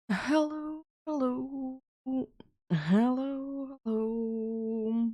Hello, hello, hello, hello.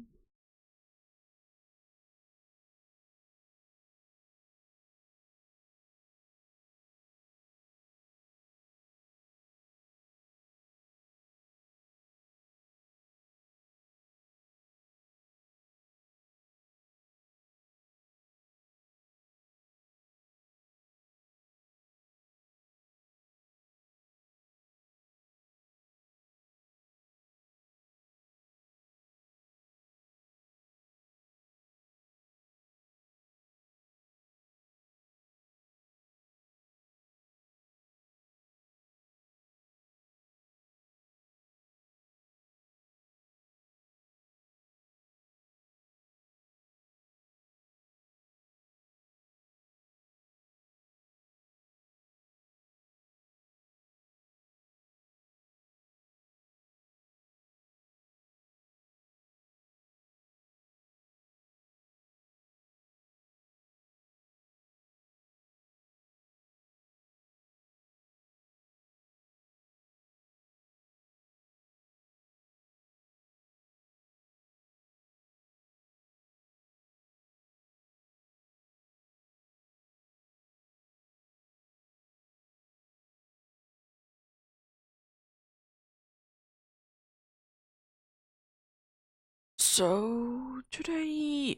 So today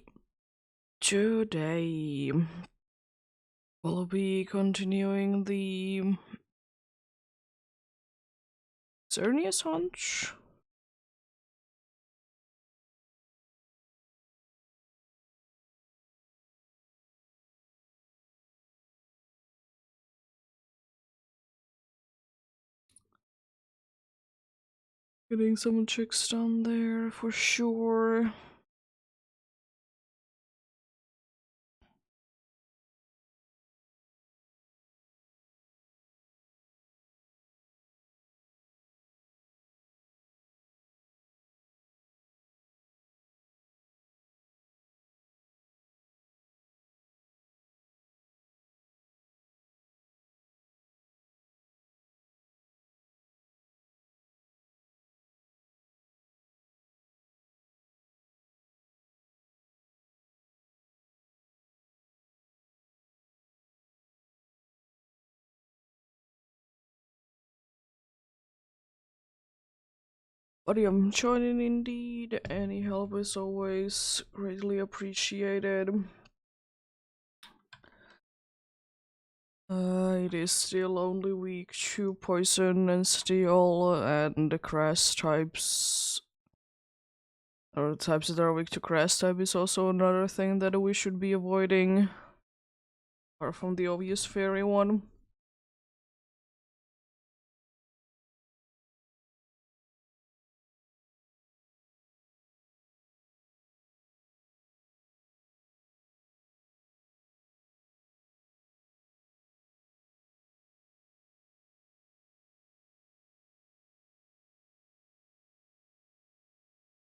we'll be continuing the Xerneas hunch. Getting some checks done there for sure. But I'm joining indeed. Any help is always greatly appreciated. It is still only week 2 poison and steel, and the crash types, or the types that are weak to crash type, is also another thing that we should be avoiding, apart from the obvious fairy one.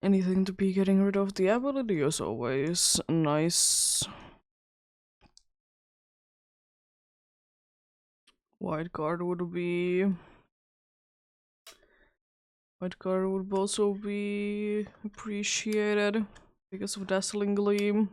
Anything to be getting rid of the ability is always nice. White card would be. White card would also be appreciated because of Dazzling Gleam.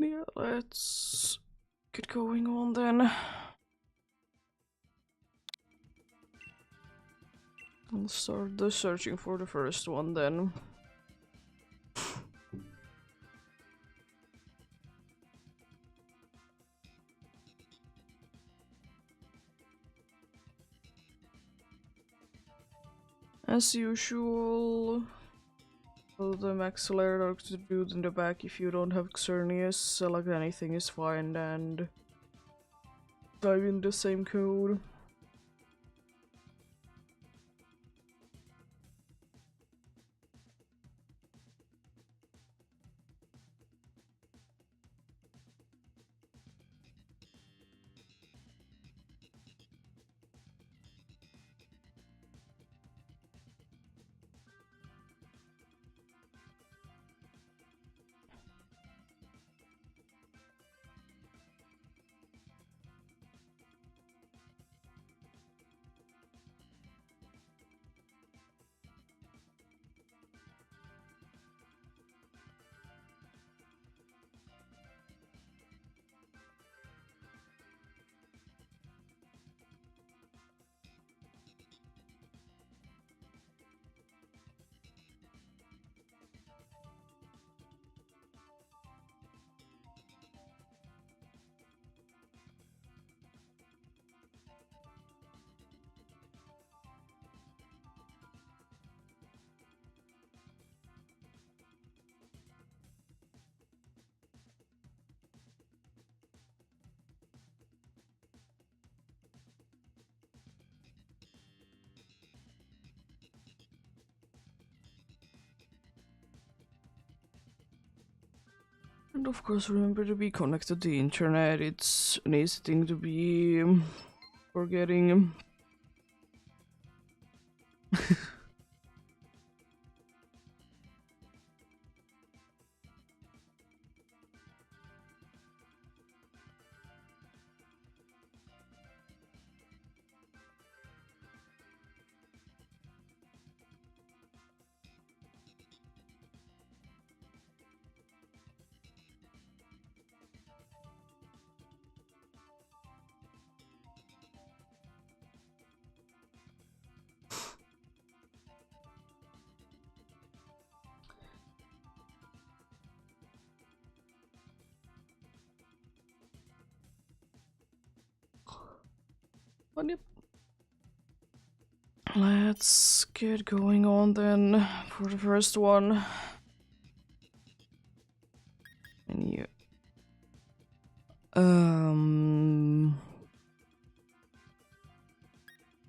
Yeah, let's get going on then. I'll start the searching for the first one then. As usual, the maxillary to the dude in the back. If you don't have Xerneas, select anything is fine and type in the same code. And of course, remember to be connected to the internet. It's an easy thing to be forgetting. But yep. Let's get going on then for the first one. And you.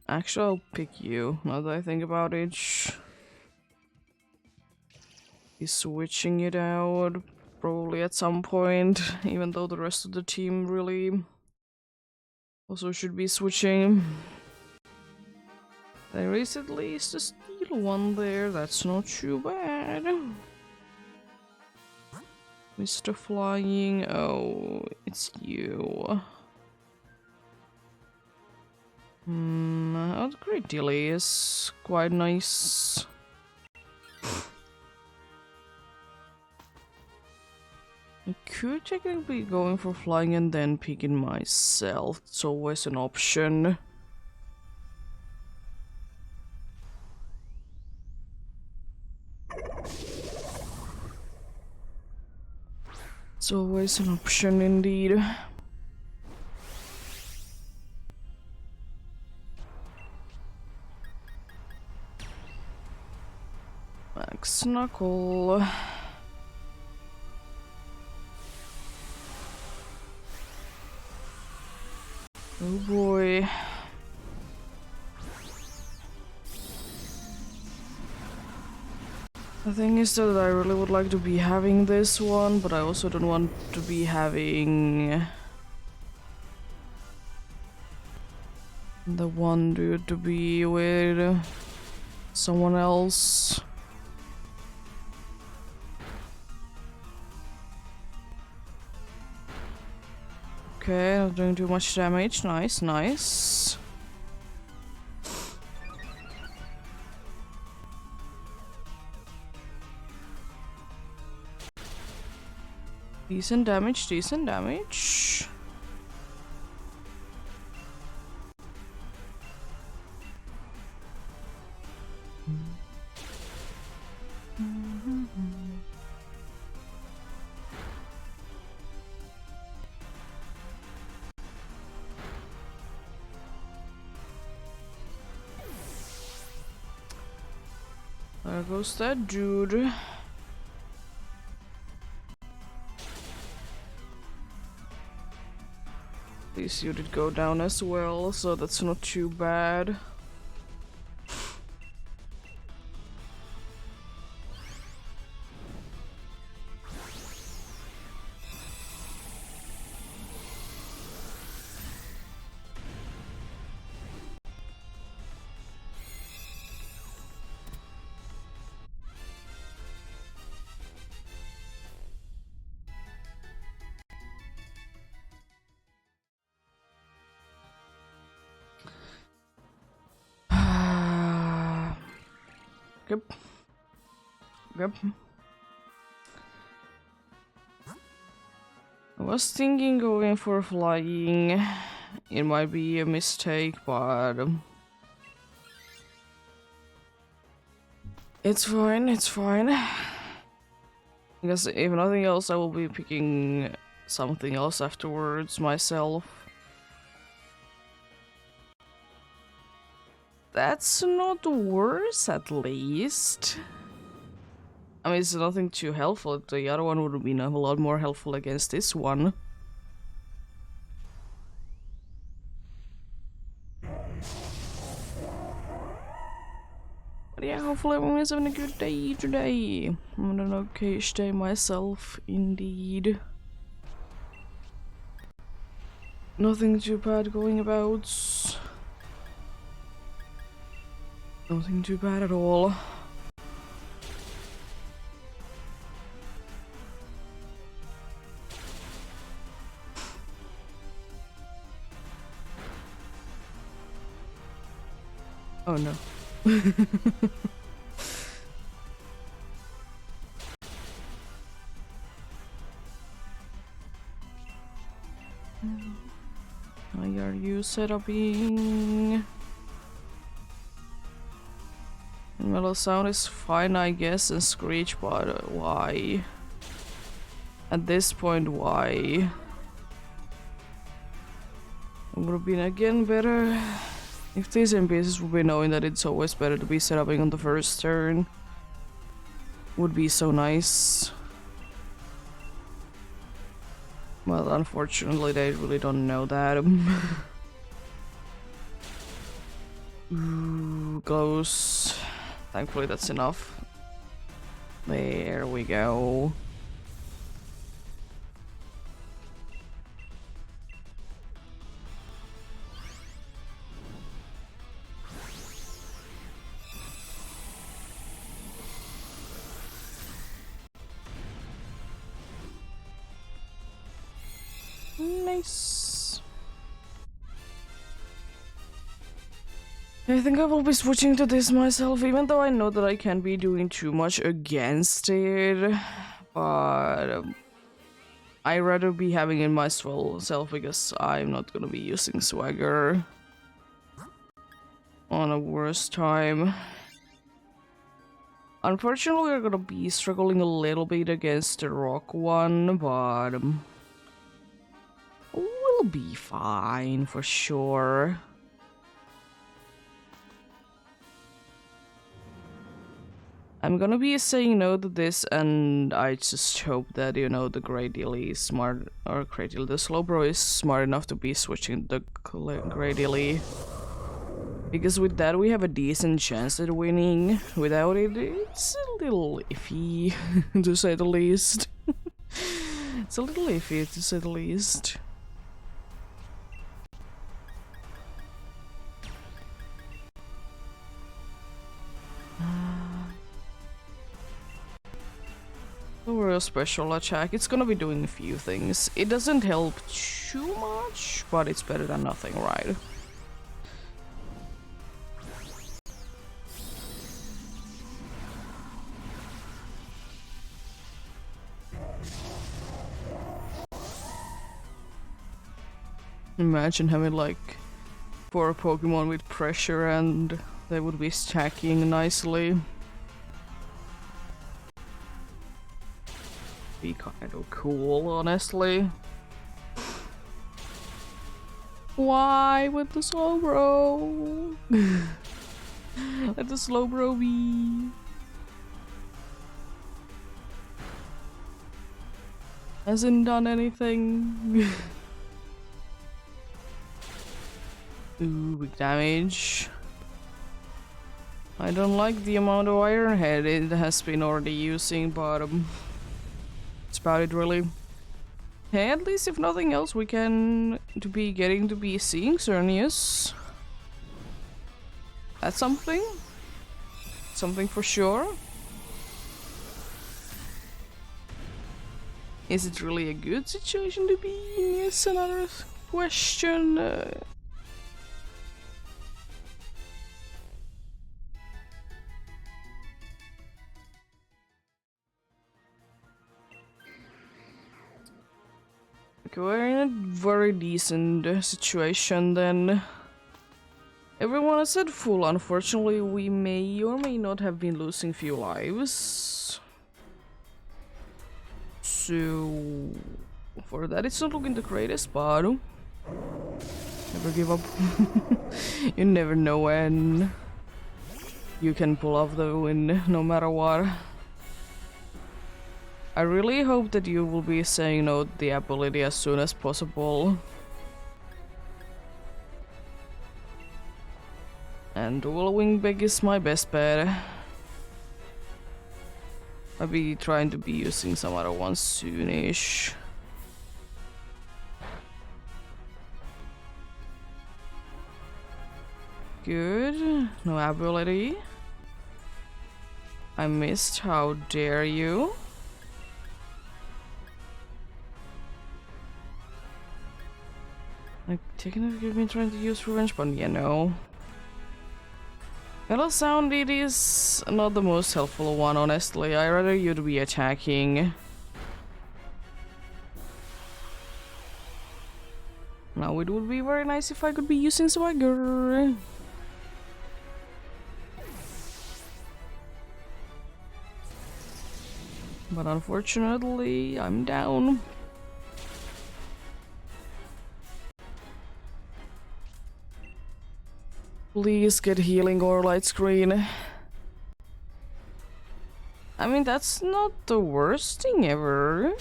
Actually, I'll pick you, now that I think about it. He's switching it out, probably at some point, even though the rest of the team really also should be switching. There is at least a steel one there, that's not too bad. Mr. Flying, oh, it's you. Oh, the Great Dilly is quite nice. I could technically be going for flying and then picking myself. It's always an option. It's always an option indeed. Max Knuckle. Oh boy. The thing is that I really would like to be having this one, but I also don't want to be having the one dude to be with someone else. Okay, not doing too much damage. Nice, nice. Decent damage, decent damage. There goes that dude. At least you did go down as well, so that's not too bad. Yep. Yep. I was thinking going for flying. It might be a mistake, but it's fine, it's fine. Because if nothing else, I will be picking something else afterwards myself. That's not worse, at least. I mean, it's nothing too helpful. The other one would have been a lot more helpful against this one. But yeah, hopefully everyone's having a good day today. I'm on an okay-ish day myself, indeed. Nothing too bad going about. Nothing too bad at all. Oh no. Why are you setuping? Metal sound is fine, I guess, and screech, but why? At this point, why? It would have been again better if these NPCs would be knowing that it's always better to be setuping on the first turn. Would be so nice. Well, unfortunately, they really don't know that. Ooh, close. Thankfully, that's enough. There we go. Nice. I think I will be switching to this myself, even though I know that I can't be doing too much against it. But I'd rather be having it myself because I'm not gonna be using Swagger on a worse time. Unfortunately, we're gonna be struggling a little bit against the rock one, but we'll be fine for sure. I'm gonna be saying no to this, and I just hope that, you know, the Grey Dilly is smart, or Grey Dilly, the Slowbro is smart enough to be switching the Grey Dilly. Because with that we have a decent chance at winning. Without it, it's a little iffy, to say the least. It's a little iffy, to say the least. Overall special attack, it's gonna be doing a few things. It doesn't help too much, but it's better than nothing, right? Imagine having like 4 Pokemon with pressure and they would be stacking nicely. Be kind of cool, honestly. Why with the Slowbro? Let the Slowbro be. Hasn't done anything. Ooh, big damage. I don't like the amount of Iron Head it has been already using, but that's about it, really. Hey, at least if nothing else, we can be seeing Xerneas. That's something. Something for sure. Is it really a good situation to be in? Is another question. Okay, we're in a very decent situation then. Everyone is at full. Unfortunately, we may or may not have been losing few lives. So, for that, it's not looking the greatest, but never give up. You never know when you can pull off the win, no matter what. I really hope that you will be saying no to the ability as soon as possible. And dual wingback is my best bet. I'll be trying to be using some other ones soonish. Good. No ability. I missed. How dare you? Like, technically you've been trying to use revenge, but yeah, no. Metal sound, it is not the most helpful one, honestly. I'd rather you'd be attacking. Now it would be very nice if I could be using swagger. But unfortunately, I'm down. Please get healing or light screen. I mean, that's not the worst thing ever.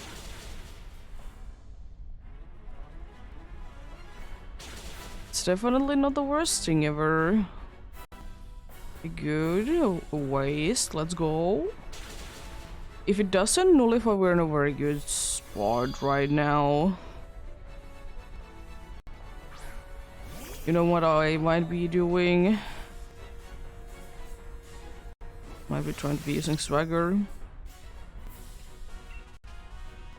It's definitely not the worst thing ever. Good. A waste. Let's go. If it doesn't nullify, we're in a very good spot right now. You know what I might be doing? Might be trying to be using swagger.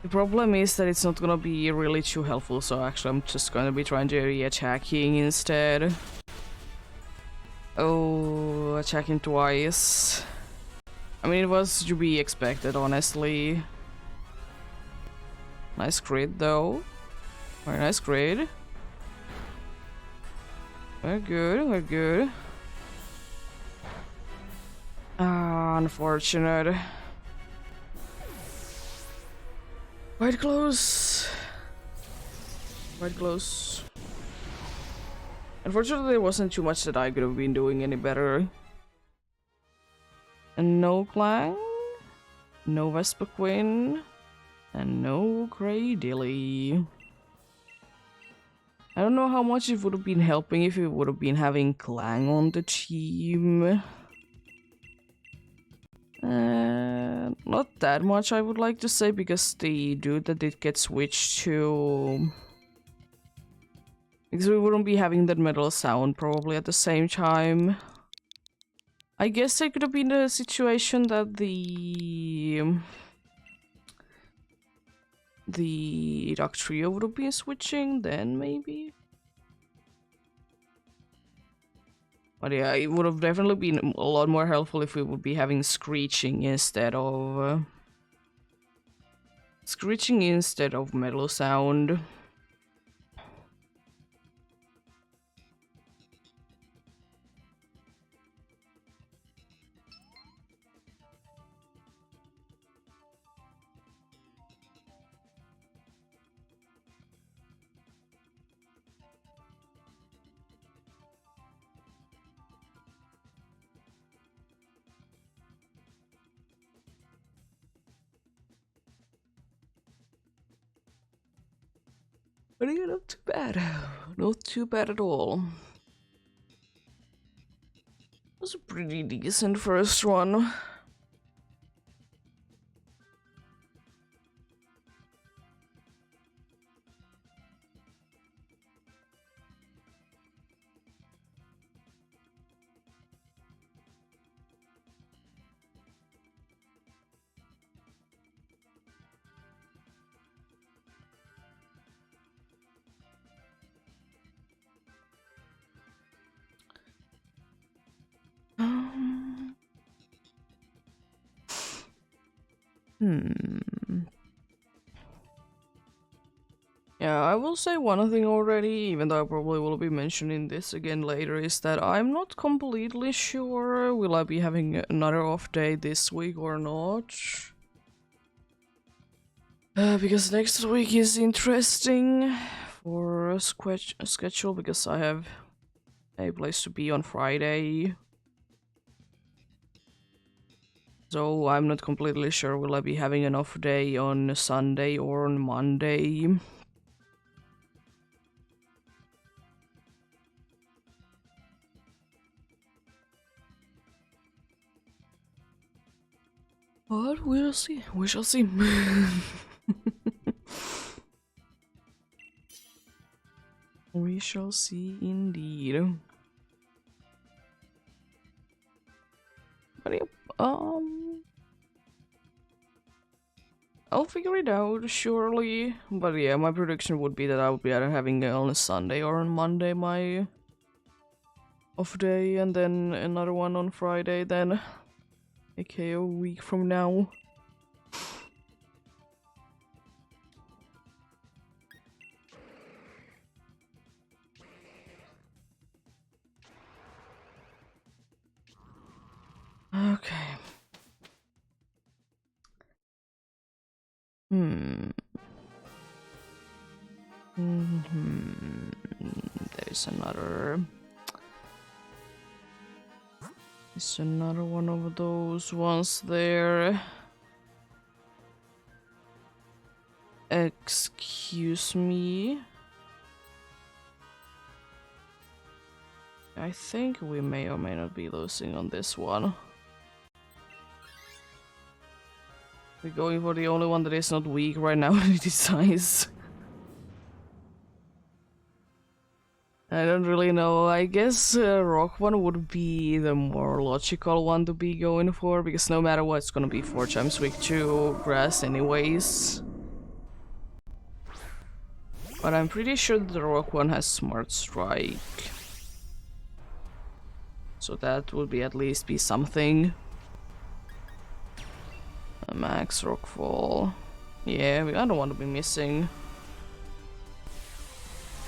The problem is that it's not gonna be really too helpful, so actually I'm just gonna be trying to be attacking instead. Oh, attacking twice. I mean, it was to be expected, honestly. Nice crit, though. Very nice crit. We're good, we're good. Ah, unfortunate. Quite close. Quite close. Unfortunately, there wasn't too much that I could have been doing any better. And no Clang, no Vespa Queen, and no Grey Dilly. I don't know how much it would have been helping if it would have been having Clang on the team. Not that much, I would like to say, because the dude that did get switched to... Because we wouldn't be having that metal sound probably at the same time. I guess it could have been a situation that the Duck Trio would have been switching, then maybe? But yeah, it would have definitely been a lot more helpful if we would be having Screeching instead of... Screeching instead of metal sound. But yeah, not too bad. Not too bad at all. It was a pretty decent first one. Yeah, I will say one thing already, even though I probably will be mentioning this again later, is that I'm not completely sure will I be having another off day this week or not. Because next week is interesting for a schedule, because I have a place to be on Friday. So I'm not completely sure will I be having an off day on Sunday or on Monday. But we'll see. We shall see. We shall see indeed. But yep, I'll figure it out, surely. But yeah, my prediction would be that I would be either having it on a Sunday or on Monday, my off day, and then another one on Friday, then aka a week from now. Okay. There's another. There's another one of those ones there. Excuse me. I think we may or may not be losing on this one. We're going for the only one that is not weak right now, and it is size. I don't really know. I guess rock one would be the more logical one to be going for, because no matter what, it's gonna be 4 times weak to grass anyways. But I'm pretty sure that the rock one has smart strike. So that would be at least be something. A max rockfall. Yeah, I don't want to be missing.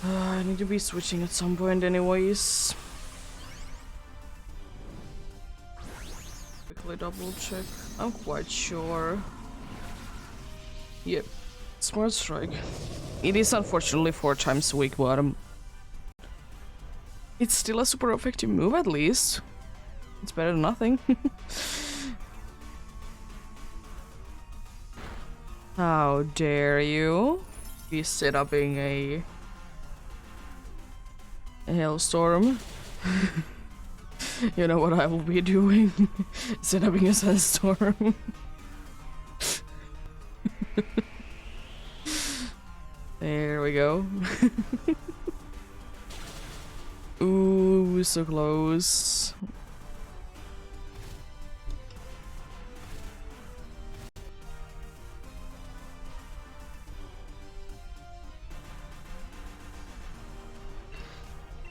I need to be switching at some point anyways. Quickly double check. I'm quite sure. Yep. Smart strike. It is unfortunately 4 times weak bottom. It's still a super effective move at least. It's better than nothing. How dare you be set upping a hailstorm? You know what I will be doing? Set upping a sandstorm. There we go. Ooh, so close.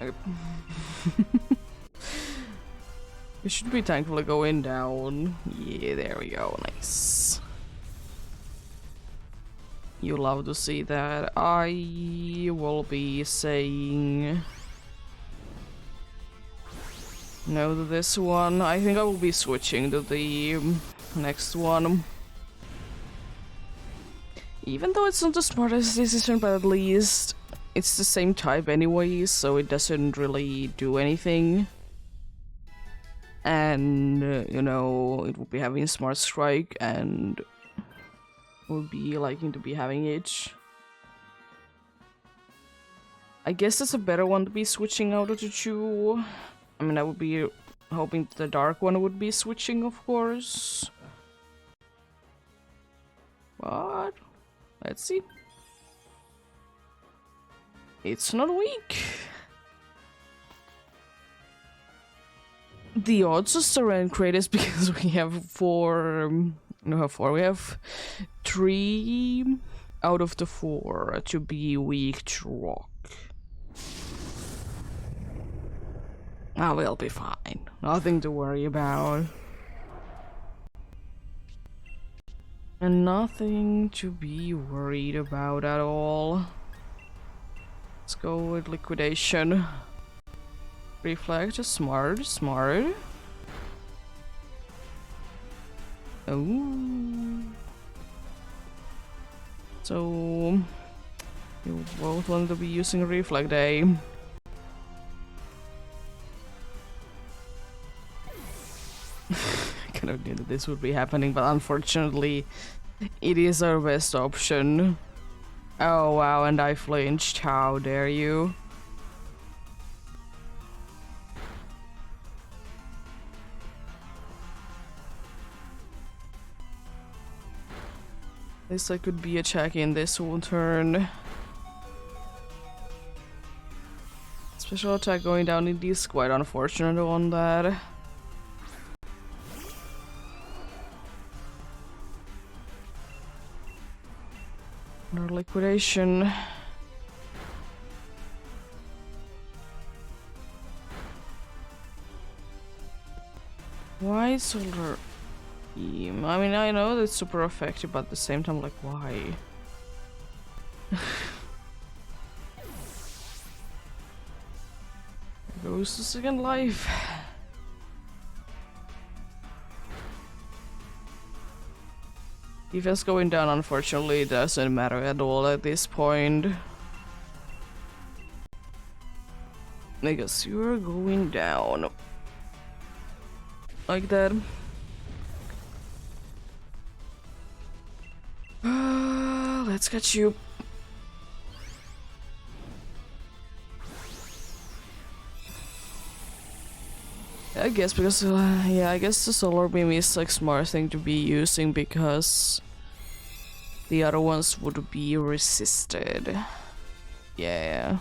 Okay. It should be thankfully going down. Yeah, there we go. Nice. You love to see that. I will be saying no to this one. I think I will be switching to the next one. Even though it's not the smartest decision, but at least it's the same type anyway, so it doesn't really do anything. And, you know, it will be having Smart Strike and will be liking to be having Edge. I guess that's a better one to be switching out of the two. I mean, I would be hoping the dark one would be switching, of course. But let's see. It's not weak. The odds of Saran Crate is because we have we have 3 out of the 4 to be weak to rock. Ah, we'll be fine. Nothing to worry about. And nothing to be worried about at all. Let's go with liquidation. Reflect, smart. Oh. So you both want to be using Reflect, eh? I kind of knew that this would be happening, but unfortunately it is our best option. Oh wow, and I flinched. How dare you? least I could be attacking this whole turn. Special attack going down in is quite unfortunate on that. No liquidation. Why solar beam? I mean, I know that's super effective, but at the same time, like, why? There goes the second life. Defense going down, unfortunately, doesn't matter at all at this point. Because you're going down. Like that. Let's get you. I guess because yeah, I guess the solar beam is like smart thing to be using because the other ones would be resisted. Yeah.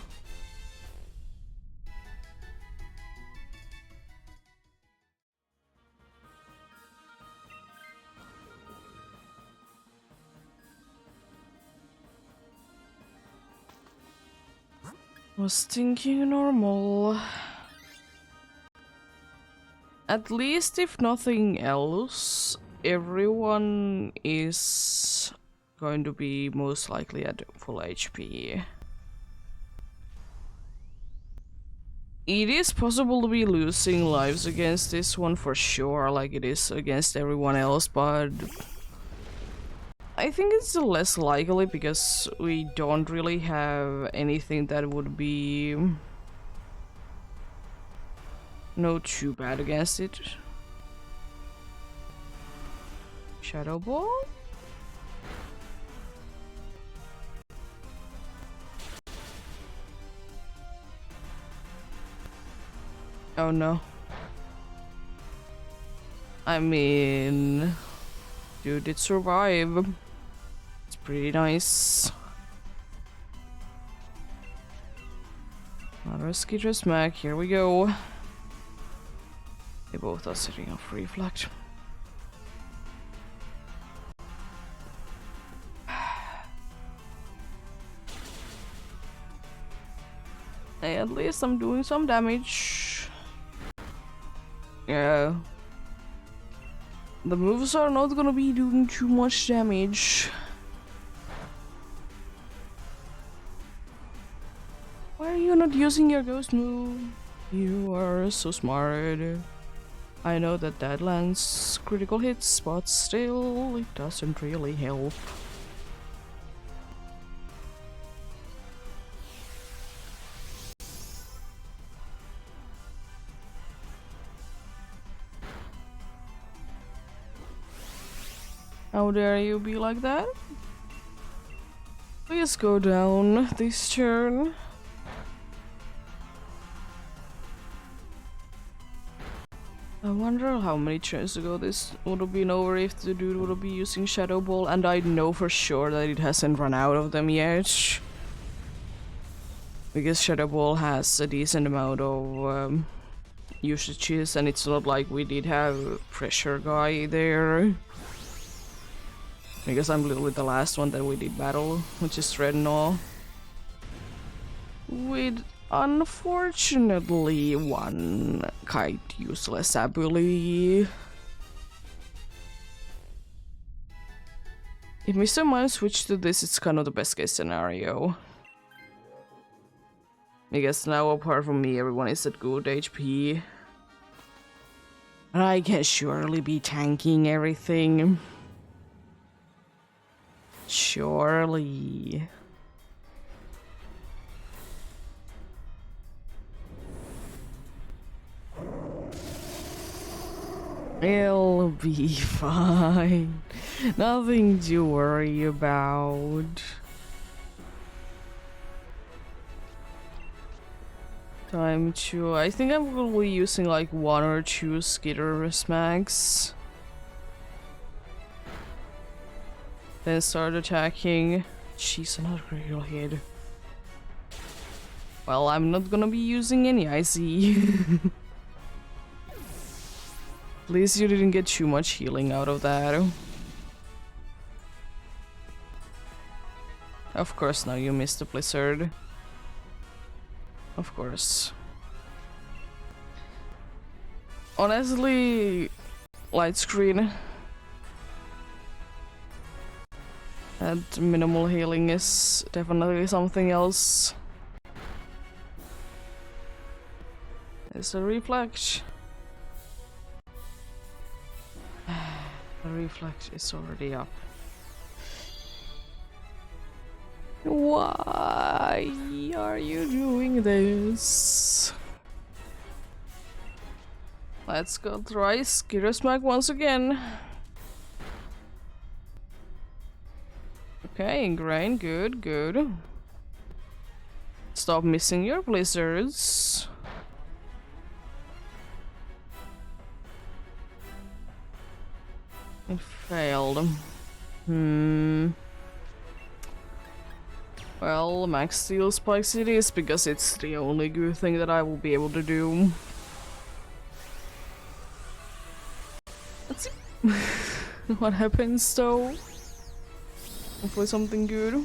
Was thinking normal. At least if nothing else, everyone is going to be most likely at full HP. It is possible to be losing lives against this one for sure, like it is against everyone else, but I think it's less likely because we don't really have anything that would be not too bad against it. Shadow Ball? Oh no. I mean, dude did survive. It's pretty nice. Another Skitter Smack, here we go. They both are sitting off reflect. Hey, at least I'm doing some damage. Yeah. The moves are not gonna be doing too much damage. Why are you not using your ghost move? You are so smart. I know that that lands critical hits, but still, it doesn't really help. How dare you be like that? Please go down this turn. I wonder how many turns ago this would have been over if the dude would have been using Shadow Ball, and I know for sure that it hasn't run out of them yet. Because Shadow Ball has a decent amount of usages, and it's not like we did have Pressure Guy there. Because I'm literally the last one that we did battle, which is Dreadnought. With unfortunately one quite useless ability. If Mr. Mime switched to this, it's kind of the best case scenario. Because now apart from me, everyone is at good HP. And I can surely be tanking everything. Surely. It'll be fine. Nothing to worry about. Time to... I think I'm probably using like 1 or 2 Skitter Smacks. Then start attacking. Jeez, another critical hit. Well, I'm not gonna be using any, I see. At least you didn't get too much healing out of that. Of course, now you missed the blizzard. Of course. Honestly, light screen. And minimal healing is definitely something else. It's a reflex. The reflex is already up. Why are you doing this? Let's go try Skitter Smack once again. Okay, Ingrain, good, good. Stop missing your blizzards. It failed. Well, Max Steel Spikes it is, because it's the only good thing that I will be able to do. Let's see what happens though. Hopefully something good.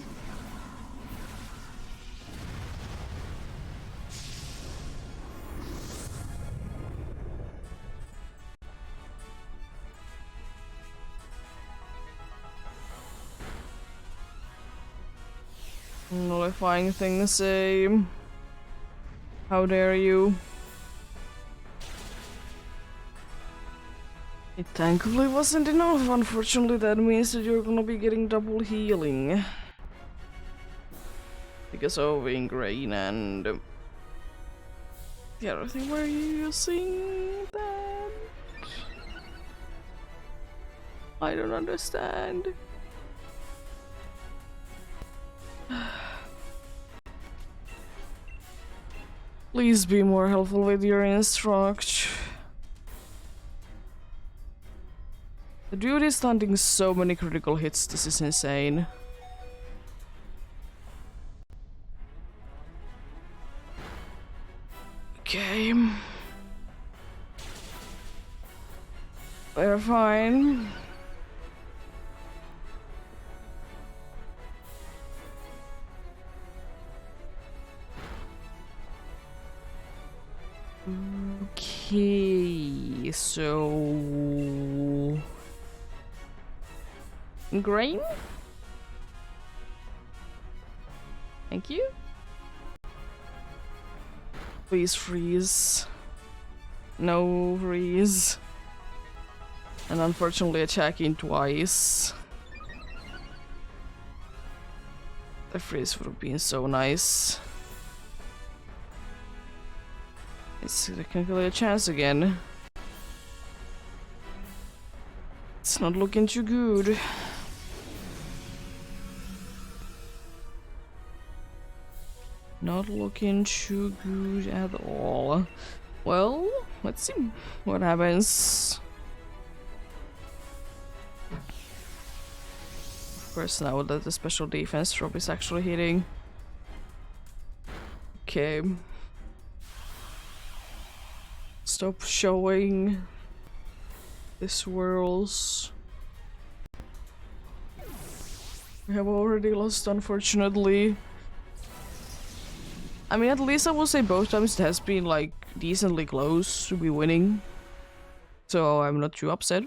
Nullifying things say, how dare you? It thankfully wasn't enough. Unfortunately, that means that you're gonna be getting double healing because of Ingrain and the other thing where you're using that. I don't understand. Please be more helpful with your instruct. The dude is landing so many critical hits, this is insane. Okay. We're fine. Okay, so Grain? Thank you. Please freeze. No freeze. And unfortunately attacking twice. The freeze would have been so nice. It's technically a chance again. It's not looking too good. Not looking too good at all. Well, let's see what happens. Of course, now that the special defense drop is actually hitting. Okay. Stop showing the swirls. We have already lost, unfortunately. I mean, at least I will say both times it has been like decently close to be winning. So I'm not too upset.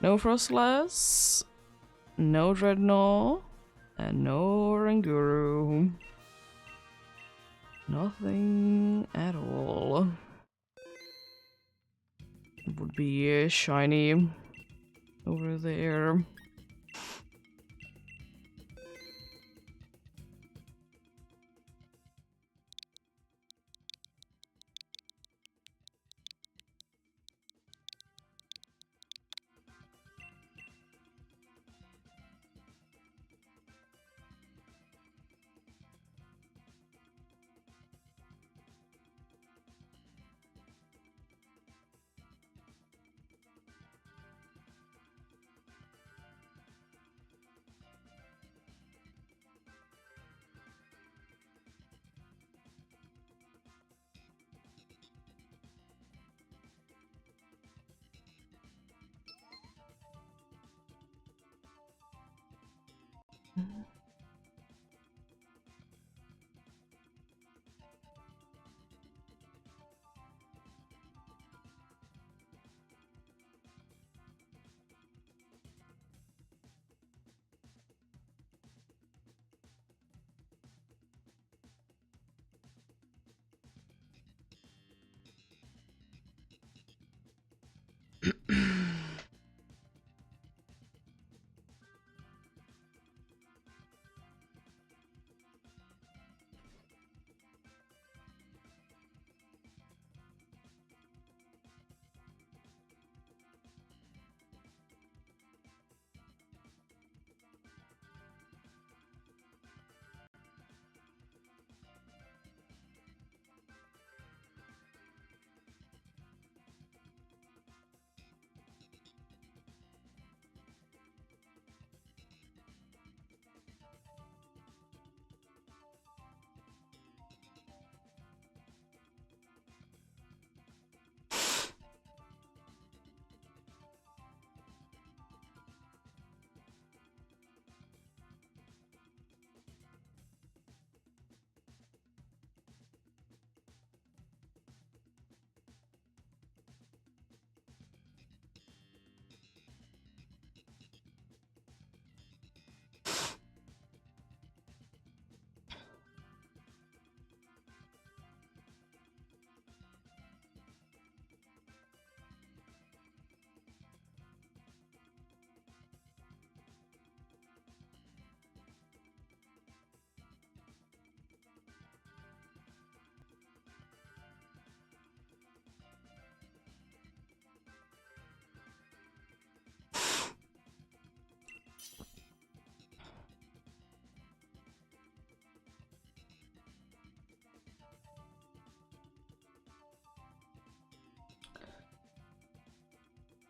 No Frostlass, no Dreadnought, and no Ranguru. Nothing at all. It would be a shiny over there.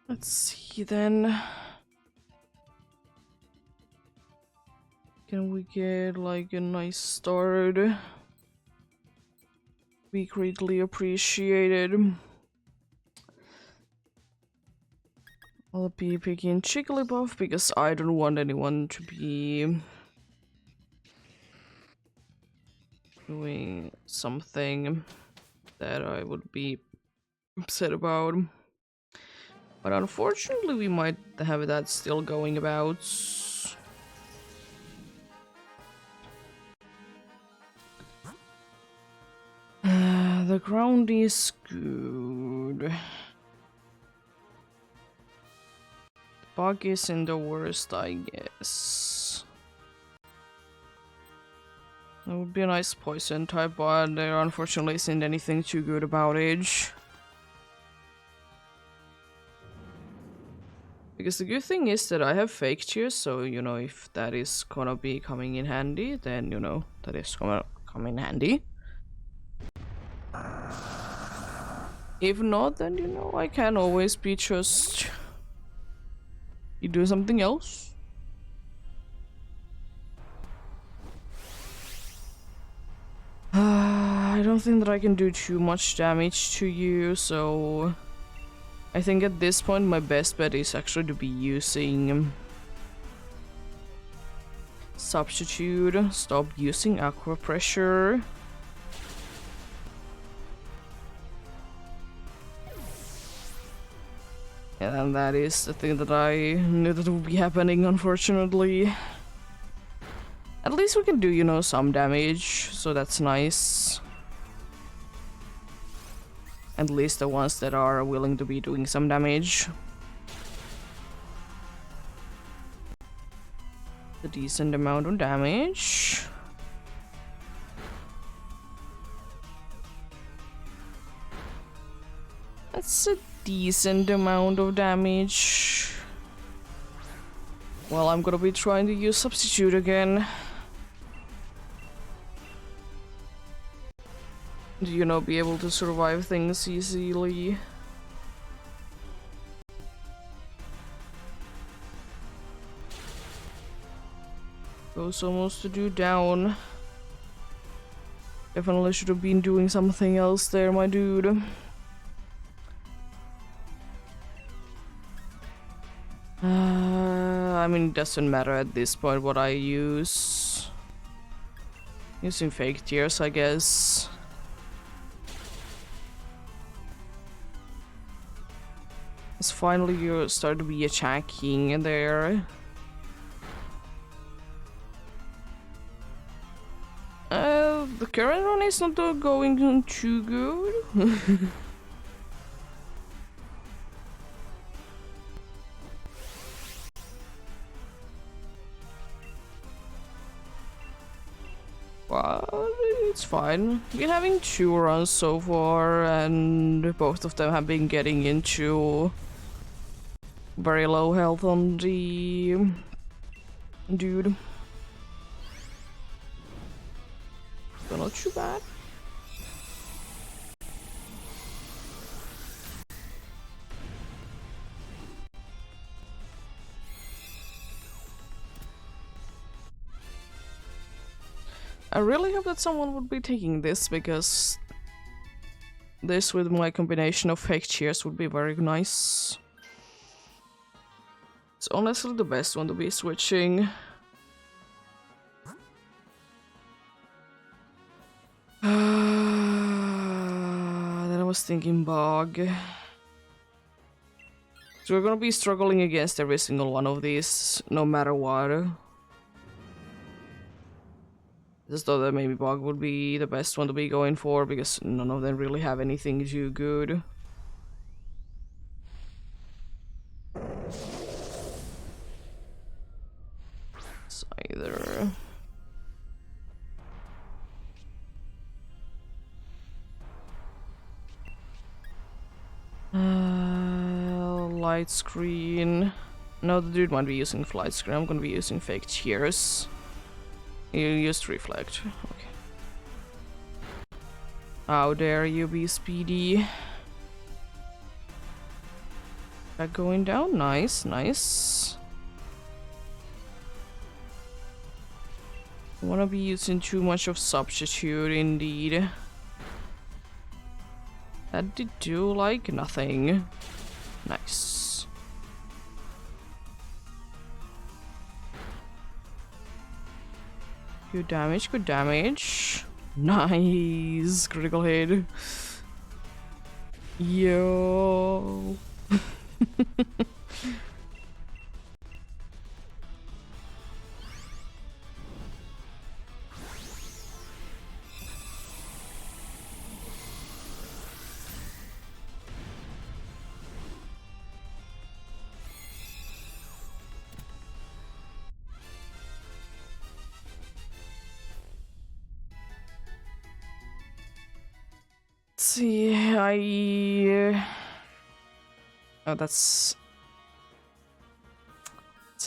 Let's see then. Can we get like a nice start? Be greatly appreciated. I'll be picking Jigglypuff because I don't want anyone to be doing something that I would be upset about. But unfortunately we might have that still going about. The ground is good. The bug isn't the worst, I guess. That would be a nice poison type, but there unfortunately isn't anything too good about it. Because the good thing is that I have fake tears, so you know, if that is gonna be coming in handy, then you know, that is gonna come in handy. If not, then you know, I can always be just... You do something else. I don't think that I can do too much damage to you, so... I think at this point my best bet is actually to be using... Substitute, stop using aqua pressure. And that is the thing that I knew that would be happening, unfortunately. At least we can do, you know, some damage, so that's nice. At least the ones that are willing to be doing some damage. A decent amount of damage. That's a decent amount of damage. Well, I'm gonna be trying to use substitute again. You know, be able to survive things easily. Goes almost to do down. Definitely should have been doing something else there, my dude. I mean, it doesn't matter at this point what I use. Using fake tears, I guess. It's finally you start to be attacking in there. The current one is not going too good. Well, it's fine. Been having 2 runs so far, and both of them have been getting into very low health on the dude. So not too bad. I really hope that someone would be taking this, because this with my combination of fake cheers would be very nice. It's honestly the best one to be switching. Then I was thinking bog. So we're gonna be struggling against every single one of these, no matter what. Just thought that maybe bog would be the best one to be going for, because none of them really have anything too good. It's either... light screen. No, the dude might be using flight screen. I'm gonna be using fake tears. You used reflect. Okay. How dare you be speedy? That going down. Nice, nice. I wanna be using too much of substitute indeed. That did do like nothing. Nice. Good damage, good damage. Nice. Critical hit. Yo. See, oh, that's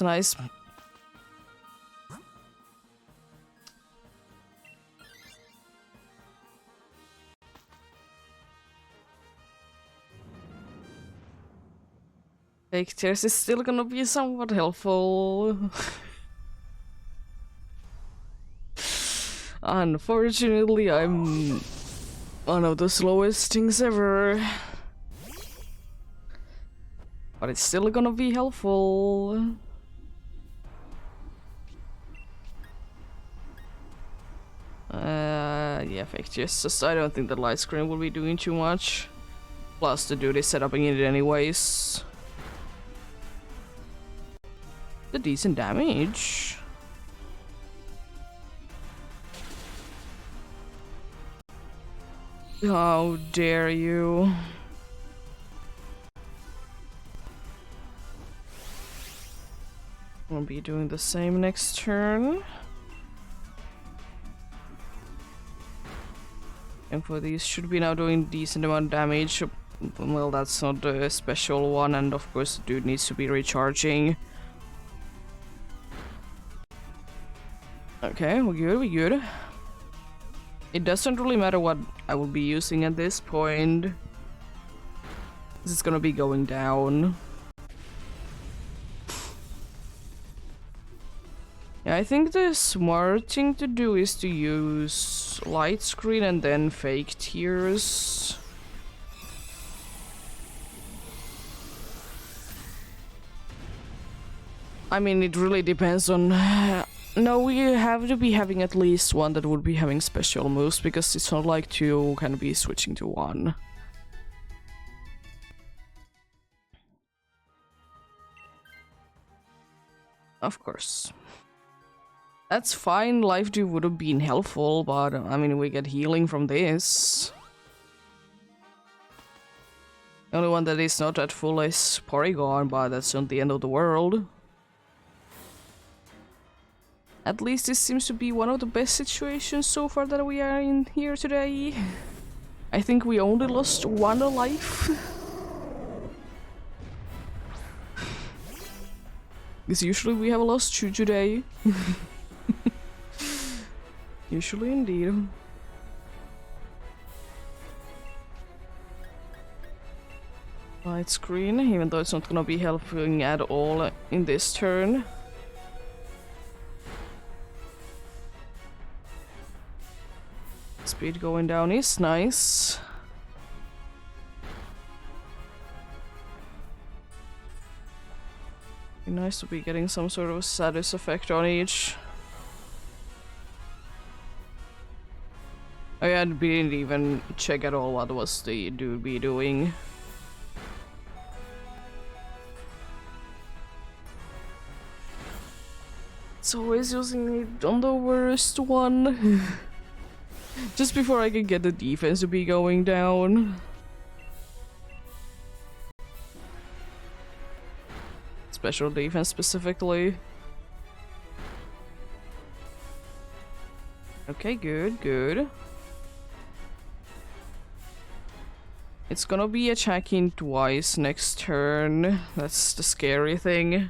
nice. Fake tears is still gonna be somewhat helpful. Unfortunately, I'm one of the slowest things ever. But it's still gonna be helpful. Yeah, fake tears. I don't think the light screen will be doing too much. Plus, the dude is setuping it anyways. The decent damage. How dare you? We'll be doing the same next turn. And for these, should be now doing decent amount of damage. Well, that's not a special one, and of course, the dude needs to be recharging. Okay, we're good, we're good. It doesn't really matter what I will be using at this point. This is gonna be going down. Yeah, I think the smart thing to do is to use light screen and then fake tears. I mean, it really depends on... No, we have to be having at least one that would be having special moves, because it's not like two can be switching to one. Of course. That's fine, Life Dew would have been helpful, but I mean, we get healing from this. The only one that is not at full is Porygon, but that's not the end of the world. At least this seems to be one of the best situations so far that we are in here today. I think we only lost one life. Because usually we have lost two today. Usually indeed. Light screen, even though it's not gonna be helping at all in this turn. Speed going down is nice. Be nice to be getting some sort of status effect on each. I didn't even check at all what was the dude be doing. It's always using it on the worst one. Just before I can get the defense to be going down. Special defense specifically. Okay, good, good. It's gonna be attacking twice next turn. That's the scary thing.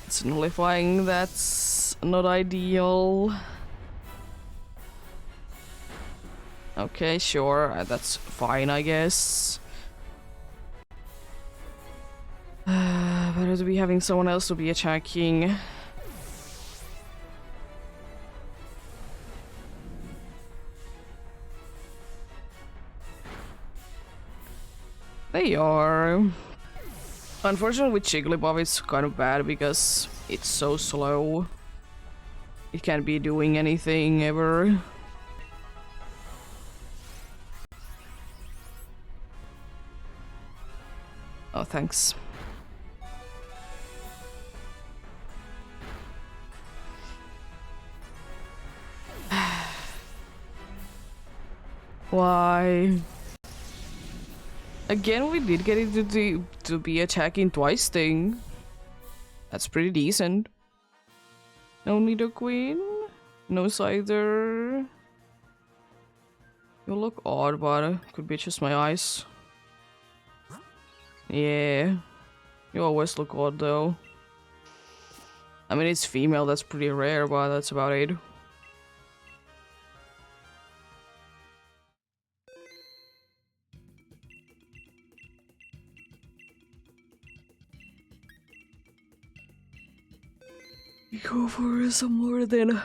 It's nullifying, that's not ideal. Okay, sure, that's fine, I guess. Better to be having someone else to be attacking. They are. Unfortunately, with Jigglypuff, it's kind of bad because it's so slow. It can't be doing anything ever. Oh, thanks. Why? Again, we did get it to be attacking twice thing. That's pretty decent. No Nidoqueen. No Scyther. You look odd, but could be just my eyes. Yeah. You always look odd, though. I mean, it's female, that's pretty rare, but that's about it. Go for some more then.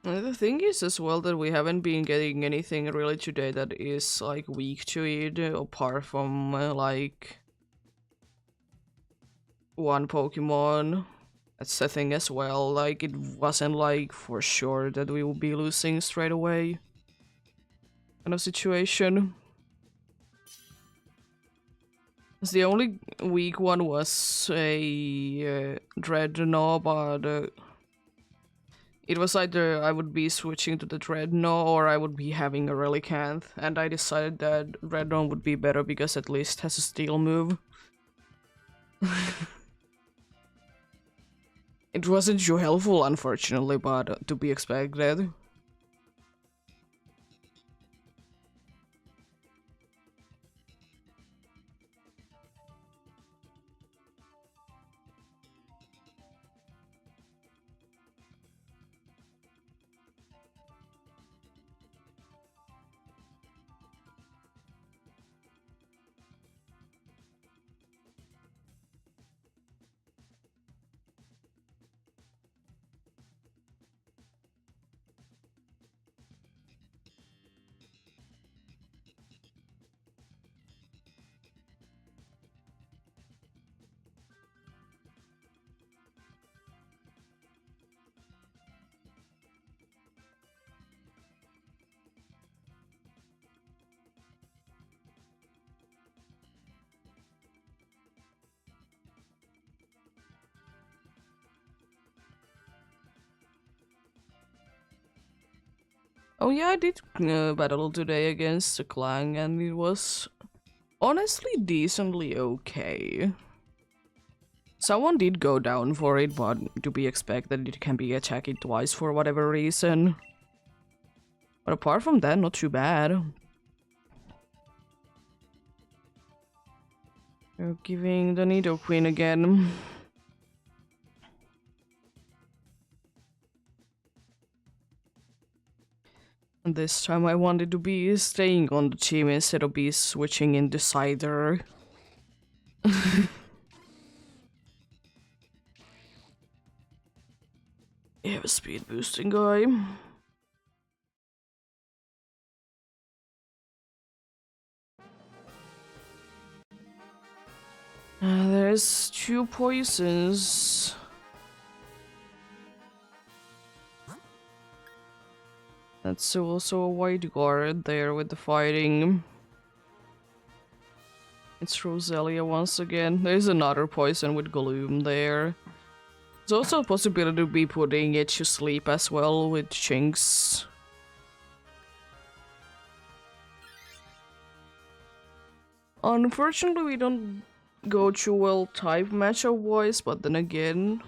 The thing is as well that we haven't been getting anything really today that is like weak to it, apart from like one Pokemon. That's the thing as well, like it wasn't like for sure that we will be losing straight away kind of situation. The only weak one was a Dreadnought, but It was either I would be switching to the Dreadnought or I would be having a Relicanth, and I decided that Dreadnought would be better because at least has a steel move. It wasn't too helpful, unfortunately, but to be expected. Oh yeah, I did battle today against the Clang, and it was honestly decently okay. Someone did go down for it, but to be expected, it can be attacked twice for whatever reason. But apart from that, not too bad. You're giving the Nidoqueen again. And this time I wanted to be staying on the team instead of be switching into Scyther. You have a speed boosting guy. There's 2 poisons. That's also a white guard there with the fighting. It's Roselia once again. There's another poison with Gloom there. There's also a possibility to be putting it to sleep as well with Chinks. Unfortunately, we don't go too well type matchup wise, but then again,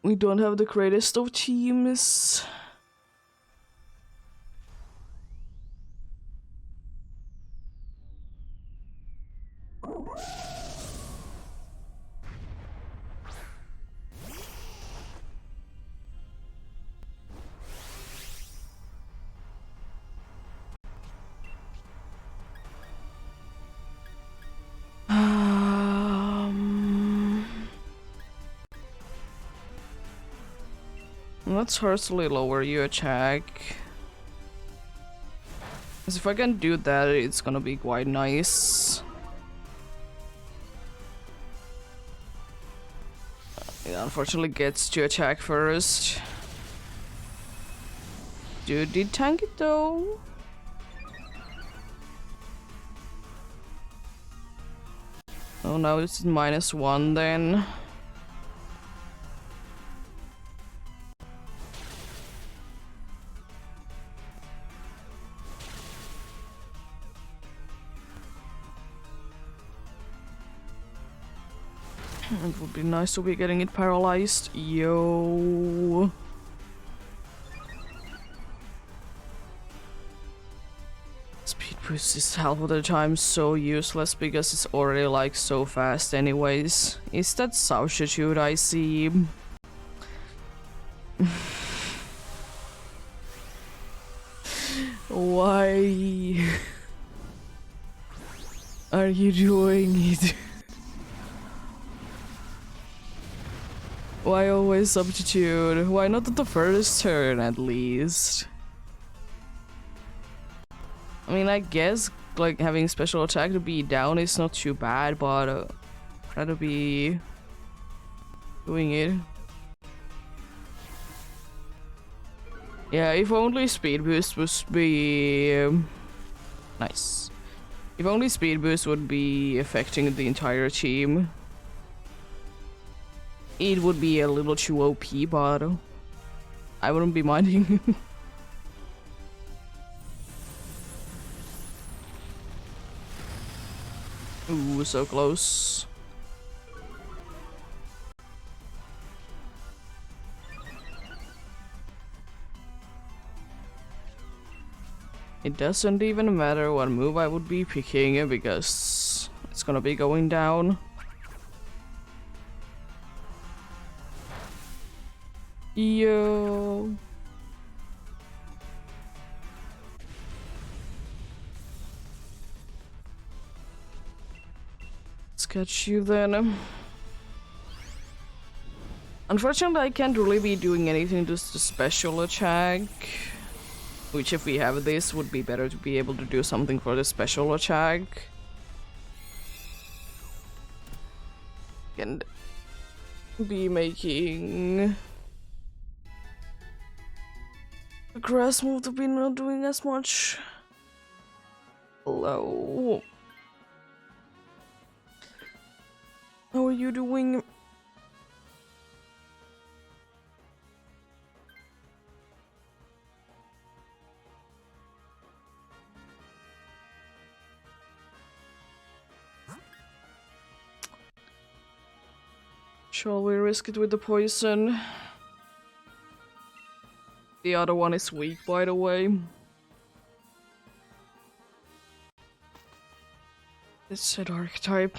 we don't have the greatest of teams. Let's hurriedly lower your attack. Because if I can do that, it's gonna be quite nice. It unfortunately gets to attack first. Dude did tank it though. Oh, now it's -1 then. It would be nice to be getting it paralyzed. Yo. Speed boost is half of the time so useless because it's already like so fast anyways. Is that substitute I see? Why are you doing it? Why always substitute? Why not at the first turn at least? I mean, I guess like having special attack to be down is not too bad, but try to be doing it. Yeah, if only speed boost would be nice. If only speed boost would be affecting the entire team. It would be a little too OP, but I wouldn't be minding. Ooh, so close. It doesn't even matter what move I would be picking because it's gonna be going down. Yo. Let's catch you then. Unfortunately, I can't really be doing anything to the special attack. Which, if we have this, would be better to be able to do something for the special attack. And be making the grass move to be not doing as much. Hello. How are you doing? Shall we risk it with the poison? The other one is weak, by the way. It's a dark type.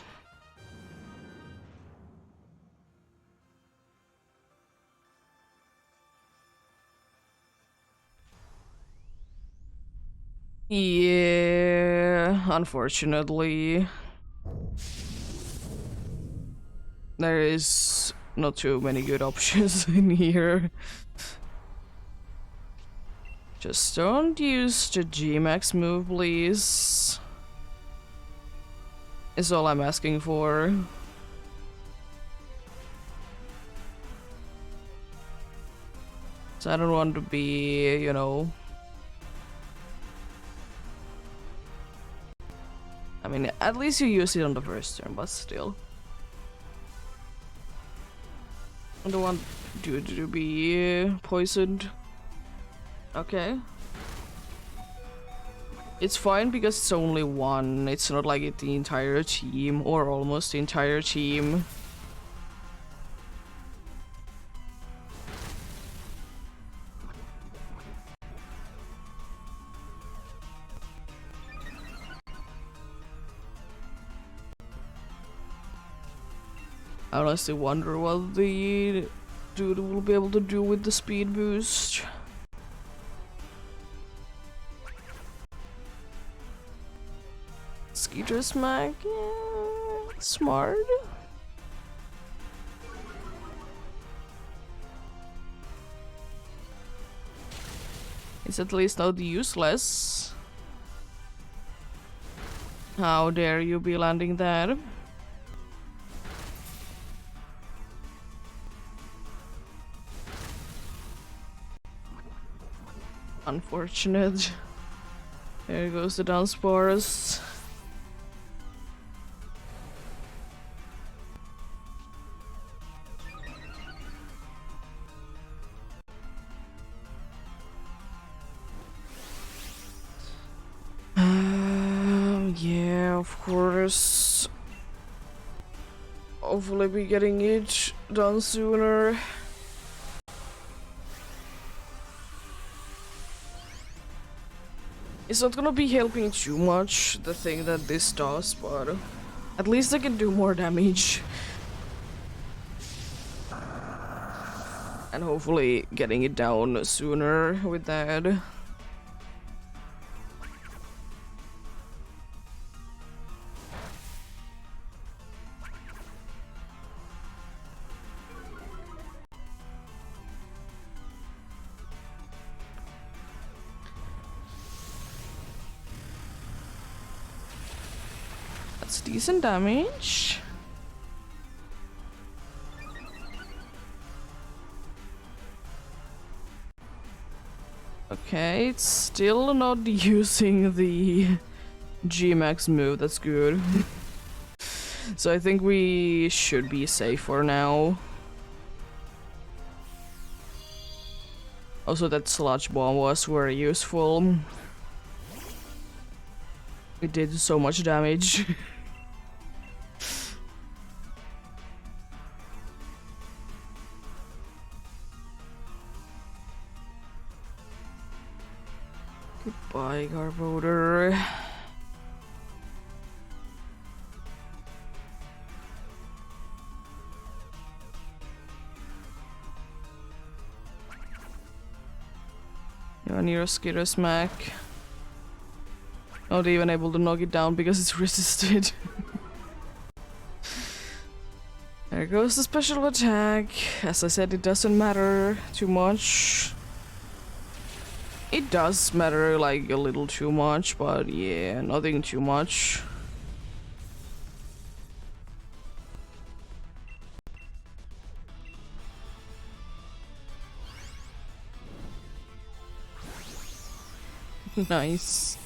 Yeah, unfortunately. There is not too many good options in here. Just don't use the G-Max move, please. Is all I'm asking for. So I don't want to be, you know... I mean, at least you use it on the first turn, but still. I don't want dude to be poisoned. Okay. It's fine because it's only one. It's not like it's the entire team or almost the entire team. I honestly wonder what the dude will be able to do with the speed boost. Skeeter smack, yeah, smart. It's at least not useless. How dare you be landing that? Unfortunate. There goes the dance bars. Yeah, of course. Hopefully be getting it done sooner. It's not gonna be helping too much, the thing that this does, but at least I can do more damage. And hopefully getting it down sooner with that. That's decent damage. Okay, it's still not using the G-Max move, that's good. So I think we should be safe for now. Also, that sludge bomb was very useful. It did so much damage. Goodbye, Garbodor. You're near a Skitter Smack. Not even able to knock it down because it's resisted. There goes the special attack. As I said, it doesn't matter too much. It does matter like a little too much, but yeah, nothing too much. Nice.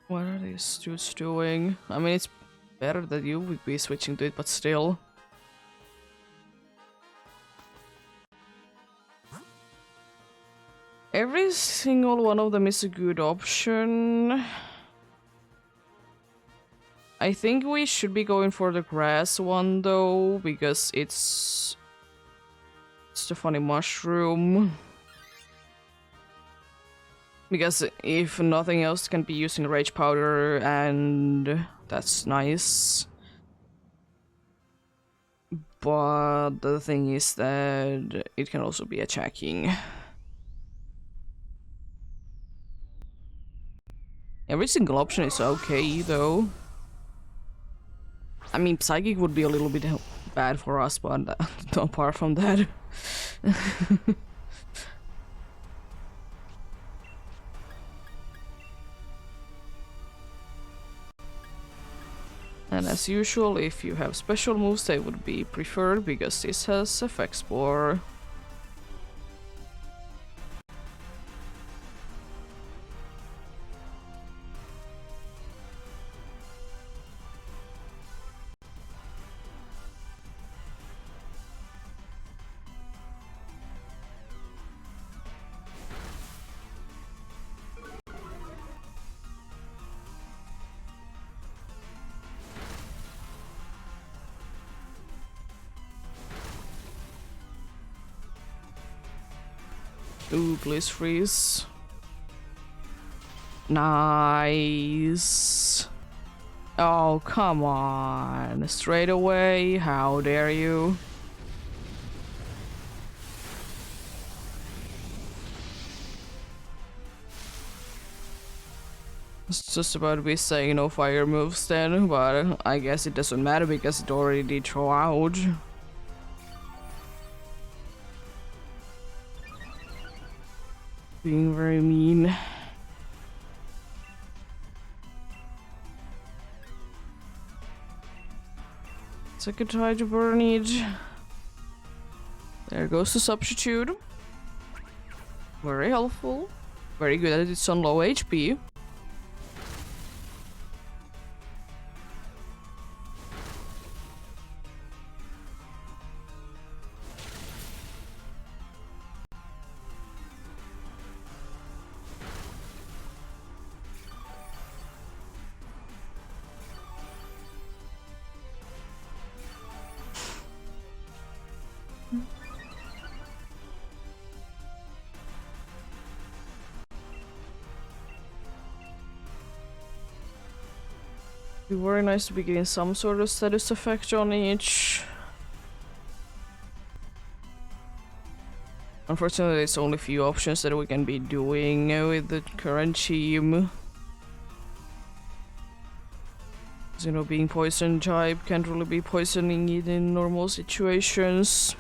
What are these dudes doing? I mean, it's better that you would be switching to it, but still. Every single one of them is a good option. I think we should be going for the grass one though, because it's the funny mushroom. Because if nothing else, can be using Rage Powder, and that's nice. But the thing is that it can also be attacking. Every single option is okay, though. I mean, Psychic would be a little bit bad for us, but apart from that... And as usual, if you have special moves, they would be preferred, because this has Effect Spore. Ooh, please freeze. Nice. Oh, come on. Straight away? How dare you? It's just about to be saying no fire moves then, but I guess it doesn't matter because it already did throw out. Being very mean. It's a good try to burn it. There goes the substitute. Very helpful. Very good that it's on low HP. It'd be very nice to be getting some sort of status effect on each. Unfortunately, there's only a few options that we can be doing with the current team. You know, being poison type can't really be poisoning it in normal situations.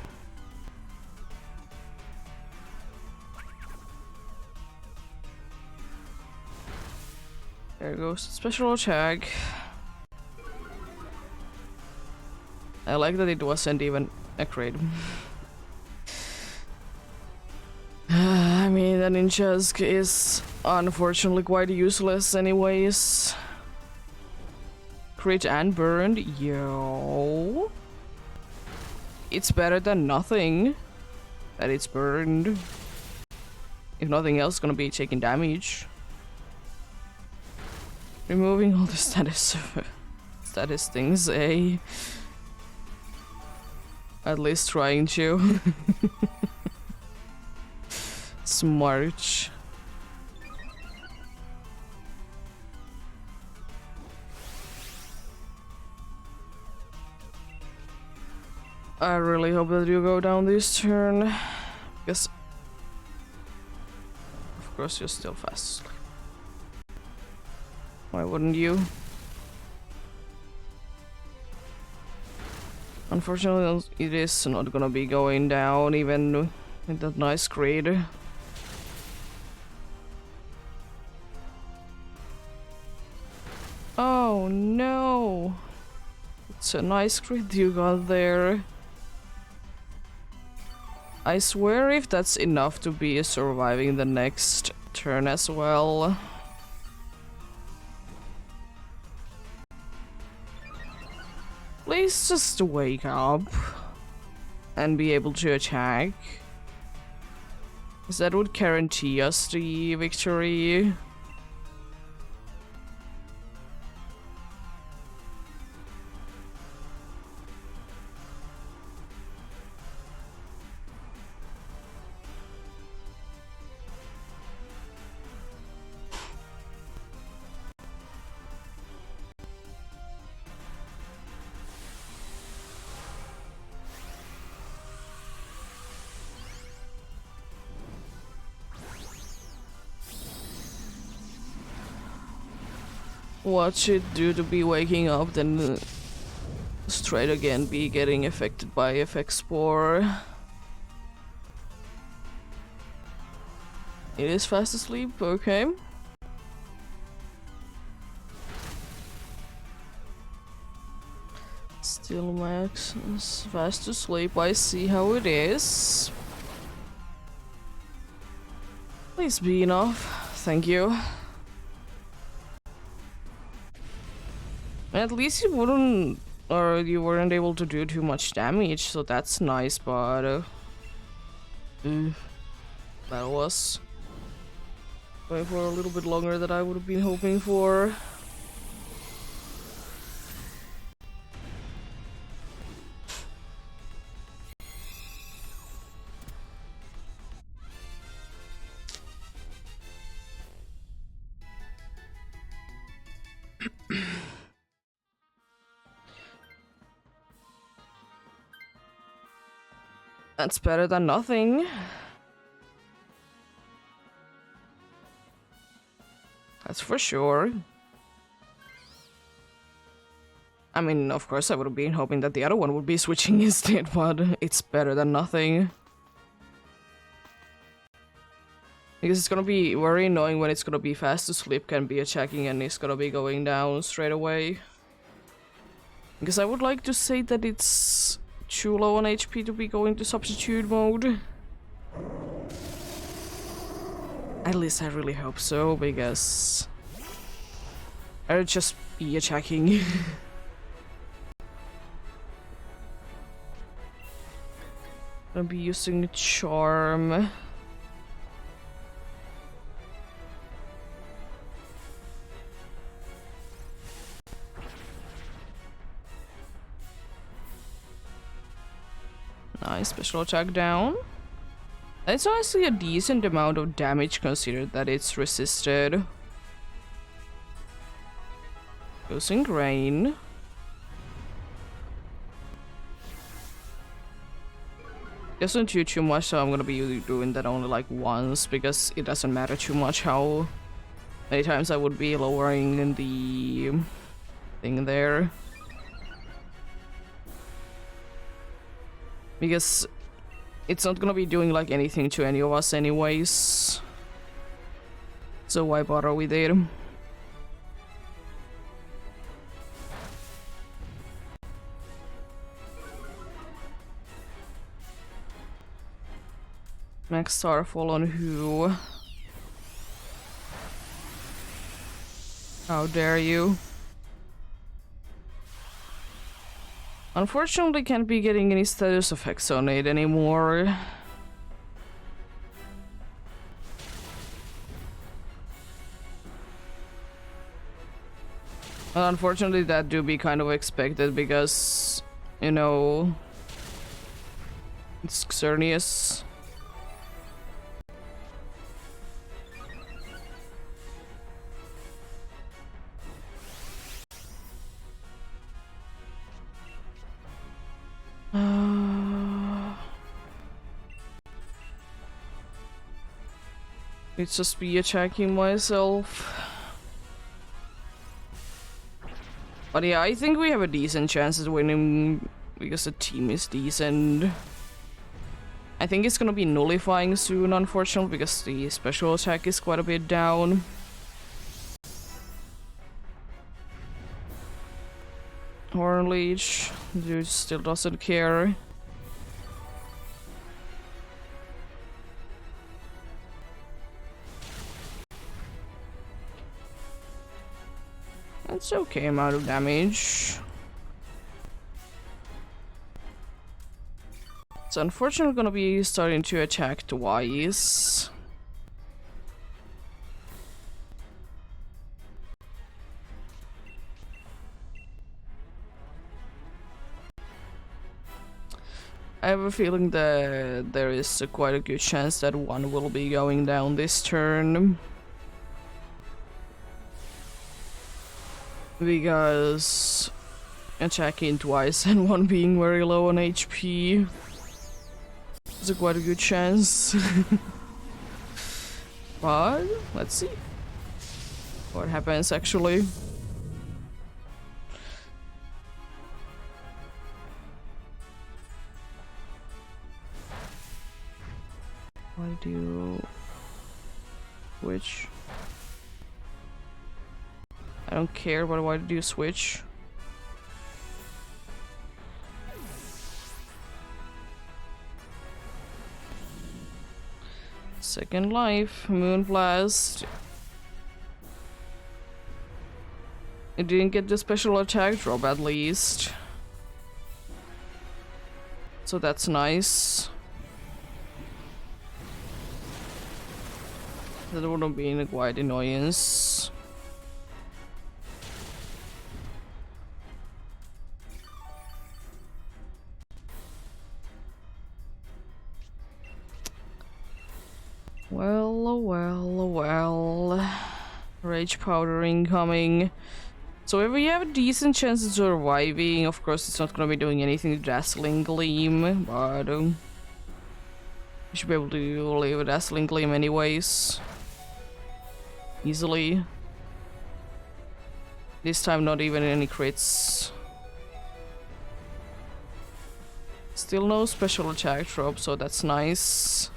There goes special attack. I like that it wasn't even a crit. I mean, the Ninjask is unfortunately quite useless anyways. Crit and burned, yo. It's better than nothing that it's burned. If nothing else, gonna be taking damage. Removing all the status things, eh? At least trying to. Smart. I really hope that you go down this turn. Because of course you're still fast asleep. Why wouldn't you? Unfortunately, it is not gonna be going down even with that nice grade. Oh no! It's a nice crit you got there. I swear if that's enough to be surviving the next turn as well. Please just wake up and be able to attack. Because that would guarantee us the victory. What should do to be waking up, then straight again be getting affected by FX Spore. It is fast asleep, okay. Still max is fast asleep, I see how it is. Please be enough, thank you. At least you wouldn't, or you weren't able to do too much damage, so that's nice, but that was going for a little bit longer than I would have been hoping for. That's better than nothing. That's for sure. I mean, of course I would have been hoping that the other one would be switching instead, but it's better than nothing. Because it's gonna be very annoying when it's gonna be fast asleep, can be attacking, and it's gonna be going down straight away. Because I would like to say that it's too low on HP to be going to substitute mode. At least I really hope so, because I'll just be attacking. I'll be using Charm. Nice, special attack down. That's honestly a decent amount of damage considered that it's resisted. Goes in grain. Doesn't do too much, so I'm gonna be doing that only like once, because it doesn't matter too much how many times I would be lowering the thing there. Because it's not gonna be doing like anything to any of us anyways. So why bother with it? Max Starfall on who? How dare you? Unfortunately, can't be getting any status effects on it anymore. Well, unfortunately, that do be kind of expected because, you know, it's Xerneas. It's just be attacking myself. But yeah, I think we have a decent chance at winning because the team is decent. I think it's gonna be nullifying soon, unfortunately, because the special attack is quite a bit down. Horn Leech, dude still doesn't care. That's okay amount of damage. It's unfortunately gonna be starting to attack twice. I have a feeling that there is quite a good chance that one will be going down this turn. Because attacking twice and one being very low on HP is quite a good chance. But let's see what happens actually. Why do which? I don't care, but why did you switch? Second life, Moonblast. It didn't get the special attack drop at least. So that's nice. That would have been quite annoyance. Well. Rage powder incoming. So if we have a decent chance of surviving, of course it's not gonna be doing anything to Dazzling Gleam, but we should be able to leave a Dazzling Gleam anyways. Easily. This time not even any crits. Still no special attack drop, so that's nice.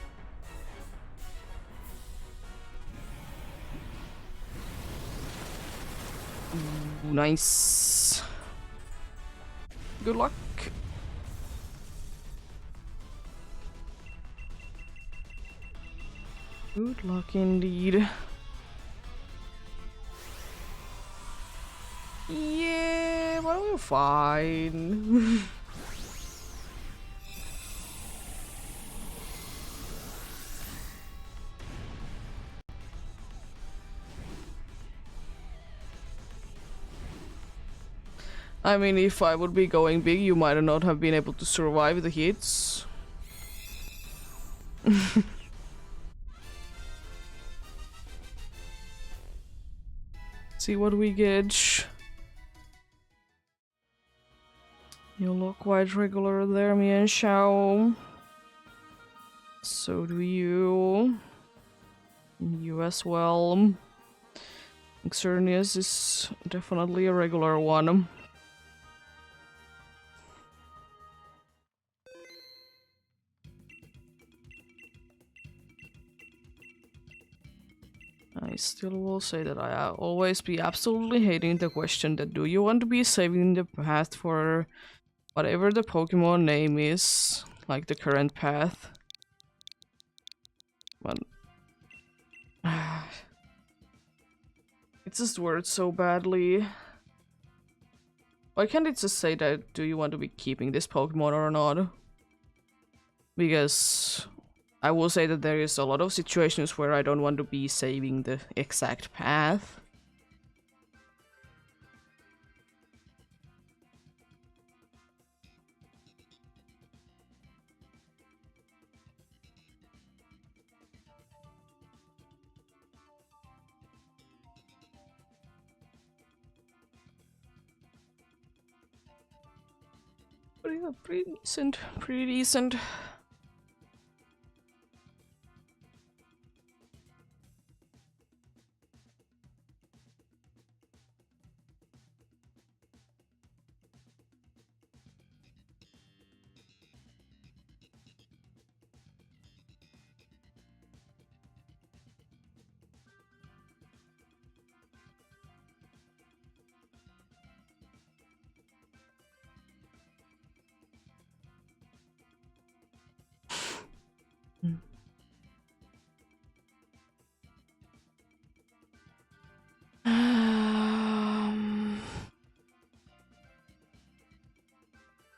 Ooh, nice. Good luck. Good luck indeed. Yeah, but we're fine. I mean, if I would be going big, you might not have been able to survive the hits. See what we get. You look quite regular there, Mian Shao. So do you. You as well. Xerneas is definitely a regular one. I still will say that I always be absolutely hating the question that do you want to be saving the path for whatever the Pokemon name is, like the current path. But it just worked so badly. Why can't it just say that do you want to be keeping this Pokemon or not? Because I will say that there is a lot of situations where I don't want to be saving the exact path. But yeah, pretty decent, pretty decent.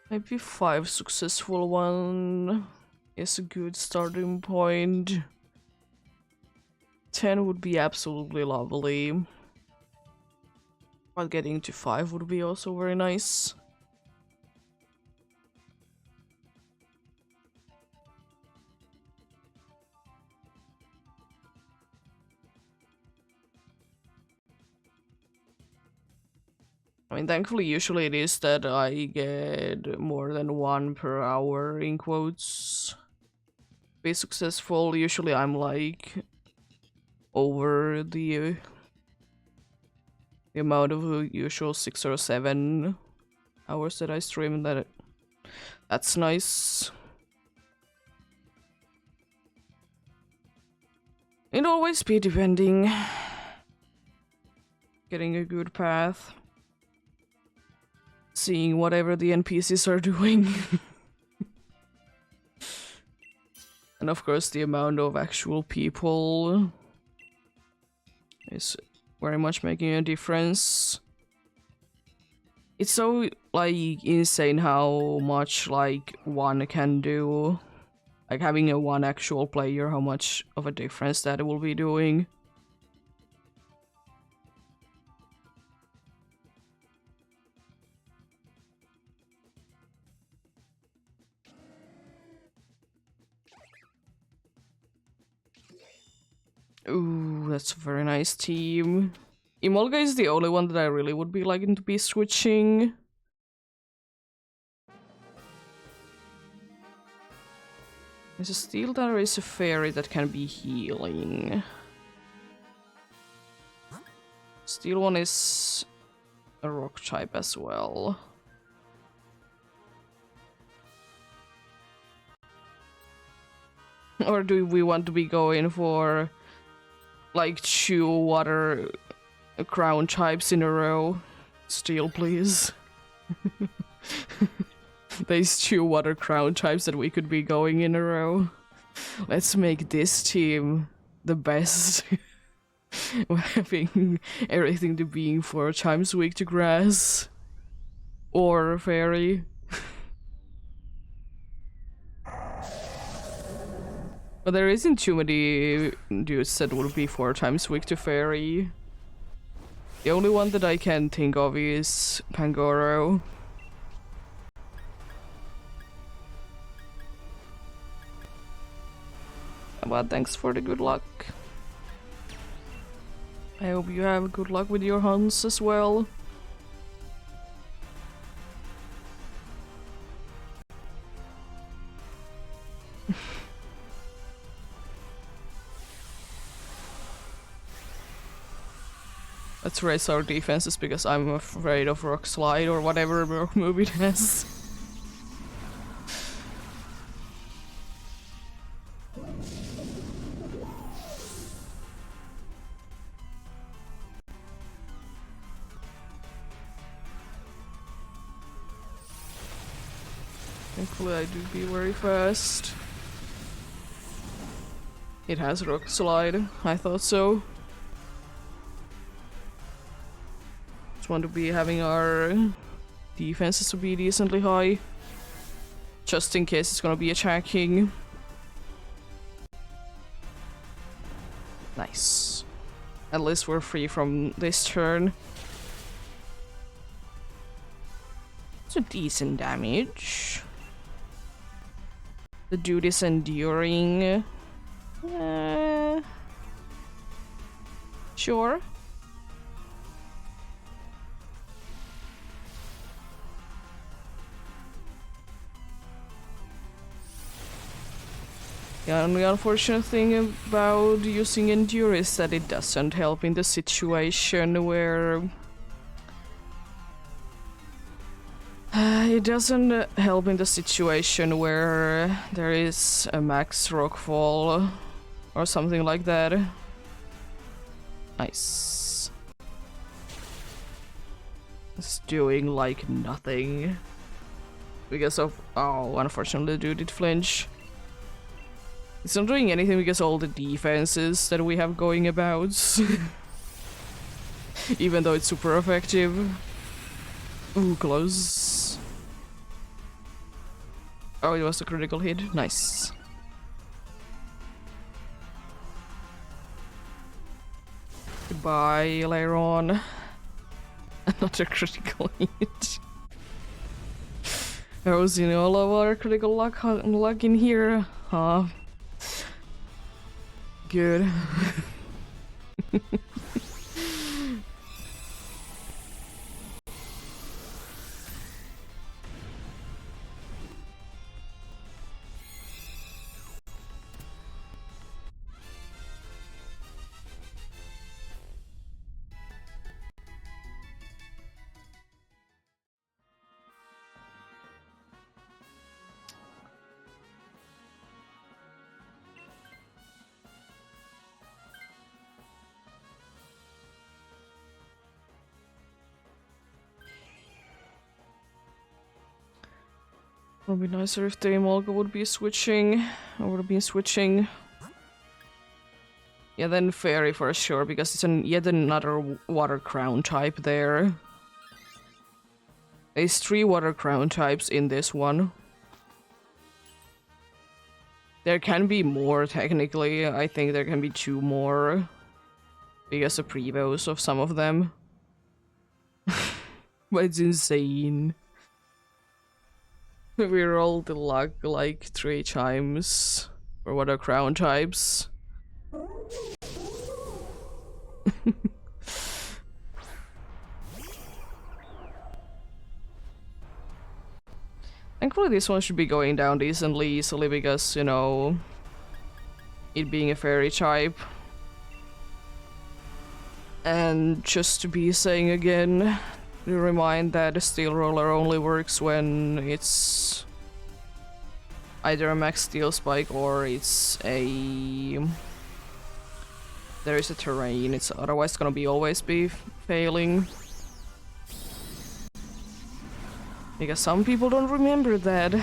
Maybe 5 successful one is a good starting point. 10 would be absolutely lovely. But getting to 5 would be also very nice. I mean, thankfully, usually it is that I get more than 1 per hour in quotes. Be successful. Usually I'm like over the amount of usual 6 or 7 hours that I stream. That's nice. It always be depending. Getting a good path. Seeing whatever the NPCs are doing. And of course the amount of actual people is very much making a difference. It's so like insane how much like one can do. Like having a one actual player, how much of a difference that will be doing. Ooh, that's a very nice team. Imolga is the only one that I really would be liking to be switching. There's a steel, there is a fairy that can be healing. Steel one is a rock type as well. Or do we want to be going for like 2 water crown types in a row? Steel, please. There's 2 water crown types that we could be going in a row. Let's make this team the best. Having everything to being 4 times weak to grass. Or fairy. But there isn't too many dudes that would be 4 times weak to fairy. The only one that I can think of is Pangoro. But thanks for the good luck. I hope you have good luck with your hunts as well. Let's raise our defenses because I'm afraid of Rock Slide or whatever rock move it has. Thankfully I do be very fast. It has rock slide. I thought so. Just want to be having our defenses to be decently high. Just in case it's gonna be attacking. Nice. At least we're free from this turn. It's a decent damage. The dude is enduring. Sure. The only unfortunate thing about using Endure is that it doesn't help in the situation where... it doesn't help in the situation where there is a max rockfall or something like that. Nice. It's doing like nothing. Because of... oh, unfortunately the dude did flinch. It's not doing anything because all the defenses that we have going about. Even though it's super effective. Ooh, close. Oh, it was a critical hit. Nice. Goodbye, later on. Another critical hit. I was in all of our critical luck in here. Huh. Good. Would be nicer if the Emolga would be switching. Or would have been switching. Yeah, then Fairy for sure, because it's yet another Water Crown type there. There's 3 Water Crown types in this one. There can be more, technically. I think there can be 2 more. Because of prevos of some of them. But it's insane. We rolled the luck like 3 times for Water Crown types. Thankfully this one should be going down decently easily because, you know, it being a fairy type. And just to be saying again, to remind that a steel roller only works when it's either a max steel spike or it's a... there is a terrain, it's otherwise gonna be always be failing. Because some people don't remember that.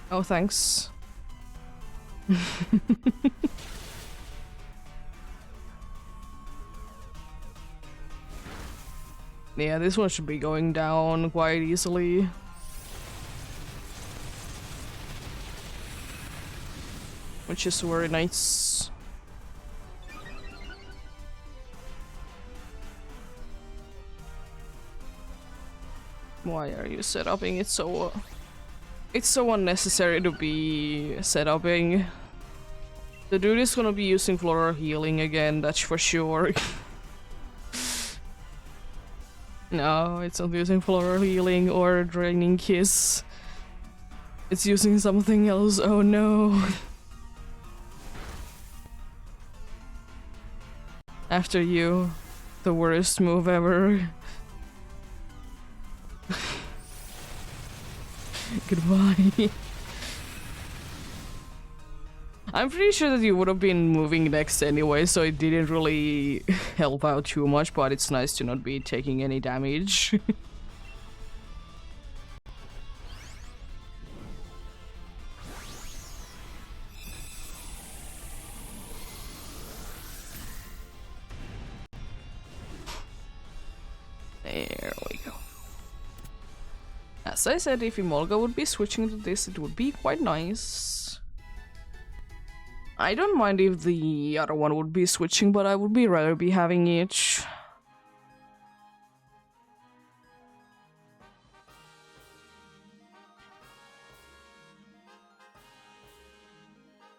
Oh, thanks. Yeah, this one should be going down quite easily. Which is very nice. Why are you set-upping it so... It's so unnecessary to be set-upping. The dude is gonna be using floral healing again, that's for sure. No, it's not using floral healing or draining kiss. It's using something else, oh no. After you, the worst move ever. Goodbye. I'm pretty sure that you would have been moving next anyway, so it didn't really help out too much, but it's nice to not be taking any damage. There we go. As I said, if Imolga would be switching to this, it would be quite nice. I don't mind if the other one would be switching, but I would rather be having each.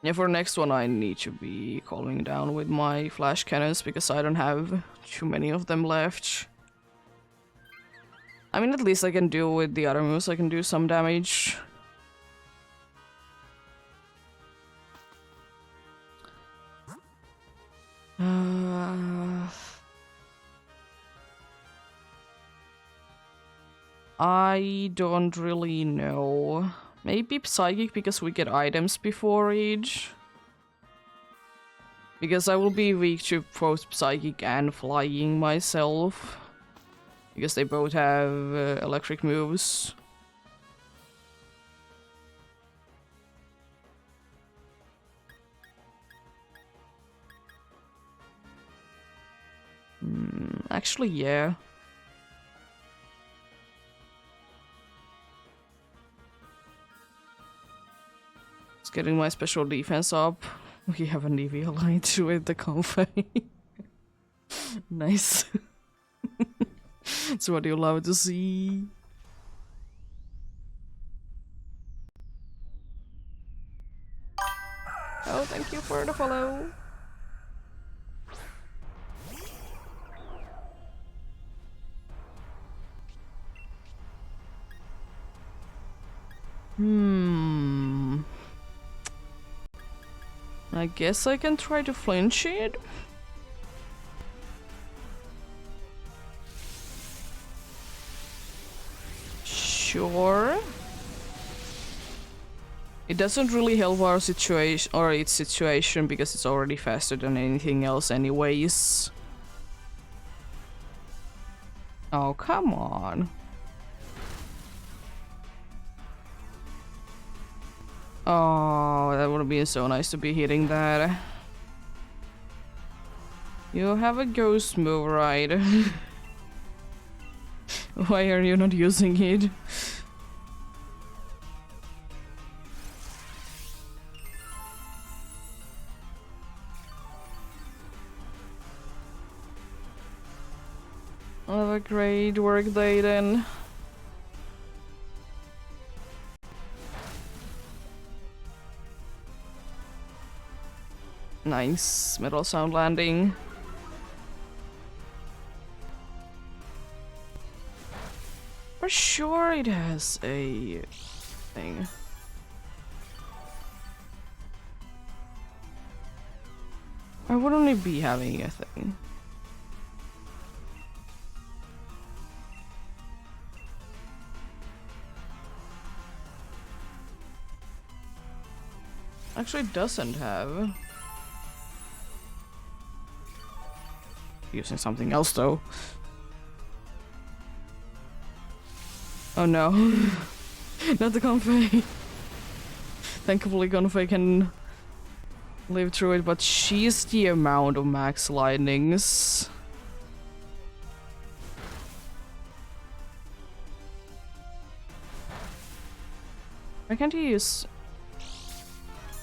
Yeah, for next one I need to be calming down with my flash cannons because I don't have too many of them left. I mean, at least I can do with the other moves, I can do some damage. I don't really know. Maybe Psychic because we get items before each. Because I will be weak to both Psychic and Flying myself. Because they both have electric moves. Actually, yeah. Just getting my special defense up. We have an EV aligned with the Confei. Nice. That's what you love to see. Oh, thank you for the follow. I guess I can try to flinch it. Sure. It doesn't really help our situation or its situation because it's already faster than anything else anyways. Oh, come on. Oh, that would have been so nice to be hitting that. You have a ghost move, right? Why are you not using it? Have a great work day then. Nice metal sound landing. For sure it has a thing. Why wouldn't it be having a thing? Actually, it doesn't have. Using something else though. Oh no. Not the Confei. Thankfully Confei can live through it, but she's the amount of max lightnings. Why can't you use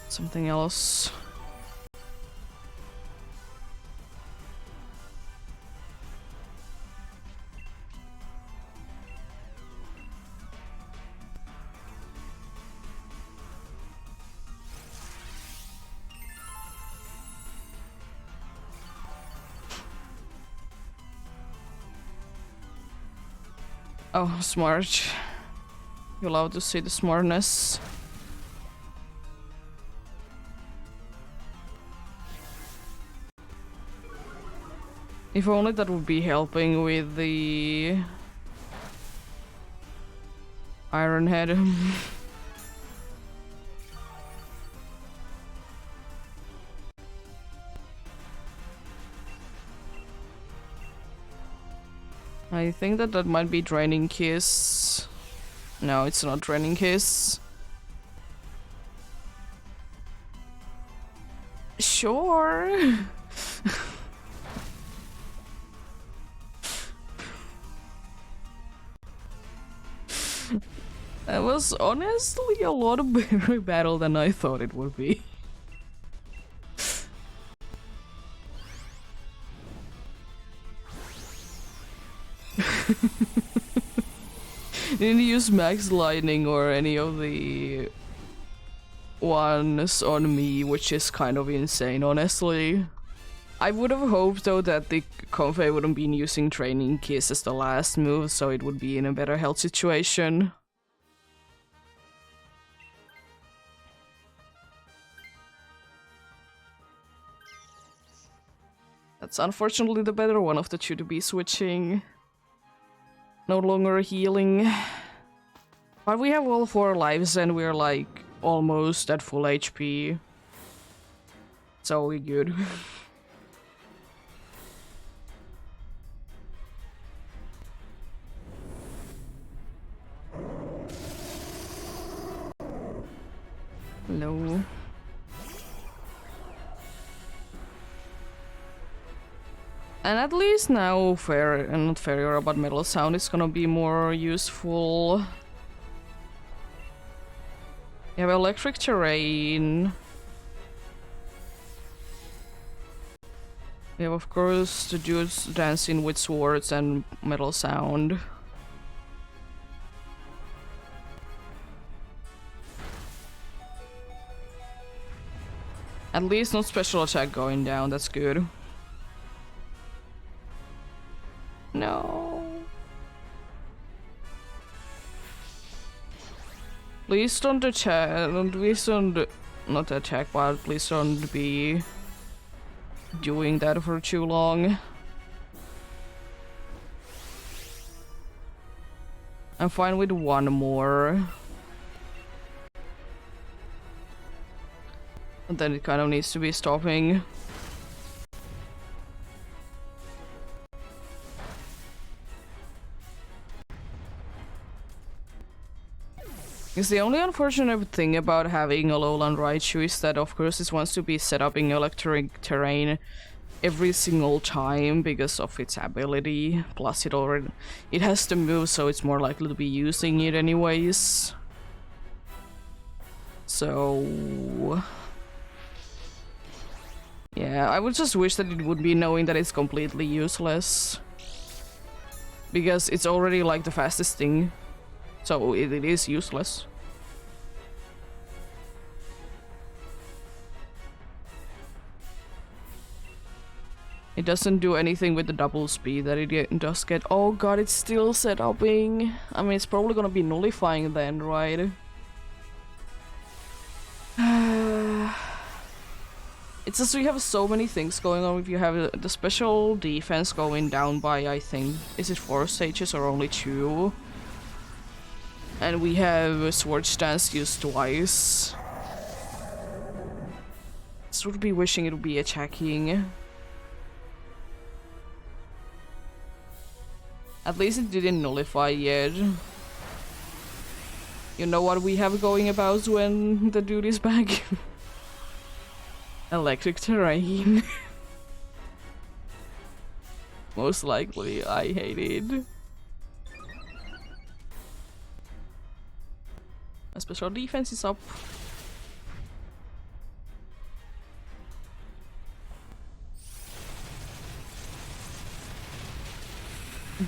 something else? Oh, smart. You're allowed to see the smartness. If only that would be helping with the Iron Head. I think that might be Draining Kiss. No, it's not Draining Kiss. Sure. That was honestly a lot better battle than I thought it would be. Didn't use Max Lightning or any of the ones on me, which is kind of insane, honestly. I would have hoped though that the Confe wouldn't be using Training Kiss as the last move, so it would be in a better health situation. That's unfortunately the better one of the two to be switching. No longer healing. But we have all 4 lives and we're like almost at full HP. So we're good. No. And at least now not Fairy but Metal Sound is gonna be more useful. You have Electric Terrain. We have of course the dudes dancing with swords and Metal Sound. At least not special attack going down, that's good. No. Please don't attack, not attack, but please don't be doing that for too long. I'm fine with one more. And then it kind of needs to be stopping. Because the only unfortunate thing about having a Lowland Raichu is that of course it wants to be set up in electric terrain every single time because of its ability. Plus it has to move, so it's more likely to be using it anyways. So yeah, I would just wish that it would be knowing that it's completely useless. Because it's already like the fastest thing. So it is useless. It doesn't do anything with the double speed that it does get. Oh god, it's still set upping. I mean, it's probably gonna be nullifying then, right? It's just we have so many things going on. If you have the special defense going down by, I think, is it 4 stages or only 2? And we have Sword Stance used twice. This would be wishing it would be attacking. At least it didn't nullify yet. You know what we have going about when the dude is back? Electric terrain. Most likely, I hate it. A special defense is up.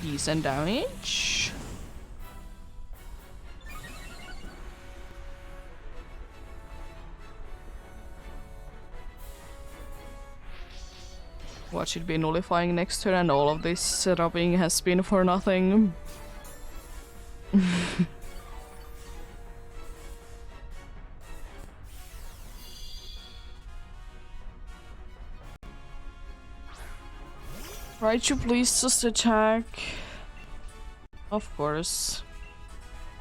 Decent damage. What should be nullifying next turn, and all of this setuping has been for nothing. Raichu, please just attack. Of course.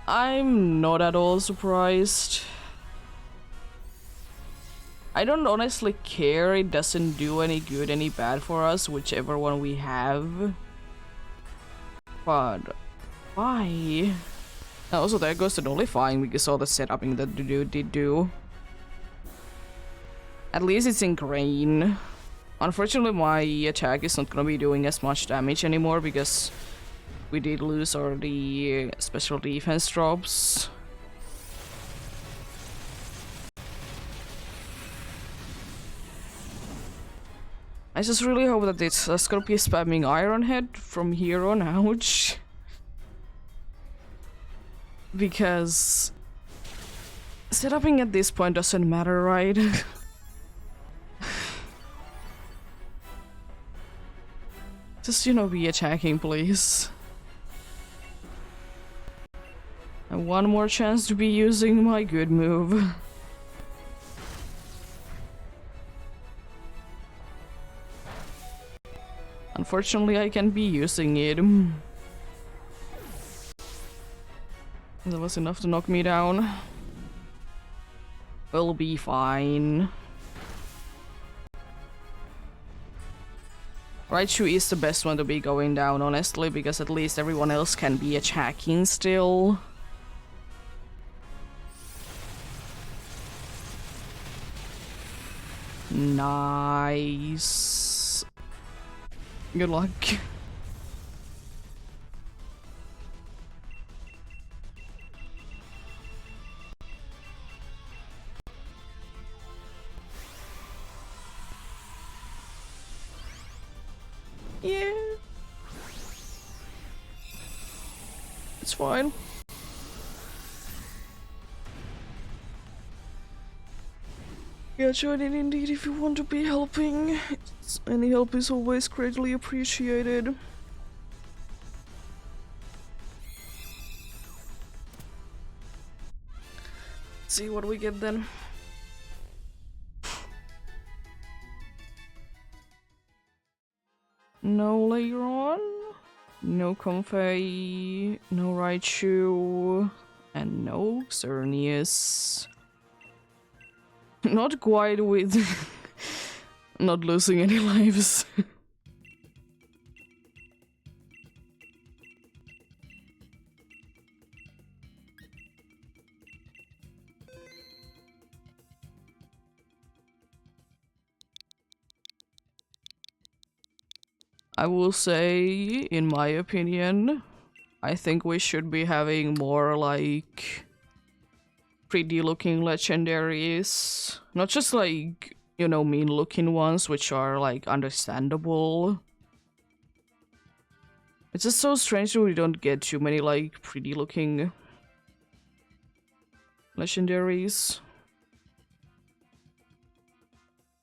I'm not at all surprised. I don't honestly care, it doesn't do any good, any bad for us, whichever one we have. But why? Also, there goes the nullifying because all the setuping that the dude did do. At least it's in green. Unfortunately, my attack is not gonna be doing as much damage anymore because we did lose already special defense drops. I just really hope that it's gonna be spamming Iron Head from here on out. Because setuping at this point doesn't matter, right? Just, you know, be attacking, please. And one more chance to be using my good move. Unfortunately, I can be using it. That was enough to knock me down. We'll be fine. Raichu is the best one to be going down, honestly, because at least everyone else can be attacking still. Nice. Good luck. Yeah. It's fine. Yeah, join in indeed if you want to be helping. Any help is always greatly appreciated. Let's see what we get then. No Leiron, no Comfey, no Raichu, and no Xerneas. Not quite with not losing any lives. I will say, in my opinion, I think we should be having more like pretty looking legendaries. Not just like, you know, mean looking ones, which are like understandable. It's just so strange that we don't get too many like pretty looking legendaries.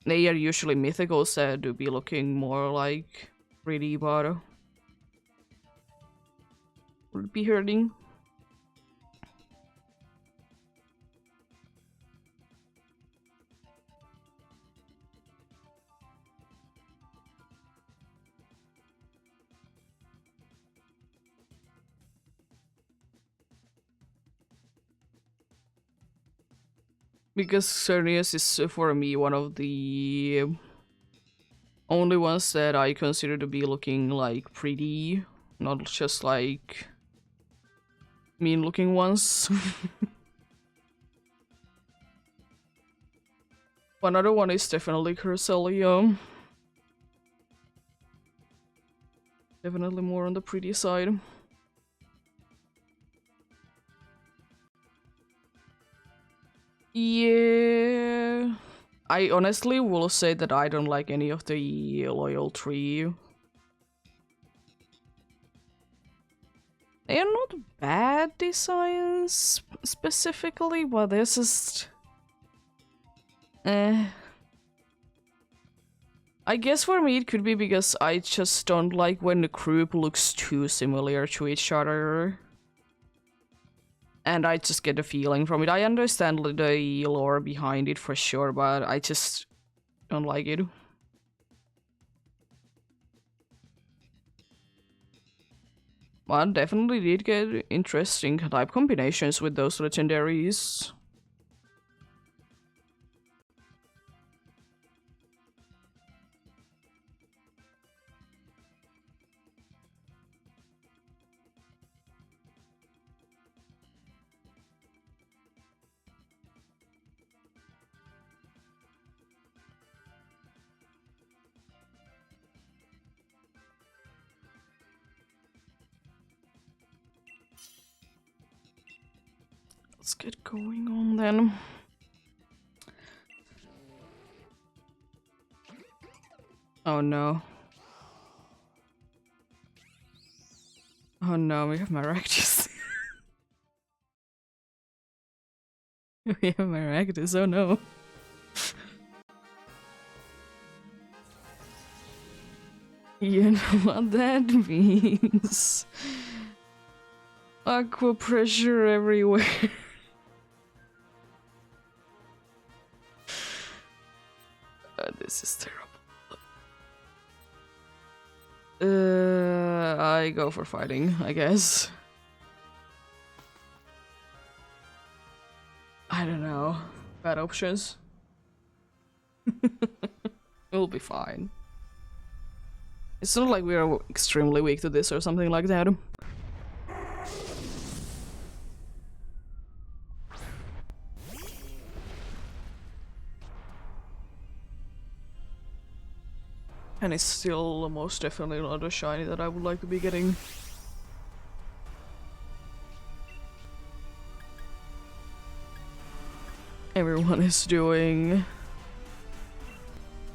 They are usually mythical, said to be looking more like pretty, but would it be hurting? Because Xerneas is, for me, one of the only ones that I consider to be looking like pretty, not just like mean looking ones. Another one is definitely Cresselia. Definitely more on the pretty side. Yeah. I honestly will say that I don't like any of the Loyal Tree. They are not bad designs specifically, but they're just... I guess for me it could be because I just don't like when the group looks too similar to each other. And I just get a feeling from it. I understand the lore behind it for sure, but I just don't like it. But definitely did get interesting type combinations with those legendaries. Let's get going on then. Oh no. Oh no, we have Maractus. We have Maractus, oh no. You know what that means. Aqua pressure everywhere. This is terrible. I go for fighting, I guess. I don't know. Bad options. We'll be fine. It's not like we are extremely weak to this or something like that. And it's still most definitely not a shiny that I would like to be getting. Everyone is doing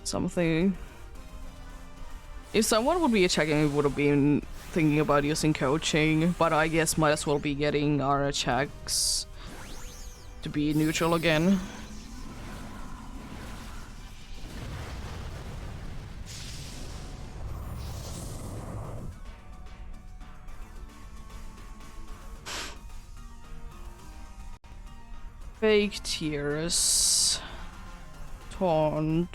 something. If someone would be attacking, we would have been thinking about using coaching, but I guess might as well be getting our attacks to be neutral again. Fake tears. Taunt.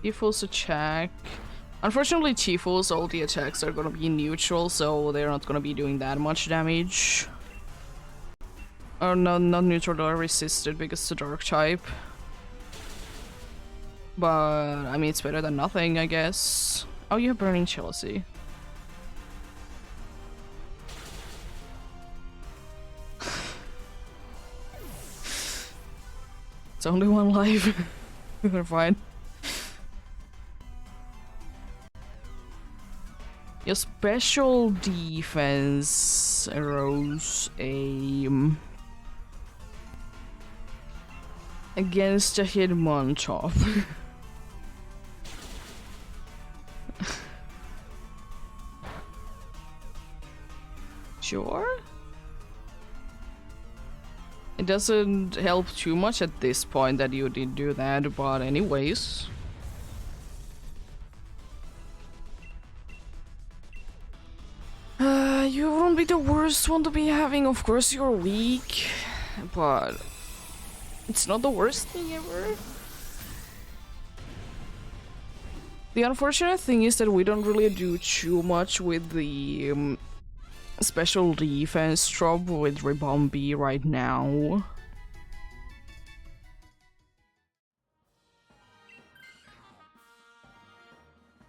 Tifu's attack. Unfortunately, Tifu's all the attacks are gonna be neutral, so they're not gonna be doing that much damage. Or no, not neutral, they're resisted because it's a dark type. But, I mean, it's better than nothing, I guess. Oh, you have Burning Chelsea. It's only one life. We're fine. Your special defense arrows aim against a Hitmontop. Sure. It doesn't help too much at this point that you did do that, but anyways. You won't be the worst one to be having. Of course you're weak, but it's not the worst thing ever. The unfortunate thing is that we don't really do too much with the special defense drop with Ribombee right now.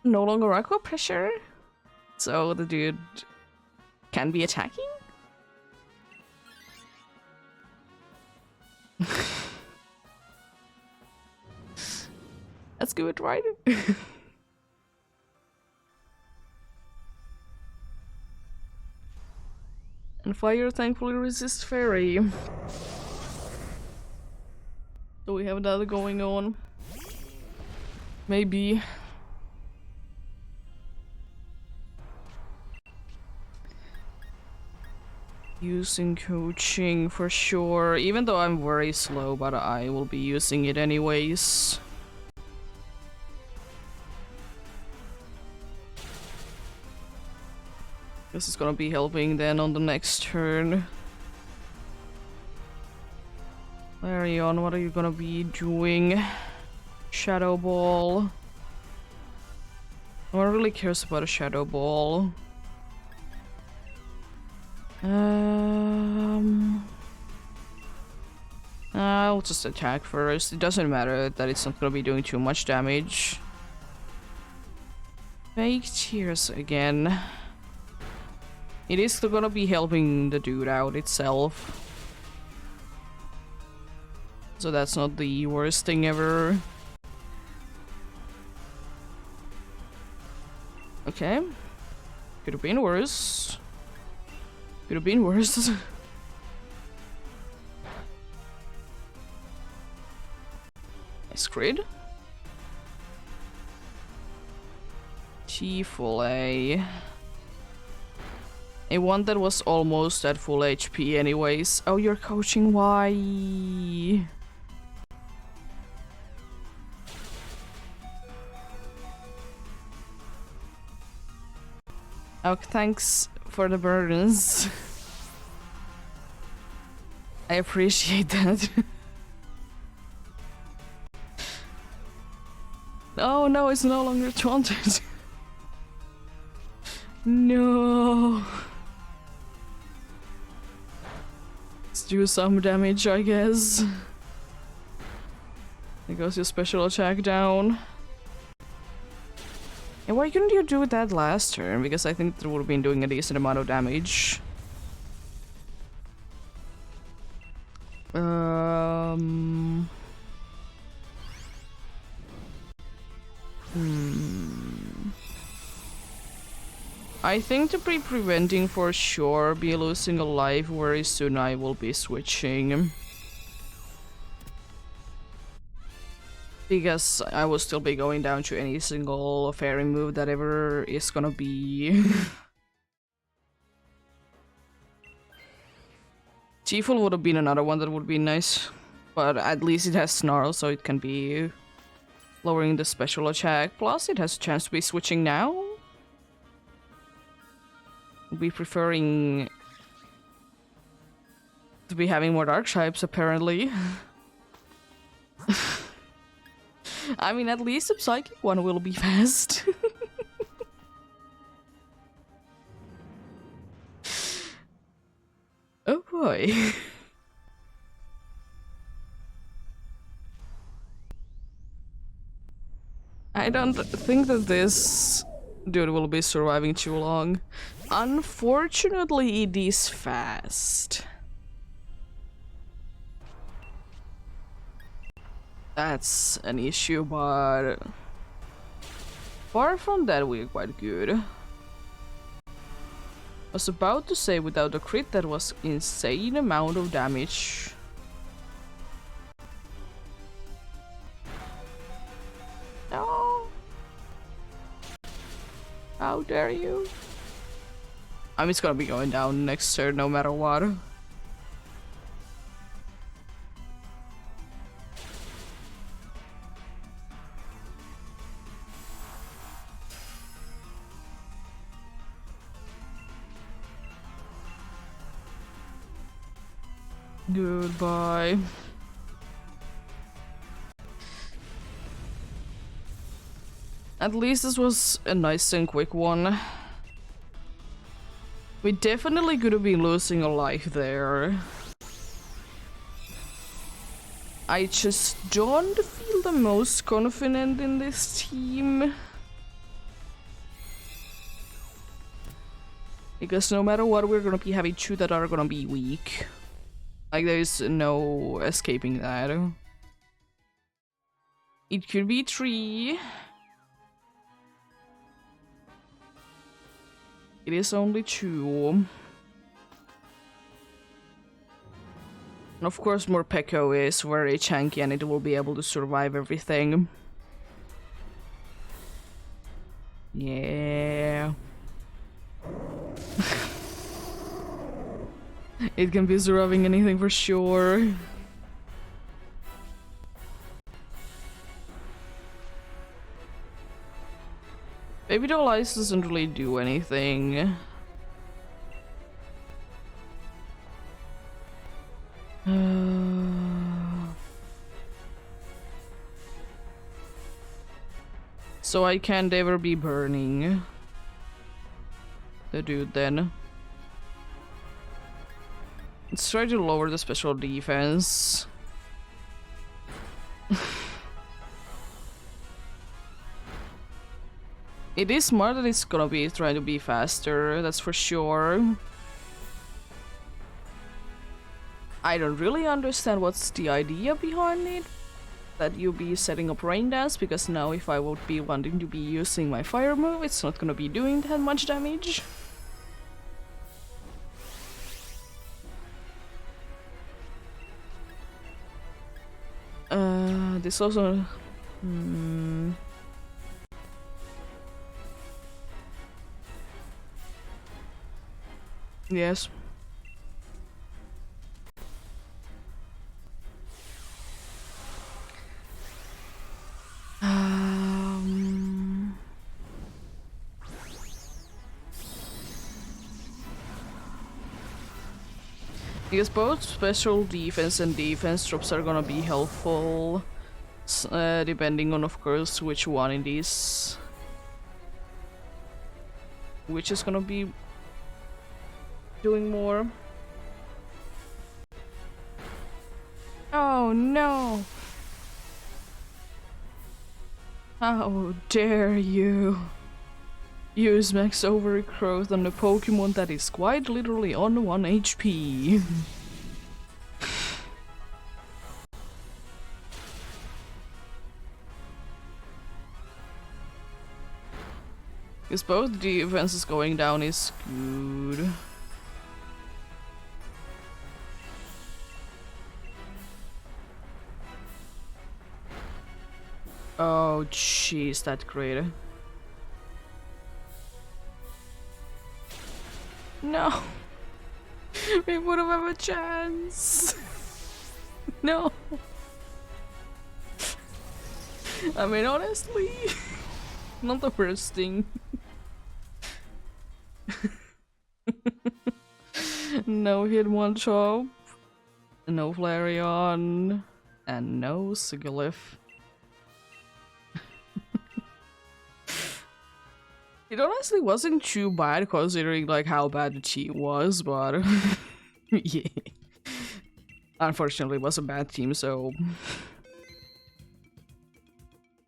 No longer aqua pressure, so the dude can be attacking? That's good, right? And fire thankfully resists fairy. So we have that going on. Maybe. Using coaching for sure, even though I'm very slow, but I will be using it anyways. This is gonna be helping then on the next turn. Larion, what are you gonna be doing? Shadow Ball. No one really cares about a Shadow Ball. I'll just attack first. It doesn't matter that it's not gonna be doing too much damage. Fake tears again. It is still gonna be helping the dude out itself. So that's not the worst thing ever. Okay. Could have been worse. Could have been worse. Nice crit. T-Full-A. A one that was almost at full HP anyways. Oh, you're coaching, why? Oh, thanks for the burdens. I appreciate that. Oh no, it's no longer taunted. No. Let's do some damage, I guess. There goes your special attack down. And why couldn't you do that last turn? Because I think that would have been doing a decent amount of damage. I think to be preventing for sure be losing a life very soon I will be switching. Because I will still be going down to any single fairy move that ever is gonna be. T-Full would have been another one that would be nice. But at least it has Snarl, so it can be lowering the special attack. Plus it has a chance to be switching now. Be preferring to be having more dark types apparently. I mean, at least the psychic one will be fast. Oh boy. I don't think that this dude will be surviving too long. Unfortunately, it is fast. That's an issue, but far from that, we're quite good. I was about to say without the crit, that was insane amount of damage. No. How dare you? I'm just gonna be going down next turn no matter what. Goodbye. At least this was a nice and quick one. We definitely could have been losing a life there. I just don't feel the most confident in this team. Because no matter what, we're gonna be having two that are gonna be weak. Like, there's no escaping that. It could be 3. It is only 2. And of course, more Pekko is very chunky and it will be able to survive everything. Yeah. It can be surviving anything for sure. Maybe the lice doesn't really do anything. So I can't ever be burning the dude then. Let's try to lower the special defense. It is smart that it's gonna be trying to be faster, that's for sure. I don't really understand what's the idea behind it, that you'll be setting up rain dance, because now if I would be wanting to be using my fire move, it's not gonna be doing that much damage. This also... Yes. Because both special defense and defense drops are gonna be helpful, depending on, of course, which one it is. Which is gonna be doing more. Oh no! How dare you use max overgrowth on a Pokemon that is quite literally on 1 HP. Because both defenses going down is good. Oh jeez, that crit. No! We would have a chance! No! I mean, honestly, not the worst thing. No Hitmonchan, no Flareon, and no Sigilyph. It honestly wasn't too bad considering like how bad the team was, but yeah. Unfortunately it was a bad team, so...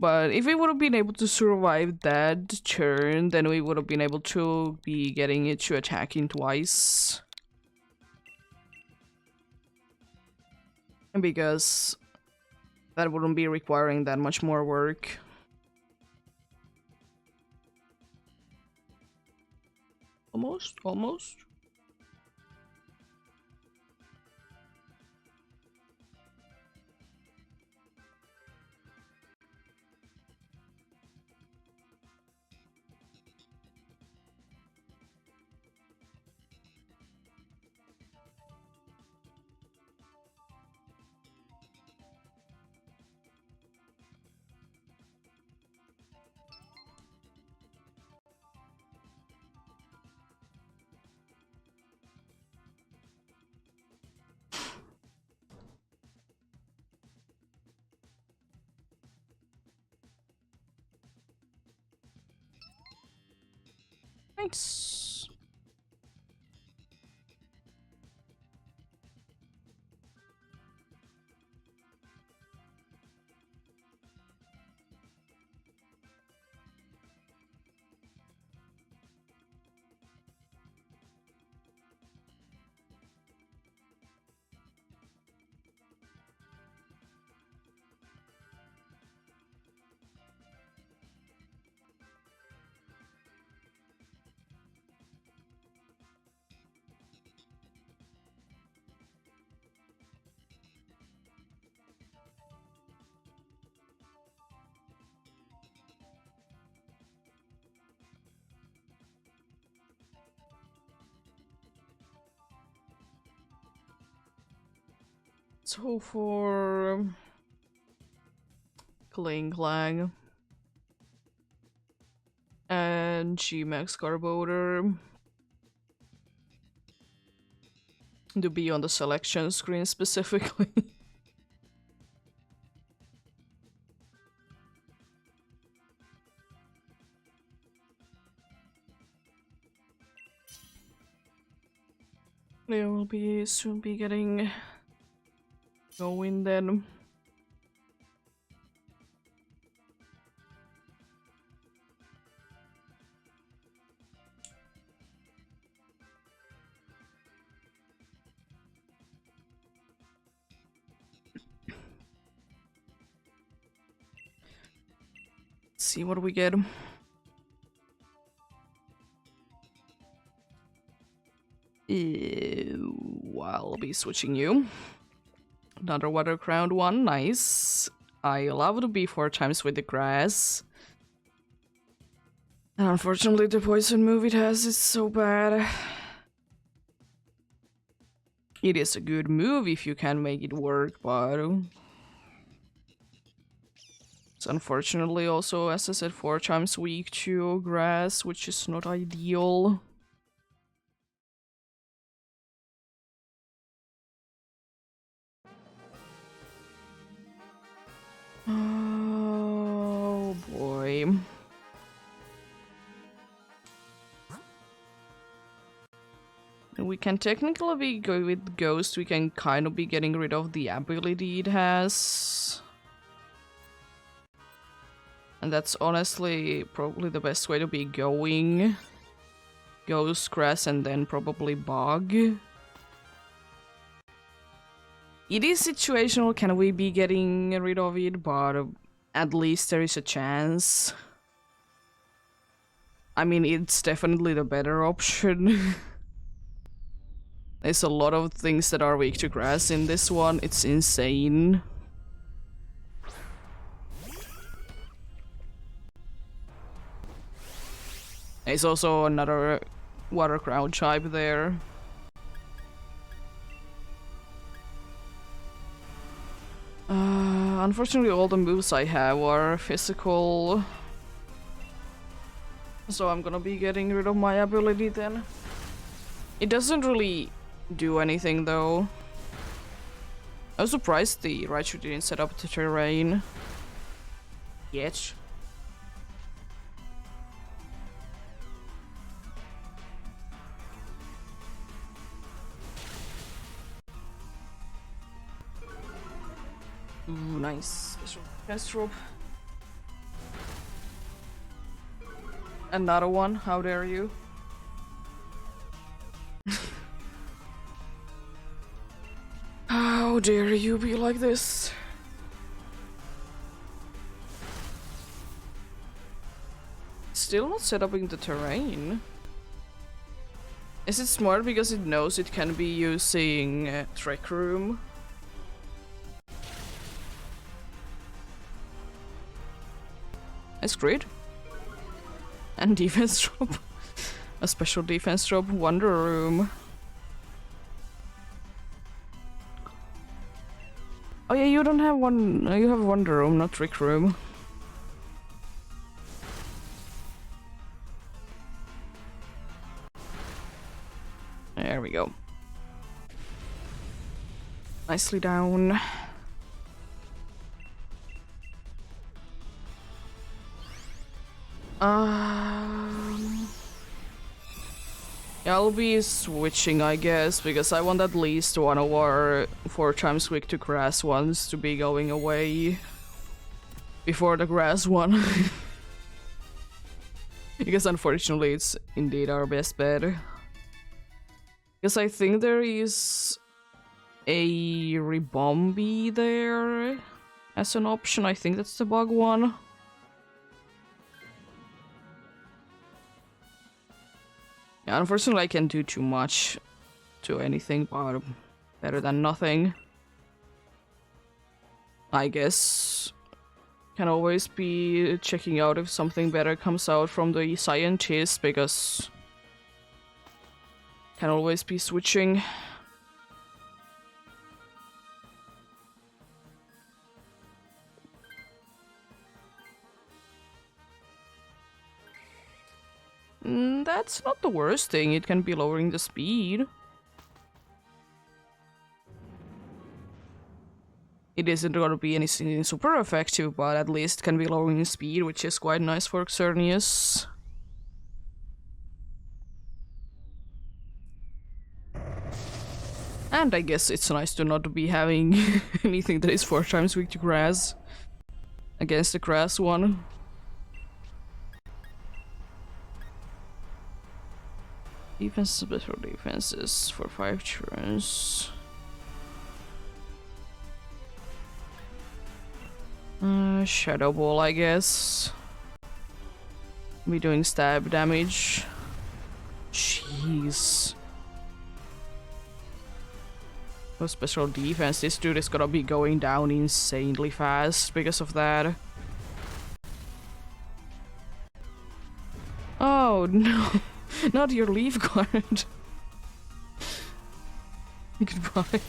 But if we would have been able to survive that turn, then we would have been able to be getting it to attacking twice. Because that wouldn't be requiring that much more work. Almost. Nice. So for Kling Clang and G-Max Garbodor to be on the selection screen specifically. They will be soon be getting going then. see what we get. I'll be switching you. Another water crowned one, nice. I love to be 4 times with the grass. And unfortunately the poison move it has is so bad. It is a good move if you can make it work, but it's unfortunately also, as I said, 4 times weak to grass, which is not ideal. Oh boy. We can technically be going with Ghost, we can kind of be getting rid of the ability it has. And that's honestly probably the best way to be going. Ghost, Grass, and then probably Bug. It is situational, can we be getting rid of it, but at least there is a chance. I mean, it's definitely the better option. There's a lot of things that are weak to grass in this one, it's insane. There's also another water crown type there. Unfortunately all the moves I have are physical. So I'm gonna be getting rid of my ability then. It doesn't really do anything though. I was surprised the Raichu didn't set up the terrain yet. Ooh, nice. Special defense drop. Another one, how dare you? How dare you be like this? Still not set up in the terrain. Is it smart because it knows it can be using Trick Room? That's great. And defense drop. A special defense drop, Wonder Room. Oh yeah, you don't have one, you have Wonder Room, not Trick Room. There we go. Nicely down. Yeah, I'll be switching, I guess, because I want at least one of our 4 times weak to grass ones to be going away before the grass one. Because unfortunately it's indeed our best bet. Because I think there is a Ribombi there as an option. I think that's the bug one. Yeah, unfortunately I can't do too much to anything, but better than nothing. I guess can always be checking out if something better comes out from the scientist, because can always be switching. That's not the worst thing, it can be lowering the speed. It isn't gonna be anything super effective, but at least can be lowering the speed, which is quite nice for Xerneas. And I guess it's nice to not be having anything that is 4 times weak to grass against the grass one. Defense, special defenses for 5 turns. Shadow Ball, I guess. Be doing stab damage. Jeez. No special defense. This dude is gonna be going down insanely fast because of that. Oh no. Not your leaf guard. Goodbye.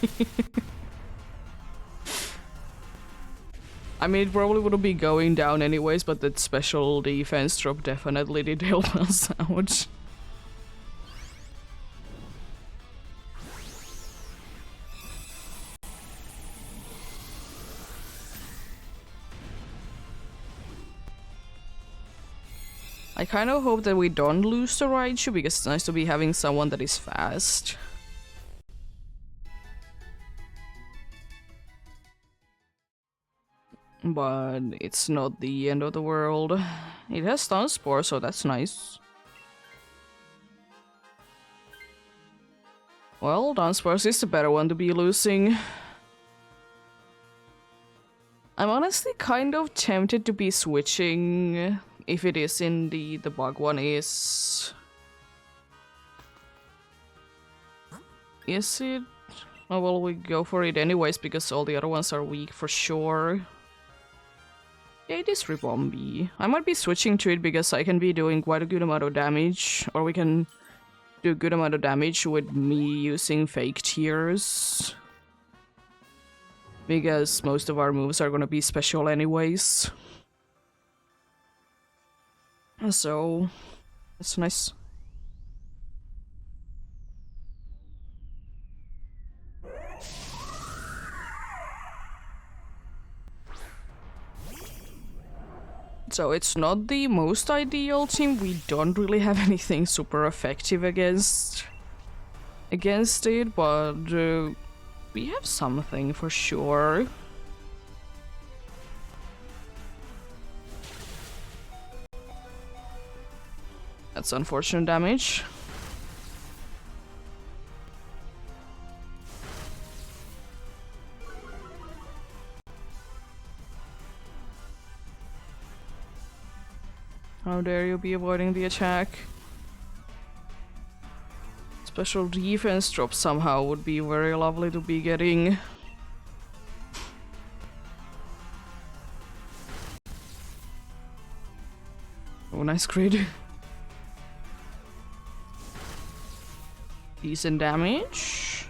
I mean, it probably wouldn't be going down anyways, but that special defense drop definitely did help us out. I kind of hope that we don't lose to Raichu, because it's nice to be having someone that is fast. But it's not the end of the world. It has Stun Spore, so that's nice. Well, Dunsparce is the better one to be losing. I'm honestly kind of tempted to be switching, if it is indeed the bug one is... Is it? Oh well, we go for it anyways, because all the other ones are weak for sure. Yeah, it is Ribombee. I might be switching to it because I can be doing quite a good amount of damage, or we can do a good amount of damage with me using fake tears. Because most of our moves are gonna be special anyways. So, that's nice. So it's not the most ideal team. We don't really have anything super effective against it, but we have something for sure. That's unfortunate damage. How dare you be avoiding the attack? Special defense drop somehow would be very lovely to be getting. Oh, nice crit. Decent damage.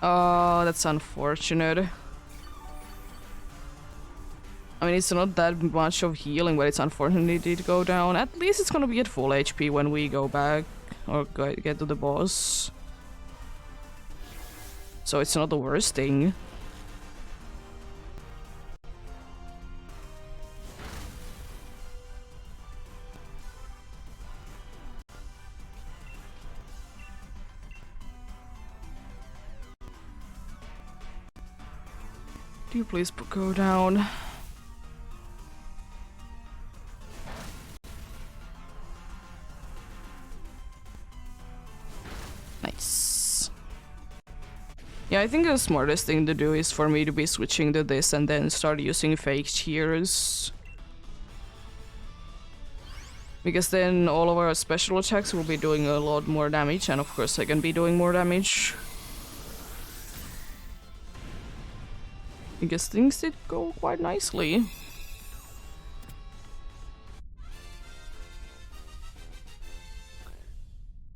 Oh, that's unfortunate. I mean, it's not that much of healing, but it's unfortunately it did go down. At least it's gonna be at full HP when we go back or get to the boss. So it's not the worst thing. Do you please go down? Nice. Yeah, I think the smartest thing to do is for me to be switching to this and then start using fake tears. Because then all of our special attacks will be doing a lot more damage, and of course I can be doing more damage. Because things did go quite nicely.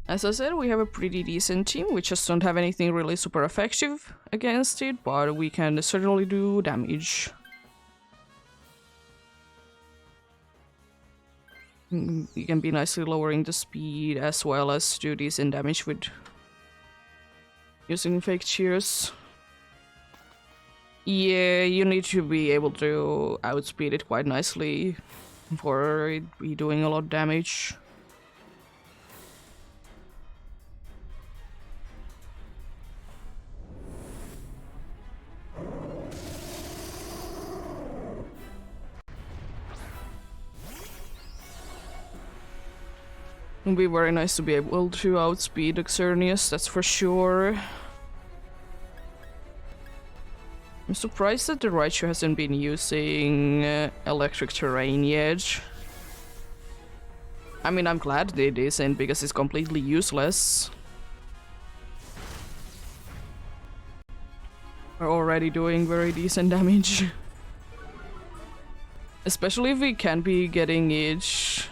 As I said, we have a pretty decent team. We just don't have anything really super effective against it, but we can certainly do damage. We can be nicely lowering the speed as well as do decent damage with using fake cheers. Yeah, you need to be able to outspeed it quite nicely for it be doing a lot of damage. It would be very nice to be able to outspeed Xerneas, that's for sure. I'm surprised that the Raichu hasn't been using electric terrain yet. I mean, I'm glad it isn't, because it's completely useless. We're already doing very decent damage. Especially if we can't be getting each...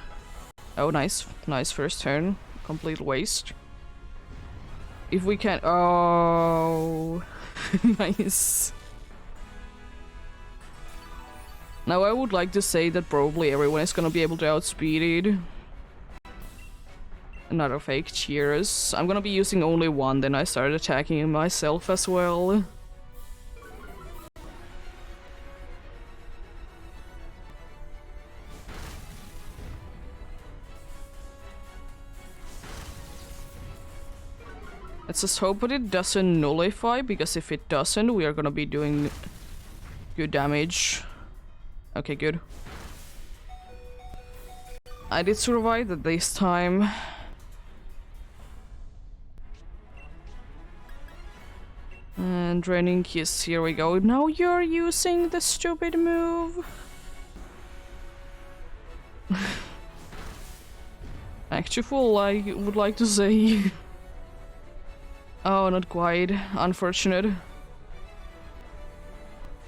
Oh, nice. Nice first turn. Complete waste. If we can... Oh... Nice. Now I would like to say that probably everyone is gonna be able to outspeed it. Another fake cheers. I'm gonna be using only one, then I start attacking myself as well. Let's just hope that it doesn't nullify, because if it doesn't, we are gonna be doing good damage. Okay, good. I did survive it this time. And draining kiss, here we go. Now you're using the stupid move. Actually, I would like to say. Oh, not quite. Unfortunate.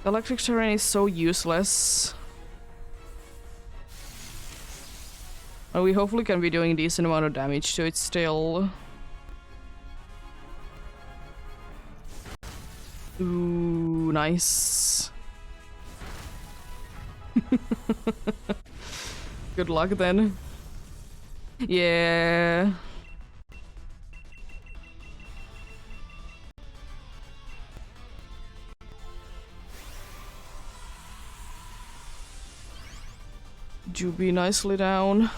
Electric terrain is so useless. Well, we hopefully can be doing a decent amount of damage to it still. Ooh, nice. Good luck then. Yeah. Juby nicely down.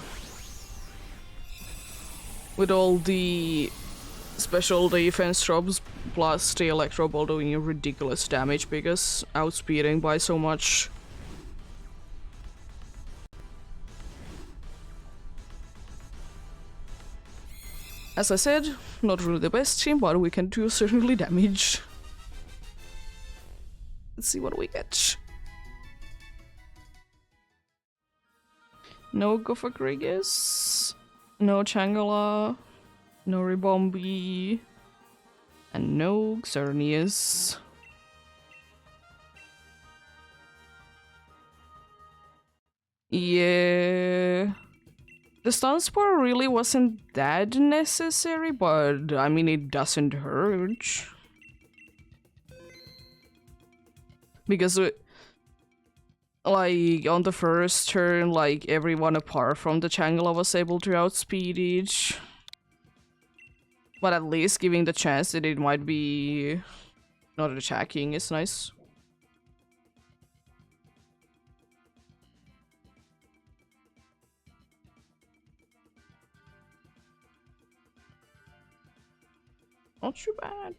With all the special defense drops plus the Electro Ball doing ridiculous damage because outspeeding by so much. As I said, not really the best team, but we can do certainly damage. Let's see what we get. No Gofagrigis, no Changala, no Ribombi, and no Xerneas. Yeah. The stun spore really wasn't that necessary, but I mean, it doesn't hurt. Because like, on the first turn, like, everyone apart from the Changala was able to outspeed each. But at least giving the chance that it might be not attacking is nice. Not too bad.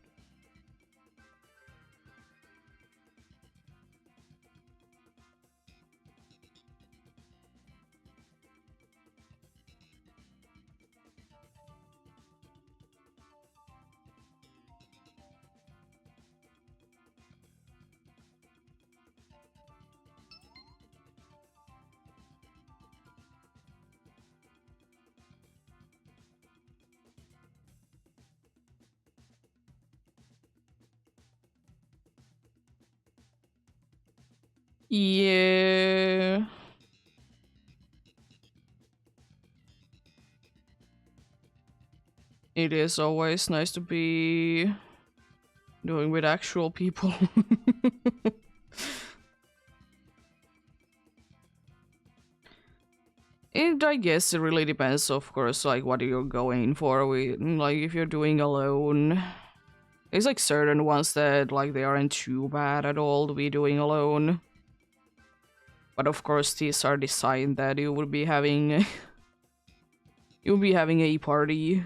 Yeah. It is always nice to be doing with actual people. I guess it really depends, of course, like what you're going for. Like if you're doing alone, there's like certain ones that like they aren't too bad at all to be doing alone. But of course, these are designed that you would be having you'll be having a party.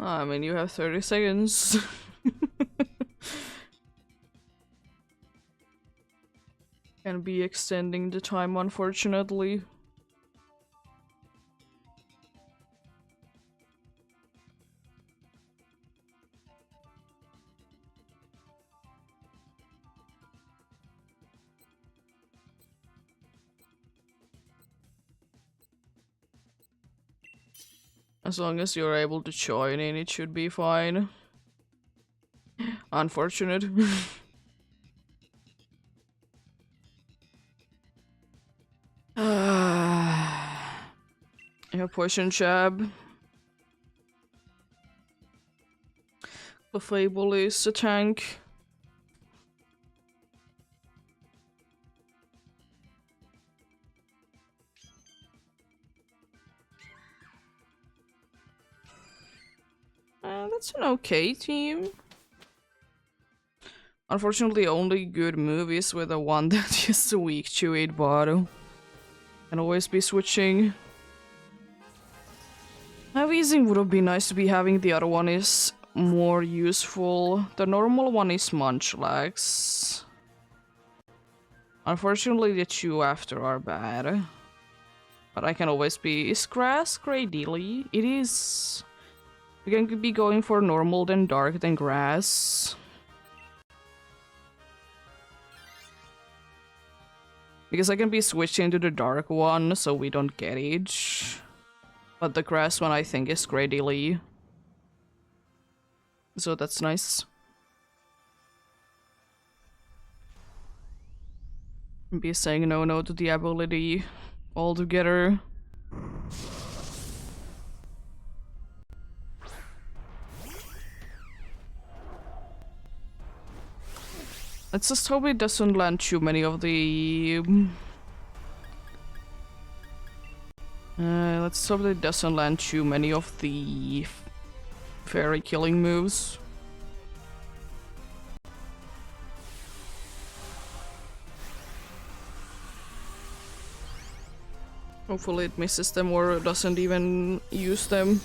I mean, you have 30 seconds. Can be extending the time, unfortunately. As long as you're able to join in, it should be fine. Unfortunate. Yeah, poison jab. The Fable is a tank. That's an okay team. Unfortunately, only good movies with the one that is weak to it, but can always be switching. Having would have been nice to be having. The other one is more useful. The normal one is Munchlax. Unfortunately, the two after are bad. But I can always be. Is grass Grey Dealy? It is. We can be going for normal, then dark, then grass. Because I can be switching to the dark one, so we don't get it. But the grass one I think is Grey Dealy. So that's nice. Be saying no to the ability altogether. Let's just hope it doesn't land too many of the... let's hope it doesn't land too many of the fairy killing moves. Hopefully it misses them or doesn't even use them.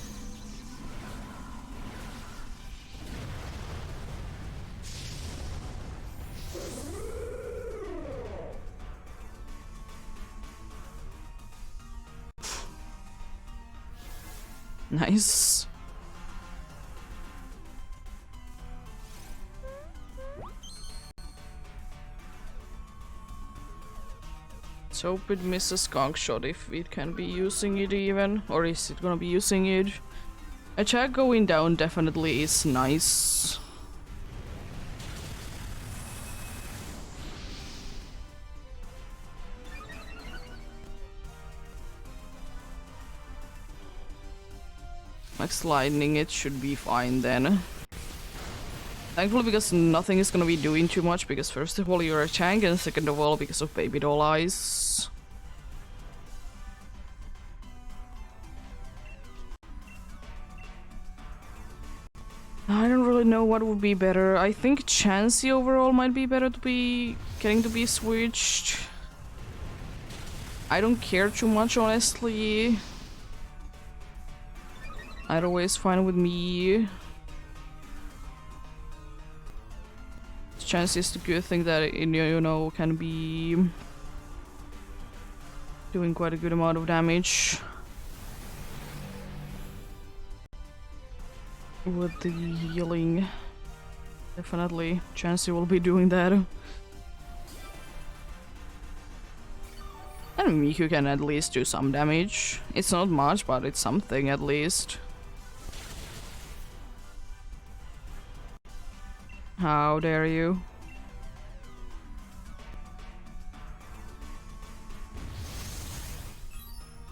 Nice. Let's hope it misses Skunk Shot if it can be using it even. Or is it gonna be using it? Attack going down definitely is nice. Max lightning, it should be fine then. Thankfully, because nothing is gonna be doing too much, because first of all you're a tank, and second of all because of baby doll eyes. I don't really know what would be better. I think Chansey overall might be better to be getting to be switched. I don't care too much, honestly. Either way is fine with me. Chance is the good thing that it, you know, can be doing quite a good amount of damage with the healing. Definitely, Chansey will be doing that. And Miku can at least do some damage. It's not much, but it's something at least. How dare you?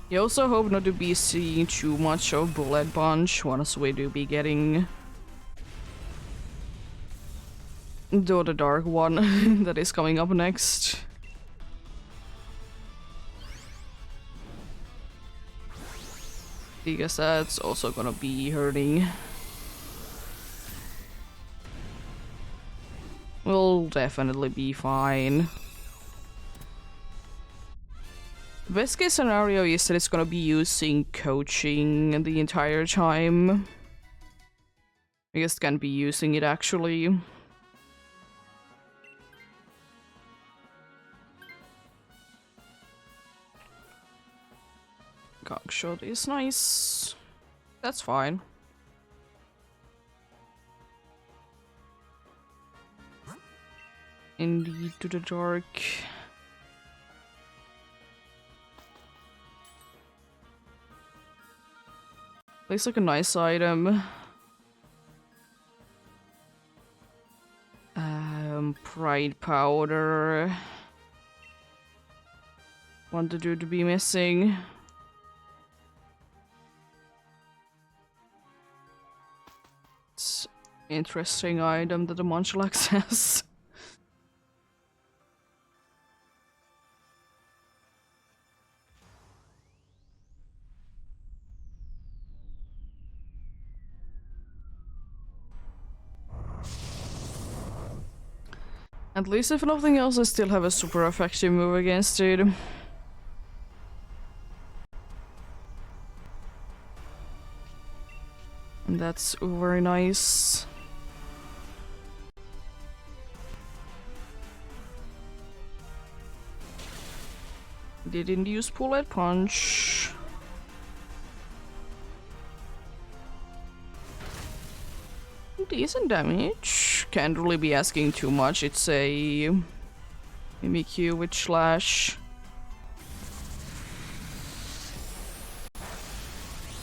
You also hope not to be seeing too much of Bullet Punch once we do be getting the dark one that is coming up next. Because that's also gonna be hurting. We'll definitely be fine. Best case scenario is that it's gonna be using coaching the entire time. I guess can be using it actually. Cockshot is nice. That's fine. Indeed, to the dark. Looks like a nice item. Pride powder. Want the dude to be missing. It's interesting item that the Munchlax has. At least if nothing else, I still have a super effective move against it. And that's very nice. Didn't use Bullet Punch. Decent damage. Can't really be asking too much. It's a Mimikyu with Slash.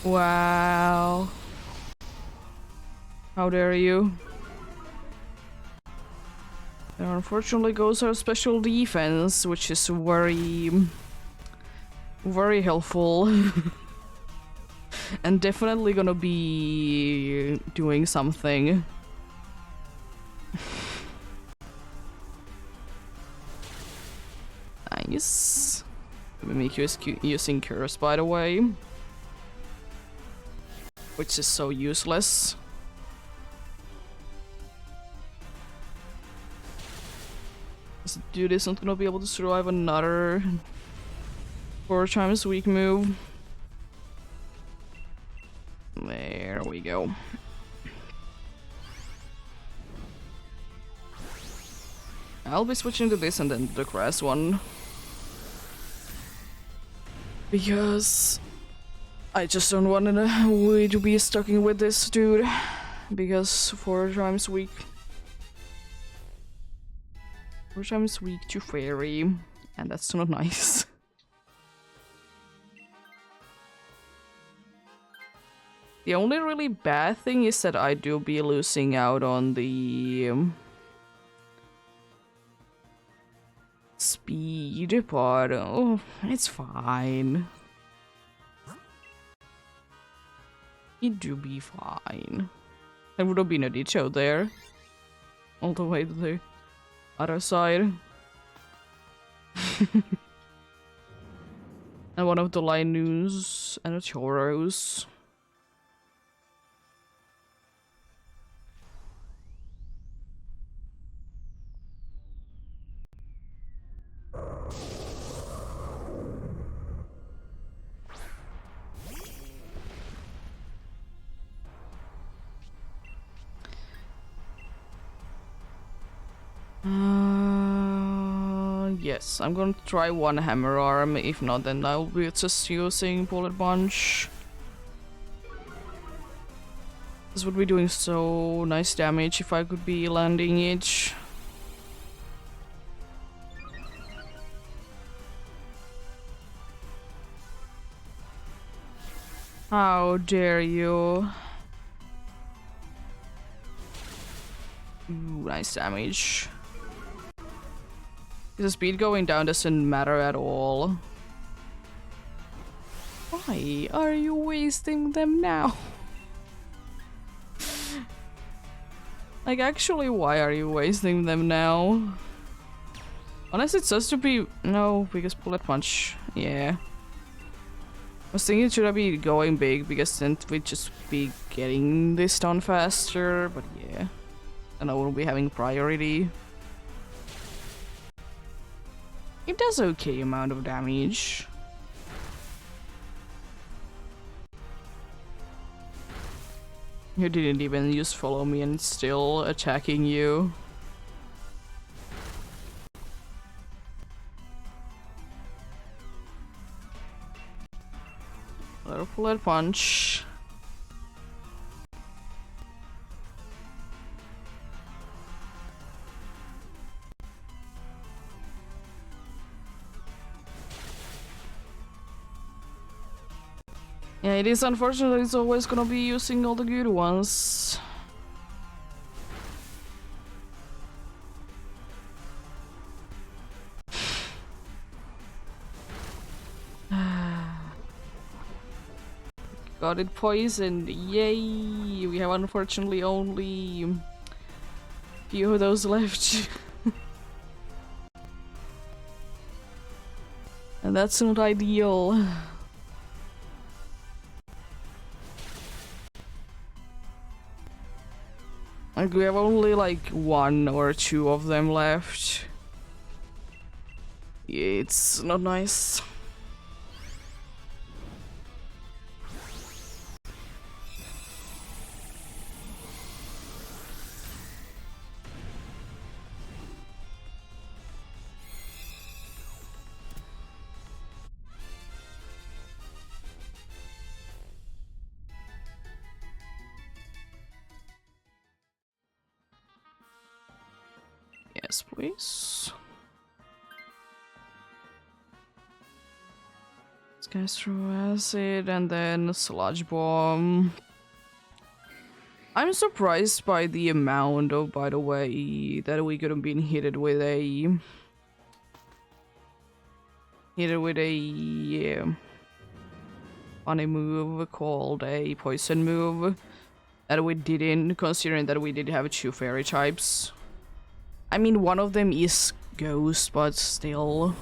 Wow. How dare you? There unfortunately goes our special defense, which is very helpful. And definitely gonna be doing something. Nice. Mimikyu is using Curse, by the way. Which is so useless. This dude isn't gonna be able to survive another 4 times weak move. There we go. I'll be switching to this and then the grass one. Because I just don't want to be stuck with this dude. Because 4 times weak. 4 times weak to fairy. And that's not nice. The only really bad thing is that I do be losing out on the speed part. Oh, it's fine. It do be fine. There would have been a ditch out there. All the way to the other side. And one of the Linus and a Tauros. Yes, I'm gonna try one hammer arm. If not, then I'll be just using Bullet Punch. This would be doing so nice damage if I could be landing it. How dare you? Ooh, nice damage. The speed going down doesn't matter at all. Why are you wasting them now? Like, actually, why are you wasting them now? Unless it's just to be... No, because Bullet Punch. Yeah. I was thinking should I be going big because then we'd just be getting this done faster, but yeah. And I won't be having priority. It does okay amount of damage. You didn't even use follow me and it's still attacking you. Little bullet punch. Yeah, it is unfortunate it's always gonna be using all the good ones. Got it poisoned, yay! We have unfortunately only a few of those left. And that's not ideal. Like, we have only like 1 or 2 of them left. Yeah, it's not nice. Yes, please. This guy's through acid and then sludge bomb. I'm surprised by the amount of, by the way, that we could have been hit with a funny move called a poison move that we didn't, considering that we did have 2 fairy types. I mean, one of them is ghost, but still.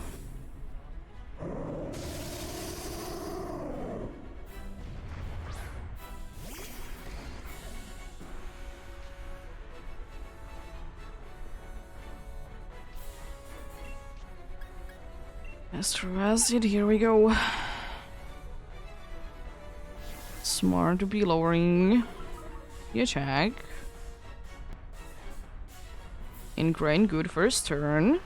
Astro acid, here we go. Smart to be lowering the attack. Ingrain, good first turn.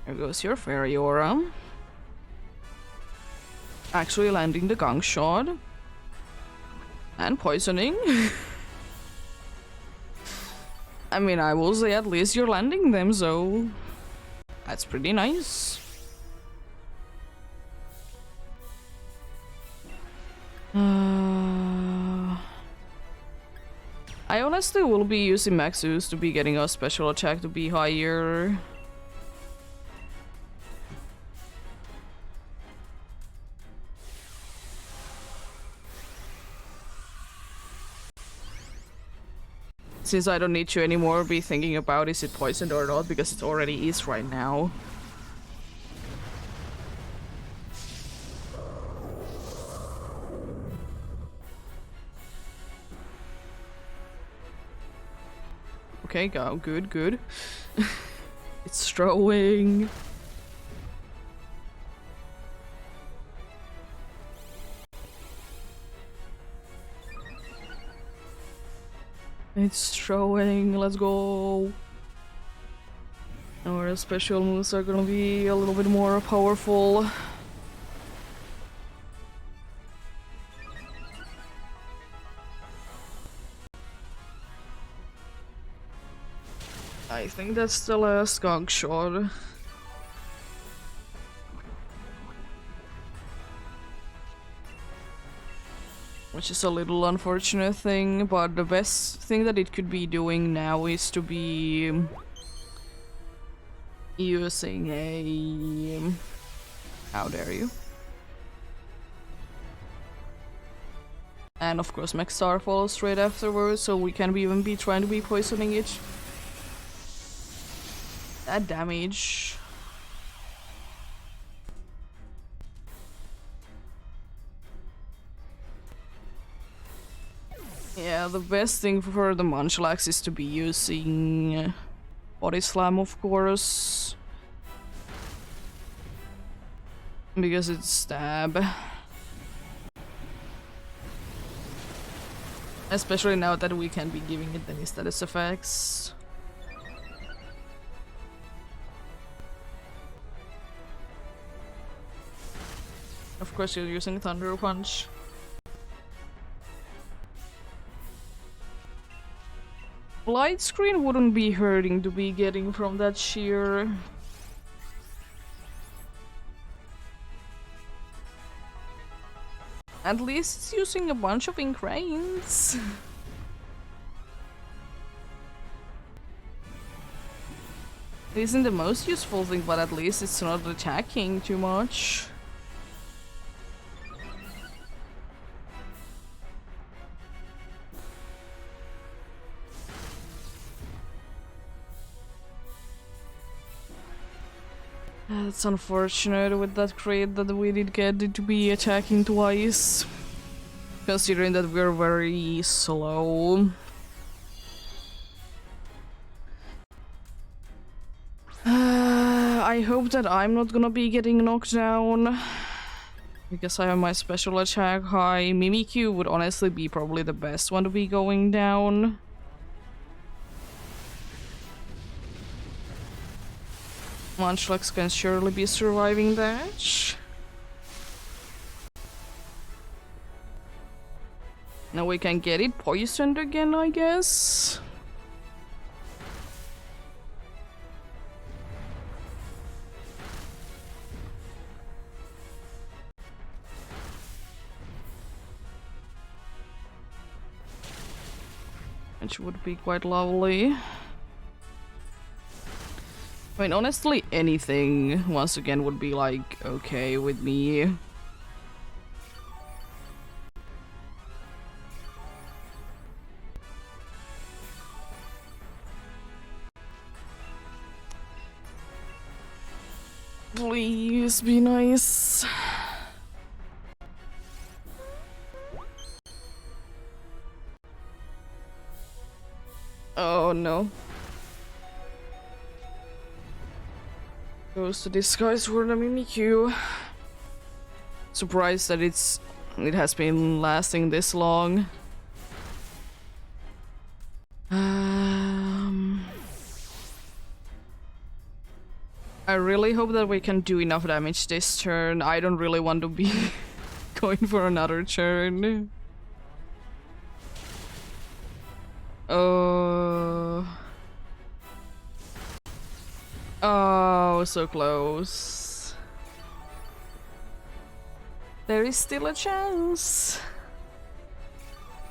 There goes your fairy aura. Actually landing the gong shot. And poisoning. I mean, I will say at least you're landing them, so that's pretty nice. I honestly will be using Maxus to be getting our special attack to be higher. Since I don't need to anymore be thinking about is it poisoned or not, because it already is right now. Okay, go, good, good. It's throwing. It's throwing, let's go. Our special moves are gonna be a little bit more powerful. I think that's the last gong shot. Which is a little unfortunate thing, but the best thing that it could be doing now is to be using a... How dare you? And of course Max Star follows straight afterwards, so we can even be trying to be poisoning it. That damage. Yeah, Yeah, the best thing for the Munchlax is to be using Body Slam, of course. Because it's stab. Especially now that we can be giving it any status effects. Of course you're using Thunder Punch. Light screen wouldn't be hurting to be getting from that sheer. At least it's using a bunch of ingrains. It isn't the most useful thing, but at least it's not attacking too much. It's unfortunate with that crit that we did get it to be attacking twice. Considering that we're very slow. I hope that I'm not gonna be getting knocked down. Because I have my special attack high. Mimikyu would honestly be probably the best one to be going down. Munchlax can surely be surviving that. Now we can get it poisoned again, I guess. Which would be quite lovely. I mean, honestly, anything, once again, would be, like, okay with me. Please be nice. Oh no. Goes to disguise for the Mimikyu. Surprised that it has been lasting this long. I really hope that we can do enough damage this turn. I don't really want to be going for another turn. Oh, so close. There is still a chance.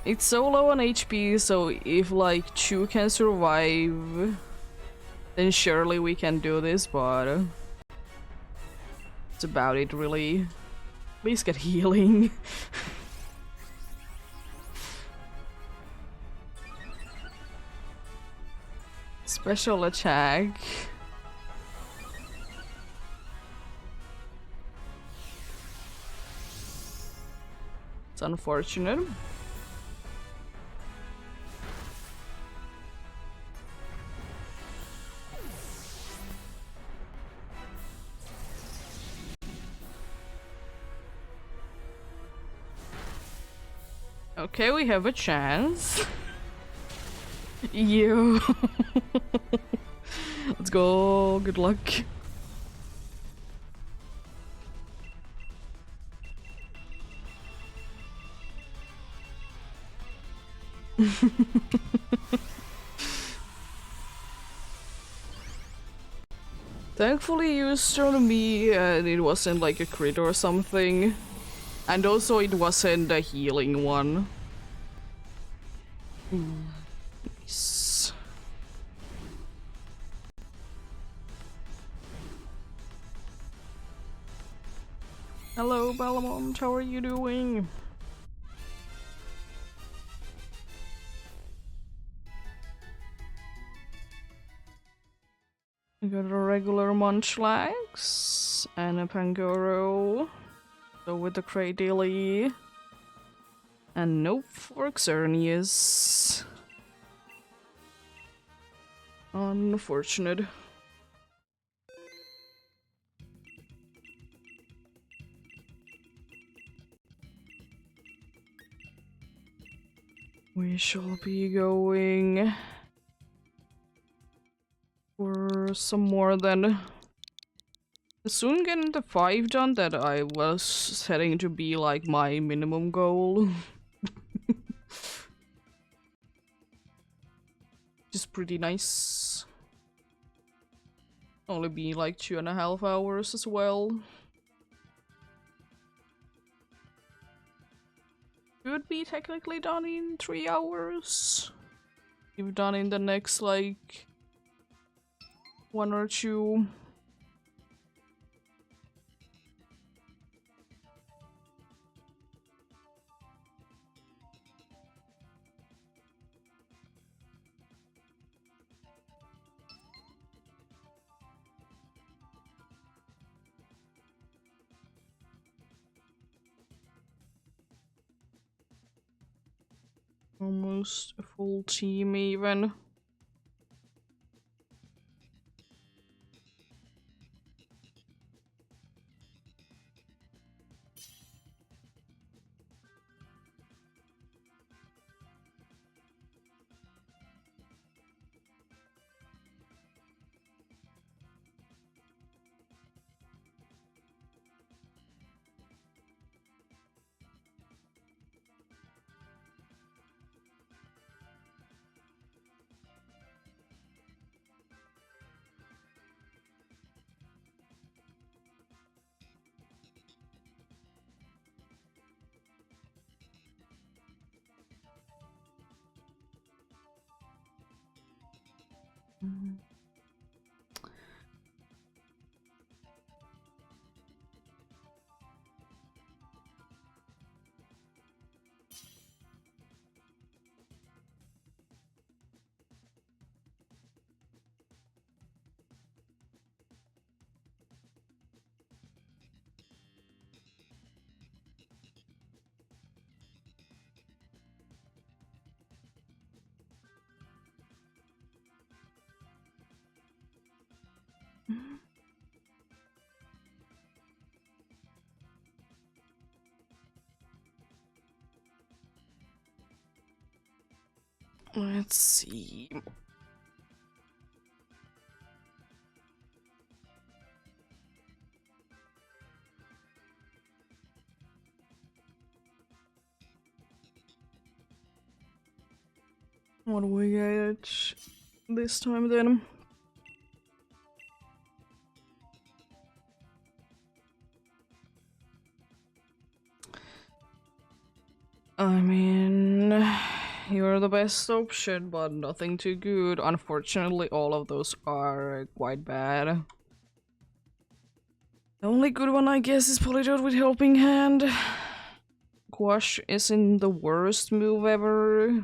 It's so low on HP, so if like 2 can survive, then surely we can do this, but it's about it really. Please get healing. Special attack. It's unfortunate. Okay, we have a chance. You. Let's go. Good luck. Thankfully you turned me and it wasn't like a crit or something. And also it wasn't a healing one. Nice. Hello Balamont, how are you doing? We got a regular Munchlax and a Pangoro. So with the Cradily. And nope for Xerneas. Unfortunate. We shall be going for some more then. Soon getting the 5 done that I was setting to be like my minimum goal. Which is pretty nice. Only be like 2.5 hours as well. Could be technically done in 3 hours. If done in the next like 1 or 2. Almost a full team even. Let's see. What do we get this time then? I mean, you're the best option, but nothing too good. Unfortunately, all of those are quite bad. The only good one, I guess, is Polydot with Helping Hand. Quash isn't the worst move ever,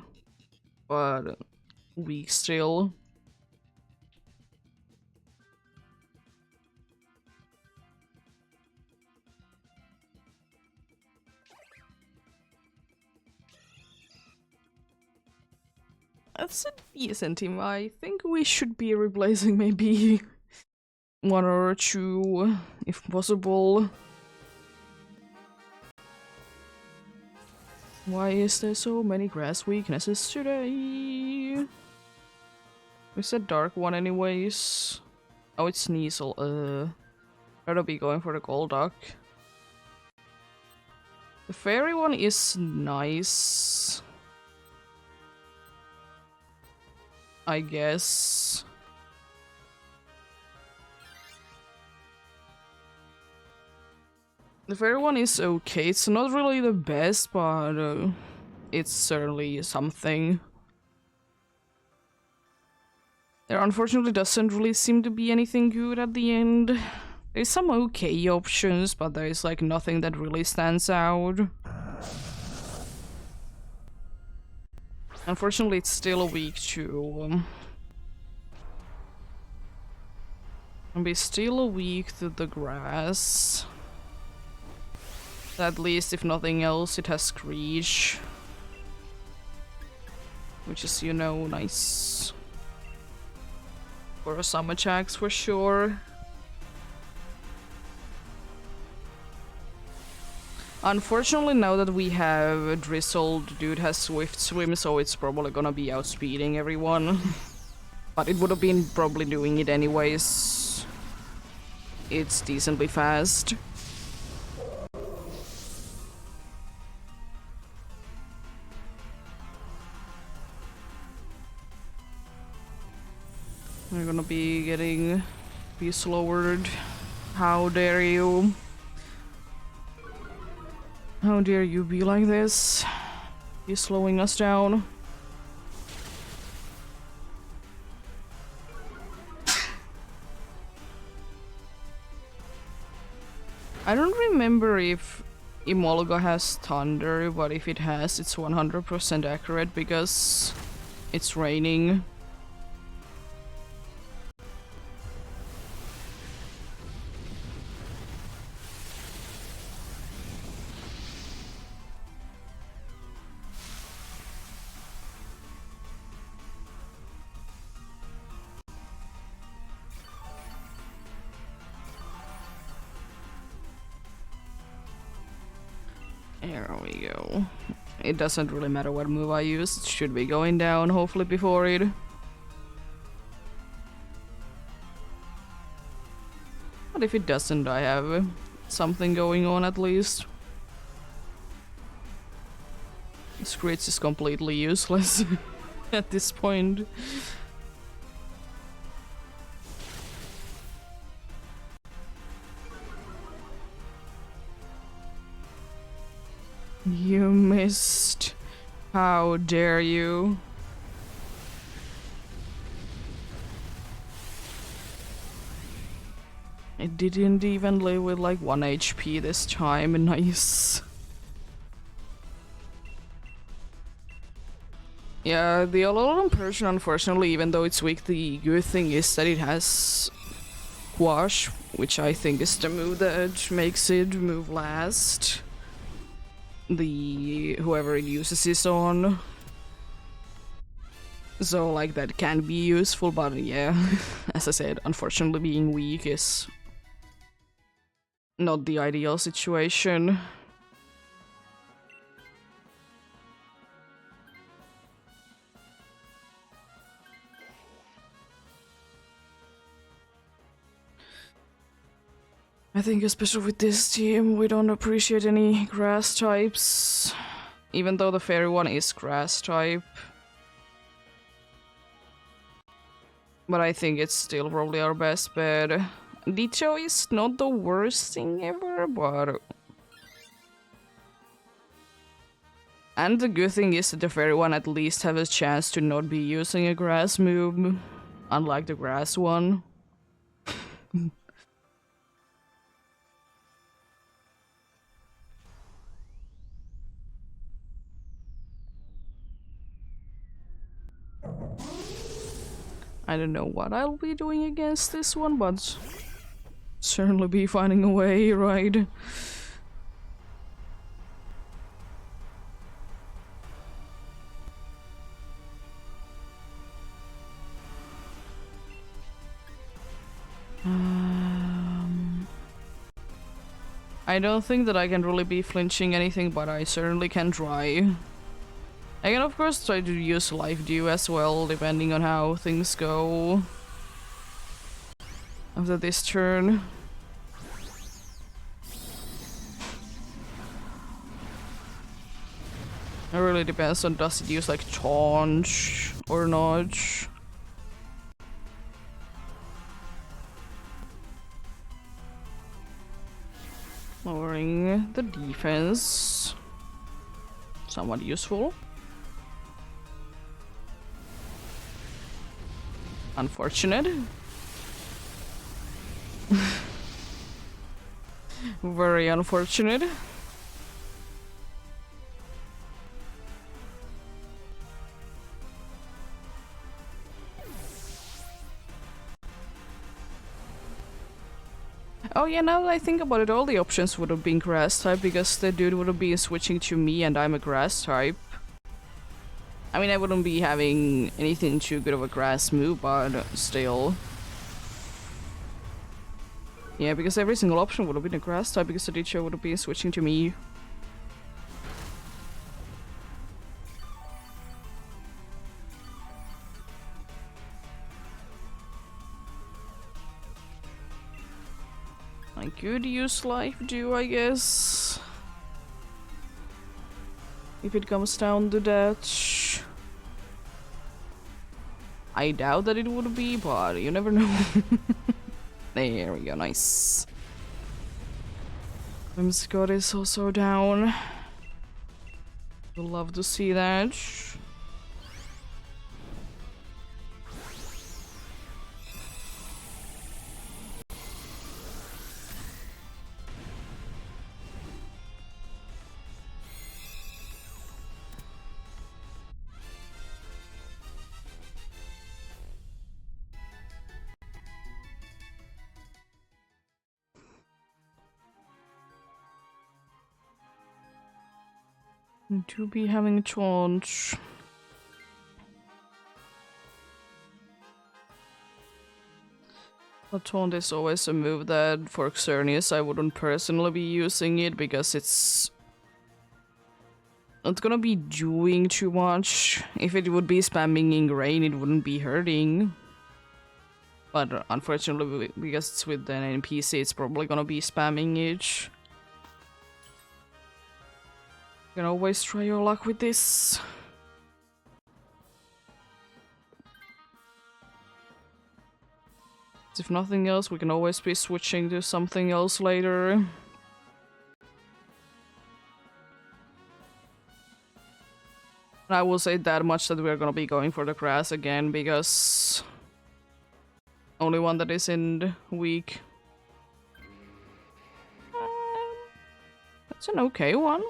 but weak still. That's a decent team. I think we should be replacing maybe 1 or 2, if possible. Why is there so many grass weaknesses today? We said dark one anyways. Oh, it's Sneasel. Gotta be going for the Golduck. The fairy one is nice, I guess. The fairy one is okay. It's not really the best, but it's certainly something. There unfortunately doesn't really seem to be anything good at the end. There's some okay options, but there's like nothing that really stands out. Unfortunately, it's still weak to and be still weak to the grass. At least, if nothing else, it has Screech. which is, you know, nice for some attacks for sure. Unfortunately, now that we have Drizzled, dude has Swift Swim, so it's probably gonna be outspeeding everyone. But it would have been probably doing it anyways. It's decently fast. We're gonna be slowered. How dare you? How dare you be like this? Be slowing us down. I don't remember if Imolga has thunder, but if it has, it's 100% accurate because it's raining. There we go. It doesn't really matter what move I use, it should be going down hopefully before it. But if it doesn't, I have something going on at least. Screech is completely useless at this point. You missed. How dare you? It didn't even live with like 1 HP this time. Nice. Yeah, the Alolan Persian, unfortunately, even though it's weak, the good thing is that it has Quash, which I think is the move that makes it move last. Whoever it uses is on. So like that can be useful, but yeah, as I said, unfortunately being weak is not the ideal situation. I think especially with this team, we don't appreciate any grass types. Even though the fairy one is grass type. But I think it's still probably our best bet. Ditto is not the worst thing ever, but... And the good thing is that the fairy one at least has a chance to not be using a grass move. Unlike the grass one. I don't know what I'll be doing against this one, but certainly be finding a way, right? I don't think that I can really be flinching anything, but I certainly can try. I can of course try to use Life Dew as well, depending on how things go after this turn. It really depends on does it use like Taunt or not. Lowering the defense. Somewhat useful. Unfortunate. Very unfortunate. Oh yeah, now that I think about it, all the options would have been grass type because the dude would have been switching to me and I'm a grass type. I mean, I wouldn't be having anything too good of a grass move, but still. Yeah, because every single option would have been a grass type, because the teacher would have been switching to me. I could use Life Dew, I guess. If it comes down to that. I doubt that it would be, but you never know. There we go, nice. Scott is also down. Would love to see that. To be having a chance. But taunt is always a move that for Xerneas I wouldn't personally be using it because it's not gonna be doing too much. If it would be spamming Ingrain, it wouldn't be hurting. But unfortunately, because it's with an NPC, it's probably gonna be spamming it. You can always try your luck with this. If nothing else, we can always be switching to something else later. I will say that much that we're gonna be going for the grass again, because only one that is in the week. That's an okay one.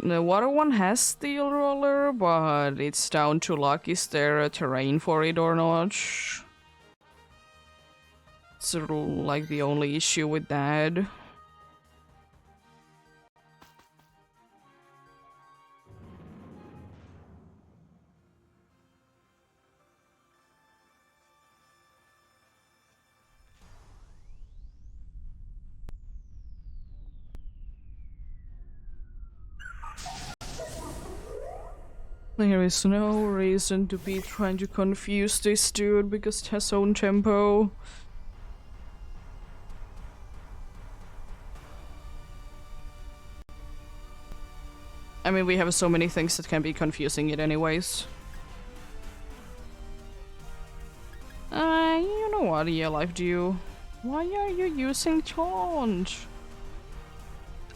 The water one has Steel Roller, but it's down to luck. Is there a terrain for it or not? Sort of like the only issue with that. There is no reason to be trying to confuse this dude because it has own tempo. I mean, we have so many things that can be confusing it anyways. You know what, yeah, Life Dew. Why are you using taunt?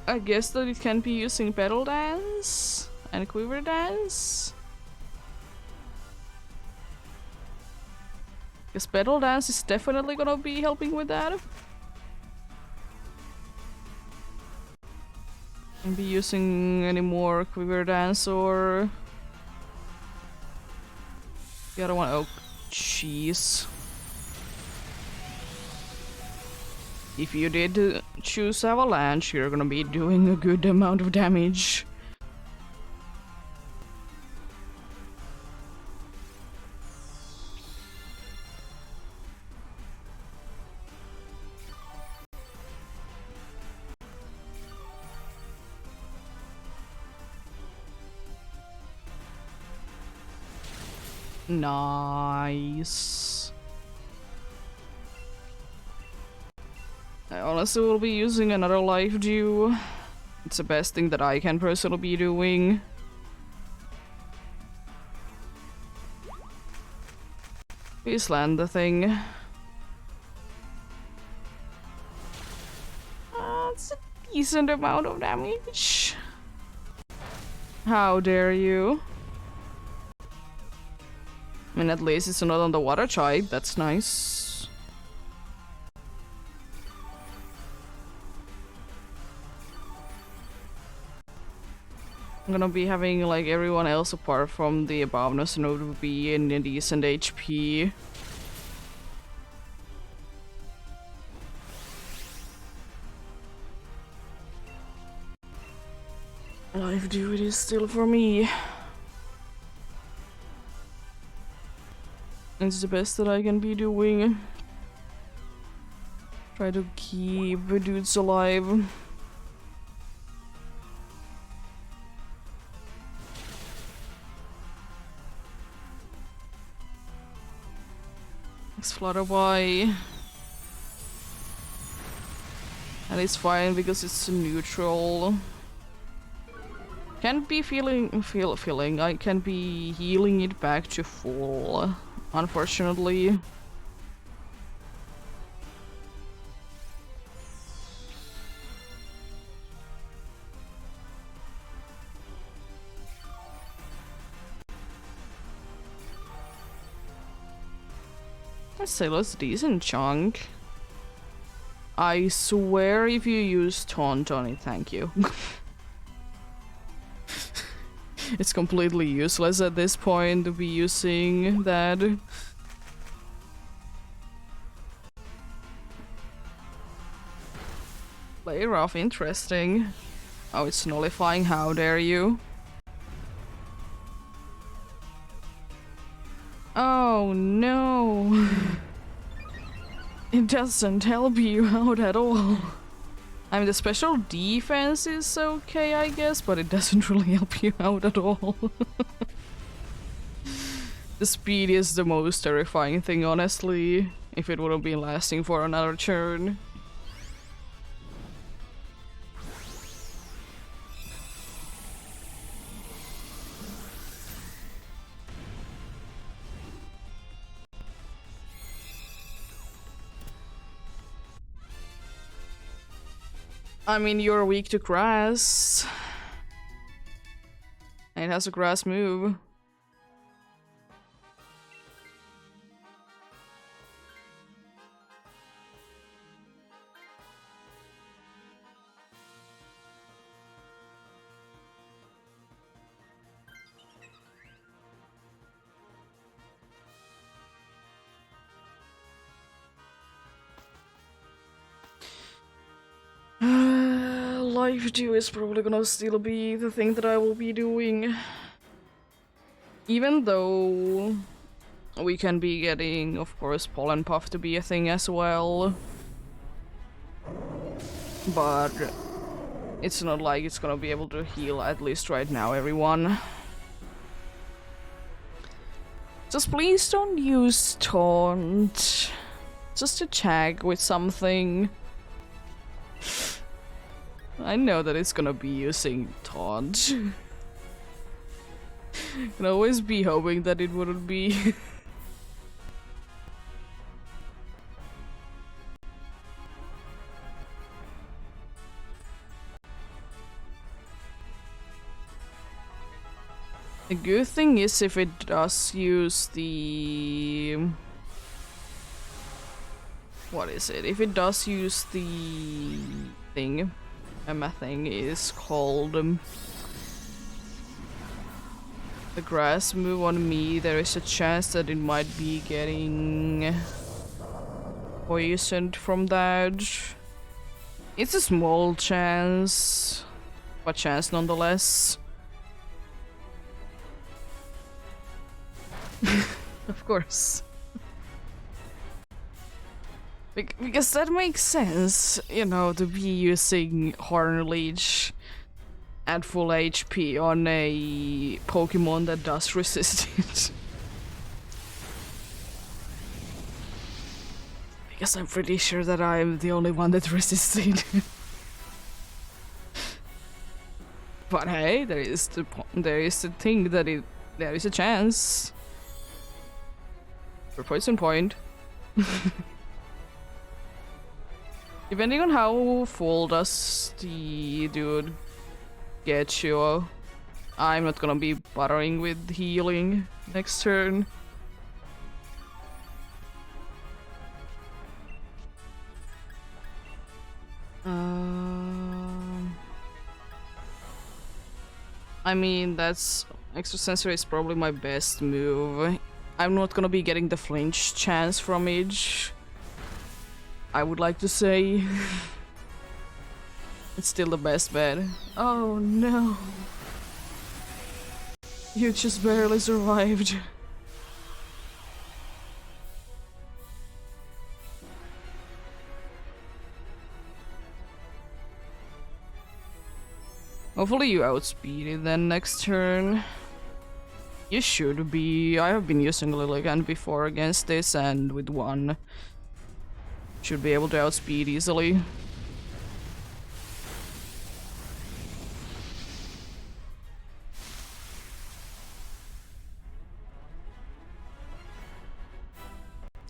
I guess that it can be using Petal Dance and Quiver Dance. Because Petal Dance is definitely gonna be helping with that. Can't be using any more Quiver Dance or the other one. Oh, jeez. If you did choose Avalanche, you're gonna be doing a good amount of damage. Nice. I honestly will be using another Life Dew. It's the best thing that I can personally be doing. Please land the thing. That's a decent amount of damage. How dare you? I mean, at least it's not on the water type, that's nice. I'm gonna be having like everyone else apart from the aboveness node will be in a decent HP. Life duty is still for me. It's the best that I can be doing. Try to keep dudes alive. Let's flutter by. And it's fine because it's neutral. Can't be feeling. I can be healing it back to full, unfortunately. Let's say that's a decent chunk. I swear if you use taunt on it, thank you. It's completely useless at this point to be using that. Play rough, interesting. Oh, it's nullifying, how dare you. Oh no. It doesn't help you out at all. I mean, the special defense is okay, I guess, but it doesn't really help you out at all. The speed is the most terrifying thing, honestly, if it would have been lasting for another turn. I mean, you're weak to grass. And it has a grass move. Life too is probably gonna still be the thing that I will be doing. Even though we can be getting, of course, Pollen Puff to be a thing as well. But it's not like it's gonna be able to heal, at least right now, everyone. Just please don't use Taunt. Just attack with something. I know that it's gonna be using Taunt. Can always be hoping that it wouldn't be. The good thing is if it does use the... What is it? If it does use the thing, my thing is called the grass move on me, there is a chance that it might be getting poisoned from that. It's a small chance, but chance nonetheless. Of course. Because that makes sense, you know, to be using Horn Leech at full HP on a Pokemon that does resist it. Because I'm pretty sure that I'm the only one that resists it. But hey, there is the thing that there is a chance. For poison point. Depending on how full does the dude get you, I'm not gonna be bothering with healing next turn. I mean, that's Extrasensory is probably my best move. I'm not gonna be getting the flinch chance from it, I would like to say. It's still the best bet. Oh no. You just barely survived. Hopefully you outspeed it then next turn. You should be. I have been using Lilligant before against this, and with one should be able to outspeed easily.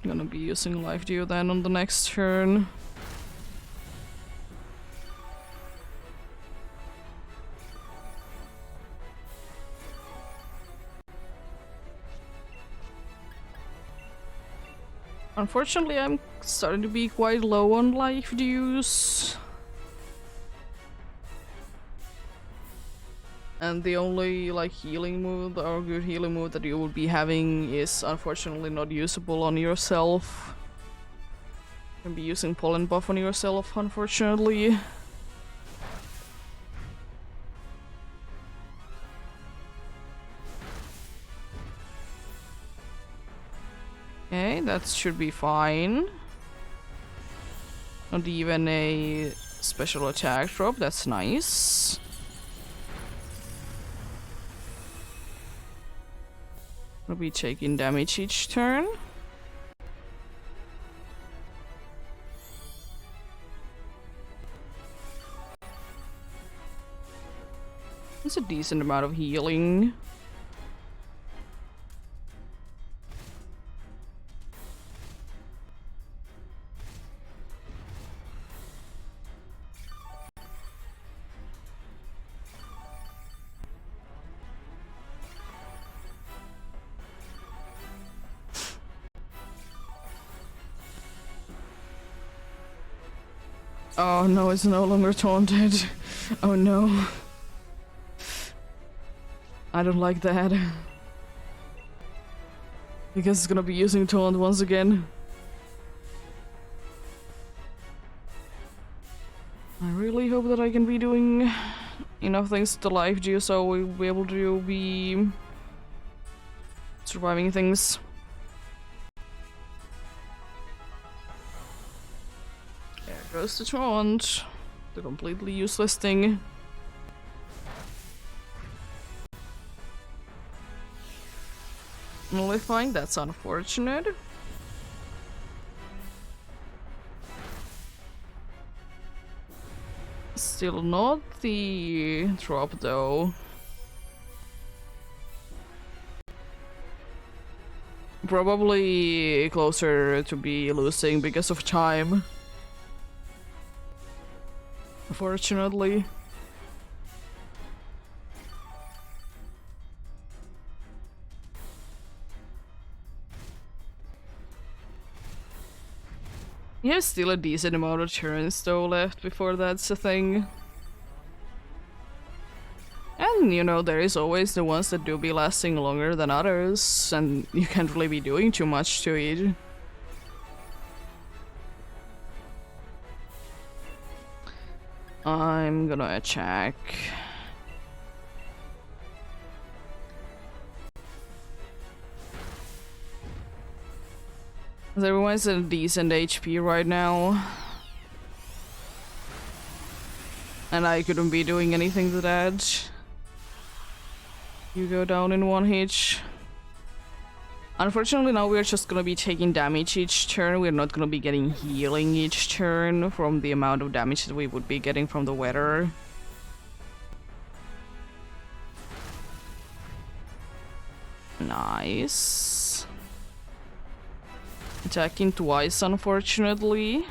Gonna be using Life Dew then on the next turn. Unfortunately, I'm starting to be quite low on life dews. And the only like healing move or good healing move that you would be having is unfortunately not usable on yourself. You can be using pollen buff on yourself, unfortunately. Okay, that should be fine. Not even a special attack drop, that's nice. We'll be taking damage each turn. That's a decent amount of healing. Oh no, it's no longer taunted. Oh no. I don't like that. Because it's gonna be using taunt once again. I really hope that I can be doing enough things to Life Dew so we'll be able to be surviving things. There goes the taunt. The completely useless thing. Nullifying, that's unfortunate. Still not the drop though. Probably closer to be losing because of time. Unfortunately. He has still a decent amount of turns though left before that's a thing. And you know, there is always the ones that do be lasting longer than others, and you can't really be doing too much to it. I'm gonna attack. Everyone's at a decent HP right now. And I couldn't be doing anything to that. You go down in one hit. Unfortunately now we're just gonna be taking damage each turn. We're not gonna be getting healing each turn from the amount of damage that we would be getting from the weather. Nice. Attacking twice, unfortunately.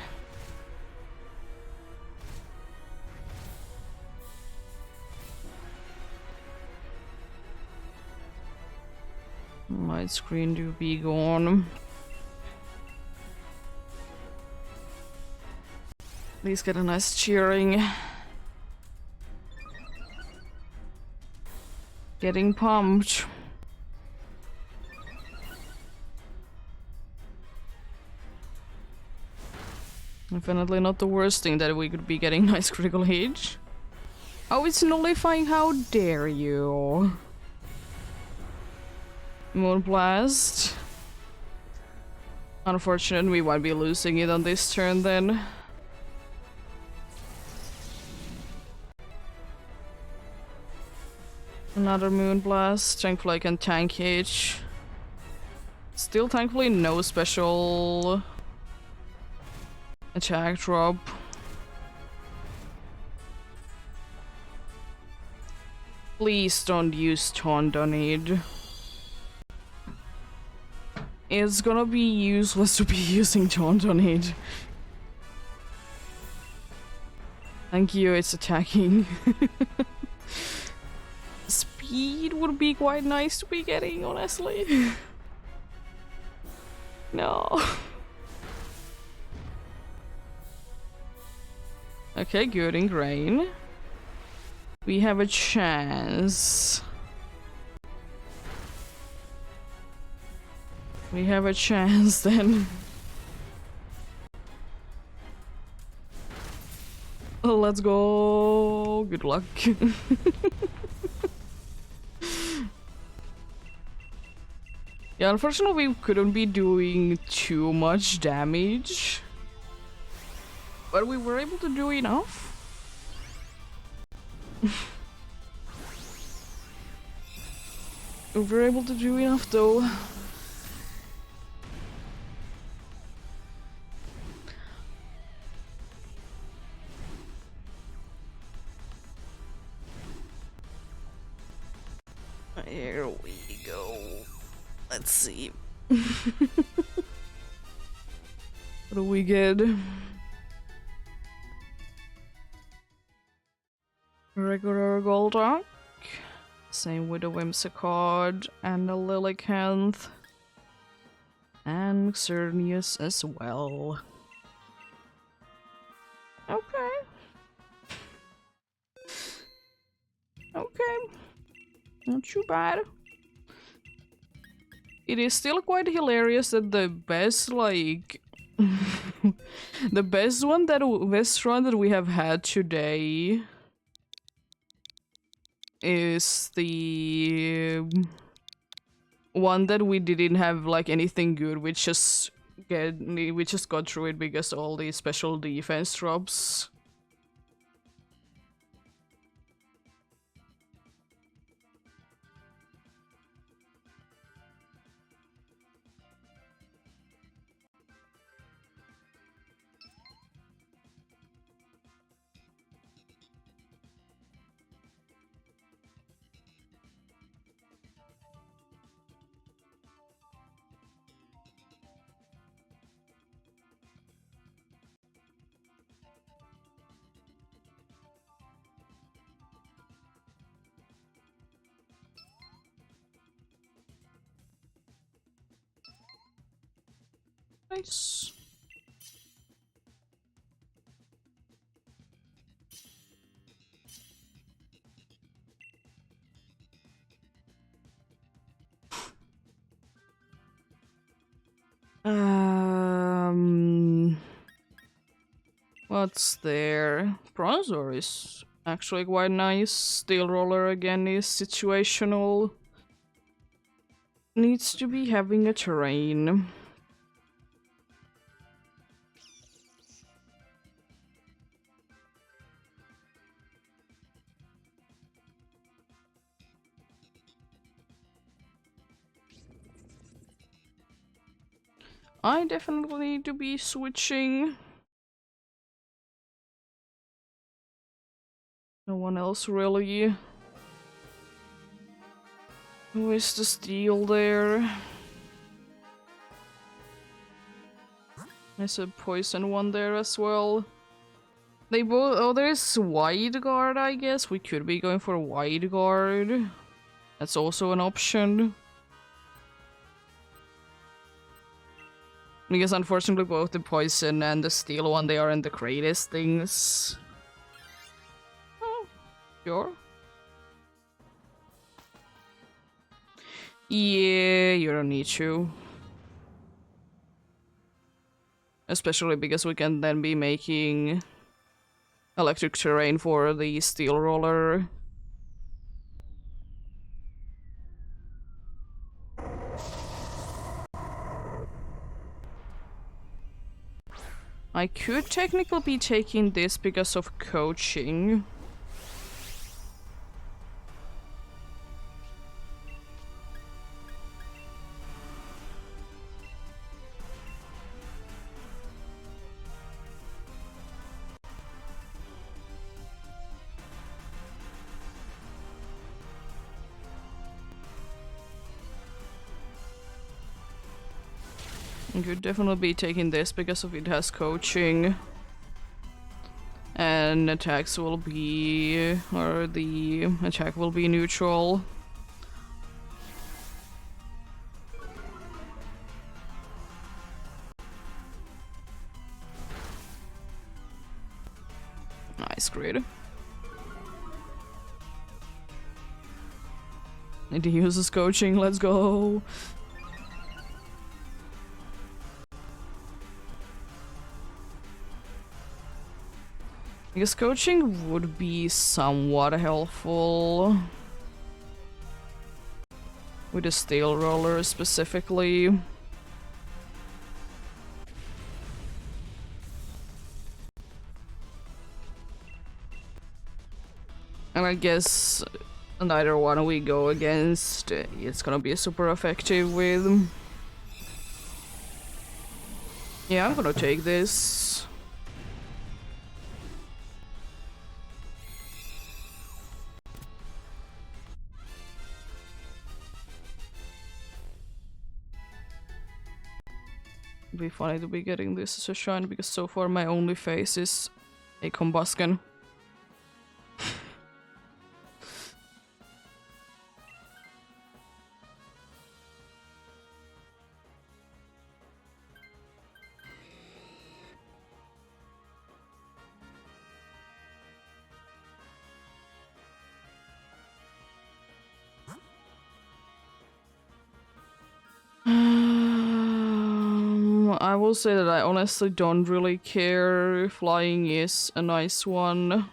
My screen to be gone. Please get a nice cheering. Getting pumped. Definitely not the worst thing that we could be getting nice critical hit. Oh, it's nullifying, how dare you? Moonblast. Unfortunate, we might be losing it on this turn then. Another Moonblast. Thankfully I can tank H. Still thankfully no special attack drop. Please don't use Taunt on it. It's gonna be useless to be using Taunt on it. Thank you, it's attacking. Speed would be quite nice to be getting, honestly. No. Okay, good, Ingrain. We have a chance. We have a chance then. Oh, let's go. Good luck. Yeah, unfortunately we couldn't be doing too much damage. But we were able to do enough. We were able to do enough though. Here we go. Let's see. What do we get? Regular Golduck. Same with the Whimsicott and the Lilicanth. And Xerneas as well. Okay. Okay. Not too bad. It is still quite hilarious that the best, like... the best run that we have had today is the one that we didn't have like anything good. We just got through it because all the special defense drops. Nice. What's there? Bronzor is actually quite nice. Steel Roller again is situational. Needs to be having a terrain. I definitely need to be switching. No one else really. Who is the steel there? There's a poison one there as well. They both. Oh, there's wide guard, I guess. We could be going for wide guard. That's also an option. Because unfortunately both the poison and the steel one, they aren't the greatest things. Oh, sure. Yeah, you don't need to. Especially because we can then be making electric terrain for the steel roller. I could technically be taking this because of coaching. I could definitely be taking this because of it has coaching. And attacks will be... or the attack will be neutral. Nice, great. It uses coaching, let's go! I guess coaching would be somewhat helpful. With the steel roller specifically. And I guess neither one we go against, it's gonna be super effective with. Yeah, I'm gonna take this. It'd be funny to be getting this as a shine because so far my only face is a combustion. I will say that I honestly don't really care. Flying is a nice one.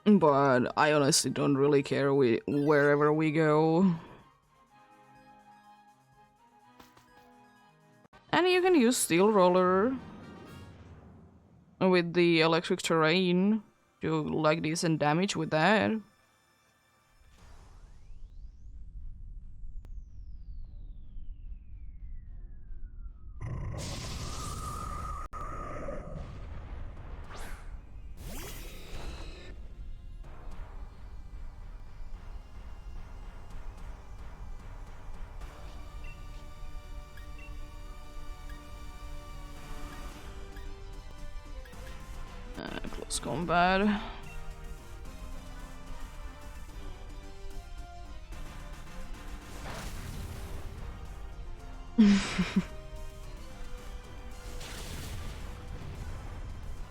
But I honestly don't really care wherever we go. And you can use Steel Roller with the electric terrain to like decent damage with that. Close combat.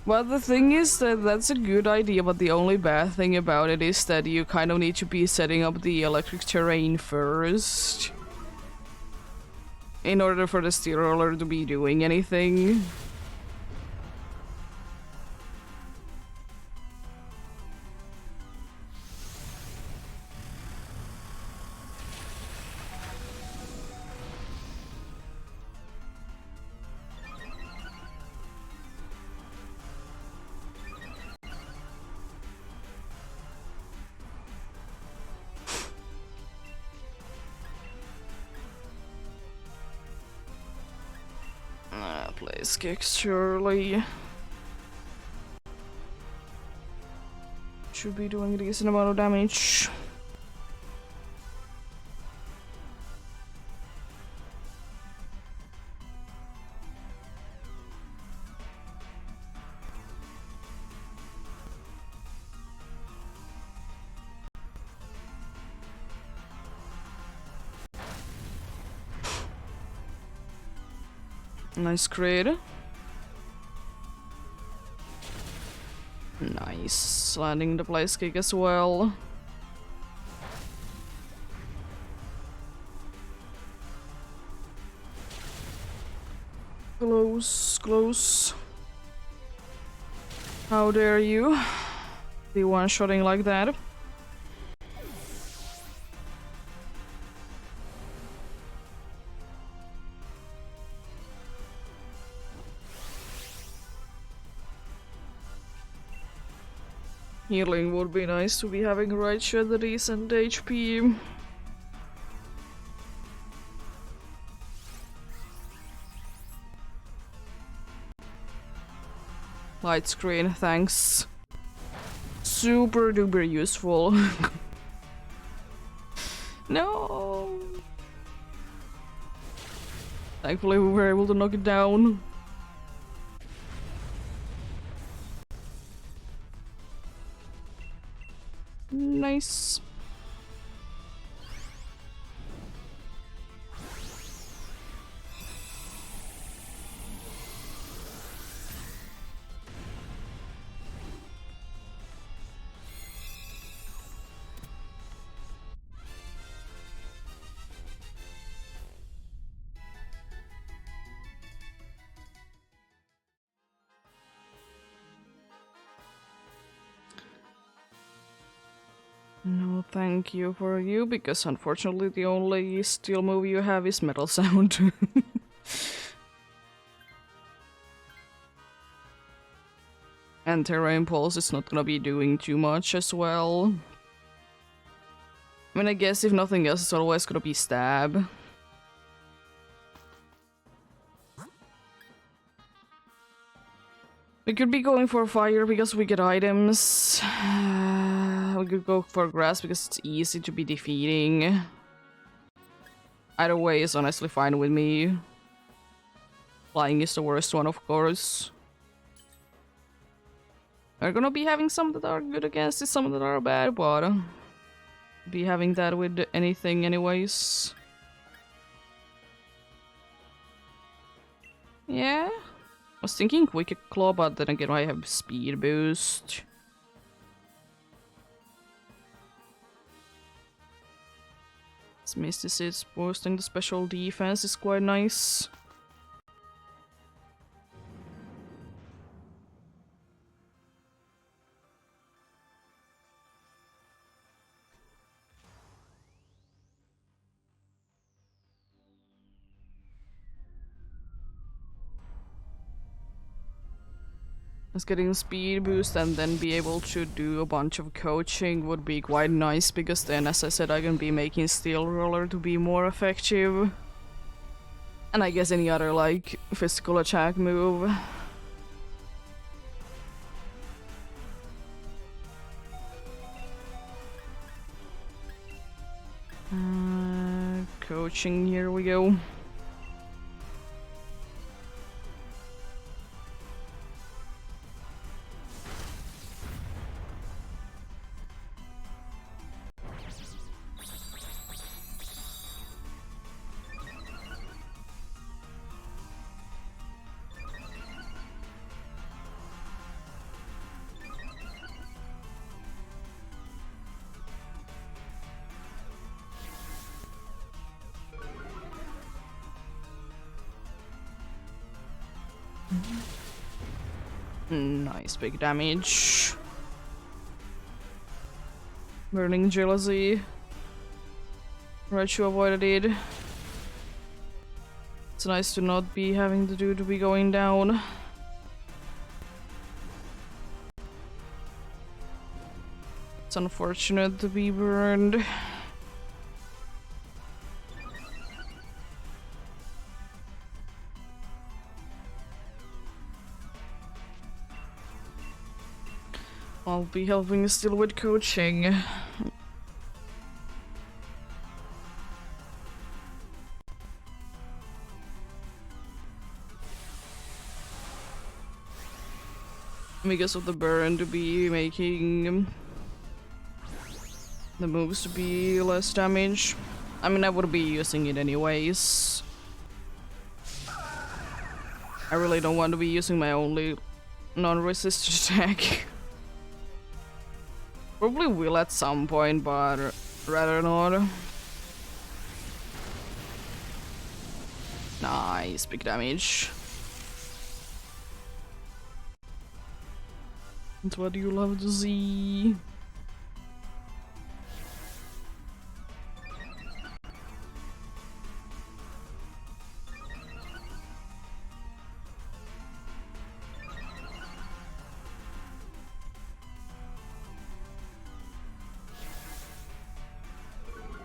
Well, the thing is that that's a good idea, but the only bad thing about it is that you kind of need to be setting up the electric terrain first in order for the steel roller to be doing anything. Place kicks, surely. Should be doing a decent amount of damage. Nice crit. Nice. Landing the place kick as well. Close, close. How dare you be one-shotting like that? Healing would be nice to be having Raichu at the decent HP. Light screen, thanks. Super duper useful. No! Thankfully we were able to knock it down. Nice. No thank you for you, because unfortunately the only steel move you have is Metal Sound. And Terra Impulse is not gonna be doing too much as well. I mean, I guess if nothing else, it's always gonna be Stab. We could be going for Fire because we get items. We could go for Grass because it's easy to be defeating. Either way is honestly fine with me. Flying is the worst one, of course. We're gonna be having some that are good against it, some that are bad, but be having that with anything anyways. Yeah? I was thinking Wicked Claw, but then again I have speed boost. This Mysticism boosting the special defense is quite nice. Just getting speed boost and then be able to do a bunch of coaching would be quite nice, because then, as I said, I can be making Steel Roller to be more effective. And I guess any other, like, physical attack move. Coaching, here we go. Nice big damage. Burning Jealousy. Raichu avoided it. It's nice to not be having the dude to be going down. It's unfortunate to be burned. I'll be helping still with coaching. Because of the burn to be making the moves to be less damage. I mean, I would be using it anyways. I really don't want to be using my only non-resisted attack. Probably will at some point, but rather not. Nice, big damage. That's what you love to see.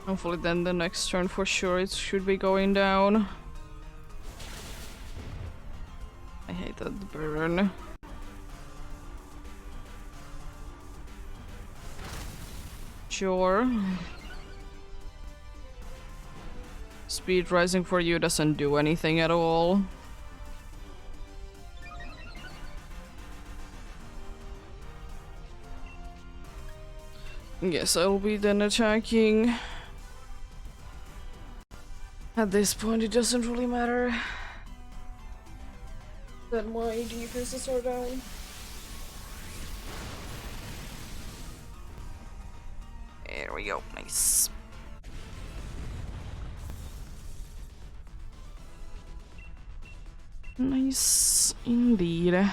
Hopefully then the next turn for sure it should be going down. I hate that burn. Sure. Speed rising for you doesn't do anything at all. Yes, I'll be then attacking. At this point, it doesn't really matter that my defenses are down. There we go, nice. Nice indeed.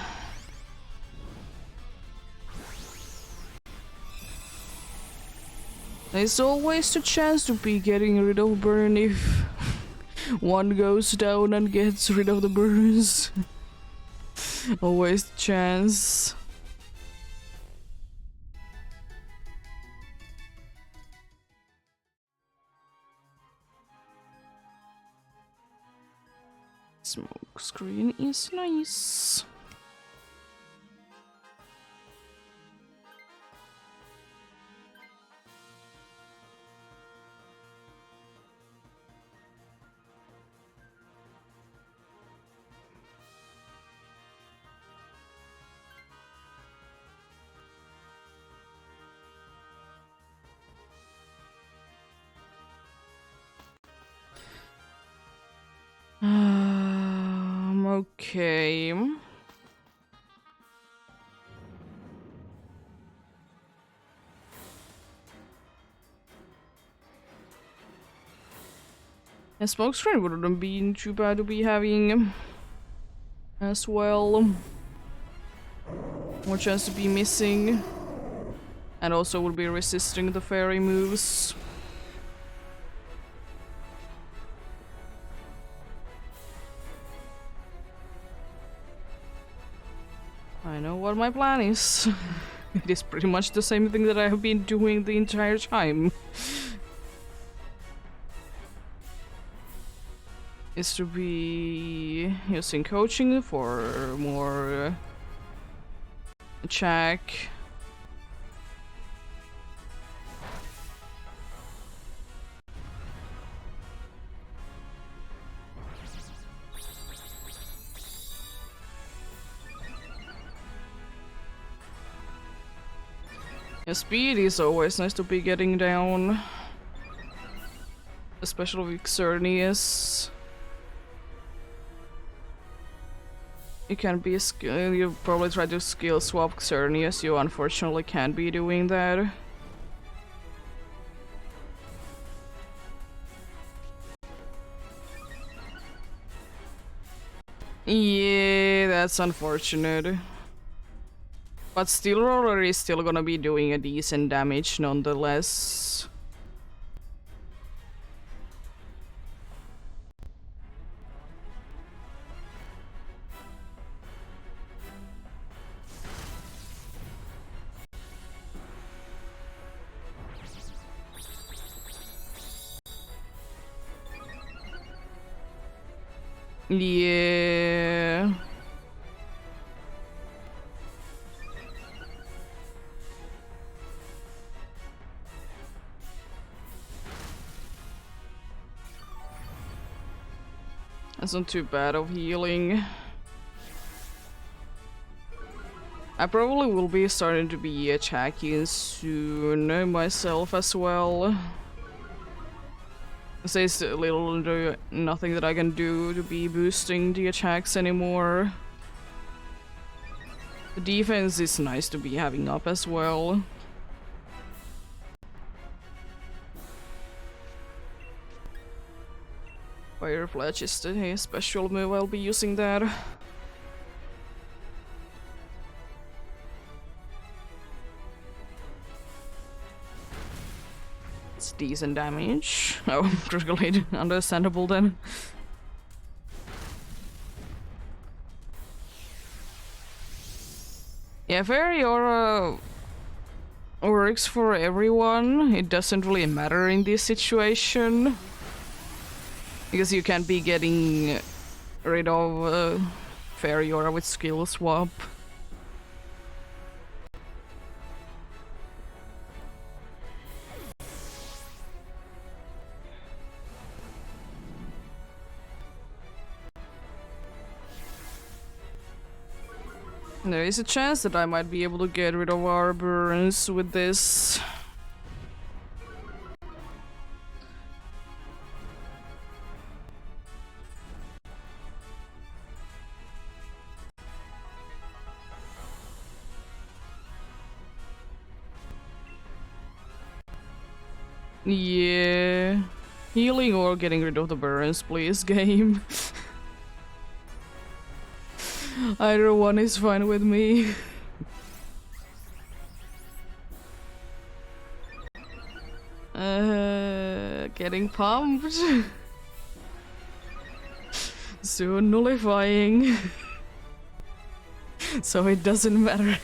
There's always the chance to be getting rid of burn if one goes down and gets rid of the burns. Always the chance. Smoke screen is nice. Okay. A smoke screen wouldn't be too bad to be having as well. More chance to be missing. And also will be resisting the fairy moves. I know what my plan is. It is pretty much the same thing that I have been doing the entire time. Is to be using coaching for more check. Yeah, speed is always nice to be getting down. Especially with Xerneas. You can be a skill. You probably try to skill swap Xerneas. You unfortunately can't be doing that. Yeah, that's unfortunate. But Steel Roller is still gonna be doing a decent damage nonetheless. Yeah. That's not too bad of healing. I probably will be starting to be attacking soon myself as well. There's little to nothing that I can do to be boosting the attacks anymore. The defense is nice to be having up as well. Fire Flash is the special move, I'll be using that. It's decent damage. Oh, critical hit, understandable then. Yeah, Fairy Aura works for everyone. It doesn't really matter in this situation. Because you can't be getting rid of Feriora with skill swap. There is a chance that I might be able to get rid of our burns with this. Yeah. Healing or getting rid of the burns, please, game. Either one is fine with me. Getting pumped. Soon nullifying. So it doesn't matter.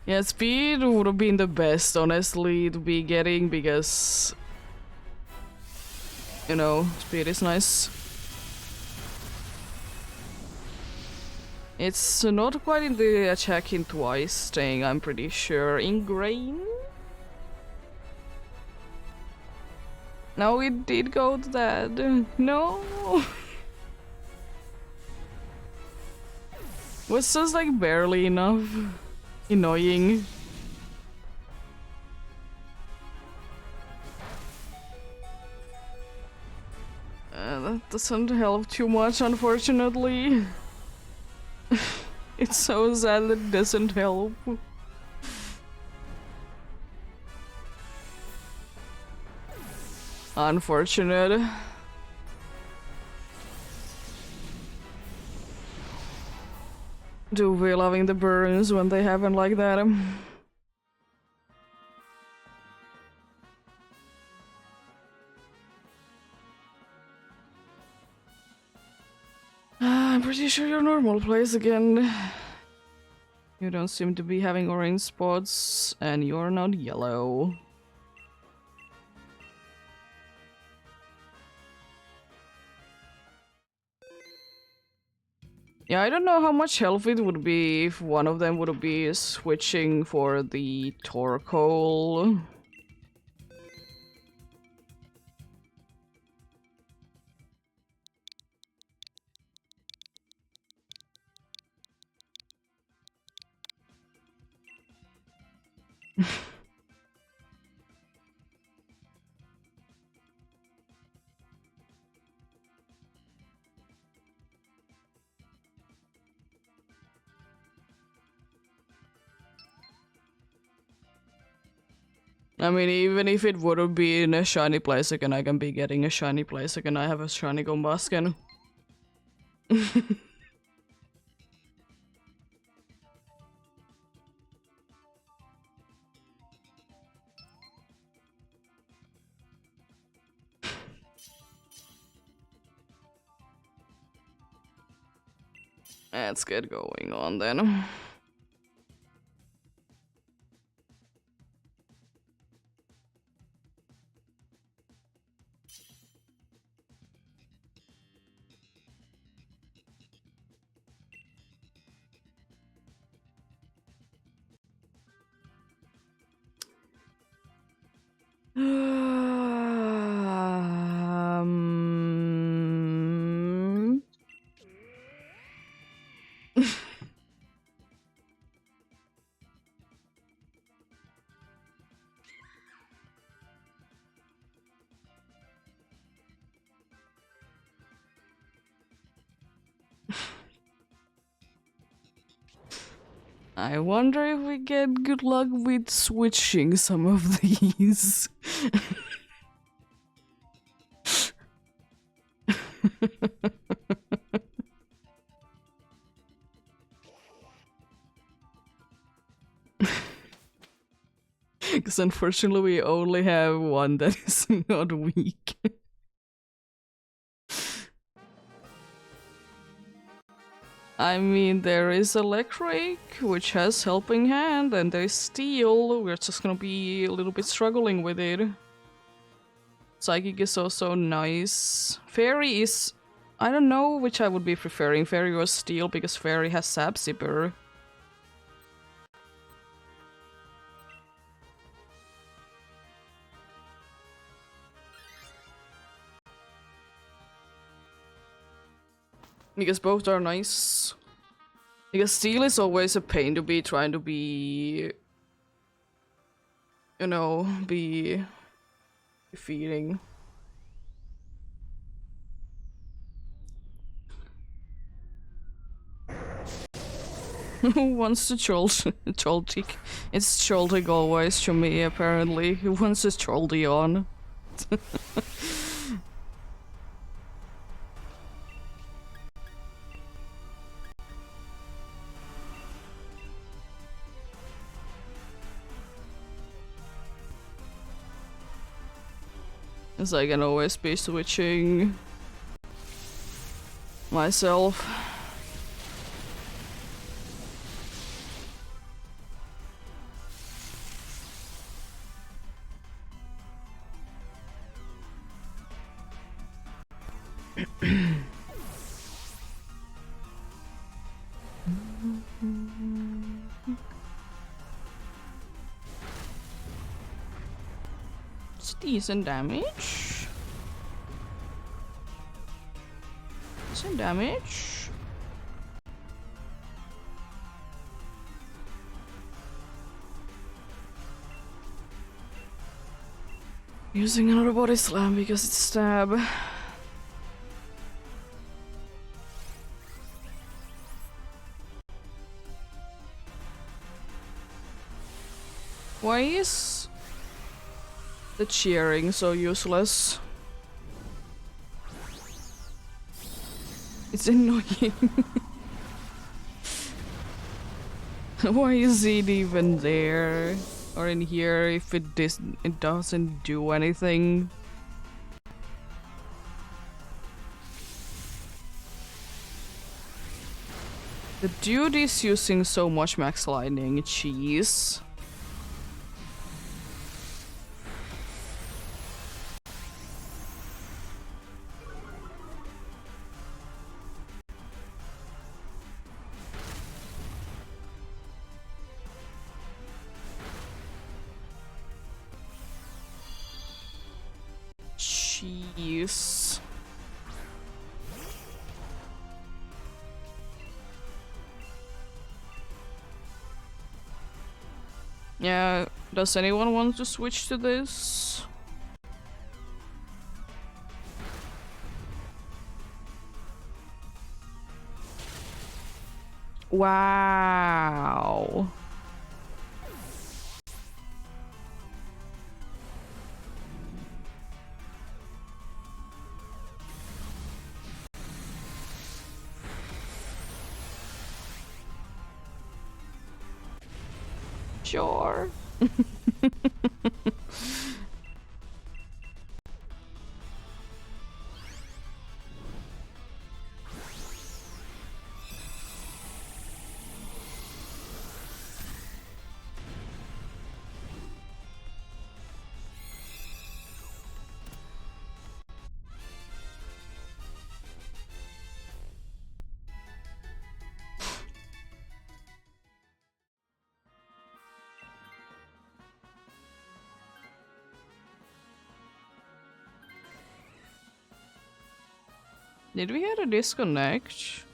Yeah, speed would have been the best, honestly, to be getting, because, you know, speed is nice. It's not quite in the attacking twice thing, I'm pretty sure. Ingrain? No, it did go to that. No! Was just like barely enough. Annoying. That doesn't help too much, unfortunately. It's so sad that it doesn't help. Unfortunate. Do be loving the burns when they happen like that. I'm pretty sure you're normal place again. You don't seem to be having orange spots, and you're not yellow. Yeah, I don't know how much health it would be if one of them would be switching for the Torkoal. I mean, even if it would be in a shiny place again, I can be getting a shiny place again. I have a shiny Gombasken. Let's get going on then. I wonder if we get good luck with switching some of these. Because unfortunately we only have one that is not weak. I mean, there is Electric, which has Helping Hand, and there's Steel. We're just gonna be a little bit struggling with it. Psychic is also nice. Fairy is... I don't know which I would be preferring, Fairy or Steel, because Fairy has Sap Zipper. Because both are nice. Because Steel is always a pain to be trying to be... You know, be... defeating. Who wants to Joltik? It's Joltik always to me, apparently. Who wants to Jolty on? As I can always be switching myself. It's decent damage. Decent damage. Using another body slam because it's stab. Why is the cheering so useless? It's annoying. Why is it even there? Or in here if it doesn't do anything? The dude is using so much max lightning, jeez. Jeez. Yeah, does anyone want to switch to this? Wow. Sure. Did we have a disconnect?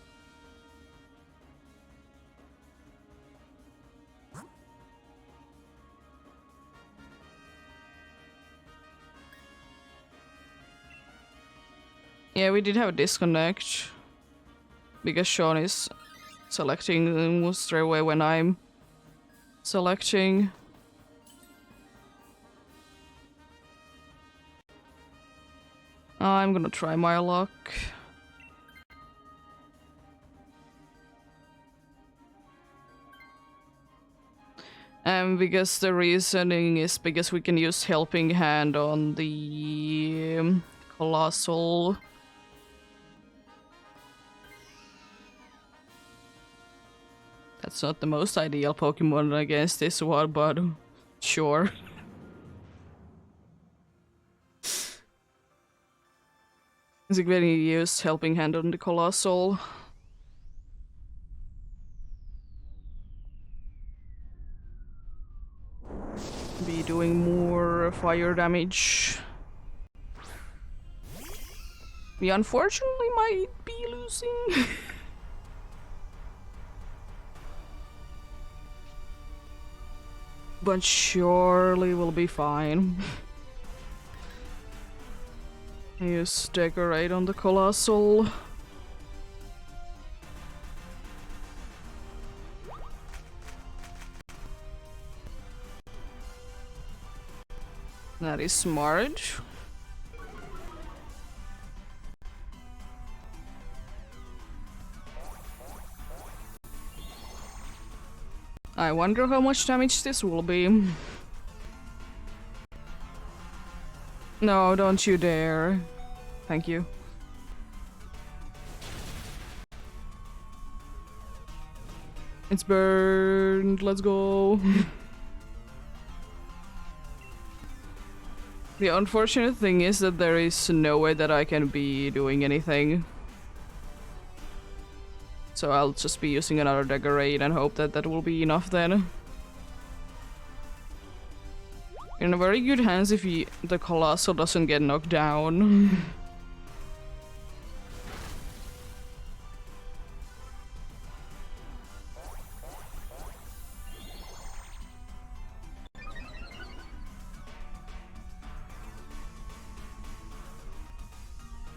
Yeah, we did have a disconnect. Because Sean is selecting the moves straight away when I'm selecting. I'm gonna try my luck. Because the reasoning is because we can use Helping Hand on the Colossal. That's not the most ideal Pokemon against this one, but sure. Is it going to use Helping Hand on the Colossal? Be doing more fire damage. We unfortunately might be losing. But surely we'll be fine. Use Decorate on the Colossal. That is smart. I wonder how much damage this will be. No, don't you dare. Thank you. It's burned. Let's go. The unfortunate thing is that there is no way that I can be doing anything. So I'll just be using another Decorate and hope that that will be enough then. In a very good hands if the Colossal doesn't get knocked down.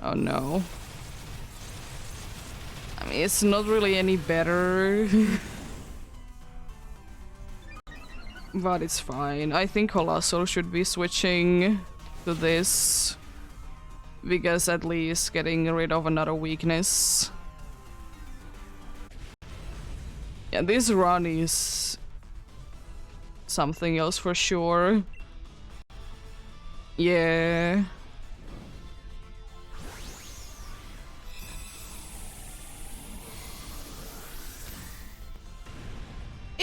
Oh no. I mean, it's not really any better. But it's fine. I think Colossal should be switching to this. Because at least getting rid of another weakness. Yeah, this run is something else for sure. Yeah.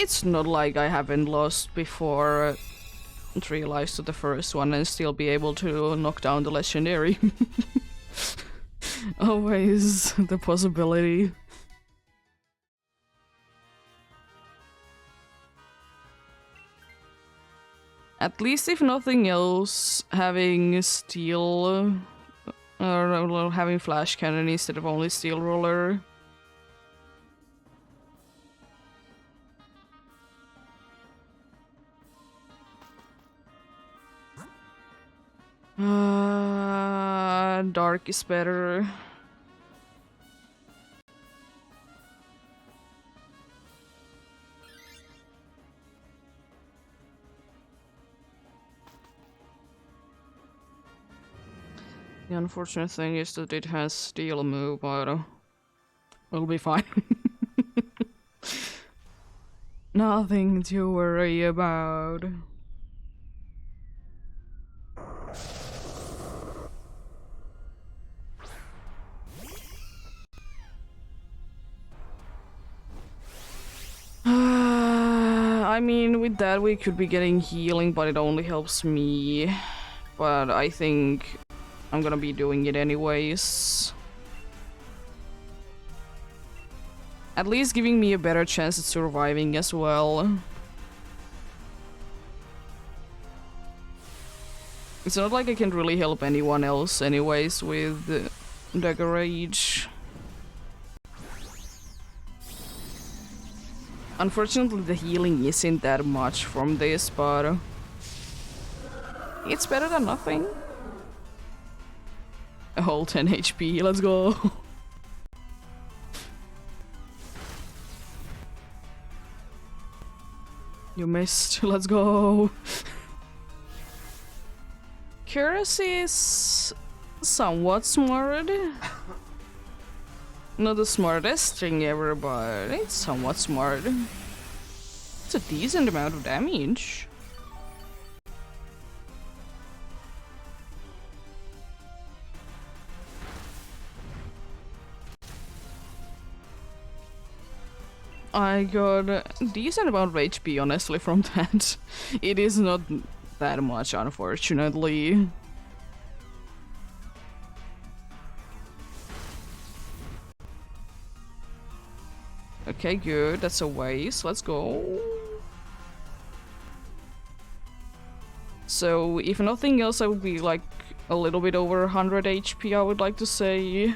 It's not like I haven't lost before 3 lives to the first one and still be able to knock down the legendary. Always the possibility. At least if nothing else, having steel or having flash cannon instead of only steel roller. Dark is better. The unfortunate thing is that it has steel move, but we'll be fine. Nothing to worry about. I mean, with that we could be getting healing, but it only helps me. But I think I'm gonna be doing it anyways. At least giving me a better chance at surviving as well. It's not like I can really help anyone else anyways with Dagger Rage. Unfortunately, the healing isn't that much from this, but it's better than nothing. A whole 10 HP, let's go. You missed, let's go. Curious is somewhat smart. Not the smartest thing ever, but it's somewhat smart. It's a decent amount of damage. I got a decent amount of HP, honestly, from that. It is not that much, unfortunately. Okay, good. That's a waste. Let's go. So, if nothing else, I would be like a little bit over 100 HP, I would like to say.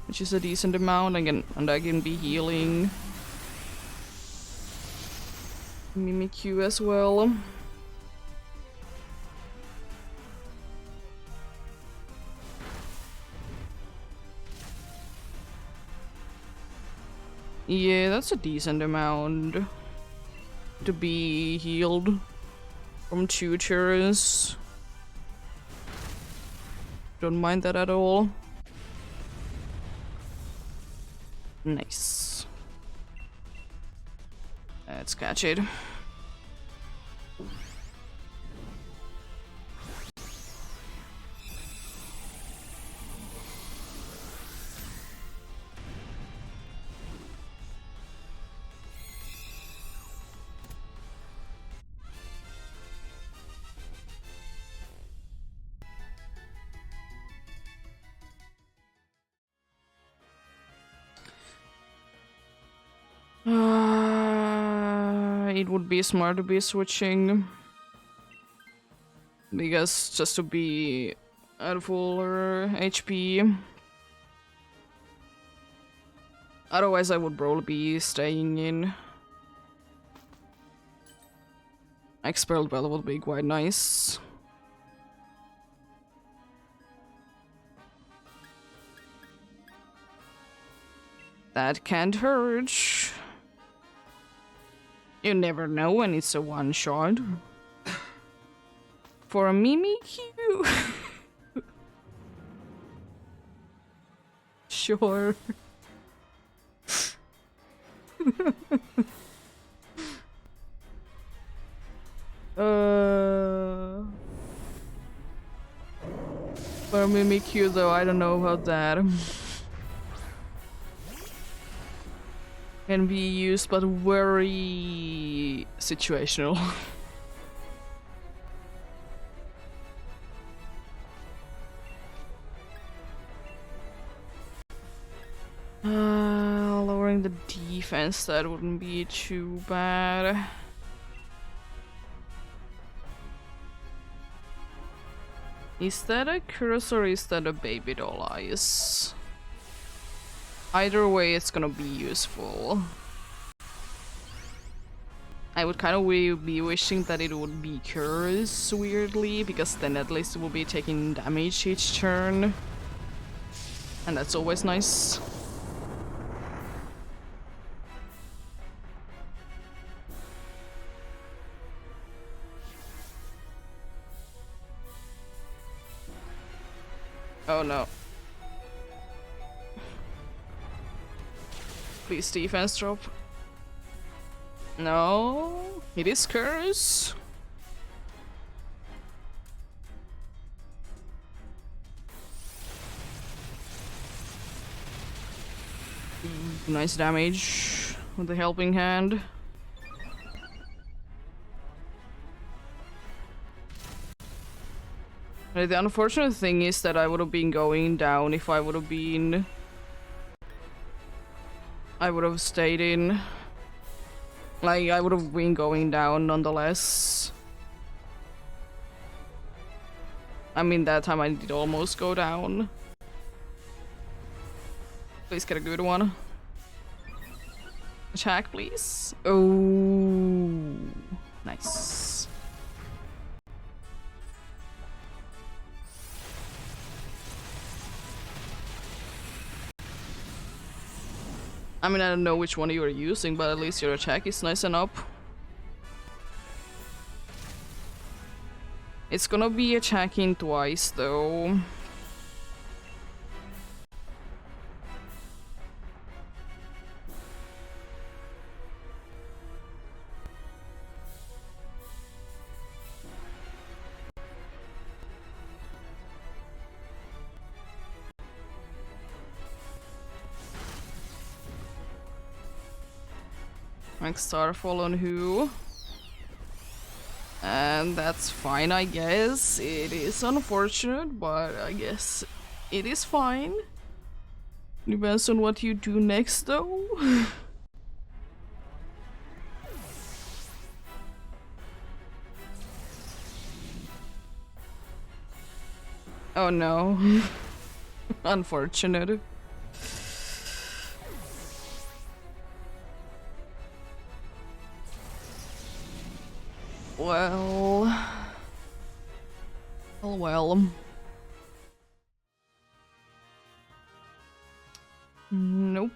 Which is a decent amount, and I can be healing Mimikyu as well. Yeah, that's a decent amount to be healed from tutors. Don't mind that at all. Nice. Let's catch it. It would be smart to be switching, because just to be at fuller HP. Otherwise, I would probably be staying in. Expelled Bell would be quite nice. That can't hurt. You never know when it's a one-shot. For a Mimikyu? Sure. For a Mimikyu though, I don't know about that. Can be used, but very situational. Lowering the defense, that wouldn't be too bad. Is that a curse or is that a baby doll eyes? Either way, it's gonna be useful. I would kind of be wishing that it would be curse, weirdly, because then at least it will be taking damage each turn. And that's always nice. Oh no. Please defense drop. No, it is curse. Nice damage with the helping hand. The unfortunate thing is that I would have been going down if I would have been... I would have stayed in. Like, I would have been going down nonetheless. I mean, that time I did almost go down. Please get a good one. Attack, please. Oh, nice. I mean, I don't know which one you are using, but at least your attack is nice and up. It's gonna be attacking twice, though. Like Starfall on who? And that's fine, I guess. It is unfortunate, but I guess it is fine. Depends on what you do next, though. Oh no. Unfortunate. Well... Well. Nope.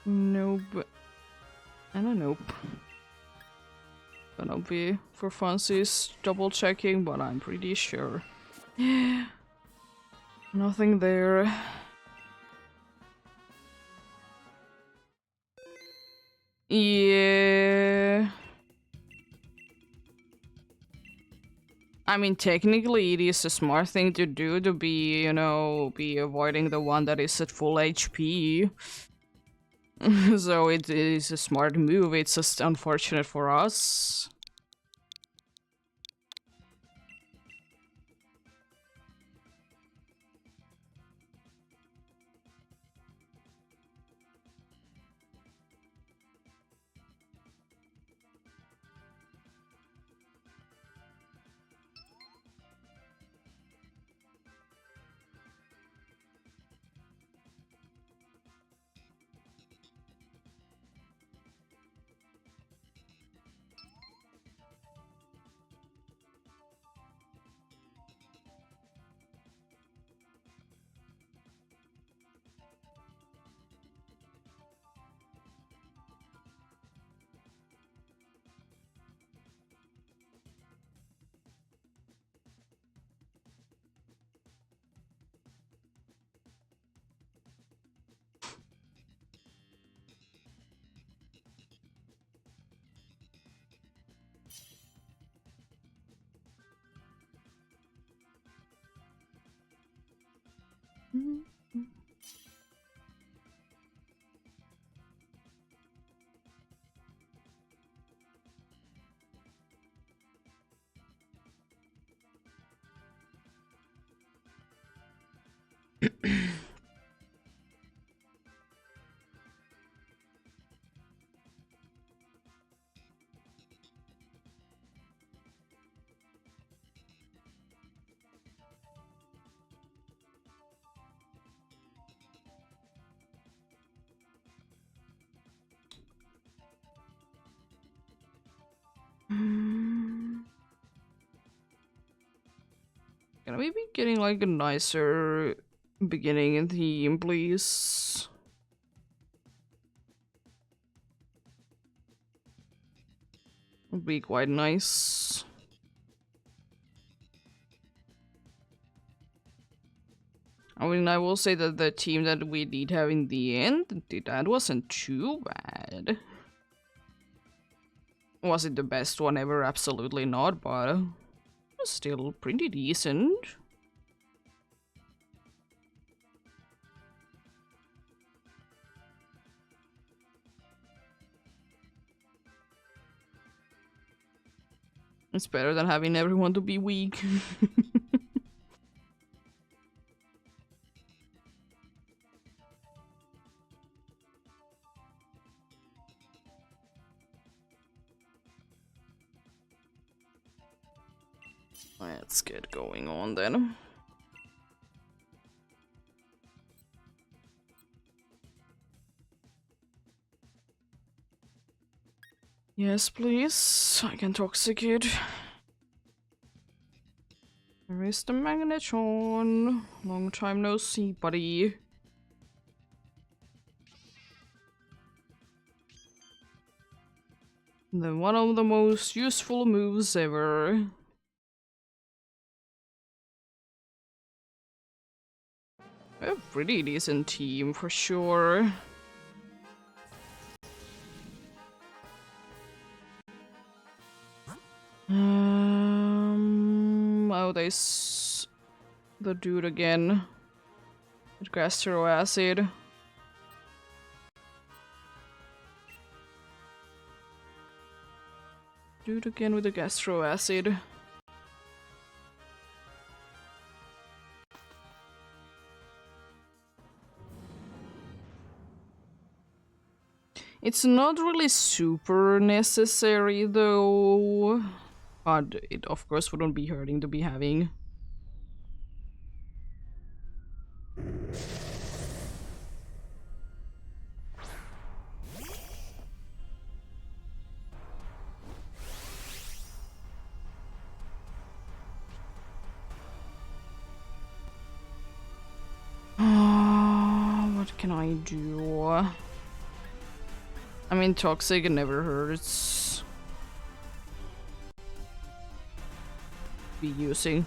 Nope. And a nope. Gonna be for funsies double checking, but I'm pretty sure. Nothing there. Yeah. I mean, technically it is a smart thing to do to be, you know, be avoiding the one that is at full HP. So it is a smart move, it's just unfortunate for us. Can we be getting like a nicer beginning in theme, please? Would be quite nice. I mean, I will say that the team that we did have in the end, that wasn't too bad. Was it the best one ever? Absolutely not, but it was still pretty decent. It's better than having everyone to be weak. Let's get going on then. Yes, please. I can toxicate. Where is the magnetron? Long time no see, buddy. One of the most useful moves ever. A pretty decent team for sure. Oh, the dude again. With gastro acid. Do it again with the gastro acid. It's not really super necessary though, but it of course wouldn't be hurting to be having. What can I do? I mean, toxic never hurts. Be using.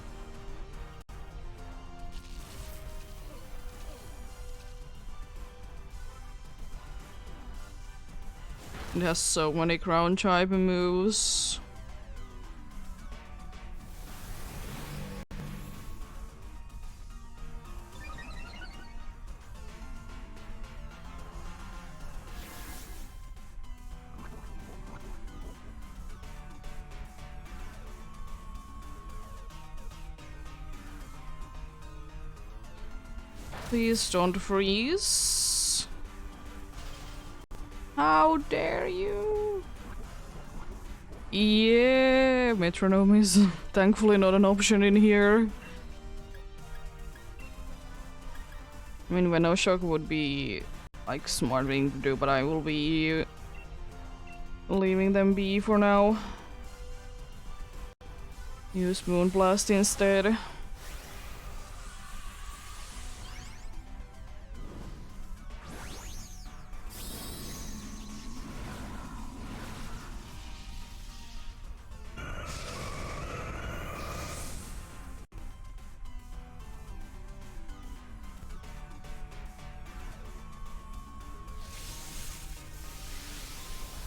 It has so many crown type moves. Please don't freeze. How dare you? Yeah, metronome is thankfully not an option in here. I mean, Venom Shock would be like smart thing to do, but I will be leaving them be for now. Use Moonblast instead.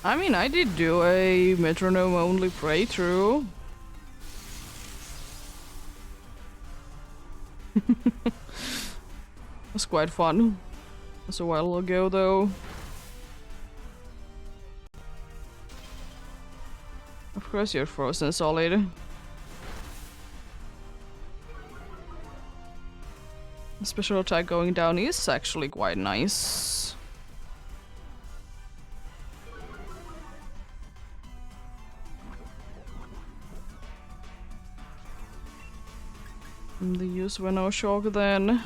I mean, I did do a metronome only playthrough. It was quite fun. It was a while ago though. Of course you're frozen solid. The special attack going down is actually quite nice. The use Venom Shock then.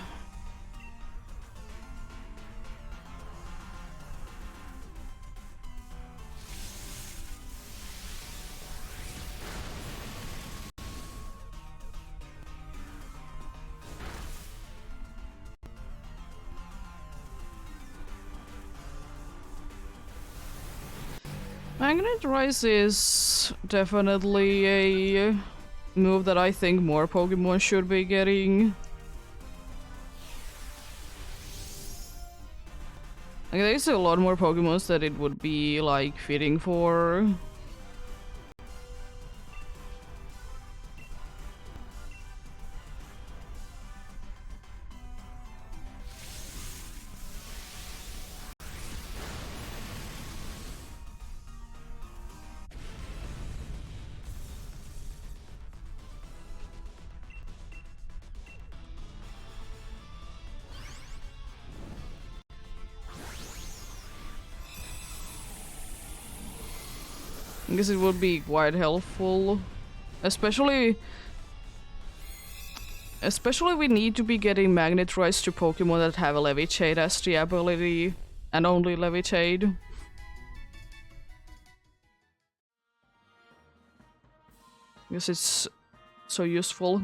Magnet Rise is definitely a move that I think more Pokemon should be getting. Like, there's a lot more Pokemons that it would be like fitting for. I guess it would be quite helpful. Especially we need to be getting Magnet Rise to Pokemon that have a Levitate as the ability, and only Levitate. Because it's so useful.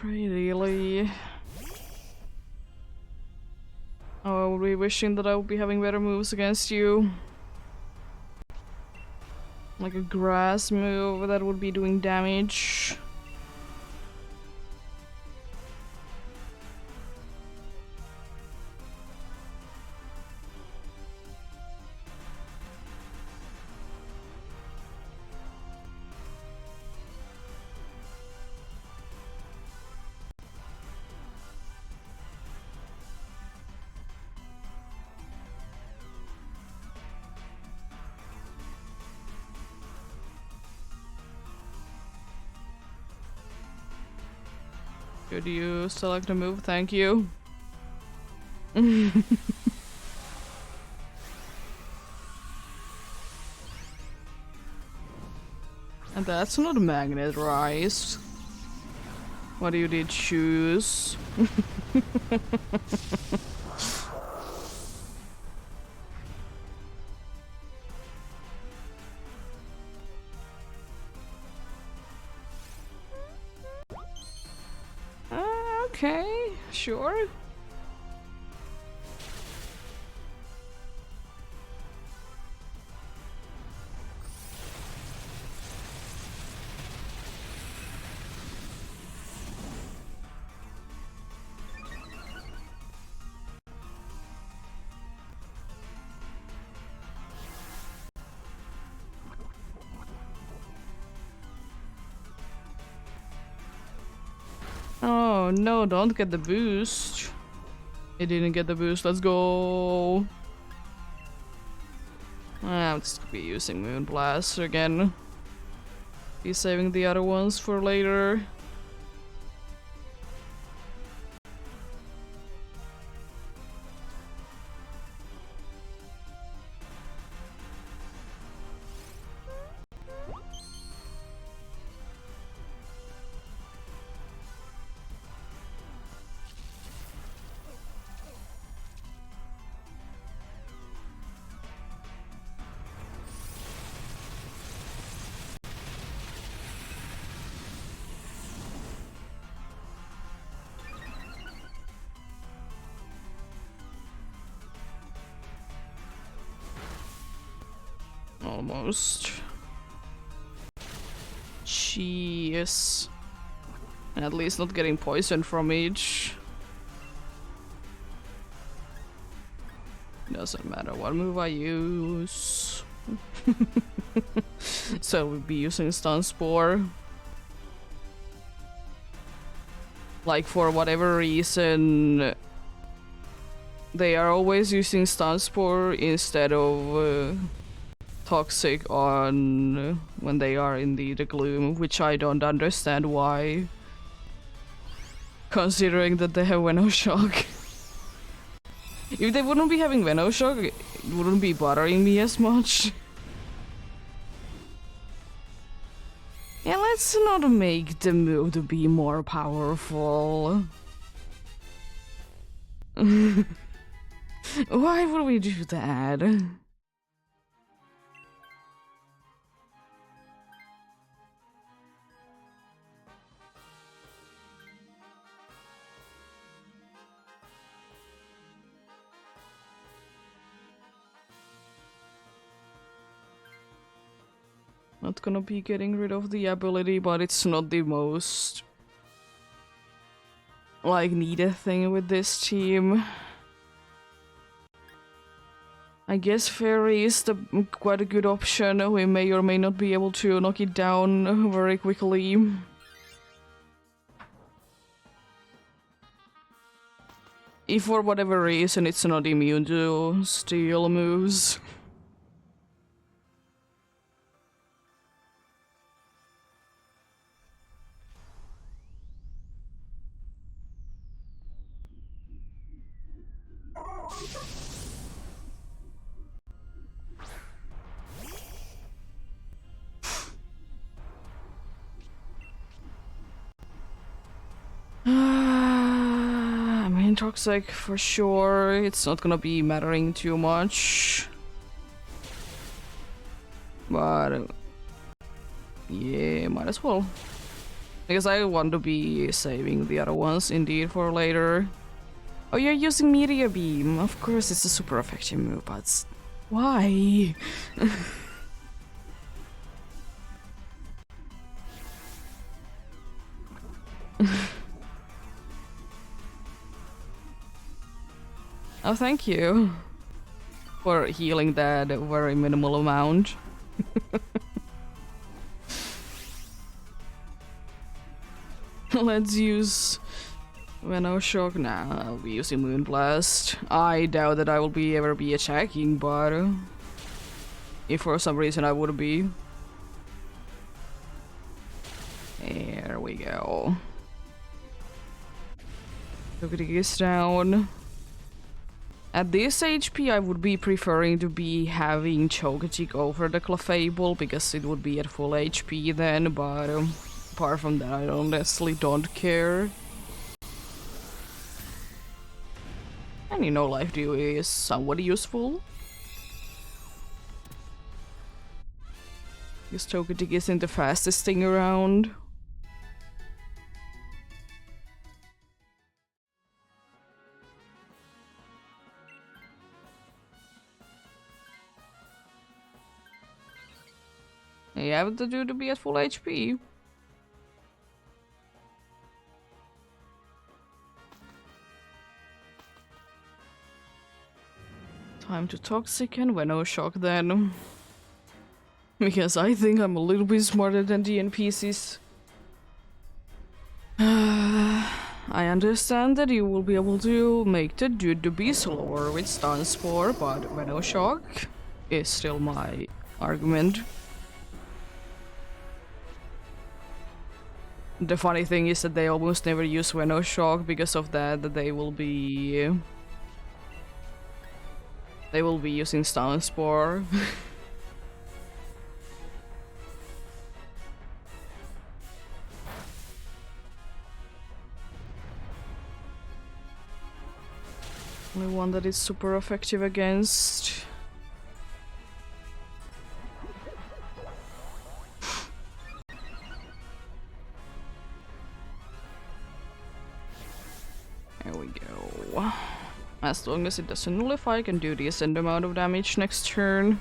really. Oh, I would be wishing that I would be having better moves against you. Like a grass move that would be doing damage. Could you select a move? Thank you. And that's not a magnet, right? What do you choose? Okay, sure. Oh no, don't get the boost. It didn't get the boost, let's go. I'm just gonna be using Moonblast again. Be saving the other ones for later. Almost. Jeez. At least not getting poisoned from each. Doesn't matter what move I use. So we'll be using Stun Spore. Like, for whatever reason, they are always using Stun Spore instead of Toxic on when they are in the gloom, which I don't understand why. Considering that they have Venoshock. If they wouldn't be having Venoshock, it wouldn't be bothering me as much. Yeah, let's not make the move to be more powerful. Why would we do that? Not gonna be getting rid of the ability, but it's not the most like needed thing with this team. I guess Fairy is quite a good option. We may or may not be able to knock it down very quickly. If for whatever reason it's not immune to steel moves. I mean, Toxic for sure. It's not gonna be mattering too much. But yeah, might as well. Because I want to be saving the other ones indeed for later. Oh, you're using Meteor Beam. Of course, it's a super effective move, but why? Oh, thank you for healing that very minimal amount. Let's use Venom Shock now. I'll be using Moonblast. I doubt that I will ever be attacking, but if for some reason I would be. There we go. Look at this down. At this HP, I would be preferring to be having Chocotic over the Clefable because it would be at full HP then, but apart from that, I honestly don't care. And you know, Life Dew is somewhat useful. This Chocotic isn't the fastest thing around. You have to do to be at full HP. Time to Toxic and Venom Shock then. Because I think I'm a little bit smarter than the NPCs. I understand that you will be able to make the dude to be slower with Stun Spore, but Venom Shock is still my argument. The funny thing is that they almost never use Venom Shock because of that they will be using Stun Spore. Only one that is super effective against. There we go. As long as it doesn't nullify, I can do a decent amount of damage next turn.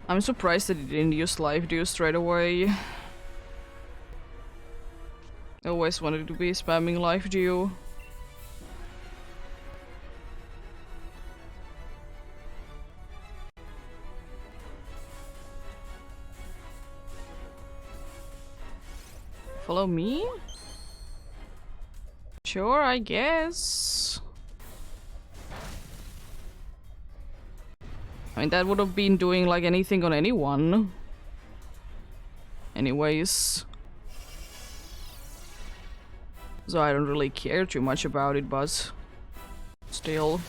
I'm surprised that it didn't use Life Dew straight away. I always wanted to be spamming Life Dew. Follow me? Sure, I guess. I mean, that would have been doing like anything on anyone. Anyways. So I don't really care too much about it, but still.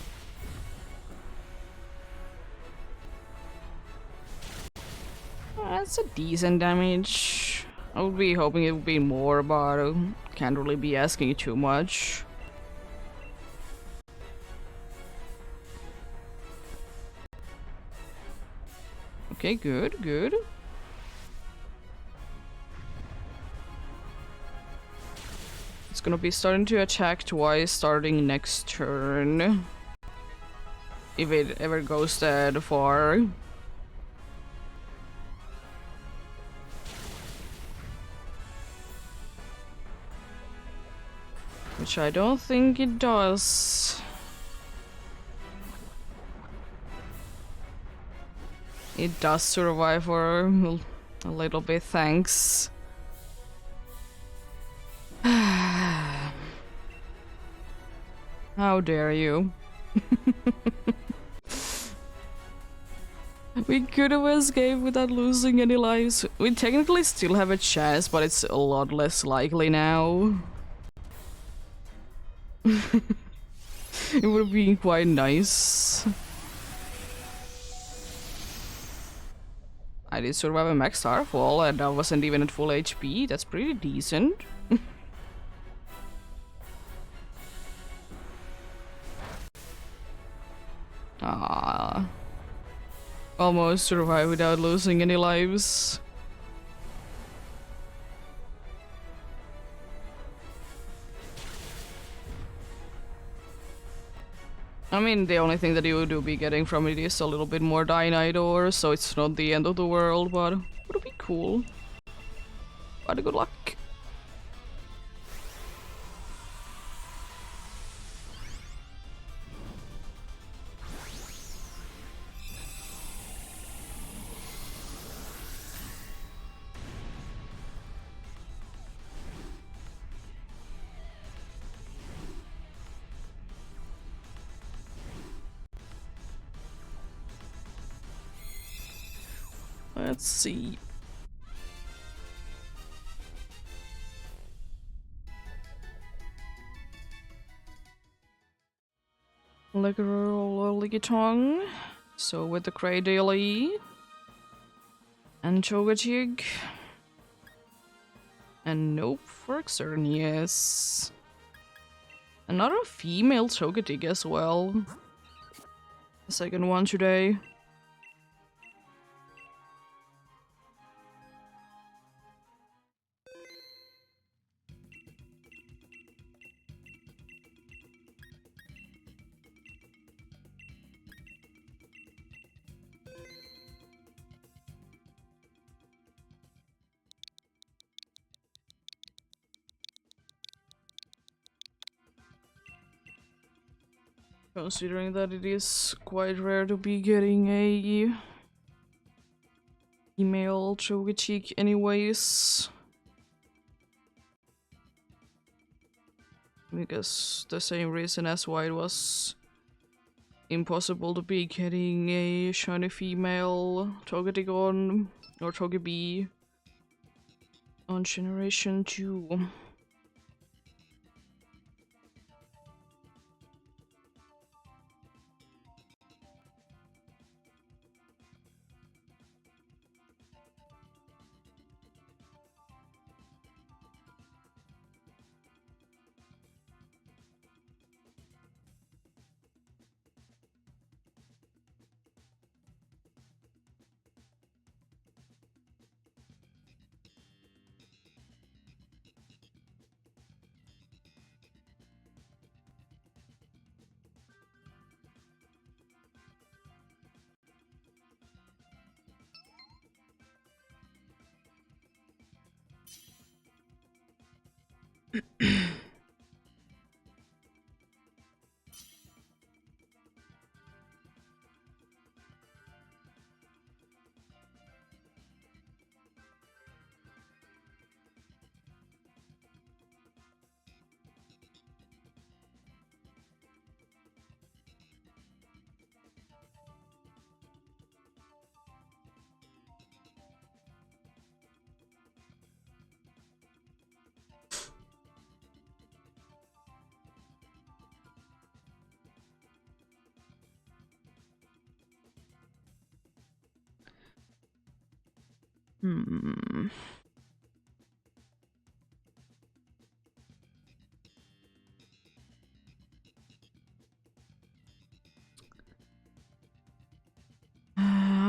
That's a decent damage. I would be hoping it would be more, but can't really be asking too much. Okay, good, good. It's gonna be starting to attack twice starting next turn. If it ever goes that far. Which I don't think it does. It does survive for a little bit, thanks. How dare you? We could have escaped without losing any lives. We technically still have a chance, but it's a lot less likely now. It would have been quite nice. I did survive a max Starfall and I wasn't even at full HP. That's pretty decent. Ah, almost survived without losing any lives. I mean, the only thing that you would be getting from it is a little bit more Dynite ore, so it's not the end of the world, but it would be cool. But good luck. Let's see. Licky tongue. So with the Grey Daily. And Chogajig. And nope for Xerneas. Another female Chogatig as well. The second one today. Considering that it is quite rare to be getting a female Chogatik anyways. Because the same reason as why it was impossible to be getting a shiny female Togetic on, or Togepi on Generation 2.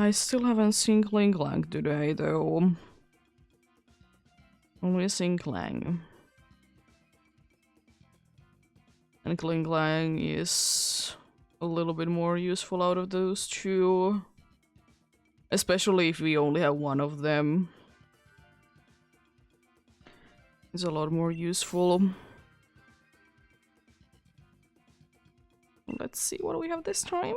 I still haven't seen Klingklang today though. Only seen Klang. And Klingklang is a little bit more useful out of those two. Especially if we only have one of them. It's a lot more useful. Let's see what do we have this time.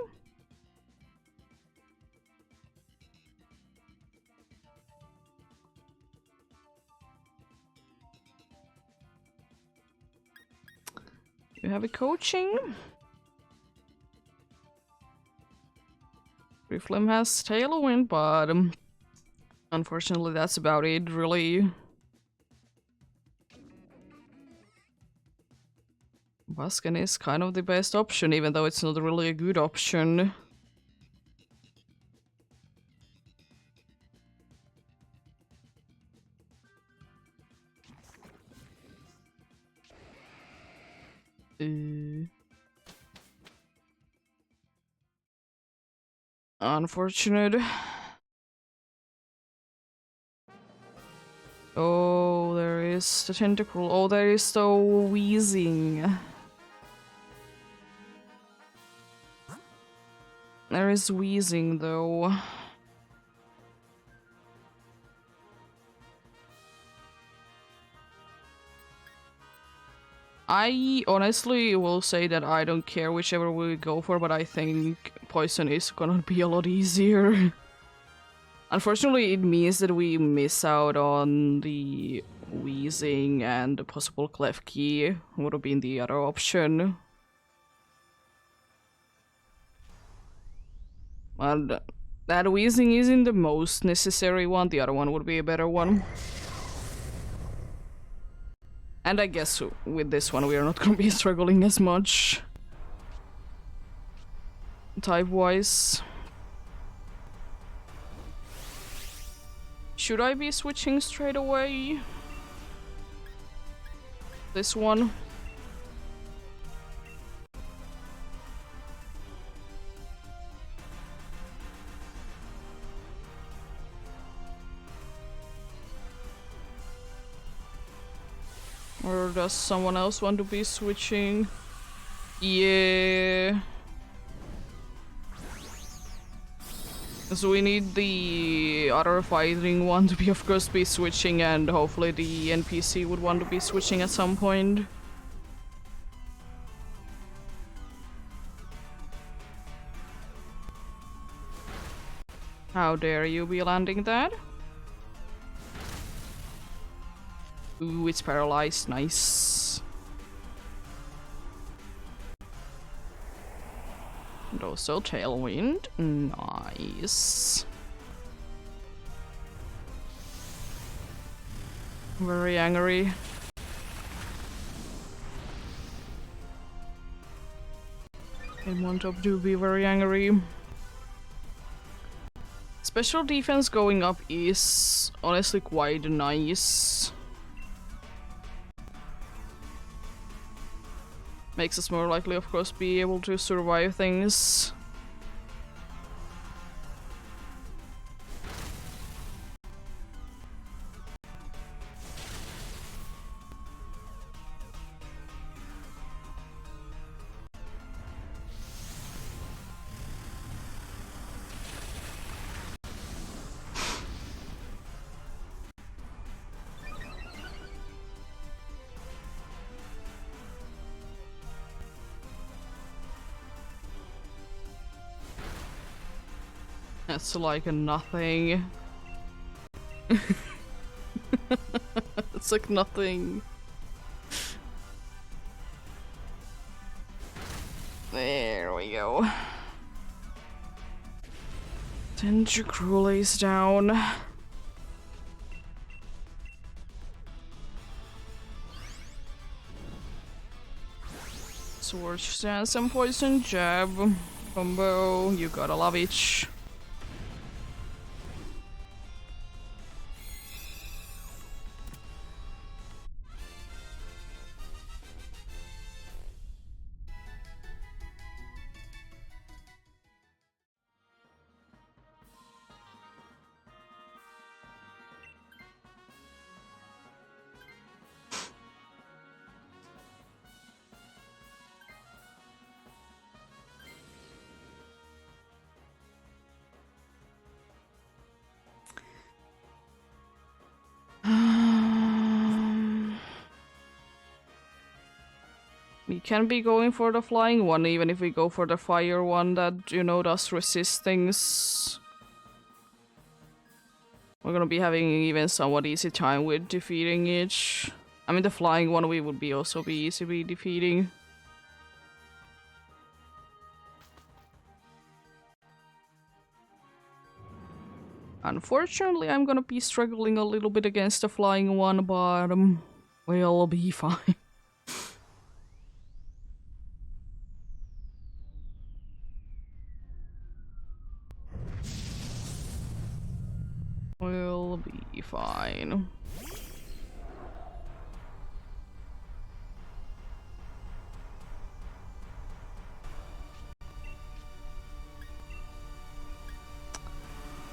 You have a coaching. Reflem has Tailwind, but unfortunately that's about it, really. Baskin is kind of the best option, even though it's not really a good option. Unfortunate. Oh, there is the tentacle. Oh, there is the wheezing. There is wheezing though. I honestly will say that I don't care whichever we go for, but I think poison is gonna be a lot easier. Unfortunately, it means that we miss out on the wheezing and the possible clef key would have been the other option. And that wheezing isn't the most necessary one, the other one would be a better one. And I guess with this one we are not gonna be struggling as much. Type-wise. Should I be switching straight away? This one? Or does someone else want to be switching? Yeah. So we need the other fighting one to be, of course, be switching, and hopefully the NPC would want to be switching at some point. How dare you be landing that? Ooh, it's paralyzed. Nice. And also tailwind. Nice. Very angry. And want up to be very angry. Special defense going up is honestly quite nice. Makes us more likely, of course, be able to survive things. That's like a nothing. It's like nothing. There we go. Tentacruel is down. Sword stance and poison jab. Combo, you gotta love it. We can be going for the flying one, even if we go for the fire one that, you know, does resist things. We're gonna be having even somewhat easy time with defeating it. I mean, the flying one we would be also be easily defeating. Unfortunately, I'm gonna be struggling a little bit against the flying one, but we'll be fine. We'll be fine.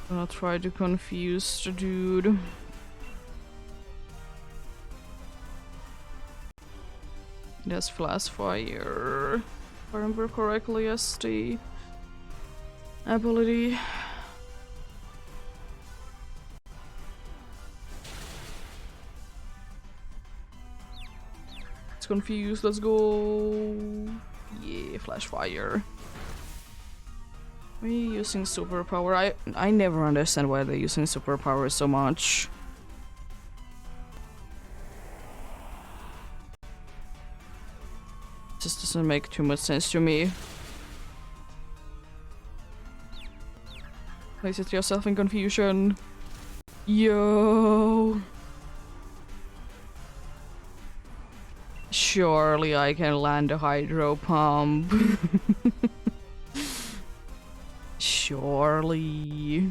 I'll try to confuse the dude. It has flash fire. If I remember correctly, EEST. ability. It's confused, let's go. Yeah, flash fire. Why are you using superpower? I never understand why they're using superpower so much. Just doesn't make too much sense to me. Place it yourself in confusion. Yo. Surely I can land a hydro pump. Surely.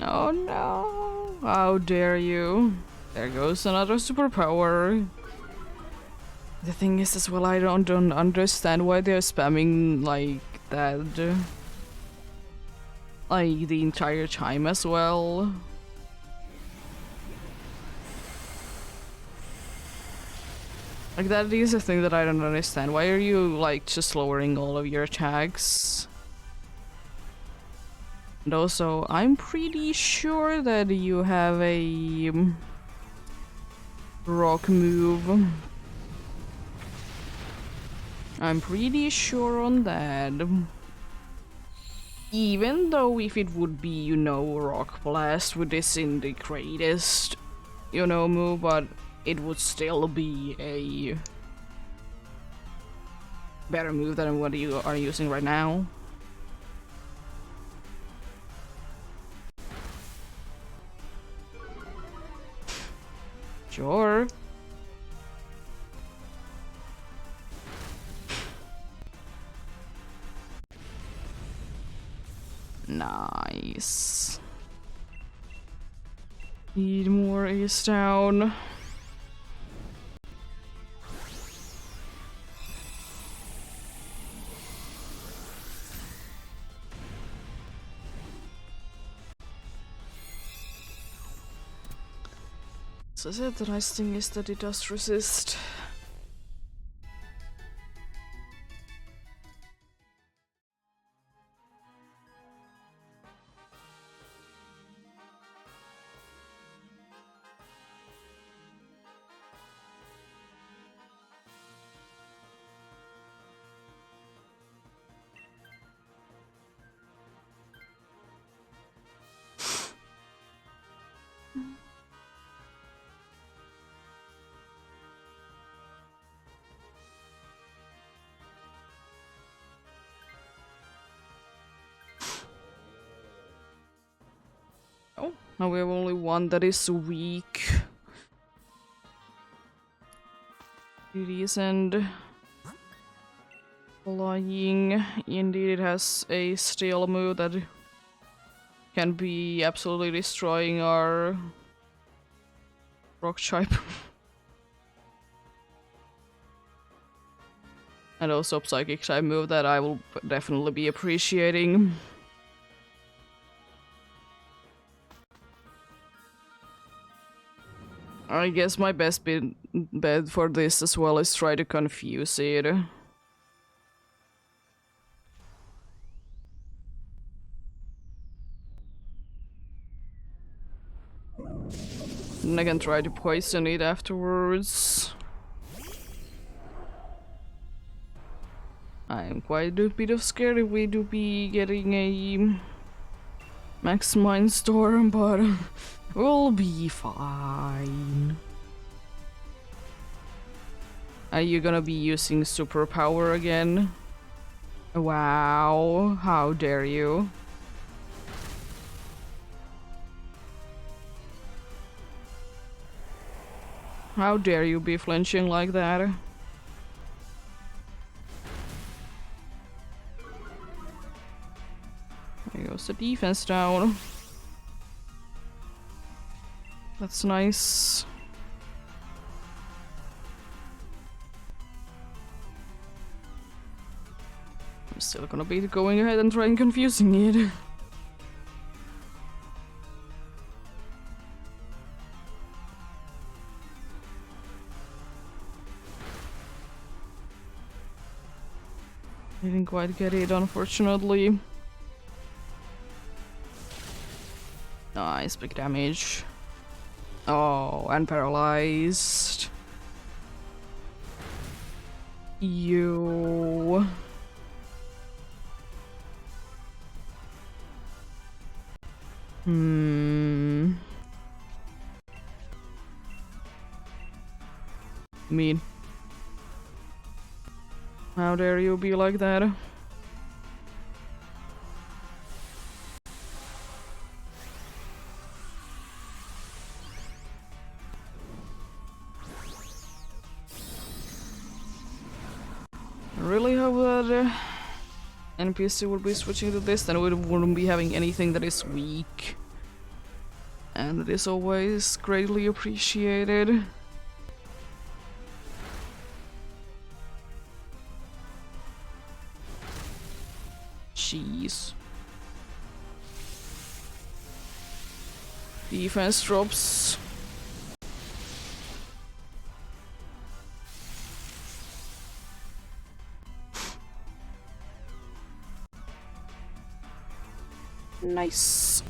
Oh no! How dare you? There goes another superpower. The thing is as well, I don't understand why they're spamming like that. Like the entire time as well. Like that is a thing that I don't understand. Why are you like just lowering all of your attacks? And also, I'm pretty sure that you have a rock move. I'm pretty sure on that. Even though if it would be, you know, Rock Blast with this in the greatest, you know, move, but it would still be a better move than what you are using right now. Sure. Nice. Need more ace down. So the nice thing is that it does resist. Oh, now we have only one that is weak. It isn't flying. Indeed, it has a steel move that can be absolutely destroying our rock type. And also a psychic type move that I will definitely be appreciating. I guess my best bet for this as well is try to confuse it. And I can try to poison it afterwards. I'm quite a bit of scared if we do be getting a Max Mindstorm, but we'll be fine. Are you gonna be using superpower again? Wow, how dare you? How dare you be flinching like that? There goes the defense down. That's nice. I'm still gonna be going ahead and trying confusing it. I didn't quite get it, unfortunately. Nice, big damage. Oh, and paralyzed. You. Mean. How dare you be like that? I really hope that NPC would be switching to this, then we wouldn't be having anything that is weak. And it is always greatly appreciated. Jeez. Defense drops. Nice.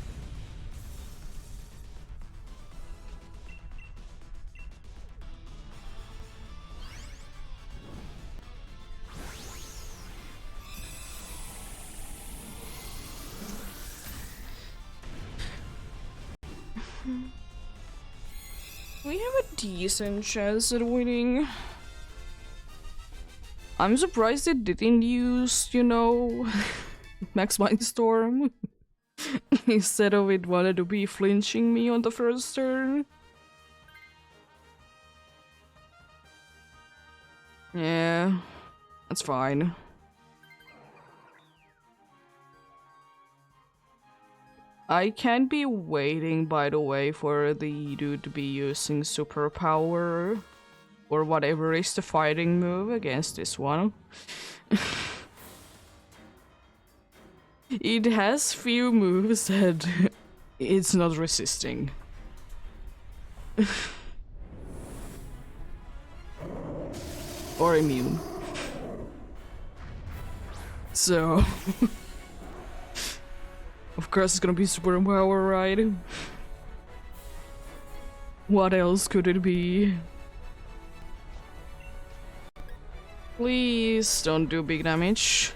We have a decent chance at winning. I'm surprised it didn't use, you know, Max Mindstorm. Instead of it wanted to be flinching me on the first turn. Yeah, that's fine. I can be waiting, by the way, for the dude to be using superpower or whatever is the fighting move against this one. It has few moves that it's not resisting. Or immune. So... of course it's gonna be superpower, right? What else could it be? Please don't do big damage.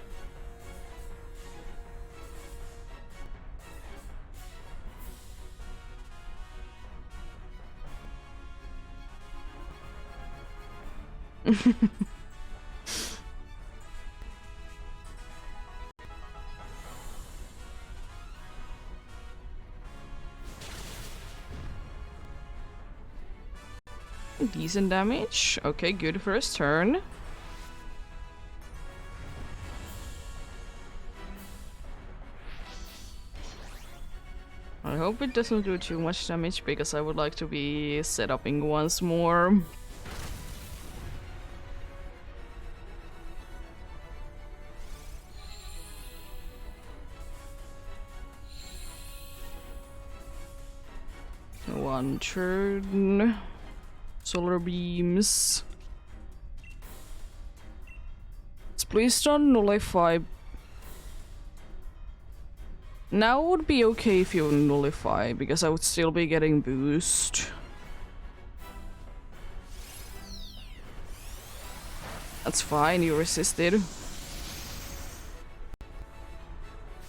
Decent damage. Okay, good first turn. I hope it doesn't do too much damage because I would like to be set upping once more. One turn. Solar beams. Please don't nullify. Now would be okay if you nullify, because I would still be getting boost. That's fine, you resisted.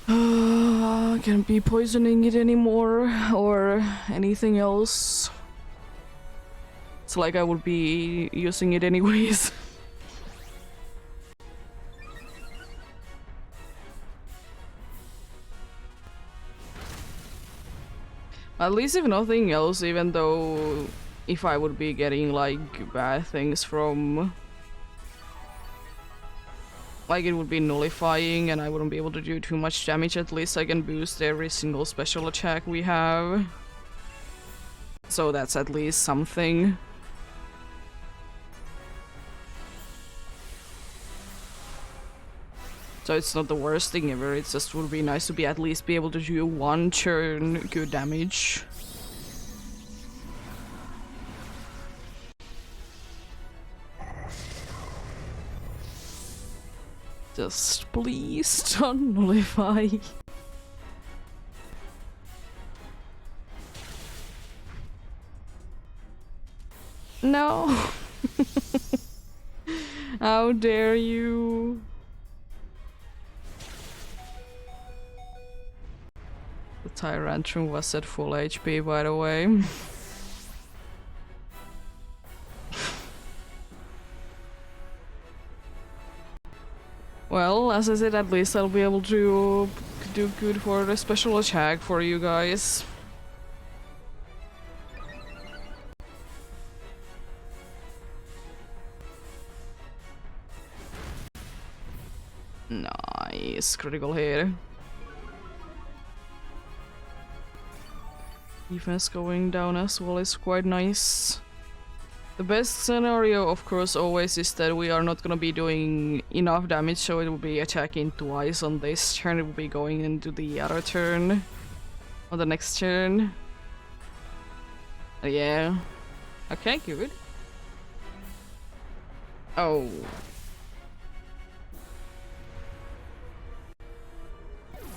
Can't be poisoning it anymore, or anything else. It's like I would be using it anyways. At least if nothing else, even though if I would be getting like bad things from like it would be nullifying and I wouldn't be able to do too much damage. At least I can boost every single special attack we have. So that's at least something. So it's not the worst thing ever, it just would be nice to be at least be able to do one turn good damage. Just please don't nullify. No. How dare you? The Tyrantrum was at full HP, by the way. Well, as I said, at least I'll be able to do good for the special attack for you guys. Nice, critical hit. Defense going down as well is quite nice. The best scenario, of course, always is that we are not gonna be doing enough damage, so it will be attacking twice on this turn. It will be going into the other turn, on the next turn. Yeah. Okay, good. Oh.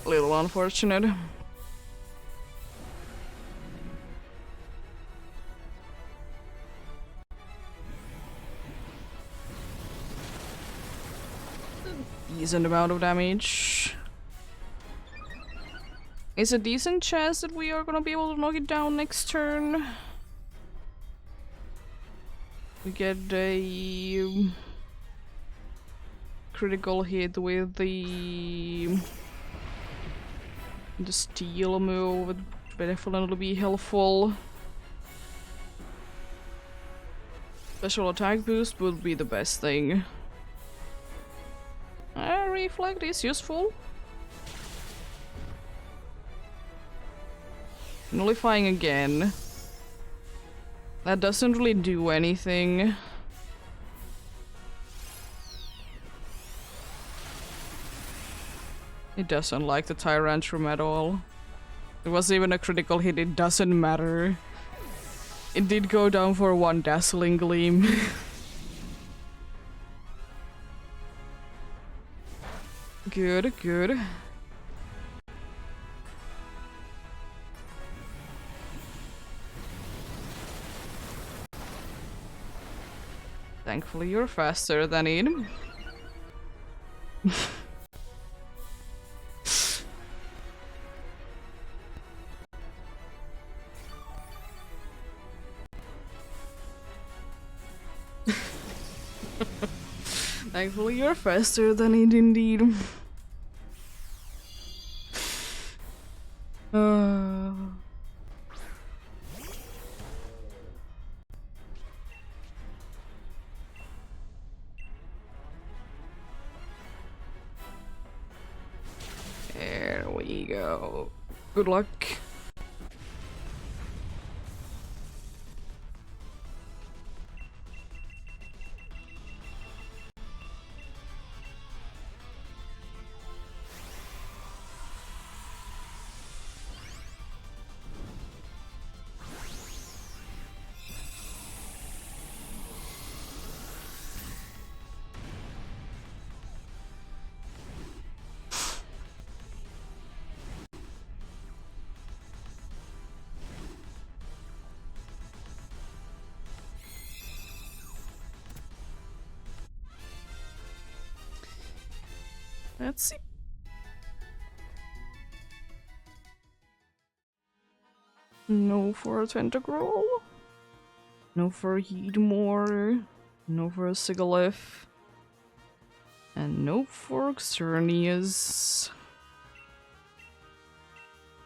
A little unfortunate. Decent amount of damage. It's a decent chance that we are gonna be able to knock it down next turn. We get a critical hit with the steel move, would definitely be helpful. Special attack boost would be the best thing. Reflect is useful. Nullifying again. That doesn't really do anything. It doesn't like the Tyrantrum at all. It was even a critical hit, it doesn't matter. It did go down for one dazzling gleam. Good, good. Thankfully you're faster than it. Thankfully you're faster than it indeed. There we go. Good luck. Let's see. No for a Tentacruel. No for a Heatmore. No for a Sigalith. And no for Xerneas.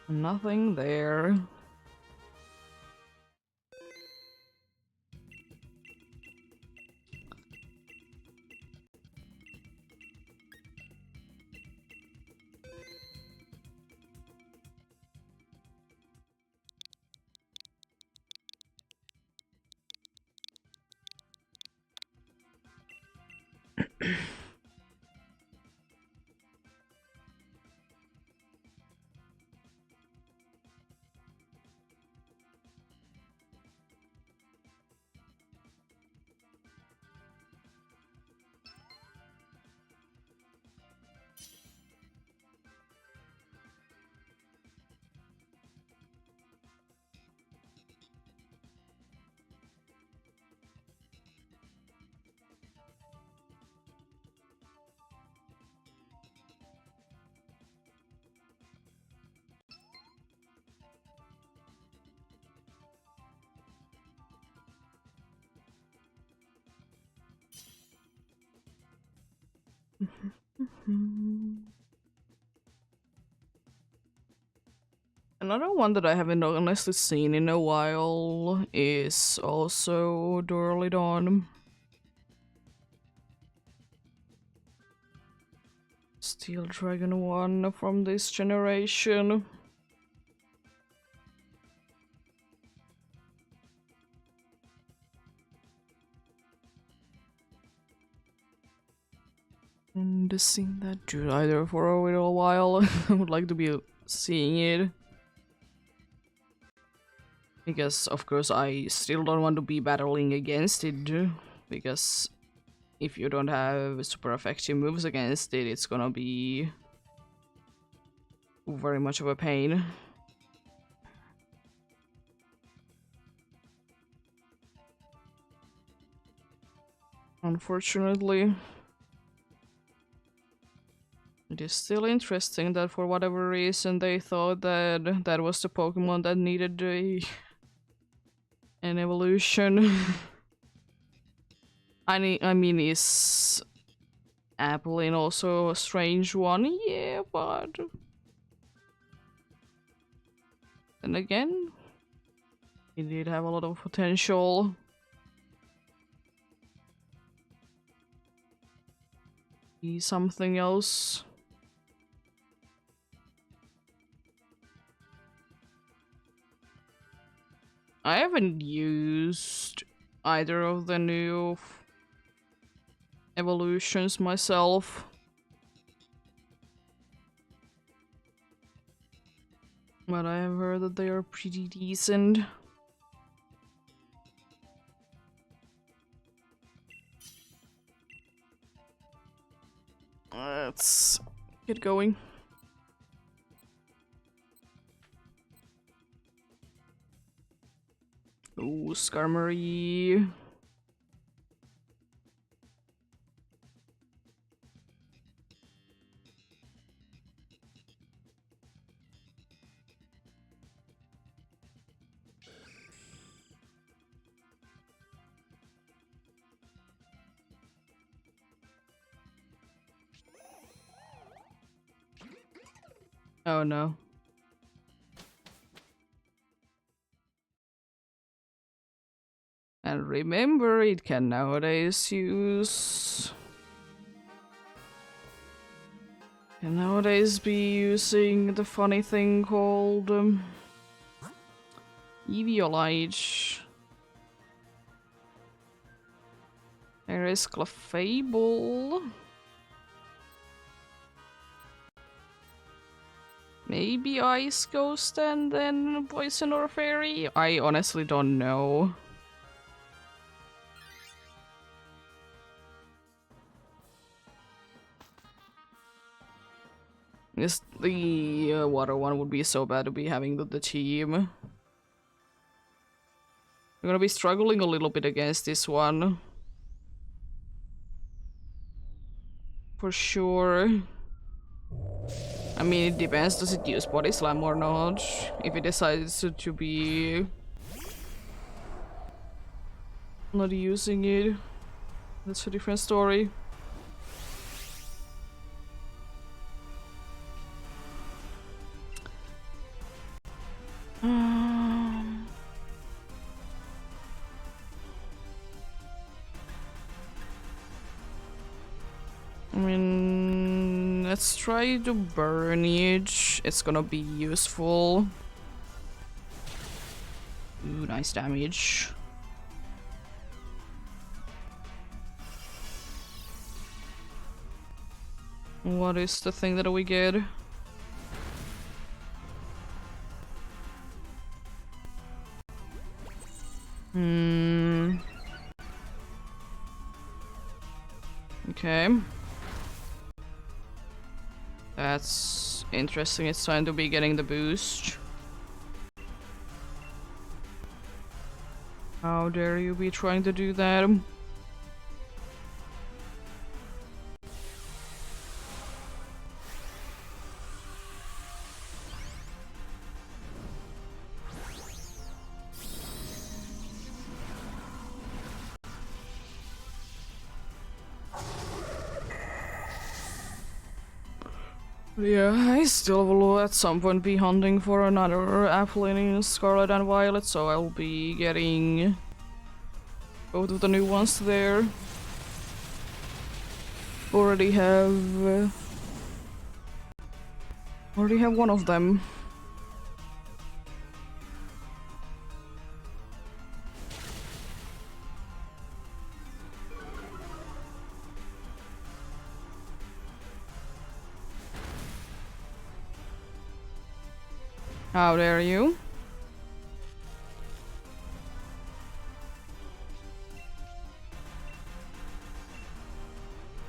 Nothing there. Another one that I haven't honestly seen in a while is also Dorlidon. Steel Dragon 1 from this generation. And seen that dude either for a little while. I would like to be seeing it. Because of course I still don't want to be battling against it, because if you don't have super effective moves against it, it's gonna be very much of a pain. Unfortunately. It is still interesting that for whatever reason they thought that that was the Pokemon that needed an evolution. I mean, is Applin also a strange one? Yeah, but then again, it did have a lot of potential. Be something else. I haven't used either of the new evolutions myself. But I have heard that they are pretty decent. Let's get going. Ooh, Skarmory. Oh no. And remember, it can nowadays use... Can nowadays be using the funny thing called... Eviolite. There is Clefable. Maybe Ice Ghost and then Poison or Fairy? I honestly don't know. Yes, the water one would be so bad to be having the team. I'm gonna be struggling a little bit against this one. For sure. I mean, it depends, does it use Body Slam or not? If it decides to be... not using it, that's a different story. I mean, let's try to burn it. It's gonna be useful. Ooh, nice damage. What is the thing that we get? Okay. That's interesting. It's time to be getting the boost. How dare you be trying to do that? Yeah, I still will at some point be hunting for another apple in Scarlet and Violet, so I'll be getting both of the new ones there. Already have one of them. How dare you?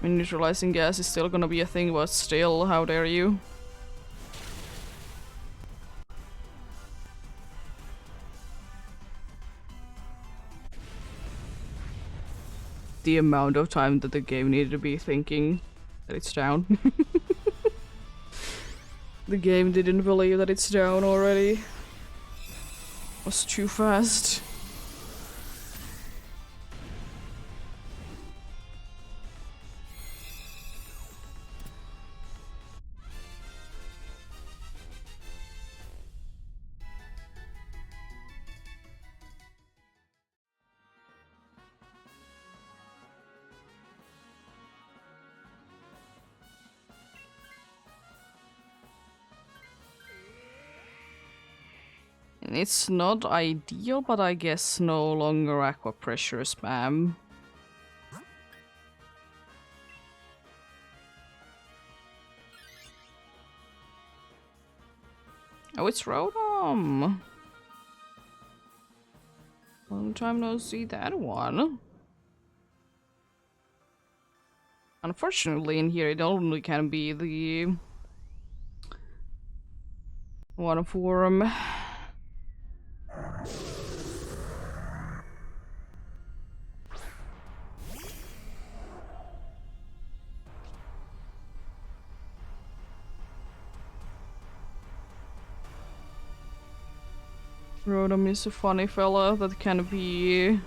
I mean, neutralizing gas is still gonna be a thing, but still, how dare you? The amount of time that the game needed to be thinking that it's down. The game didn't believe that it's down already. It was too fast. It's not ideal, but I guess no longer aqua pressure spam. Oh, it's Rotom! Long time no see that one. Unfortunately, in here it only can be the one form. Rotom is a funny fella that can be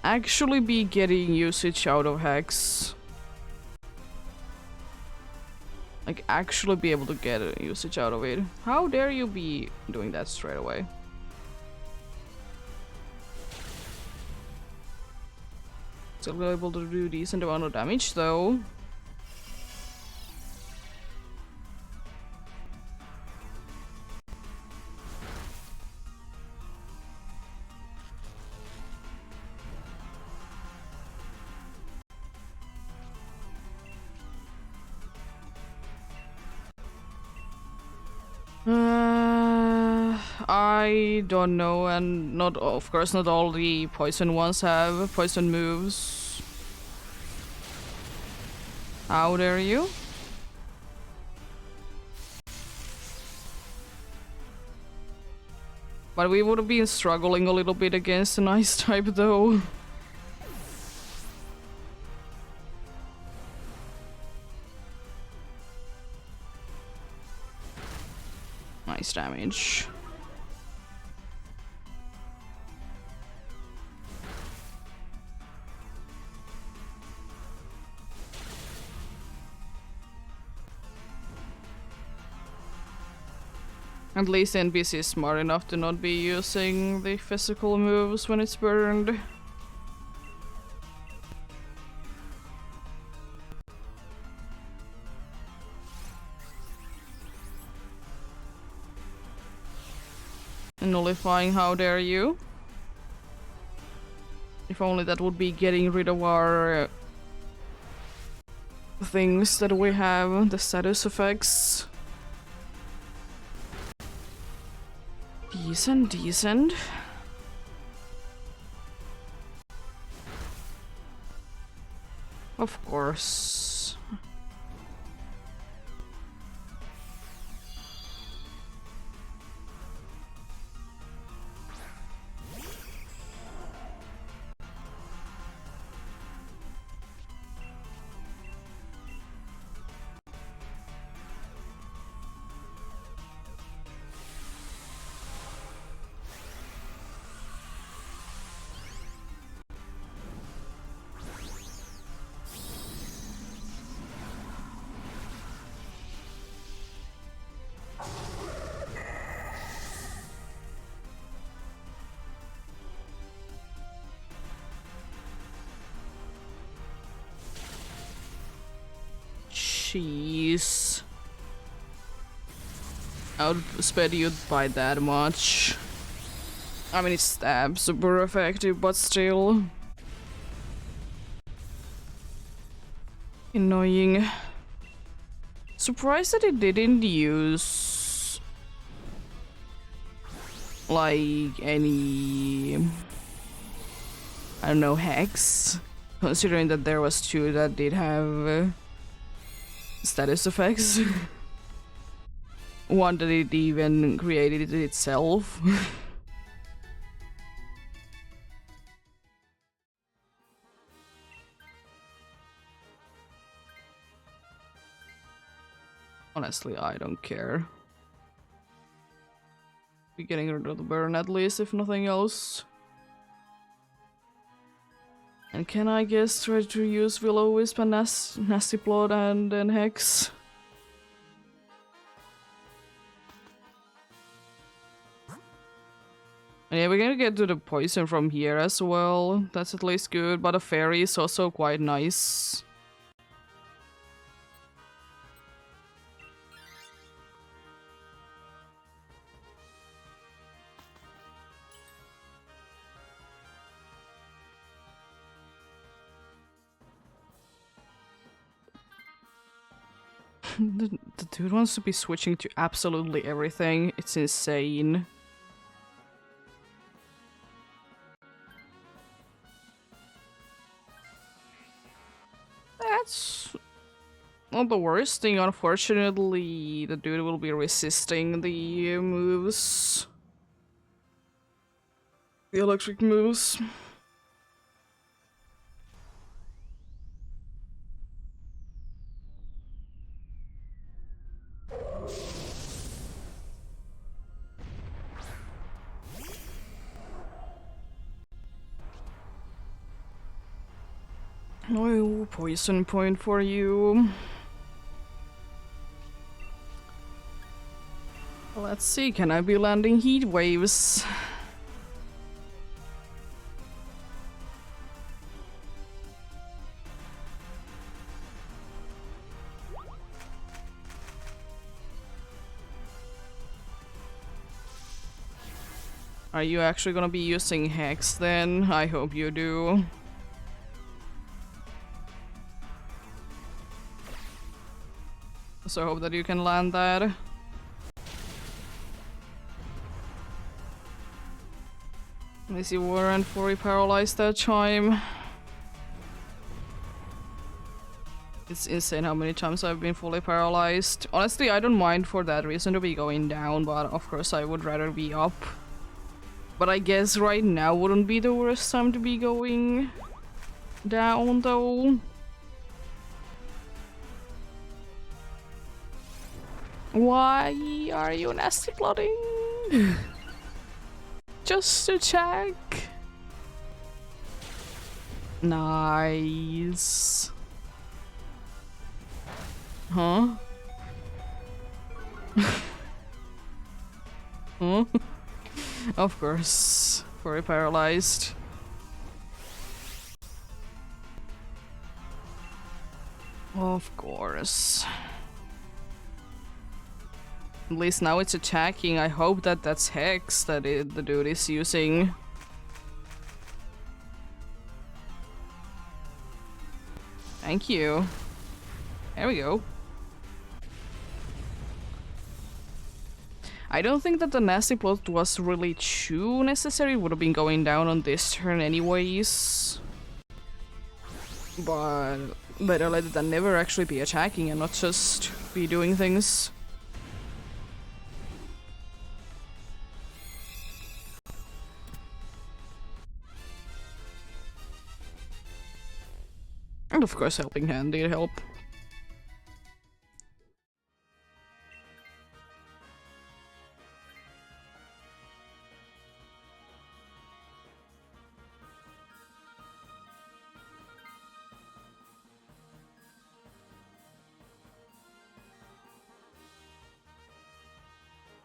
actually be getting usage out of Hex. Like actually be able to get usage out of it. How dare you be doing that straight away? Still able to do decent amount of damage though. I don't know, and not, of course, not all the poison ones have poison moves. How dare you? But we would have been struggling a little bit against an ice type though. Nice damage. At least NPC is smart enough to not be using the physical moves when it's burned. Nullifying, how dare you? If only that would be getting rid of our things that we have, the status effects. Decent, decent. Of course. Jeez. I would expect you'd buy that much. I mean, it's stab, super effective, but still. Annoying. Surprised that it didn't use... like, any... I don't know, hex? Considering that there was 2 that did have... status effects. One that it even created it itself. Honestly, I don't care. Be getting rid of the burn at least, if nothing else. And can I guess try to use Will-O-Wisp and Nasty Plot and then Hex? And yeah, we're gonna get to the poison from here as well. That's at least good, but a fairy is also quite nice. The dude wants to be switching to absolutely everything. It's insane. That's not the worst thing. Unfortunately, the dude will be resisting the moves. The electric moves. No poison point for you. Let's see, can I be landing heat waves? Are you actually gonna be using Hex then? I hope you do. So I hope that you can land that. At least you weren't fully paralyzed that time. It's insane how many times I've been fully paralyzed. Honestly, I don't mind for that reason to be going down, but of course I would rather be up. But I guess right now wouldn't be the worst time to be going down though. Why are you nasty plotting? Just to check. Nice. Huh? Huh? Of course. Very paralyzed. Of course. At least now it's attacking. I hope that that's Hex that the dude is using. Thank you. There we go. I don't think that the nasty plot was really too necessary. It would have been going down on this turn anyways. But better let it than never actually be attacking and not just be doing things. And of course Helping Hand did help.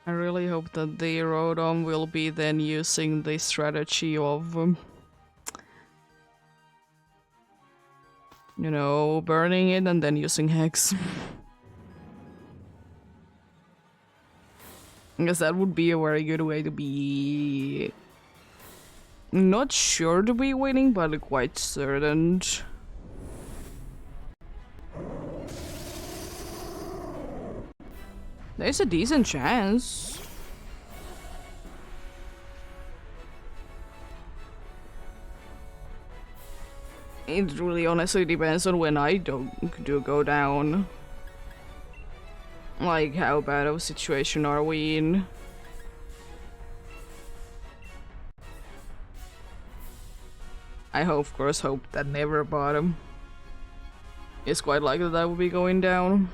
I really hope that the Rodon will be then using the strategy of, you know, burning it and then using Hex. I guess that would be a very good way to be... not sure to be winning, but quite certain. There's a decent chance. It really honestly depends on when I do go down. Like, how bad of a situation are we in? I of course hope that never bottom. It's quite likely that I will be going down.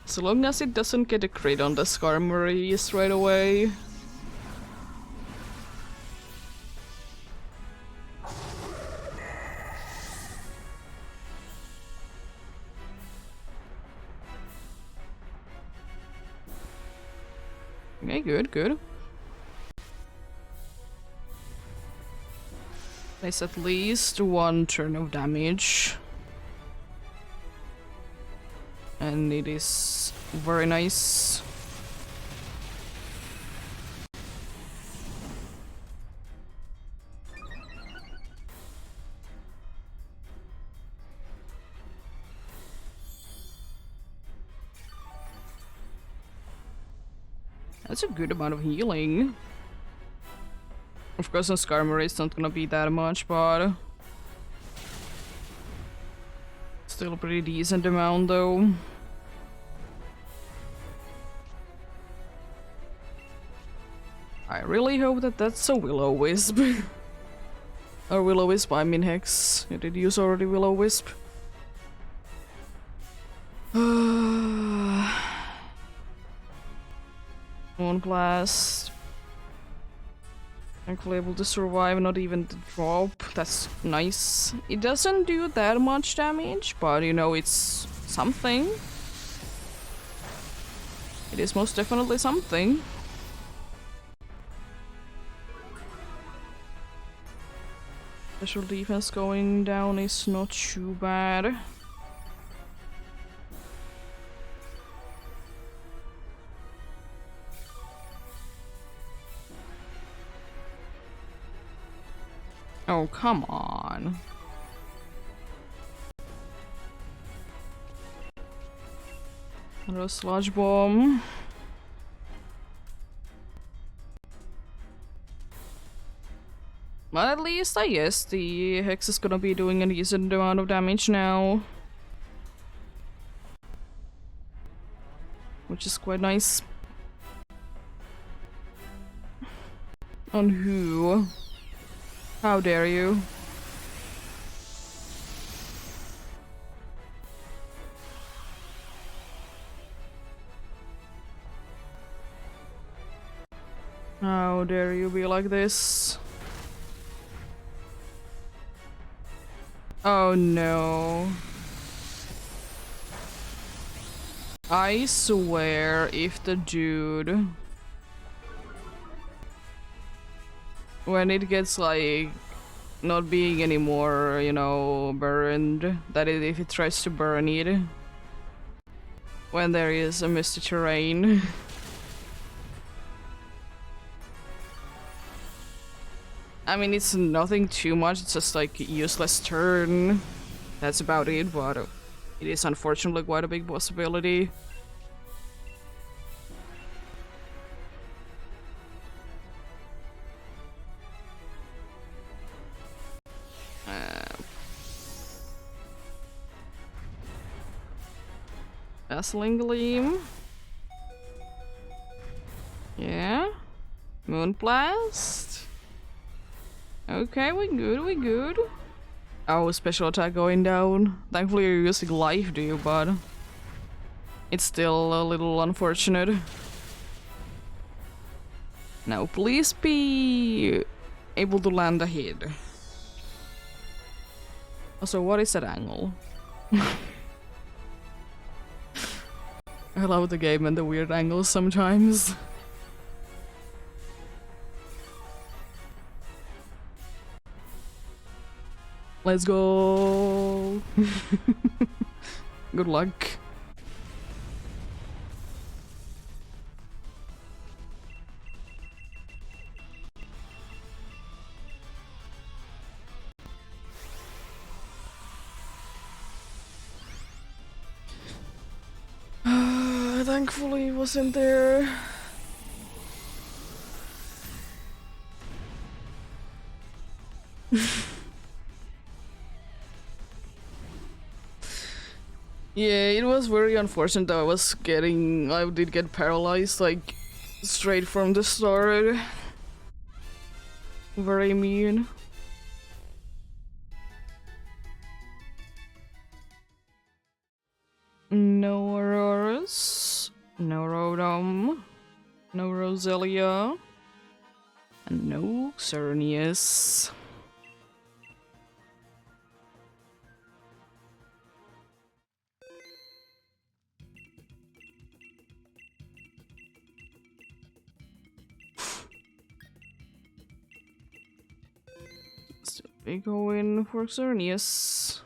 So long as it doesn't get a crit on the Skarmory right away. Okay, good, good. That's at least one turn of damage. And it is very nice. That's a good amount of healing. Of course on Skarmory it's not gonna be that much, but still a pretty decent amount though. I really hope that that's a Will-O-Wisp. Or Will-O-Wisp, I mean Hex. I did use already Will-O-Wisp. One blast. Actually able to survive, not even the drop. That's nice. It doesn't do that much damage, but you know, it's something. It is most definitely something. Special defense going down is not too bad. Oh, come on. Another sludge bomb. But at least I guess the Hex is gonna be doing a decent amount of damage now. Which is quite nice. On who? How dare you? How dare you be like this? Oh no. I swear if the dude... when it gets like not being anymore, you know, burned, that is if it tries to burn it when there is a misty terrain. I mean, it's nothing too much, it's just like a useless turn. That's about it, but it is unfortunately quite a big possibility. Dazzling Gleam. Yeah. Moonblast. Okay, we good. Oh, special attack going down. Thankfully you're using life, dude, but it's still a little unfortunate. Now please be able to land a hit. Also, what is that angle? I love the game and the weird angles sometimes. Let's go! Good luck. Thankfully, it wasn't there. Yeah, it was very unfortunate that I did get paralyzed, like, straight from the start. Very mean. No Auroras, no Rodom, no Roselia, and no Xerneas. Still be going for Xerneas.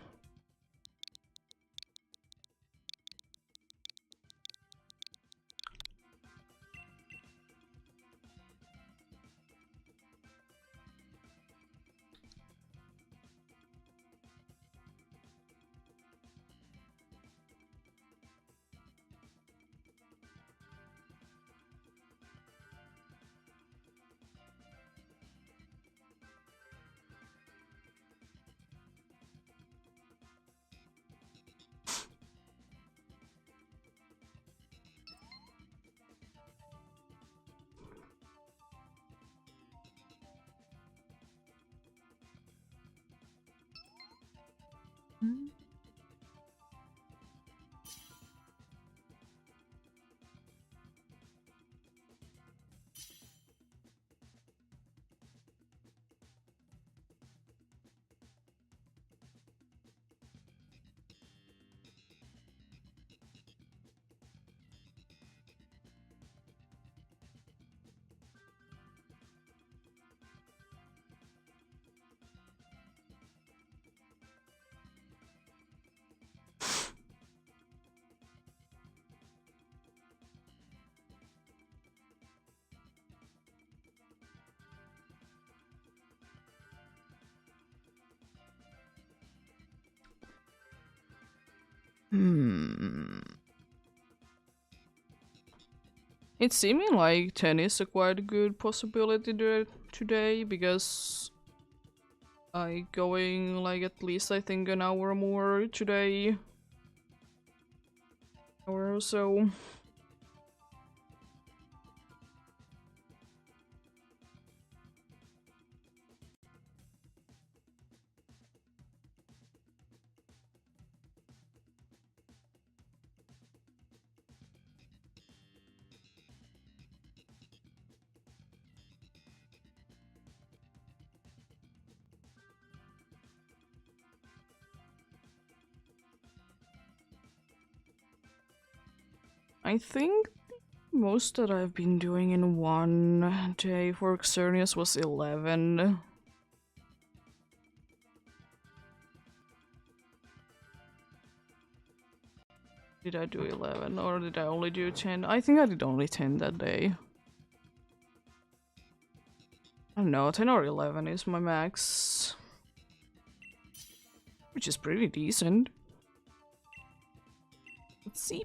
It's seeming like 10 is a quite good possibility today, because I going like at least I think an hour more today. Hour or so. I think most that I've been doing in one day for Xerneas was 11. Did I do 11 or did I only do 10? I think I did only 10 that day. I no, 10 or 11 is my max. Which is pretty decent. Let's see.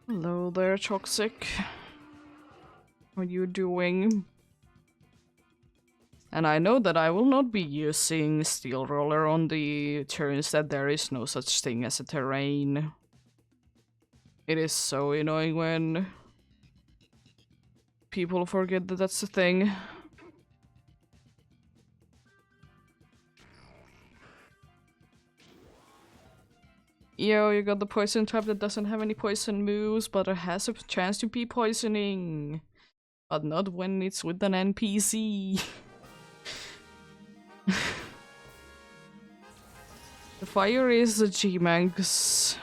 Hello there, Toxic. What are you doing? And I know that I will not be using Steel Roller on the turns that there is no such thing as a terrain. It is so annoying when people forget that that's a thing. Yo, you got the poison type that doesn't have any poison moves, but it has a chance to be poisoning. But not when it's with an NPC. The fire is a G-Max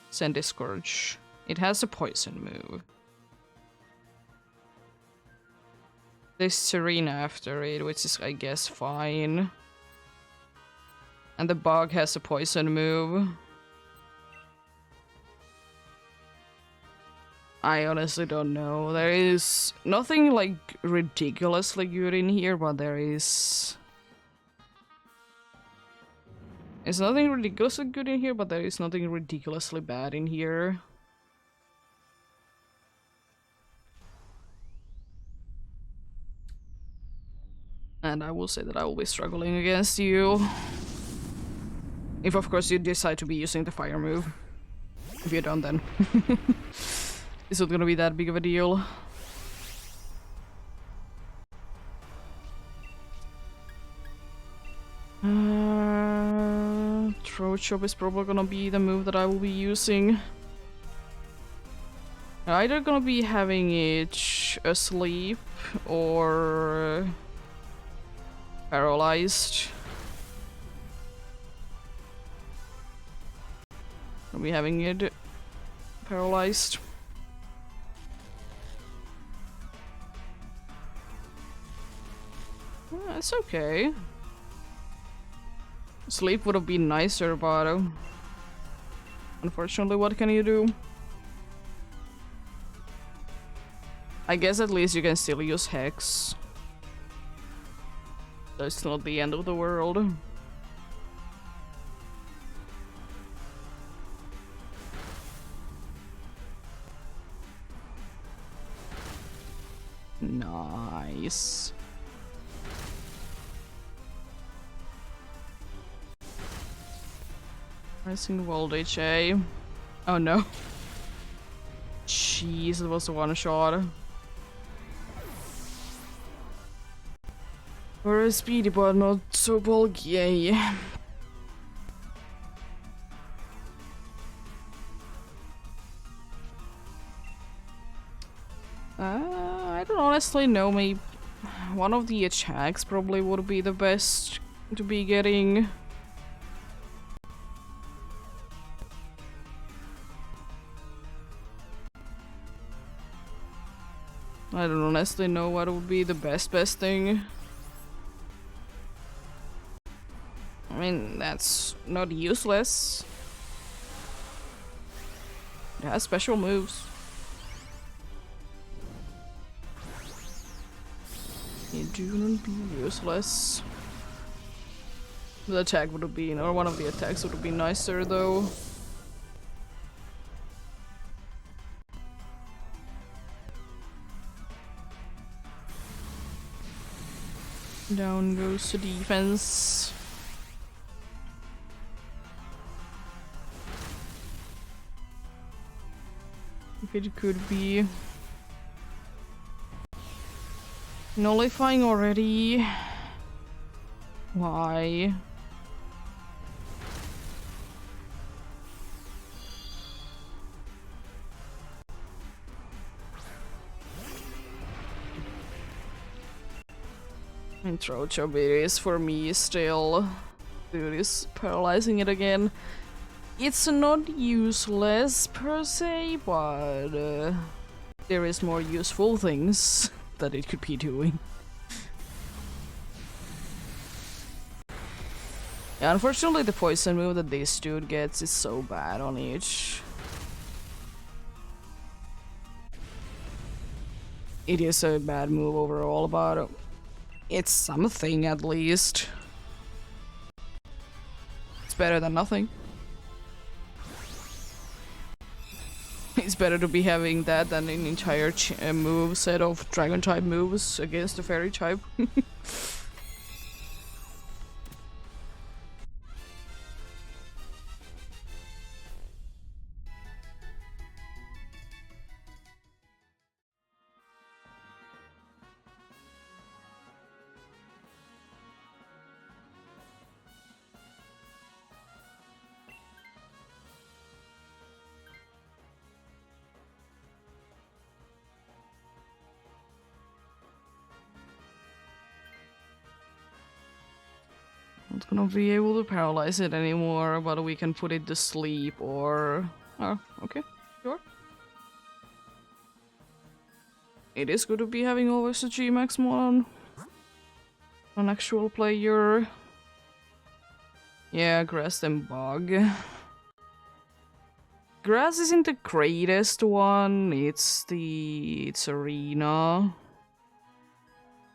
Send Scourge. It has a poison move. There's Serena after it, which is, I guess, fine. And the bug has a poison move. I honestly don't know. There is nothing like ridiculously good in here, but there is... There's nothing ridiculously good in here, but there is nothing ridiculously bad in here. And I will say that I will be struggling against you. If of course you decide to be using the fire move. If you don't, then it's not gonna be that big of a deal. Throat chop is probably gonna be the move that I will be using. I'm either gonna be having it asleep or paralyzed. I'll be having it paralyzed. It's okay. Sleep would have been nicer, but unfortunately, what can you do? I guess at least you can still use Hex. That's not the end of the world. Nice. Rising voltage, eh? Oh no. Jeez, it was a one shot. Very speedy, but not so bulky, eh? I don't honestly know, maybe one of the attacks probably would be the best to be getting. I don't honestly know what would be the best thing. I mean, that's not useless. It has special moves. It do not be useless. The attack would have been, or one of the attacks would have been nicer though. Down goes the defense. If it could be nullifying already. Why? And throat chop it is for me still. Dude is paralyzing it again. It's not useless per se, but there is more useful things that it could be doing. Yeah, unfortunately the poison move that this dude gets is so bad on each. It is a bad move overall, but it's something at least. It's better than nothing. It's better to be having that than an entire move set of dragon type moves against a fairy type. Not gonna be able to paralyze it anymore, but we can put it to sleep or... Oh, okay, sure. It is good to be having always a G-Max mod on an actual player. Yeah, grass and bug. Grass isn't the greatest one, it's arena.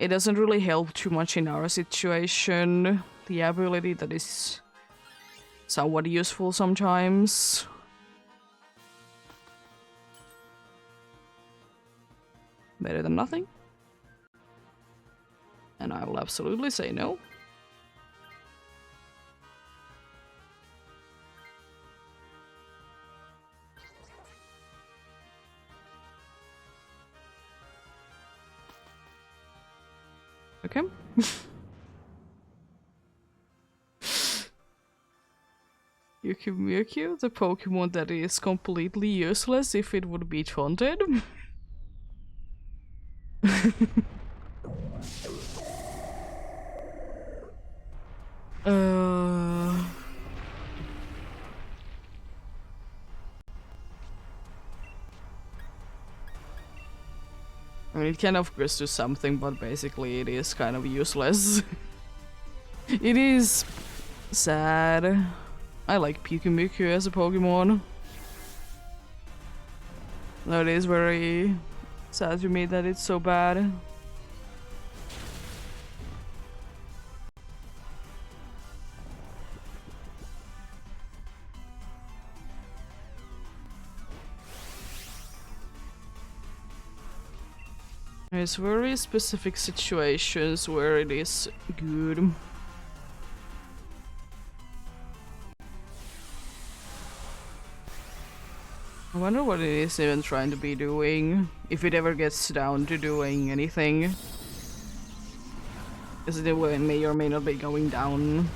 It doesn't really help too much in our situation. The ability that is somewhat useful sometimes. Better than nothing. And I will absolutely say no. Okay. Mewtwo, the Pokemon that is completely useless if it would be taunted. I mean, it can of course do something, but basically it is kind of useless. It is sad. I like Pikumuku as a Pokemon. No, it is very sad to me that it's so bad. There's very specific situations where it is good. I wonder what it is even trying to be doing, if it ever gets down to doing anything. Because it may or may not be going down.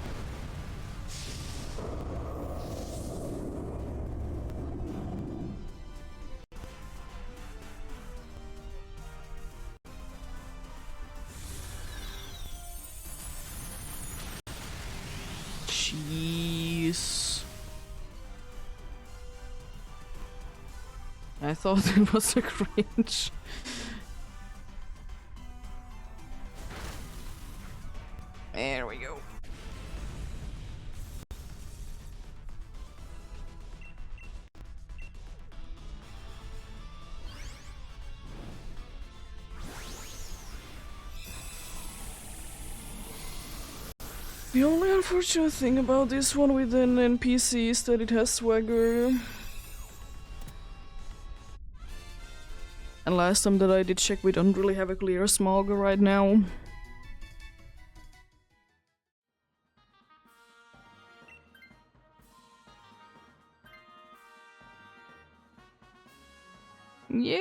Jeez. I thought it was a cringe. There we go. The only unfortunate thing about this one with an NPC is that it has swagger. And last time that I did check, we don't really have a clear smog right now. Yeah.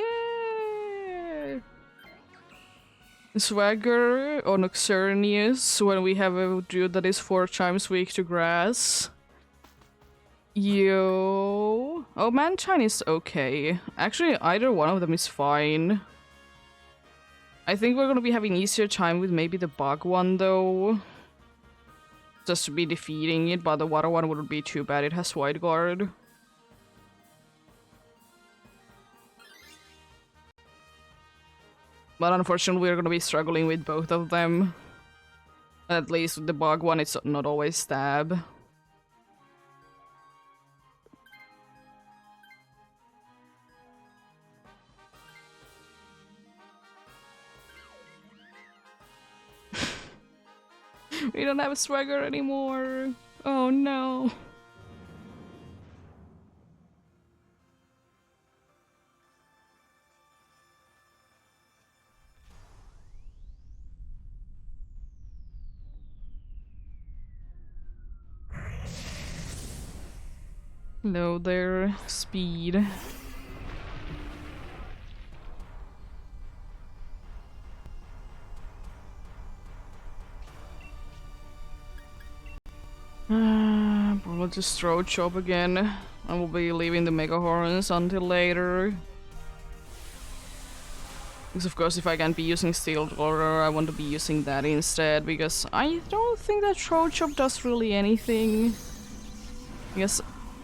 Swagger on Xerneas when we have a dude that is 4 times weak to grass. Yo. Oh, Mantine is okay. Actually, either one of them is fine. I think we're gonna be having easier time with maybe the bug one though. Just to be defeating it, but the water one wouldn't be too bad. It has Wide Guard. But unfortunately, we're gonna be struggling with both of them. At least with the bug one, it's not always stab. We don't have a swagger anymore. Oh no. Hello there, speed. We'll just throw chop again. I will be leaving the Mega Horns until later. Because of course if I can't be using Steel Roller, I want to be using that instead, because I don't think that throw chop does really anything. Because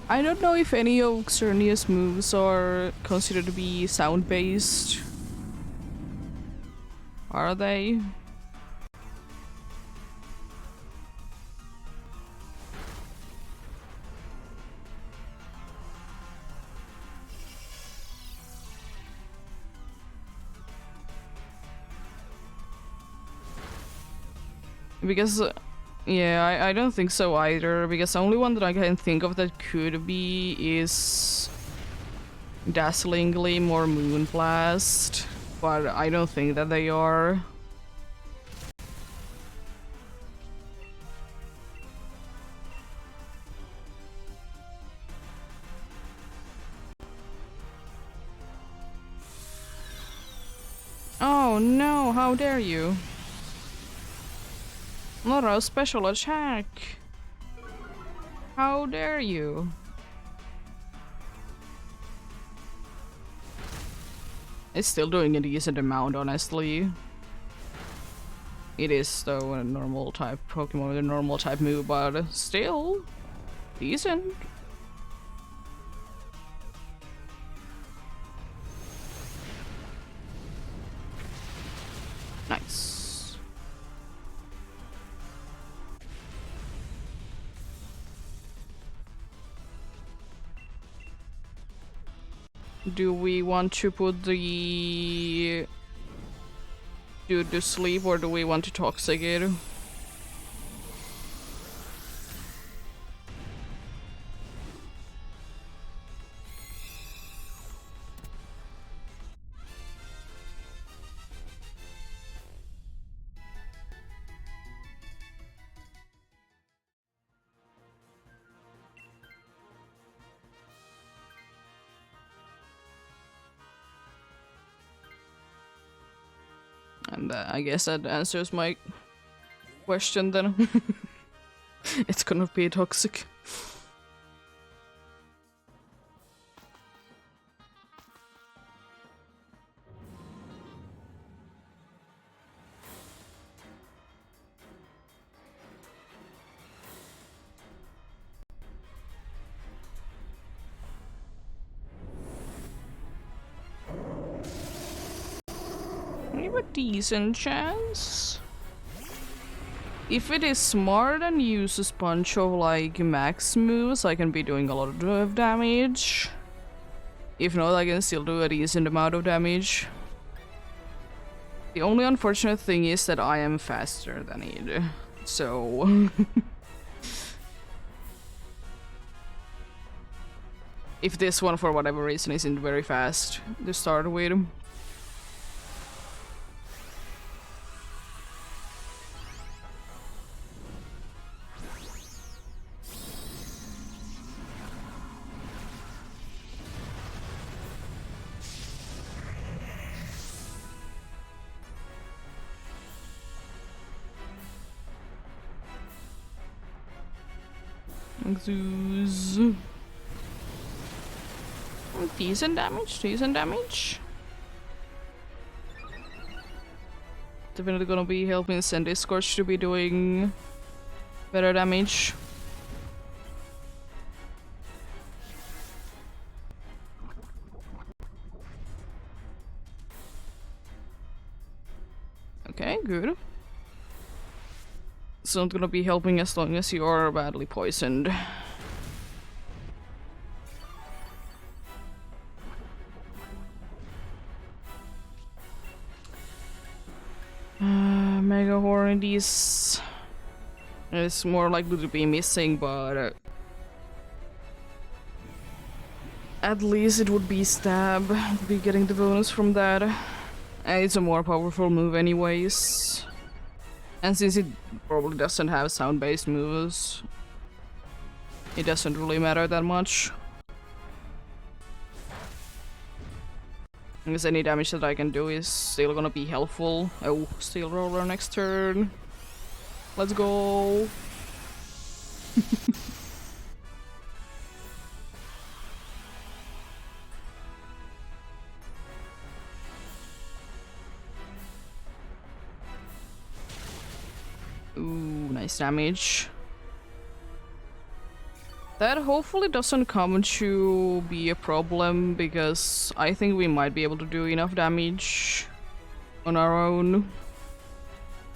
I don't know if any of Xernea's moves are considered to be sound-based. Are they? Because, yeah, I don't think so either, because the only one that I can think of that could be is Dazzling Gleam or Moonblast, but I don't think that they are. Oh no, how dare you! Not a special attack! How dare you! It's still doing a decent amount, honestly. It is, though, a normal type Pokemon with a normal type move, but still decent. Nice. Do we want to put the dude to sleep, or do we want to toxic it? And I guess that answers my question then. It's gonna be toxic. We have a decent chance. If it is smart and uses a bunch of like max moves, I can be doing a lot of damage. If not, I can still do a decent amount of damage. The only unfortunate thing is that I am faster than it, so... If this one, for whatever reason, isn't very fast to start with. Zeus. Decent damage, decent damage. Definitely gonna be helping Sandy Scorch to be doing better damage. Okay, good. It's not gonna be helping as long as you're badly poisoned. Mega Hornedies. It's more likely to be missing, but at least it would be stab, be getting the bonus from that. And it's a more powerful move anyways. And since it probably doesn't have sound-based moves, it doesn't really matter that much. Because any damage that I can do is still gonna be helpful. Oh, Steel Roller next turn. Let's go! Ooh, nice damage. That hopefully doesn't come to be a problem, because I think we might be able to do enough damage on our own.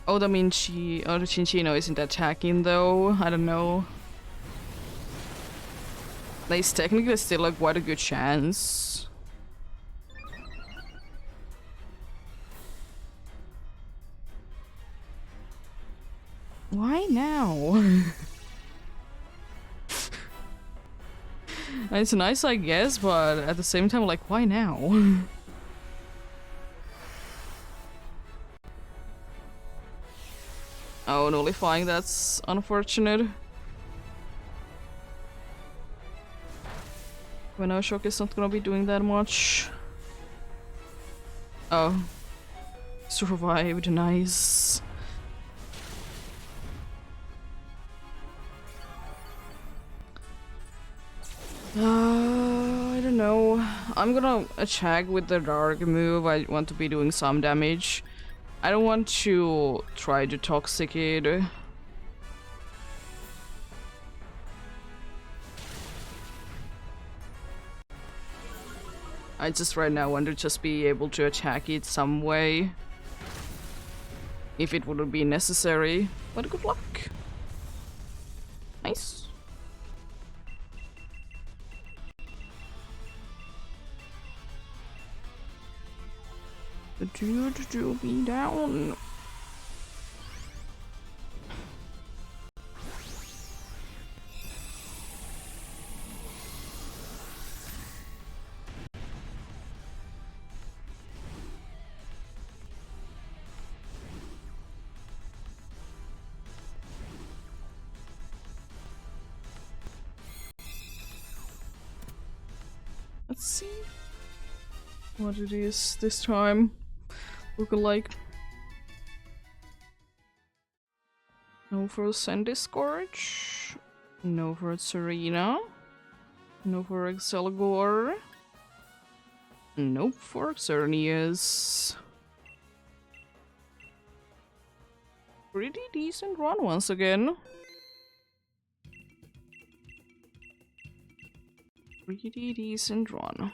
Oh, the Chinchino isn't attacking though, I don't know. There's technically still like quite a good chance. Why now? It's nice, I guess, but at the same time, like, why now? Oh, nullifying, that's unfortunate. When our shock is not gonna be doing that much. Oh. Survived, nice. I don't know. I'm gonna attack with the dark move. I want to be doing some damage. I don't want to try to toxicate. I just right now want to just be able to attack it some way. If it would be necessary. But good luck. Nice. The dude will be down. Let's see what it is this time. Looking like. No for Sandy Scourge. No for Serena. No for Excelgor. Nope for Xerneas. Pretty decent run once again. Pretty decent run.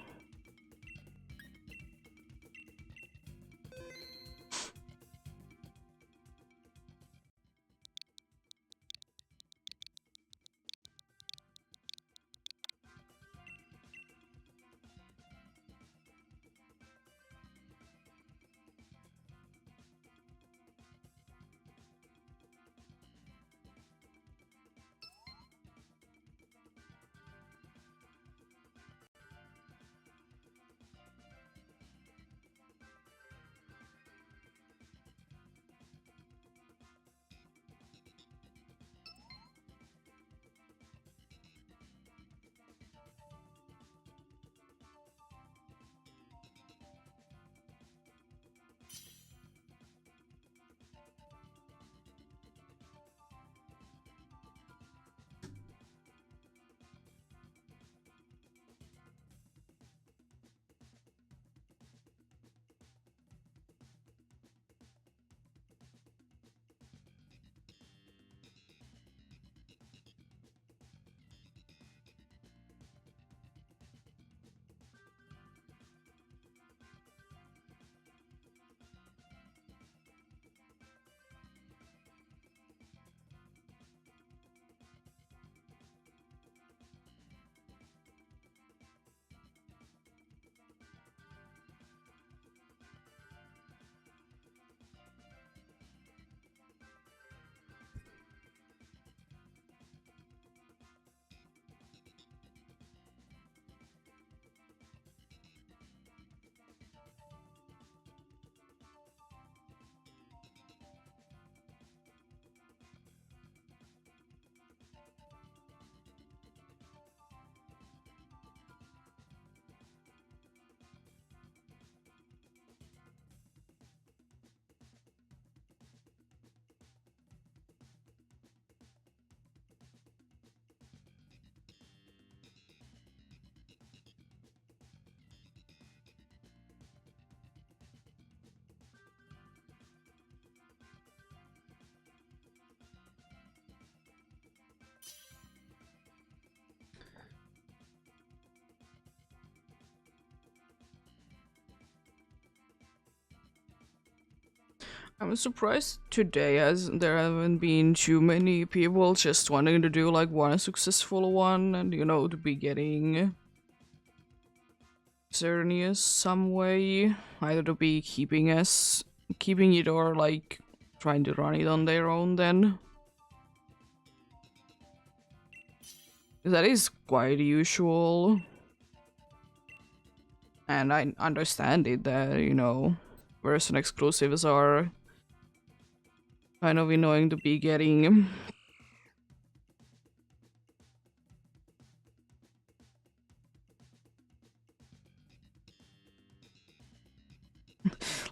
I'm surprised today as there haven't been too many people just wanting to do like one successful one and you know to be getting Xerneas some way. Either to be keeping it or like trying to run it on their own then. That is quite usual. And I understand it that, you know, version exclusives are kind of annoying to be getting.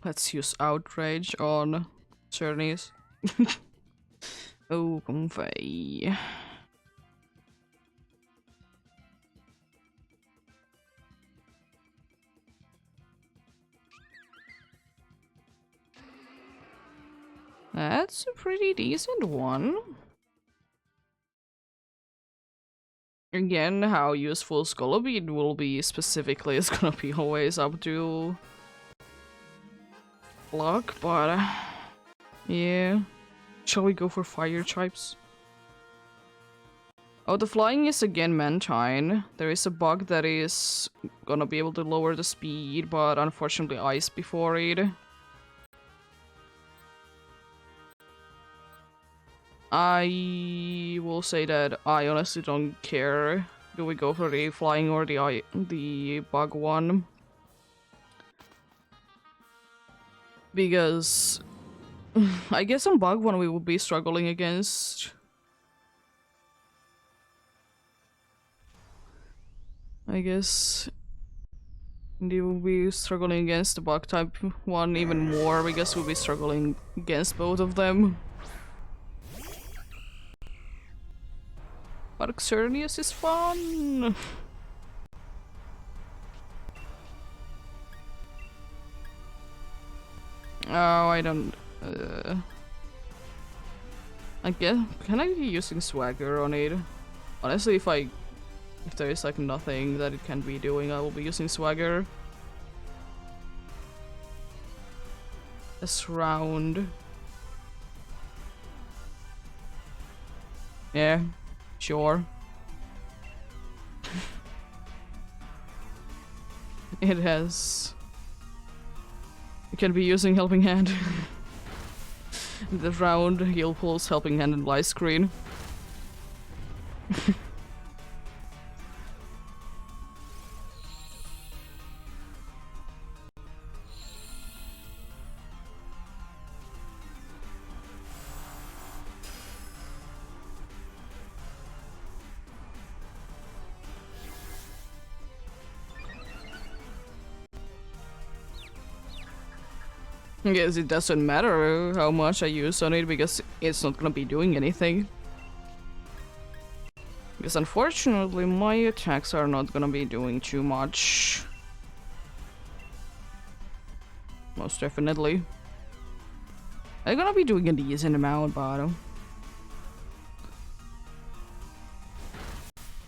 Let's use outrage on Xerneas. Oh, comfy. That's a pretty decent one. Again, how useful Skullbead will be specifically is gonna be always up to luck, but yeah. Shall we go for fire types? Oh, the flying is again Mantine. There is a bug that is gonna be able to lower the speed, but unfortunately ice before it. I will say that I honestly don't care. Do we go for the flying or the bug one? Because I guess on bug one we will be struggling against. I guess they will be struggling against the bug type one even more because we'll be struggling against both of them. But Xerneas is fun! Oh, I don't... I guess... Can I be using Swagger on it? Honestly, if there is like nothing that it can be doing, I will be using Swagger. This round. Yeah, sure. It has... You can be using Helping Hand. The round, heal pulse, Helping Hand, and light screen. Yes, it doesn't matter how much I use on it because it's not gonna be doing anything. Because unfortunately my attacks are not gonna be doing too much. Most definitely. I'm gonna be doing a decent amount, but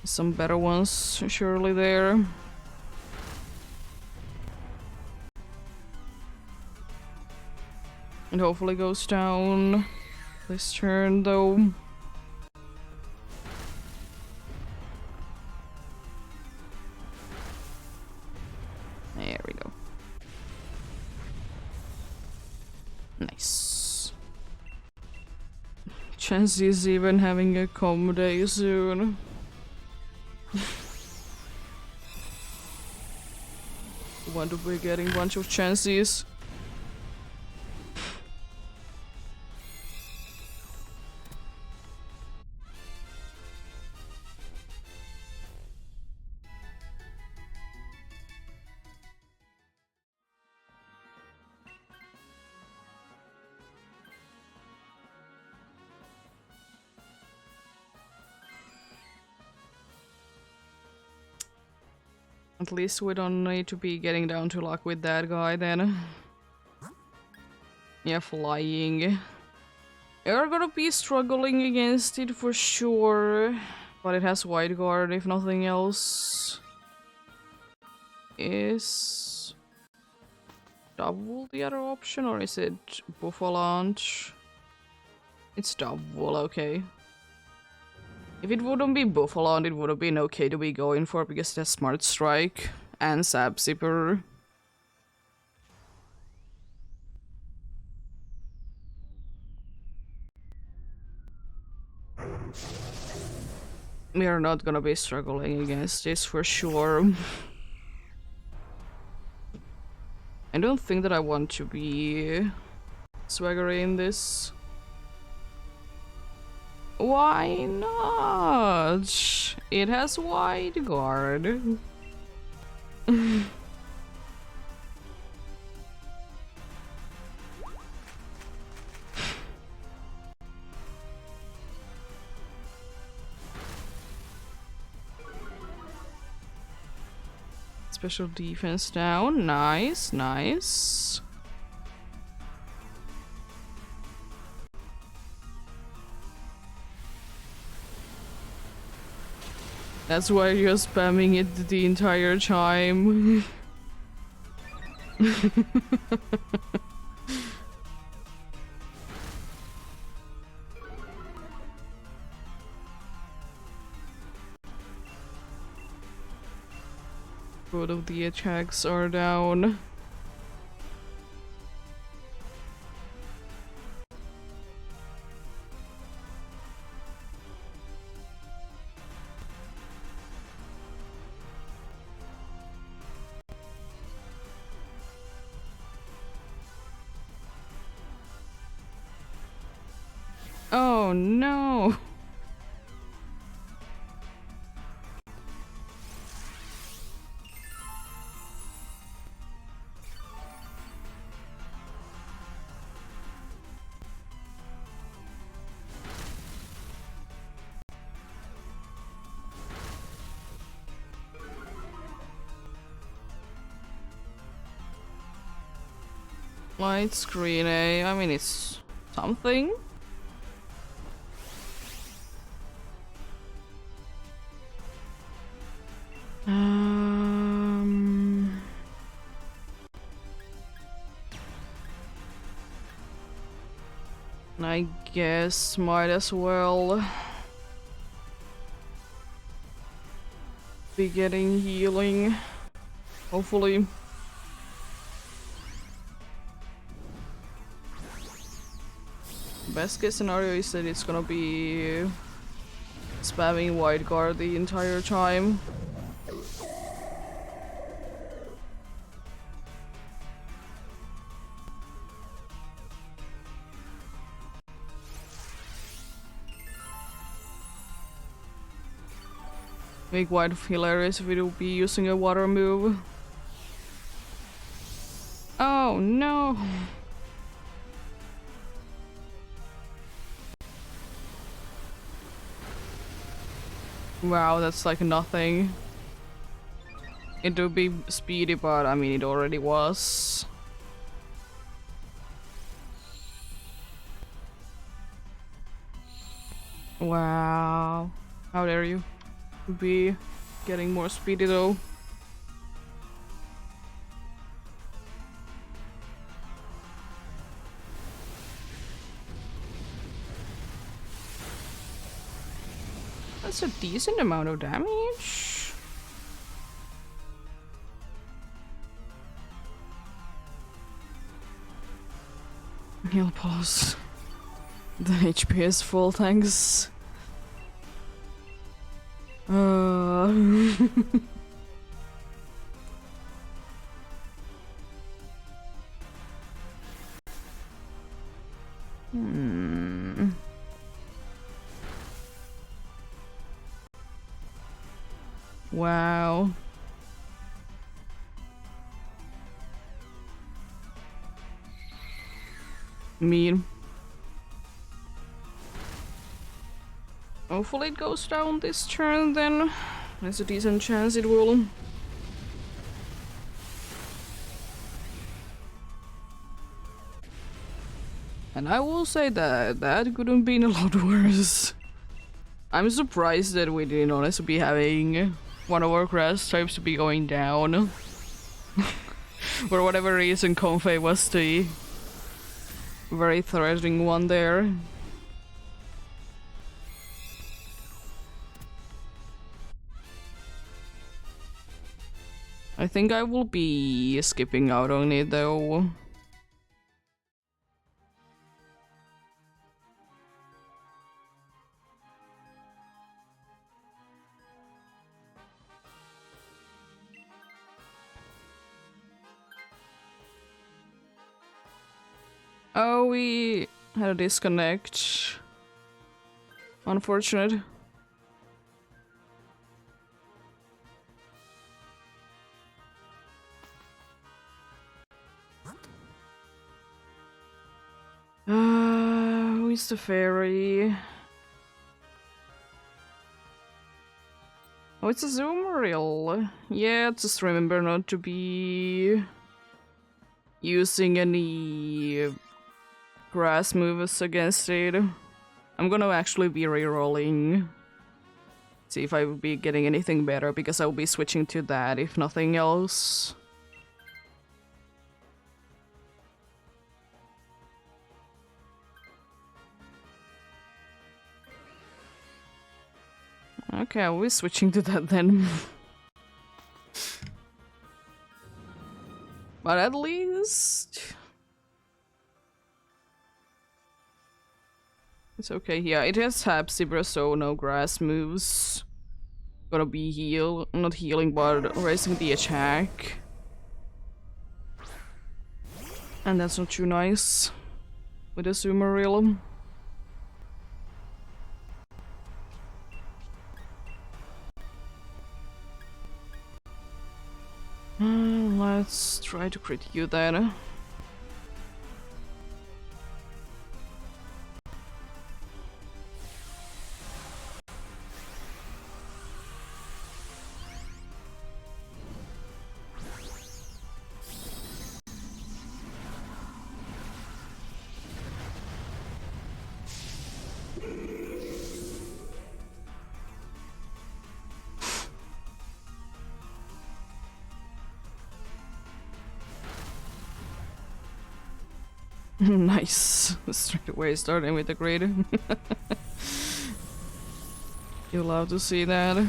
some better ones surely there. And hopefully goes down this turn though. There we go. Nice. Chances even having a calm day soon. Want to be getting a bunch of chances. At least we don't need to be getting down to luck with that guy then. Yeah, flying. You're gonna be struggling against it for sure. But it has wide guard if nothing else. Is... double the other option, or is it Buffalaunch? It's double, okay. If it wouldn't be Buffalaunch, it would have been okay to be going for because it has Smart Strike and Sap Zipper. We are not gonna be struggling against this for sure. I don't think that I want to be swaggering this. Why not? It has wide guard. Special defense down. Nice, nice. That's why you're spamming it the entire time. Both of the attacks are down. Oh no! Light screen, eh? I mean, it's something. I guess might as well be getting healing, hopefully. Best case scenario is that it's gonna be spamming wide guard the entire time. Make wide hilarious if it will be using a water move. Oh no! Wow, that's like nothing. It would be speedy, but I mean, it already was. Wow. How dare you be getting more speedy though. That's a decent amount of damage. Heal pause. The HP is full, thanks. Wow. Mean. Hopefully it goes down this turn then. There's a decent chance it will. And I will say that that could have been a lot worse. I'm surprised that we didn't honestly be having one of our grass types to be going down. For whatever reason, Confei was the very threatening one there. I think I will be skipping out on it though. Oh, we had a disconnect. Unfortunate. Who is the fairy? Oh, it's a zoom reel. Yeah, just remember not to be using any grass moves against it. I'm gonna actually be rerolling. See if I will be getting anything better, because I will be switching to that if nothing else. Okay, I'll be switching to that then. But at least it's okay. Yeah, it has Hapsibra, so no grass moves. Gonna be not healing, but raising the attack. And that's not too nice with a Sumer reel. Let's try to crit you then. Nice. Straight away starting with the grid. You'll love to see that.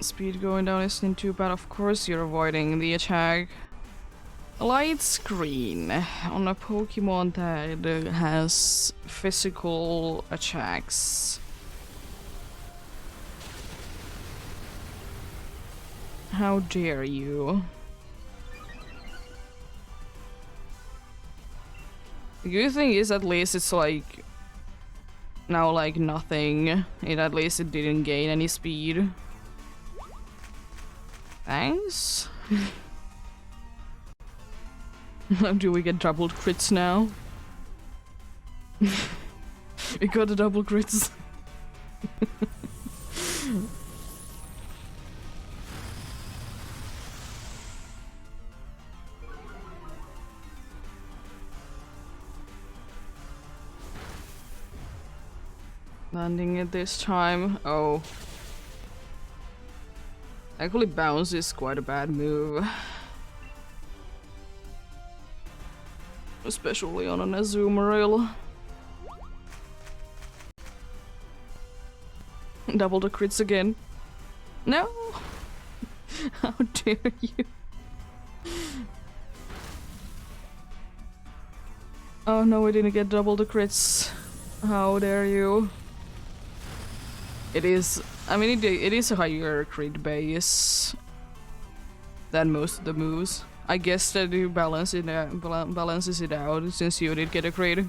Speed going down isn't too bad, of course you're avoiding the attack. A light screen on a Pokemon that has physical attacks. How dare you? The good thing is at least it's like now like nothing. At least it didn't gain any speed. Thanks. Do we get doubled crits now? We got the double crits. Landing it this time. Oh. Actually, bounce is quite a bad move. Especially on an Azumarill. Double the crits again. No! How dare you? Oh no, we didn't get double the crits. How dare you? It is, I mean, it is a higher crit base than most of the moves. I guess that you balance it balances it out since you did get a crit.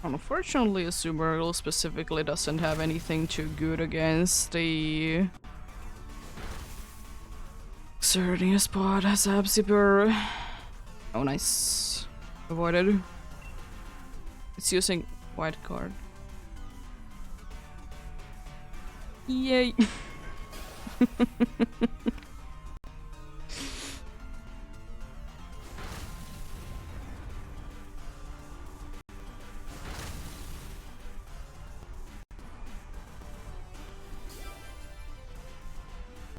Unfortunately, Azumarill specifically doesn't have anything too good against the Xerneas spot as Absibur. Oh, nice. Avoided. It's using white card. Yay!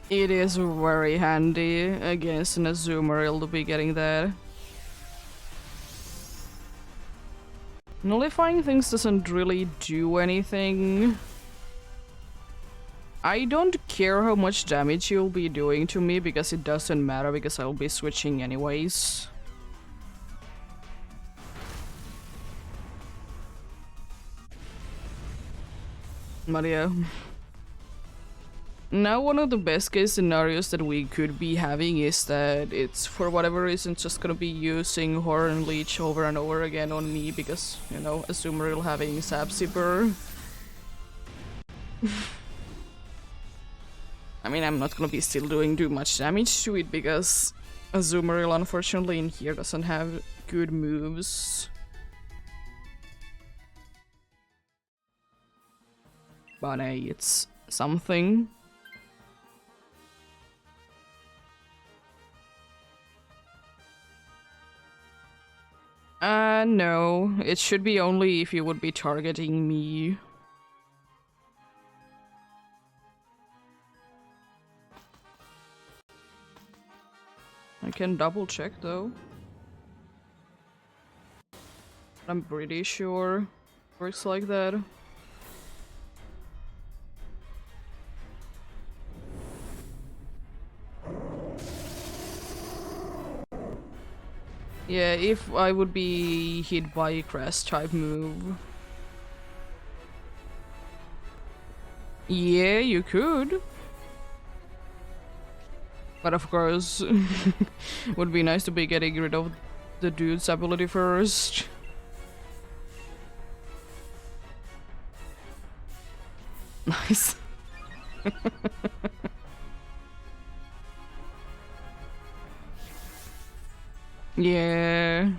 It is very handy against an Azumarill to be getting that. Nullifying things doesn't really do anything. I don't care how much damage you'll be doing to me because it doesn't matter because I'll be switching anyways. But yeah. Now one of the best case scenarios that we could be having is that it's for whatever reason just gonna be using Horn Leech over and over again on me because, you know, Azumarill having Sapsipper. I mean, I'm not gonna be still doing too much damage to it because Azumarill unfortunately in here doesn't have good moves. But hey, it's something. No. It should be only if you would be targeting me. I can double check though. I'm pretty sure it works like that. Yeah, if I would be hit by a Crash type move. Yeah, you could. But of course, would be nice to be getting rid of the dude's ability first. Nice. Yeah.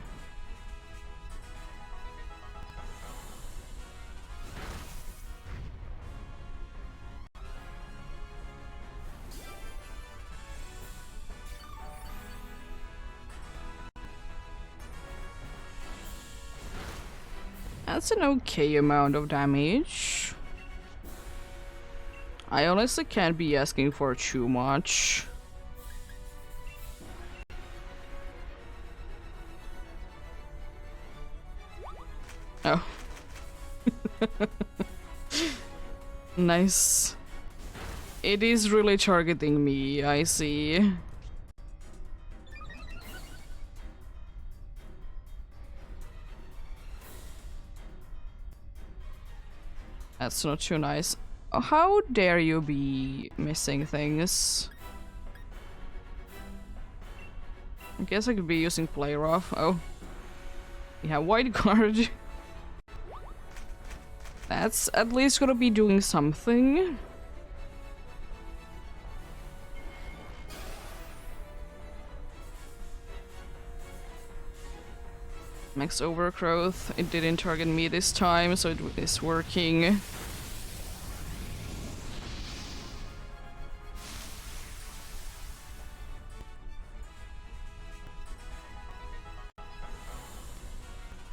That's an okay amount of damage. I honestly can't be asking for too much. Oh. Nice. It is really targeting me, I see. That's not too nice. Oh, how dare you be missing things? I guess I could be using Play Rough. Oh. We have white card. That's at least gonna be doing something. Max Overgrowth. It didn't target me this time, so it is working.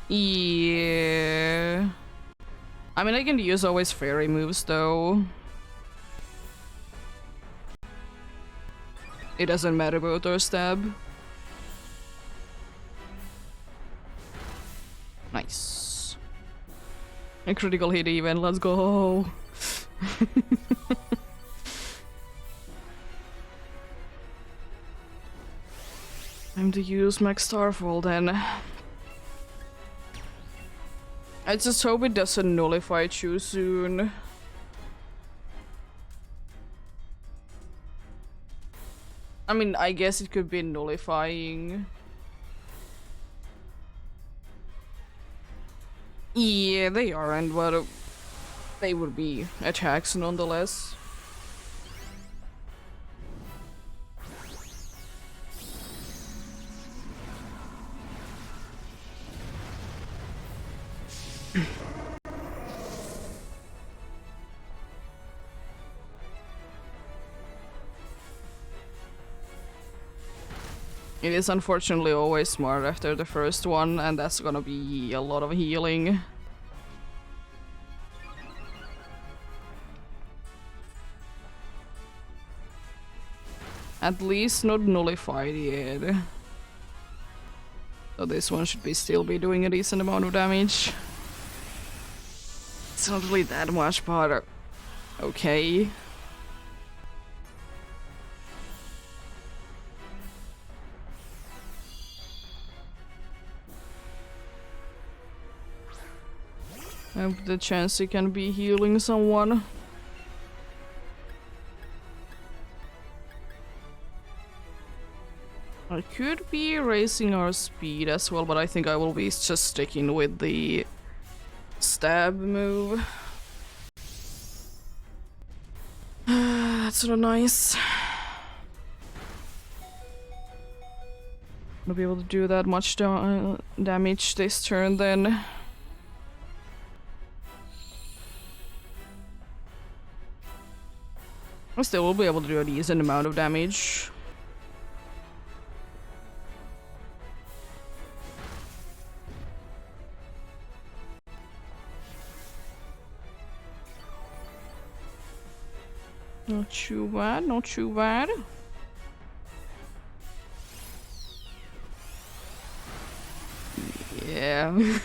Yeah. I mean, I can use always fairy moves though. It doesn't matter about our stab. Nice. A critical hit even, let's go. Time to use Max Starfall then. I just hope it doesn't nullify too soon. I mean, I guess it could be nullifying. Yeah, they aren't, but they would be attacks nonetheless. It is unfortunately always smart after the first one, and that's gonna be a lot of healing. At least not nullified yet. So this one should still be doing a decent amount of damage. It's not really that much, but okay. I have the chance he can be healing someone. I could be raising our speed as well, but I think I will be just sticking with the stab move. That's sort of nice. Not be able to do that much damage this turn then. I still will be able to do a decent amount of damage. Not too bad, not too bad. Yeah.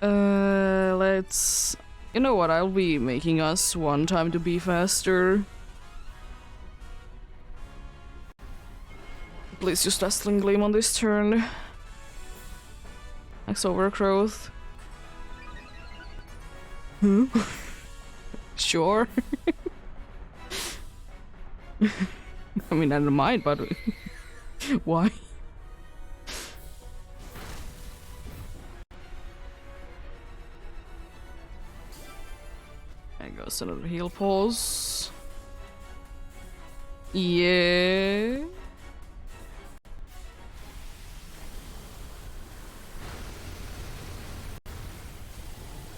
Let's... You know what, I'll be making us one time to be faster. Please use Dazzling Gleam on this turn. Next Overgrowth. Huh? Sure. I mean, I don't mind, but why? There goes another heal pulse. Yeah.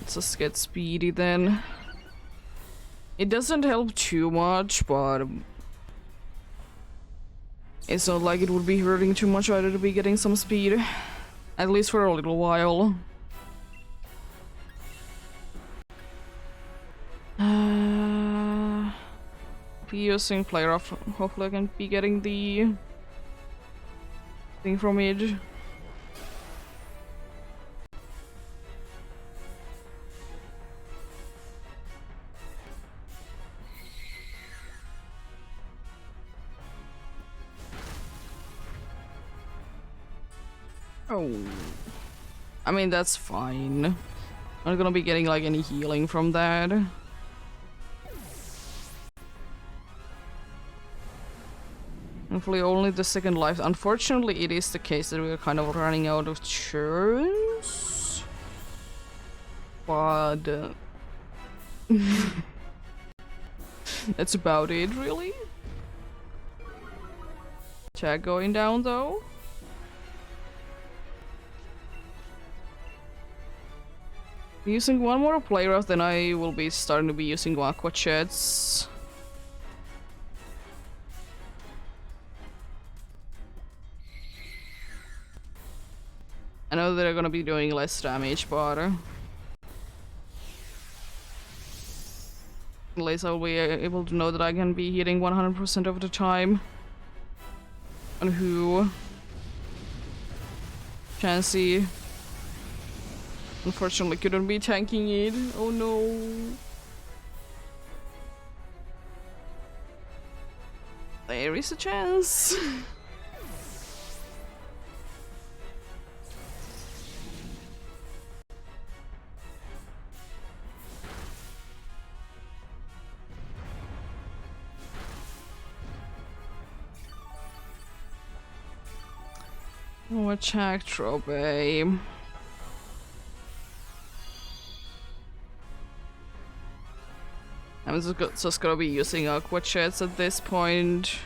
Let's just get speedy then. It doesn't help too much, but it's not like it would be hurting too much either to be getting some speed. At least for a little while. Be using player off. Hopefully I can be getting the thing from it. Oh, I mean that's fine. I'm not gonna be getting like any healing from that. Hopefully only the second life. Unfortunately, it is the case that we're kind of running out of turns. But that's about it, really. Check going down though. Using one more player off, then I will be starting to be using Aqua Jets. I know they're gonna be doing less damage, but at least I'll be able to know that I can be hitting 100% of the time. And who? Chansey. Unfortunately couldn't be tanking it. Oh no. There is a chance. Oh, attack drop aim. I'm just gonna be using aqua jets at this point.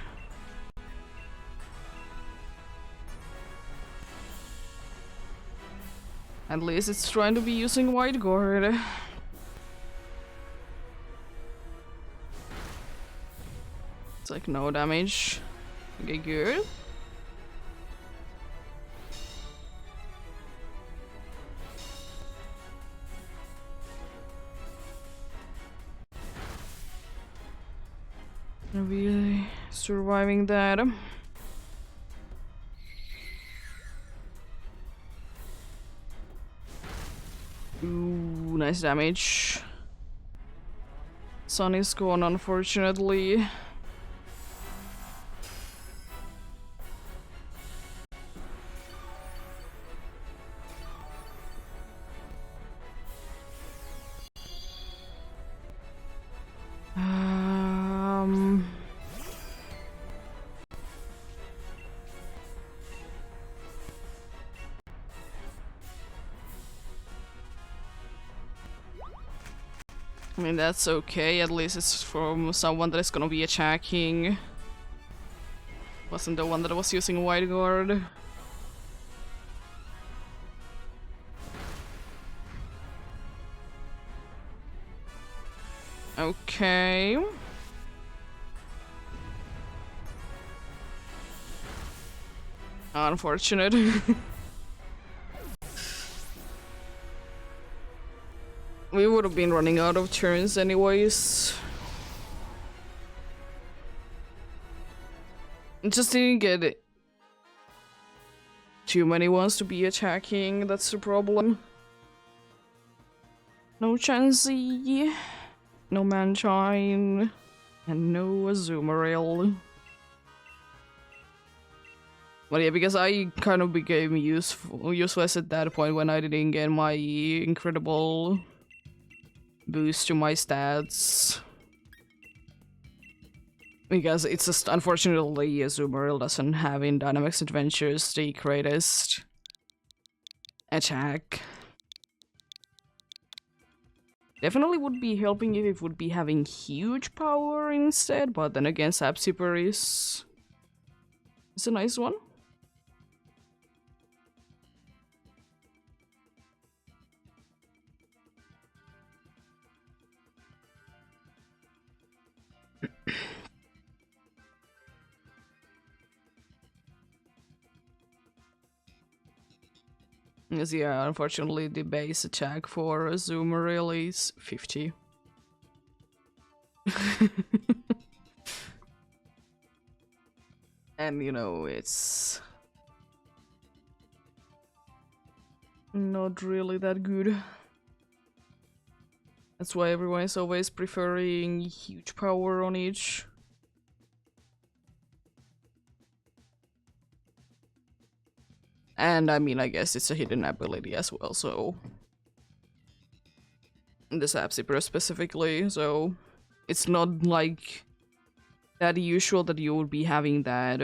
At least it's trying to be using white guard. It's like no damage. Okay, good. Really surviving that. Ooh, nice damage. Sun is gone, unfortunately. I mean, that's okay, at least it's from someone that is gonna be attacking. Wasn't the one that was using white guard. Okay. Unfortunate. We would have been running out of turns anyways. Just didn't get too many ones to be attacking, that's the problem. No Chansey, no Manchine, and no Azumarill. But yeah, because I kind of became useless at that point when I didn't get my incredible boost to my stats. Because it's just, unfortunately, Azumarill doesn't have in Dynamax Adventures the greatest attack. Definitely would be helping if it would be having huge power instead, but then again, Sapsipper is a nice one. Yes, yeah, unfortunately the base attack for Azumarill is 50. And you know, it's not really that good. That's why everyone is always preferring huge power on each. And I mean, I guess it's a hidden ability as well, so... The Sapsipper specifically, so... It's not like that usual that you would be having that.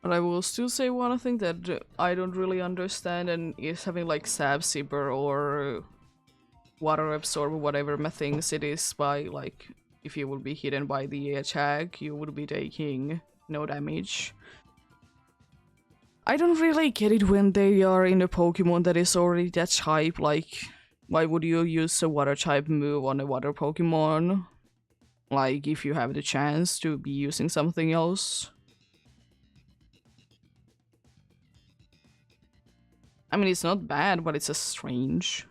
But I will still say one thing that I don't really understand, and is having like Sapsipper or Water Absorb, whatever things it is, by like, if you would be hidden by the attack, you would be taking no damage. I don't really get it when they are in a Pokemon that is already that type, like, why would you use a water type move on a water Pokemon? Like, if you have the chance to be using something else. I mean, it's not bad, but it's just strange.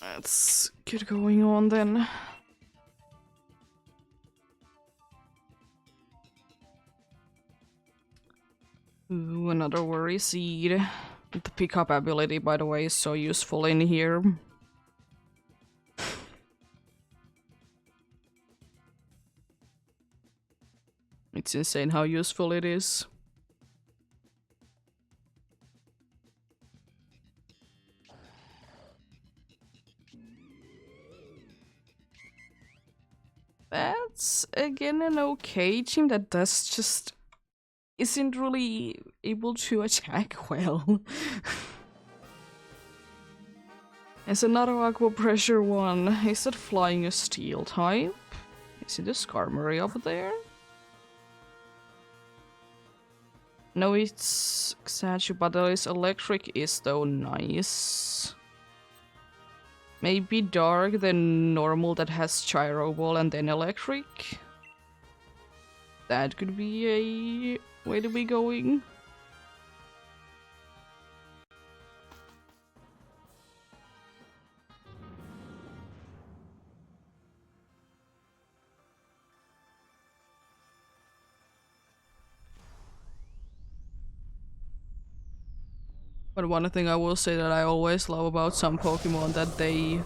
Let's get going on then. Ooh, another worry seed. The pickup ability, by the way, is so useful in here. It's insane how useful it is. That's again an okay team that does just isn't really able to attack well. There's another aqua pressure one. Is it flying a steel type? Is it a Skarmory up there? No, it's Xatu, but there is electric is though nice. Maybe dark, then normal that has gyro ball and then electric. That could be a way to be going. But one thing I will say that I always love about some Pokemon, that they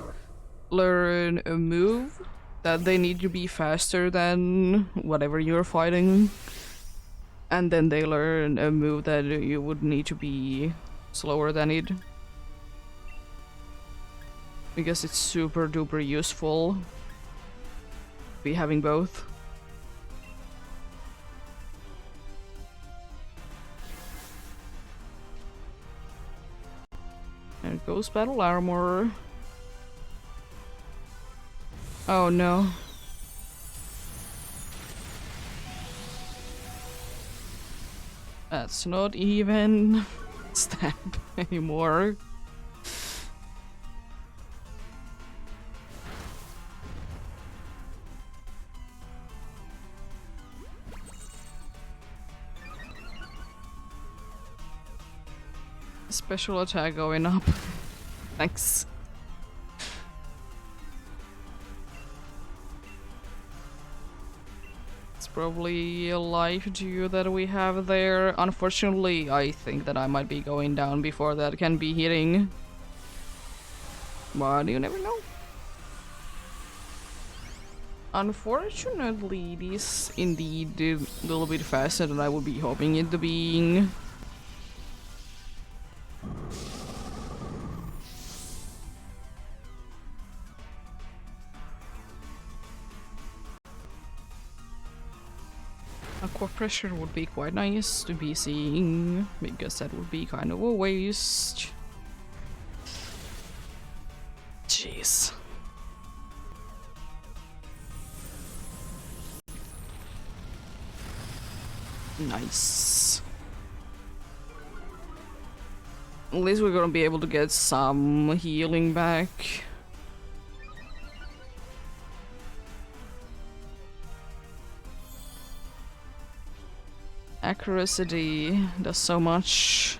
learn a move that they need to be faster than whatever you're fighting. And then they learn a move that you would need to be slower than it. Because it's super duper useful to be having both. There goes battle armor. Oh no. That's not even stab anymore. Special attack going up. Thanks. It's probably a life due that we have there. Unfortunately, I think that I might be going down before that can be hitting. But you never know. Unfortunately, it is indeed a little bit faster than I would be hoping it to be. Aqua pressure would be quite nice to be seeing, because that would be kind of a waste. Jeez. Nice. At least we're gonna be able to get some healing back. Accuracy does so much.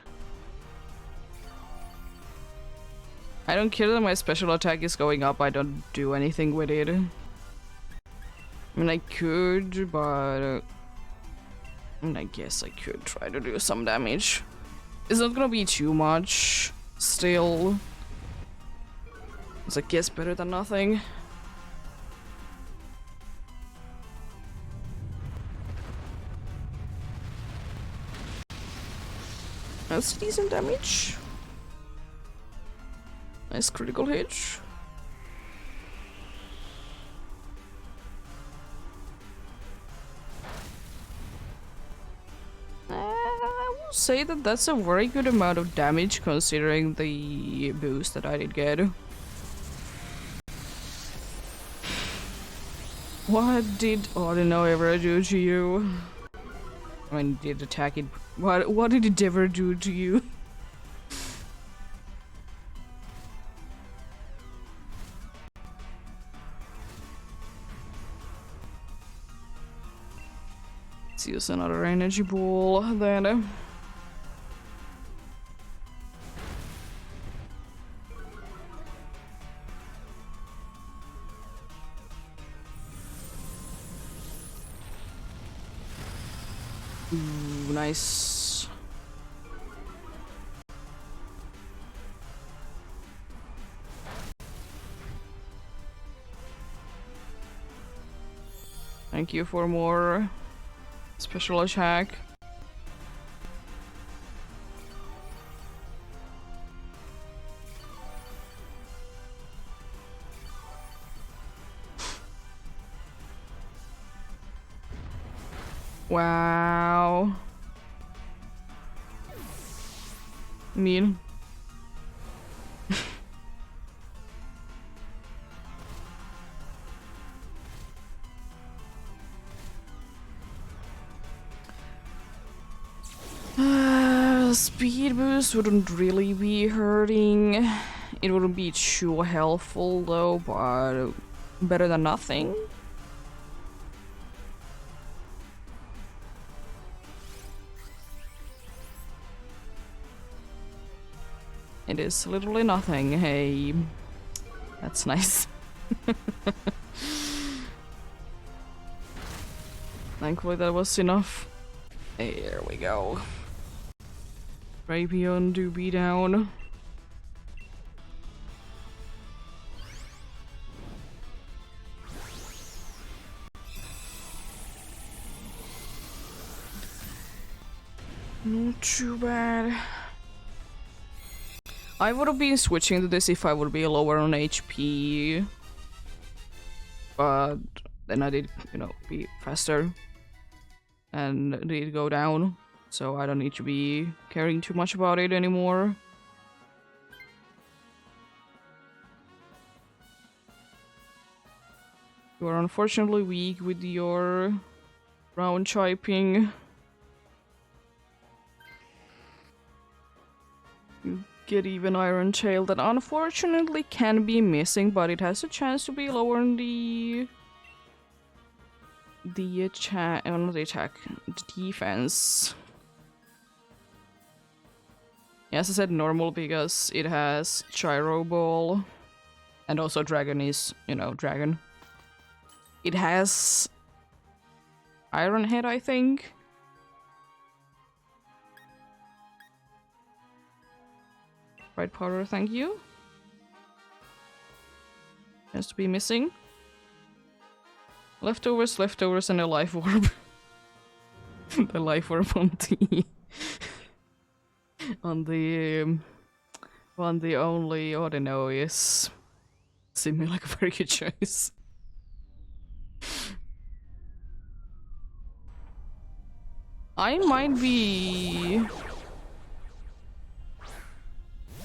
I don't care that my special attack is going up, I don't do anything with it. I mean, I could, but I guess I could try to do some damage. It's not gonna be too much, still. It's, I guess, better than nothing. That's decent damage. Nice critical hit. I will say that that's a very good amount of damage considering the boost that I did get. What did Ordino ever do to you? I mean, did attack it. What did it ever do to you? Let's use another energy ball then. Ooh, nice. Thank you for more special attack. Wow. Mean. Speed boost wouldn't really be hurting. It wouldn't be too helpful though, but better than nothing. It is literally nothing. Hey, that's nice. Thankfully that was enough. There we go. Rapion do be down. Not too bad. I would have been switching to this if I would be lower on HP. But then I did, you know, be faster. And did go down. So I don't need to be caring too much about it anymore. You are unfortunately weak with your round chiping. You get even Iron Tail that unfortunately can be missing, but it has a chance to be lower in the attack, not the attack, the defense. Yes, I said normal because it has Gyro Ball, and also Dragon is, you know, Dragon. It has Iron Head, I think. Right powder, thank you. Has to be missing. Leftovers, and a life orb. The life orb on the on the only Ordino is seeming like a very good choice. I might be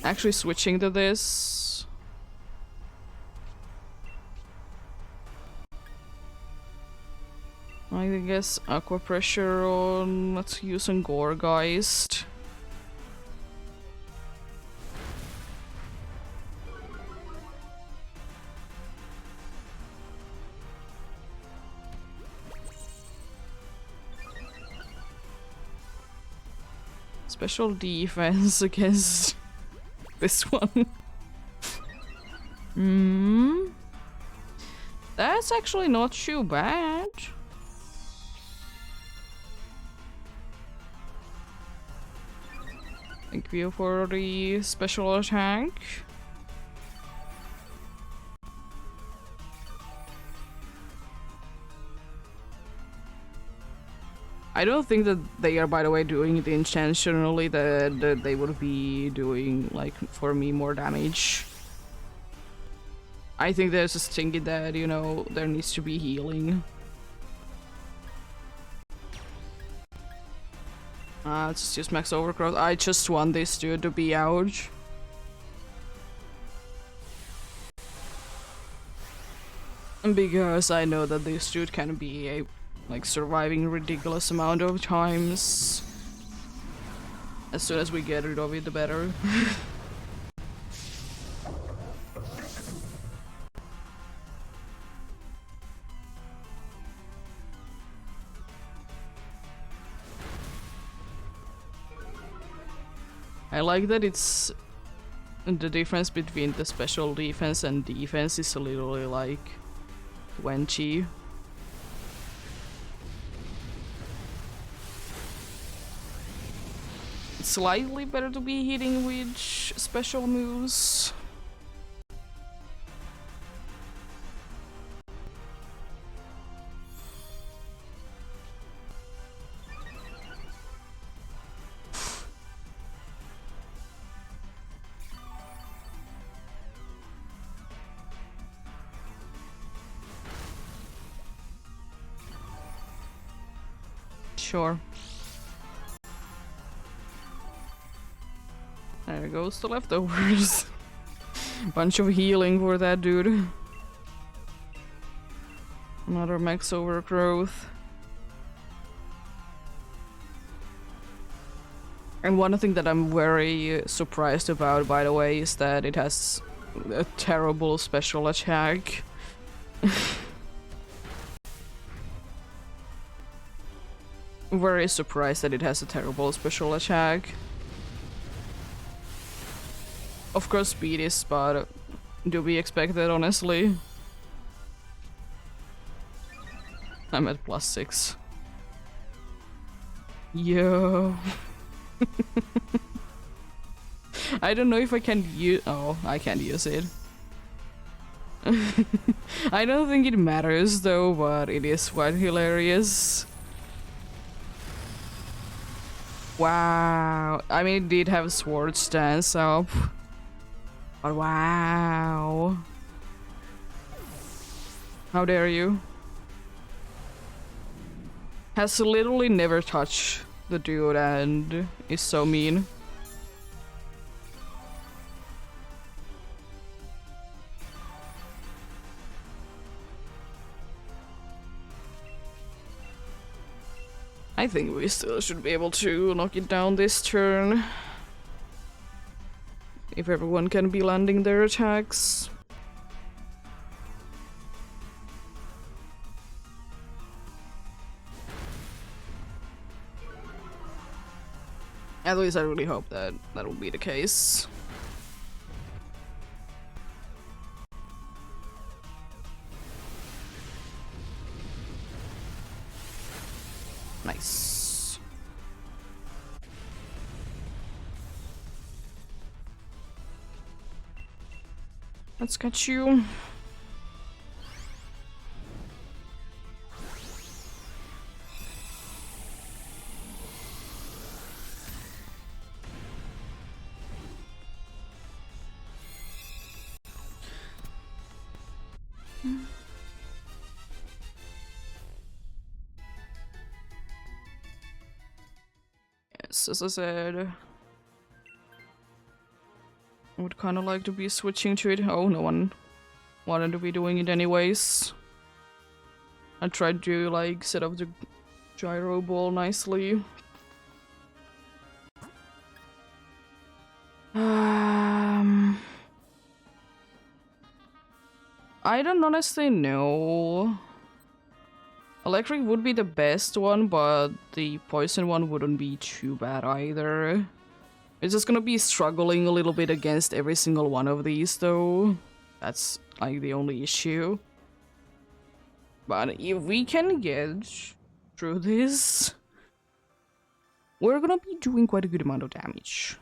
actually switching to this. I guess Aqua Pressure on, let's use some Goregeist. Special defense against this one. That's actually not too bad. Thank you for the special attack. I don't think that they are, by the way, doing it intentionally, that they would be doing, like, for me, more damage. I think there's just thinking that, you know, there needs to be healing. Let's just max overgrowth. I just want this dude to be out. Because I know that this dude can be a, like, surviving ridiculous amount of times. As soon as we get rid of it, the better. I like that it's the difference between the special defense and defense is literally like 20. it's slightly better to be hitting with special moves. Sure. There goes the leftovers. Bunch of healing for that dude. Another max overgrowth. And one thing that I'm very surprised about, by the way, is that it has a terrible special attack. Very surprised that it has a terrible special attack. Of course speed is, but do we expect that, honestly? I'm at +6. Yo. I don't know if I can use— oh, I can't use it. I don't think it matters though, but it is quite hilarious. Wow. I mean, it did have sword stance up. But wow. How dare you? Has literally never touched the dude and is so mean. I think we still should be able to knock it down this turn. If everyone can be landing their attacks. At least I really hope that that will be the case. Nice. Let's catch you. Yes, as I said, I would kind of like to be switching to it. Oh, no one wanted to be doing it anyways. I tried to like set up the gyro ball nicely. I don't honestly know. Electric would be the best one, but the poison one wouldn't be too bad either. It's just gonna be struggling a little bit against every single one of these though. That's like the only issue. But if we can get through this, we're gonna be doing quite a good amount of damage.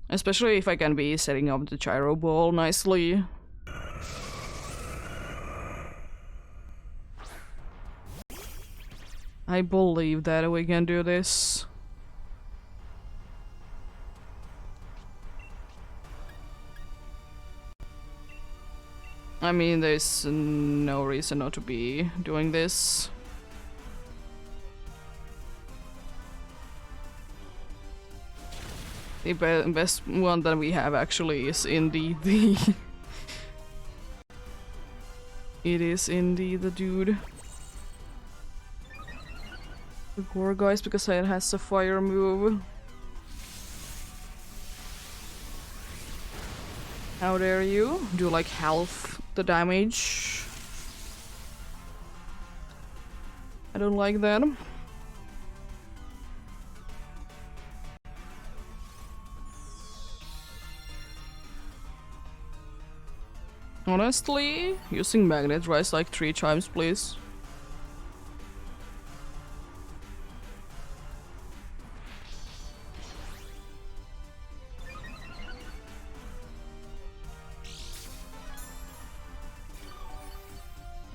Especially if I can be setting up the gyro ball nicely. I believe that we can do this. I mean, there's no reason not to be doing this. The best one that we have actually is indeed the... It is indeed the dude. The gore guys, because it has a fire move. How dare you? Do like half the damage. I don't like that. Honestly, using magnet rise like 3 times, please.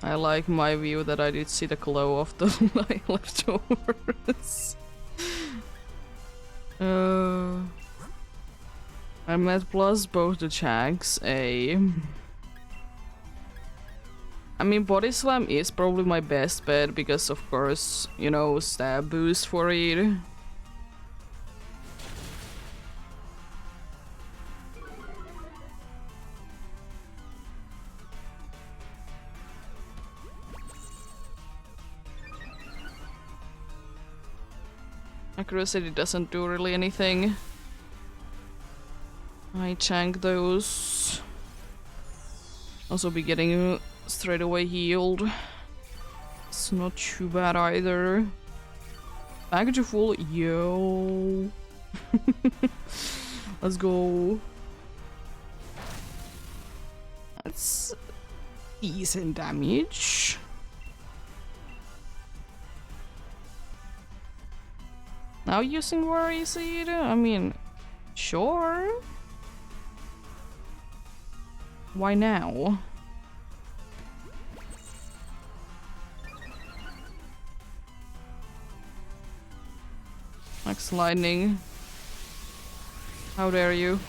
I like my view that I did see the glow of the leftovers. I'm at plus both the checks, I mean, Body Slam is probably my best bet because, of course, you know, stab boost for it. Accuracy doesn't do really anything. I tank those. Also be getting straight away healed. It's not too bad either. Back to full. Yo. Let's go. That's decent damage. Now using Worry Seed? I mean, sure. Why now? Max Lightning. How dare you?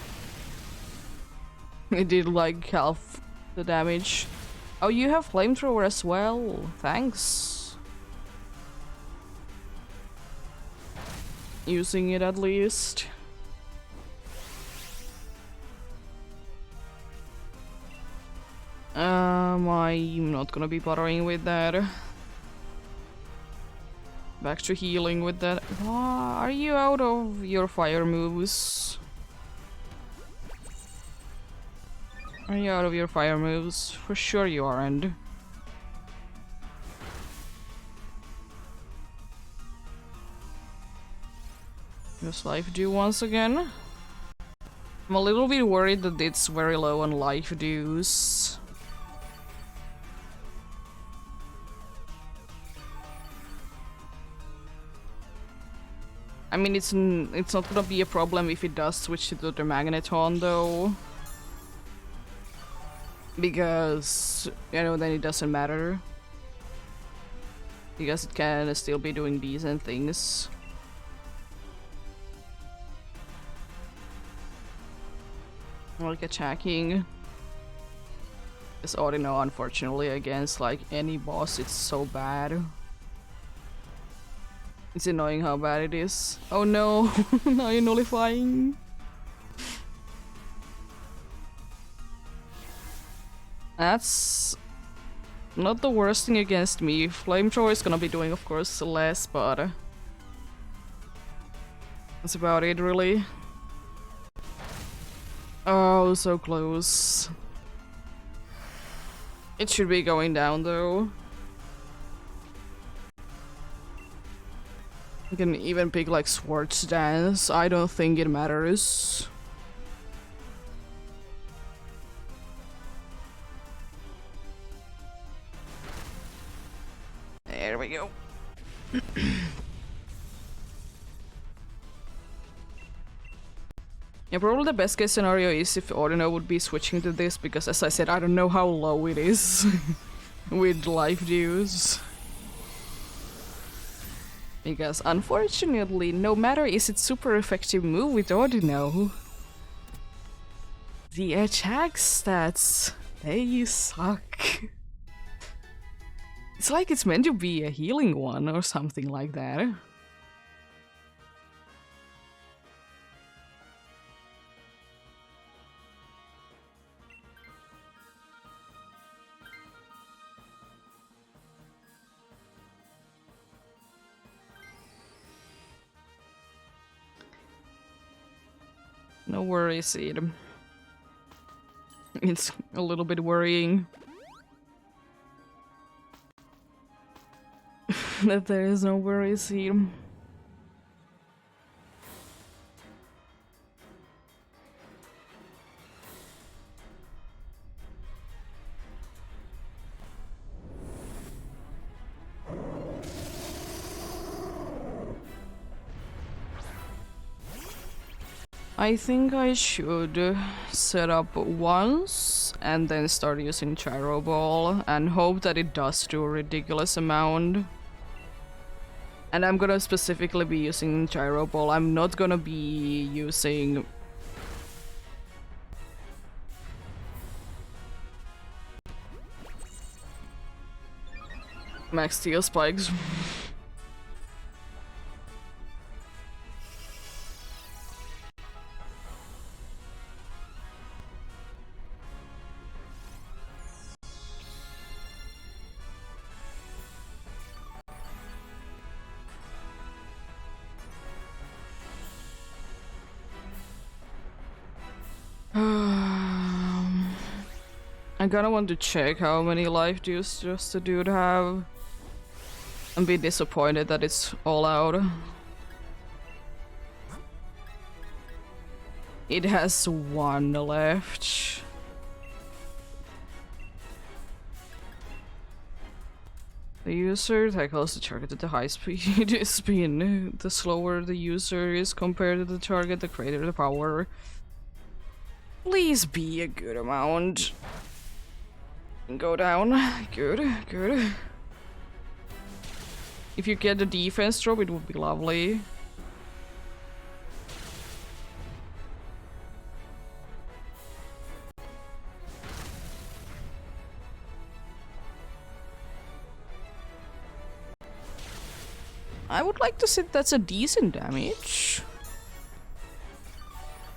It did like half the damage. Oh, you have Flamethrower as well. Thanks. Using it at least. I'm not gonna be bothering with that. Back to healing with that. Are you out of your fire moves? Are you out of your fire moves? For sure you aren't. Just life dew once again. I'm a little bit worried that it's very low on life dews. I mean, it's not gonna be a problem if it does switch to the Magneton though. Because, you know, then it doesn't matter. Because it can still be doing decent things. Like attacking. Because Audino, unfortunately, against like any boss, it's so bad. It's annoying how bad it is. Oh no, now you're nullifying. That's not the worst thing against me. Flamethrower is gonna be doing, of course, less, but that's about it, really. Oh, so close. It should be going down, though. You can even pick, like, Swords Dance. I don't think it matters. There we go. Yeah, probably the best case scenario is if Audino would be switching to this, because as I said, I don't know how low it is with life dews. Because unfortunately, no matter is it super effective move with Audino, the attack stats, they suck. It's like it's meant to be a healing one or something like that. No worries, Seed. It's a little bit worrying that there is no worries, Seed. I think I should set up once and then start using Gyro Ball and hope that it does do a ridiculous amount. And I'm gonna specifically be using Gyro Ball. I'm not gonna be using Max Steel Spikes. I kinda want to check how many life deals does the dude have. I'm be disappointed that it's all out. It has one left. The user tackles the target at the high speed spin. The slower the user is compared to the target, the greater the power. Please be a good amount. Go down. Good, good. If you get the defense drop, it would be lovely. I would like to say that's a decent damage.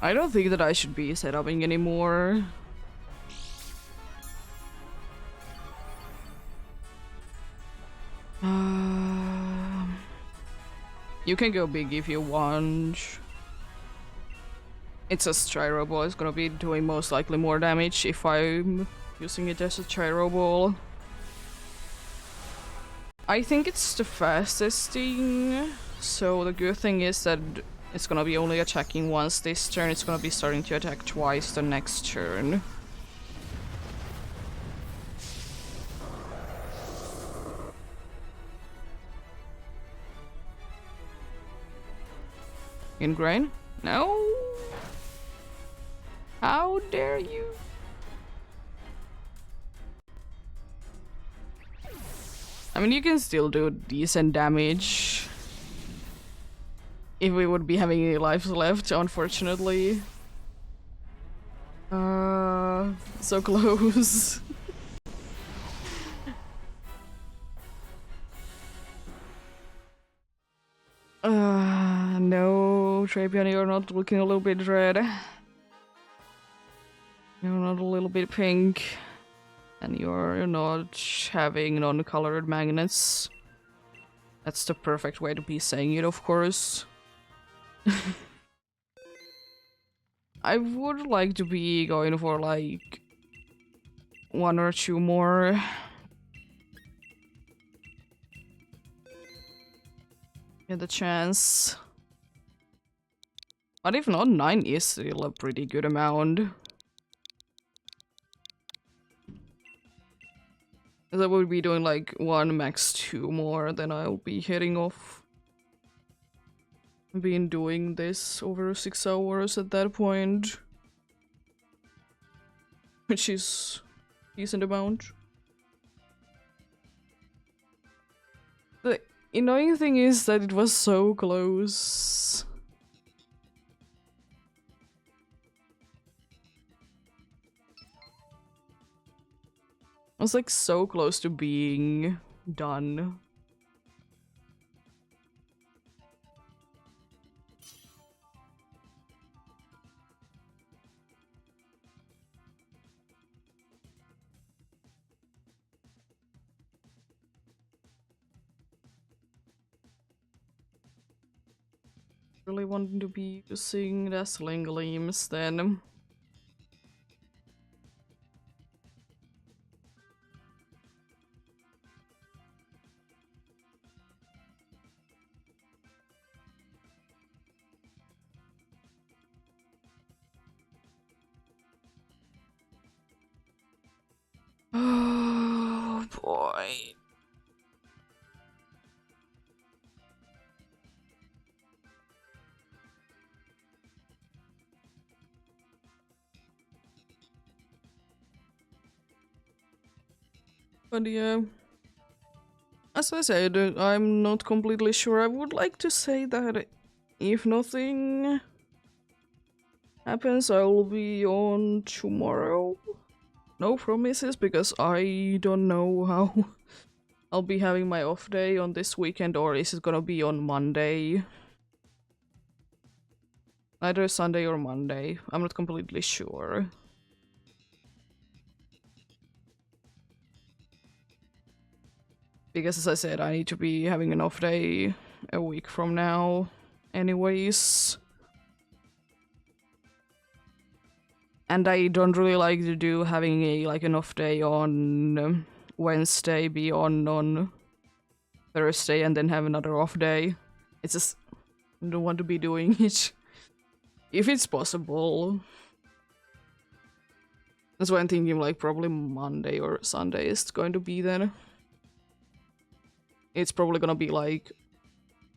I don't think that I should be setuping anymore. You can go big if you want. It's a Gyro Ball. It's gonna be doing most likely more damage if I'm using it as a Gyro Ball. I think it's the fastest thing, so the good thing is that it's gonna be only attacking once this turn. It's gonna be starting to attack twice the next turn. Ingrain? No? How dare you? I mean, you can still do decent damage. If we would be having any lives left, unfortunately. So close. No, Trapian, you're not looking a little bit red. You're not a little bit pink. And you're not having non-colored magnets. That's the perfect way to be saying it, of course. I would like to be going for like 1 or 2 more. Get the chance. But if not, 9 is still a pretty good amount. I will be doing like 1, max 2 more, then I'll be heading off. I've been doing this over 6 hours at that point. Which is a decent amount. The annoying thing is that it was so close. I was like so close to being done. Really wanting to be using Dazzling Gleams then. Oh boy. But yeah, as I said, I'm not completely sure. I would like to say that if nothing happens, I'll be on tomorrow. No promises, because I don't know how I'll be having my off day on this weekend, or is it gonna be on Monday? Either Sunday or Monday. I'm not completely sure. Because as I said, I need to be having an off day a week from now anyways. And I don't really like to do having an off day on Wednesday, be on Thursday, and then have another off day. It's just, I don't want to be doing it. If it's possible. That's why I'm thinking like probably Monday or Sunday is going to be then. It's probably gonna be like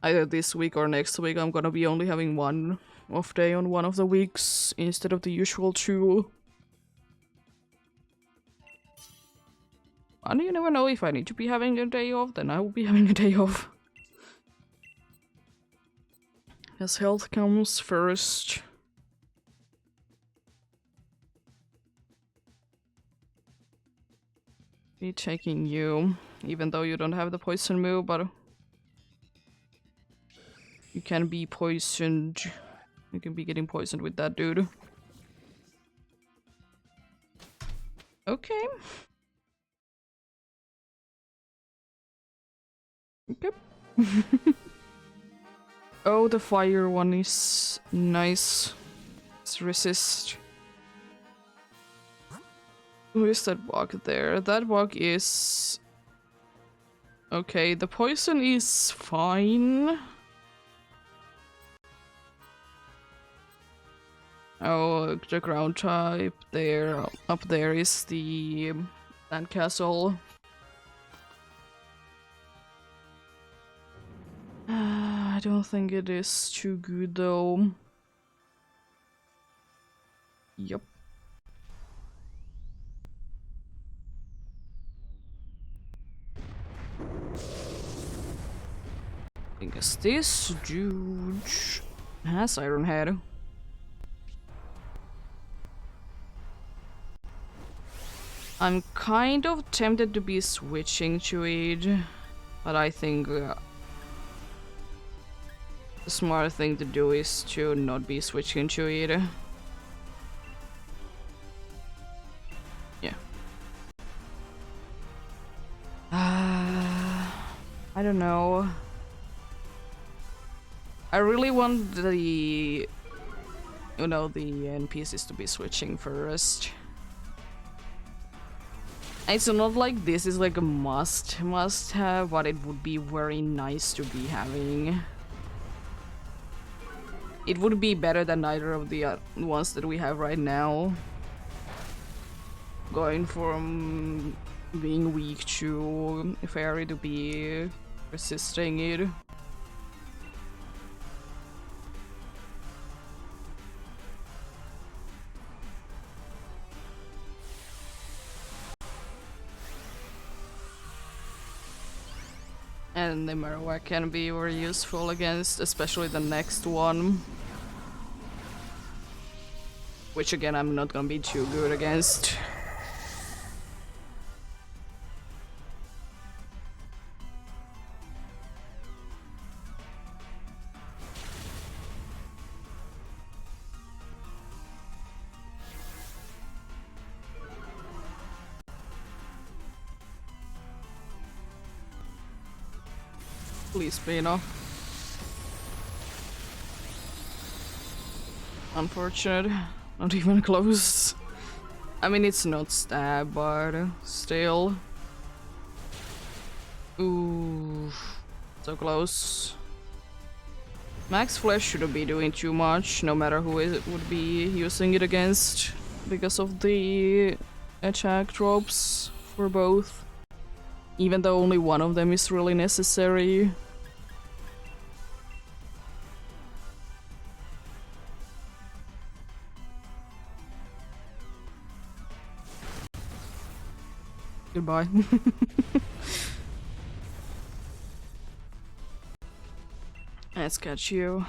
either this week or next week. I'm gonna be only having one off day on one of the weeks instead of the usual two. And you never know, if I need to be having a day off, then I will be having a day off. As health comes first. Be taking you, even though you don't have the poison move, but you can be poisoned. You can be getting poisoned with that dude. Okay. Okay. Oh, the fire one is nice. It's resist. Who is that bug there? That bug is... Okay, the poison is fine. Oh, the ground type there. Up there is the sandcastle. I don't think it is too good though. Yup. I guess this dude has Iron Head. I'm kind of tempted to be switching to it, but I think the smart thing to do is to not be switching to it. Yeah. I don't know. I really want the, you know, the NPCs to be switching first. It's not like this is like a must have, but it would be very nice to be having. It would be better than either of the ones that we have right now. Going from being weak to fairy to be resisting it. And the Marowak can be very useful against, especially the next one. Which again, I'm not gonna be too good against. Please be enough. Unfortunate. Not even close. I mean, it's not stab, but still. Ooh, so close. Max Flesh shouldn't be doing too much, no matter who it would be using it against, because of the attack drops for both. Even though only one of them is really necessary. Goodbye. Let's catch you.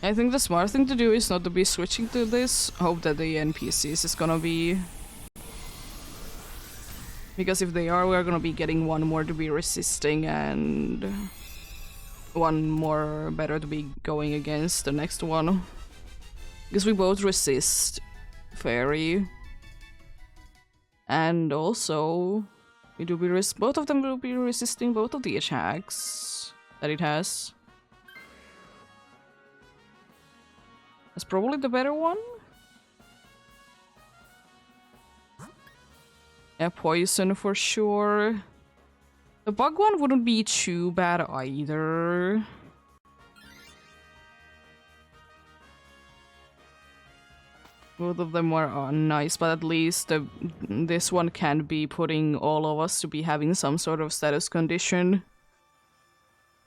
I think the smart thing to do is not to be switching to this. Hope that the NPCs is gonna be... Because if they are, we're gonna be getting one more to be resisting and... one more better to be going against the next one. Because we both resist Fairy. And also... we do be both of them will be resisting both of the attacks that it has. That's probably the better one. Yeah, poison for sure. The bug one wouldn't be too bad either. Both of them are nice, but at least this one can be putting all of us to be having some sort of status condition.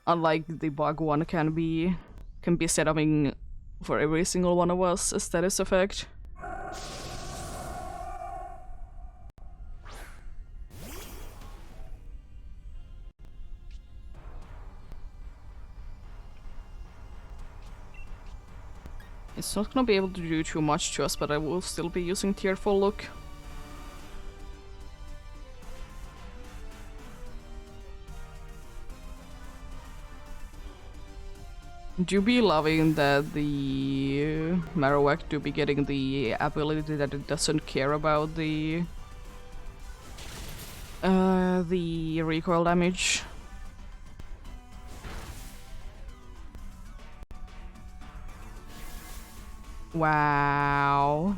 Unlike the bug one can be setting for every single one of us a status effect. It's not gonna be able to do too much to us, but I will still be using Tearful Look. Do be loving that the Marowak do be getting the ability that it doesn't care about the recoil damage. Wow.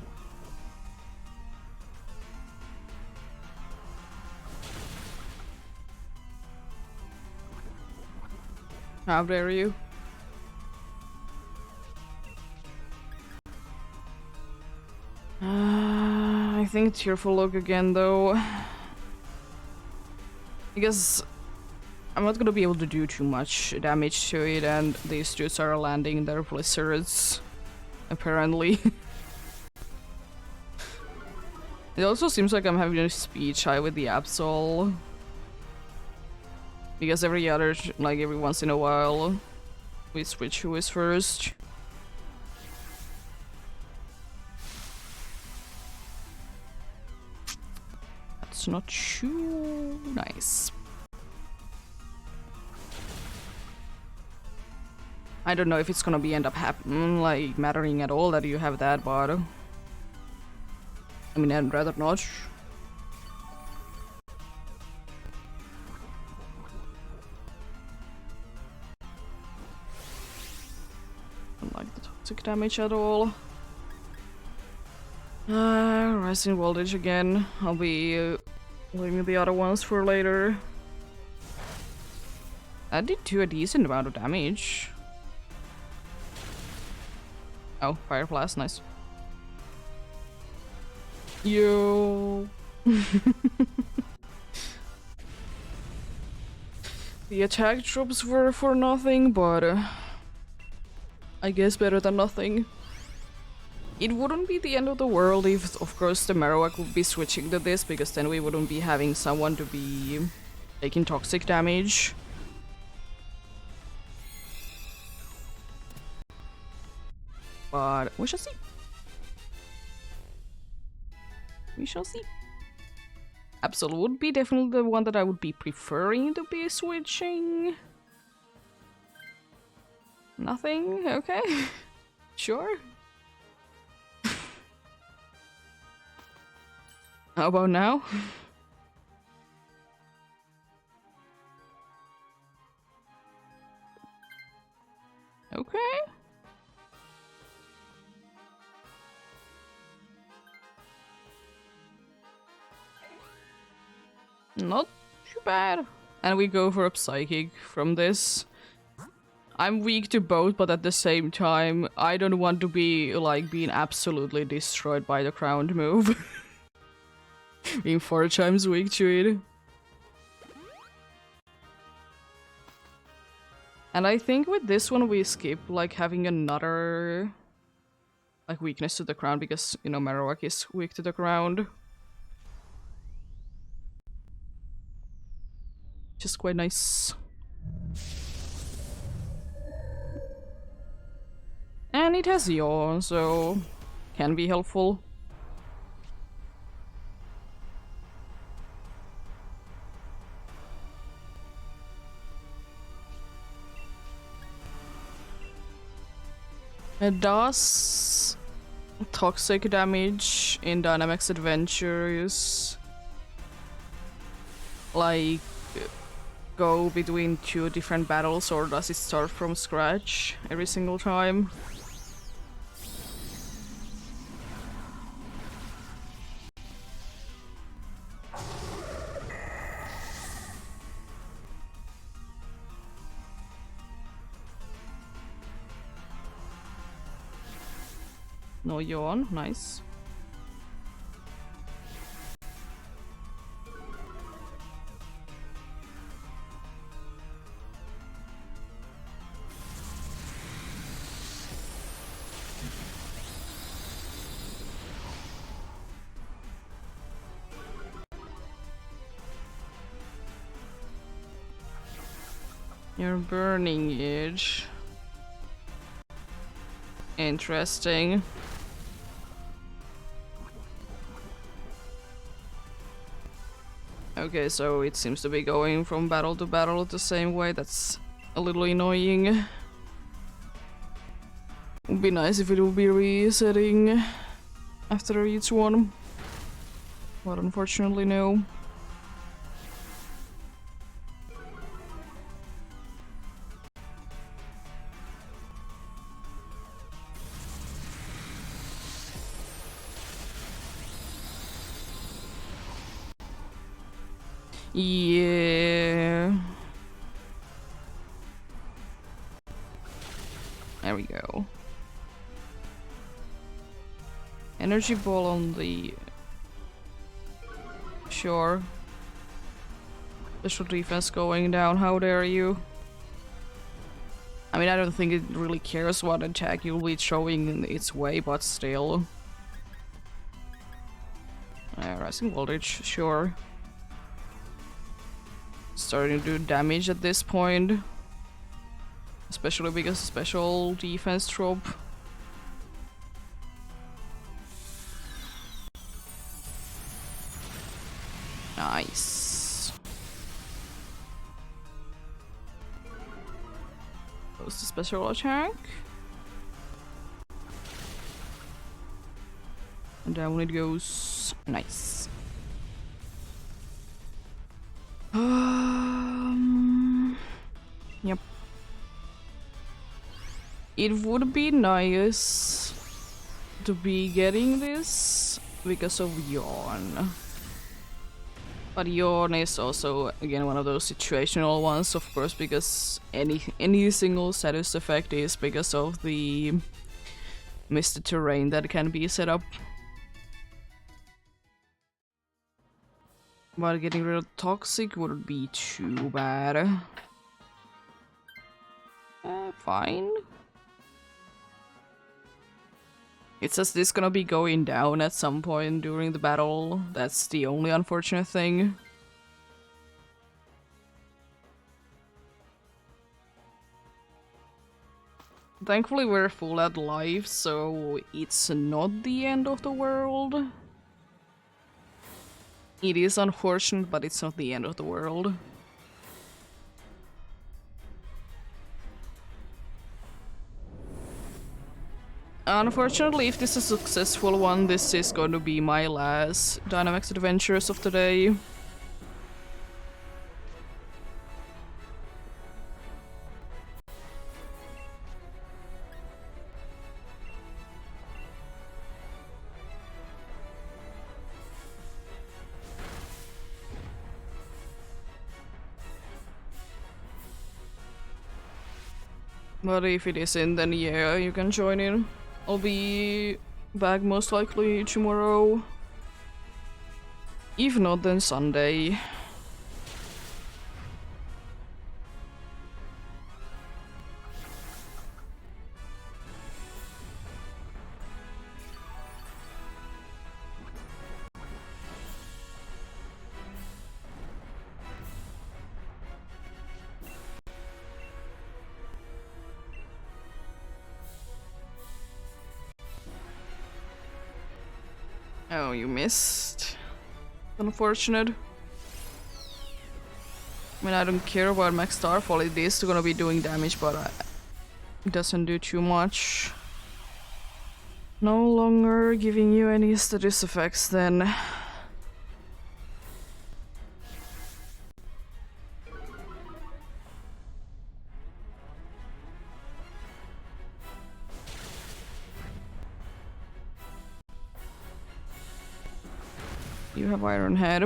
How dare you? I think Tearful Look again though. Because I'm not gonna be able to do too much damage to it, and these dudes are landing their blizzards. Apparently. It also seems like I'm having a speed shy with the Absol. Because every once in a while, we switch who is first. That's not too nice. I don't know if it's gonna be end up mattering at all that you have that, but I mean, I'd rather not. Don't like the toxic damage at all. Rising voltage again. I'll be leaving the other ones for later. I did do a decent amount of damage. Oh, Fire Blast, nice. Yo. The attack drops were for nothing, but I guess better than nothing. It wouldn't be the end of the world if, of course, the Marowak would be switching to this, because then we wouldn't be having someone to be taking toxic damage. But we shall see. We shall see. Absol would be definitely the one that I would be preferring to be switching. Nothing? Okay. Sure. How about now? Okay. Not too bad. And we go for a Psychic from this. I'm weak to both, but at the same time, I don't want to be, being absolutely destroyed by the crowned move. Being 4 times weak to it. And I think with this one we skip, having another, weakness to the crown, because, Marowak is weak to the ground. which is quite nice. And it has yawn, so can be helpful. It does toxic damage in Dynamax Adventures. Like, go between 2 different battles, or does it start from scratch every single time? No yawn, nice. Your burning edge. Interesting. Okay, so it seems to be going from battle to battle the same way. That's a little annoying. Would be nice if it would be resetting after each one. But unfortunately, no. Yeah. There we go. Energy ball on the shore. Special defense going down, how dare you? I mean, I don't think it really cares what attack you'll be throwing in its way, but still. Rising voltage, sure. Starting to do damage at this point. Especially because special defense drop. Nice. Goes to special attack. And down it goes. Nice. Yep. It would be nice to be getting this because of yawn. But yawn is also, again, one of those situational ones, of course, because any single status effect is because of the misty terrain that can be set up. But getting rid of toxic wouldn't be too bad. Fine. It says this gonna be going down at some point during the battle. That's the only unfortunate thing. Thankfully we're full at life, so it's not the end of the world. It is unfortunate, but it's not the end of the world. Unfortunately, if this is a successful one, this is going to be my last Dynamax Adventures of the day. But if it isn't, then yeah, you can join in. I'll be back most likely tomorrow. If not, then Sunday. Oh, you missed. Unfortunate. I mean, I don't care about Max Starfall. It is gonna be doing damage, but it doesn't do too much. No longer giving you any status effects then. You have Iron Head.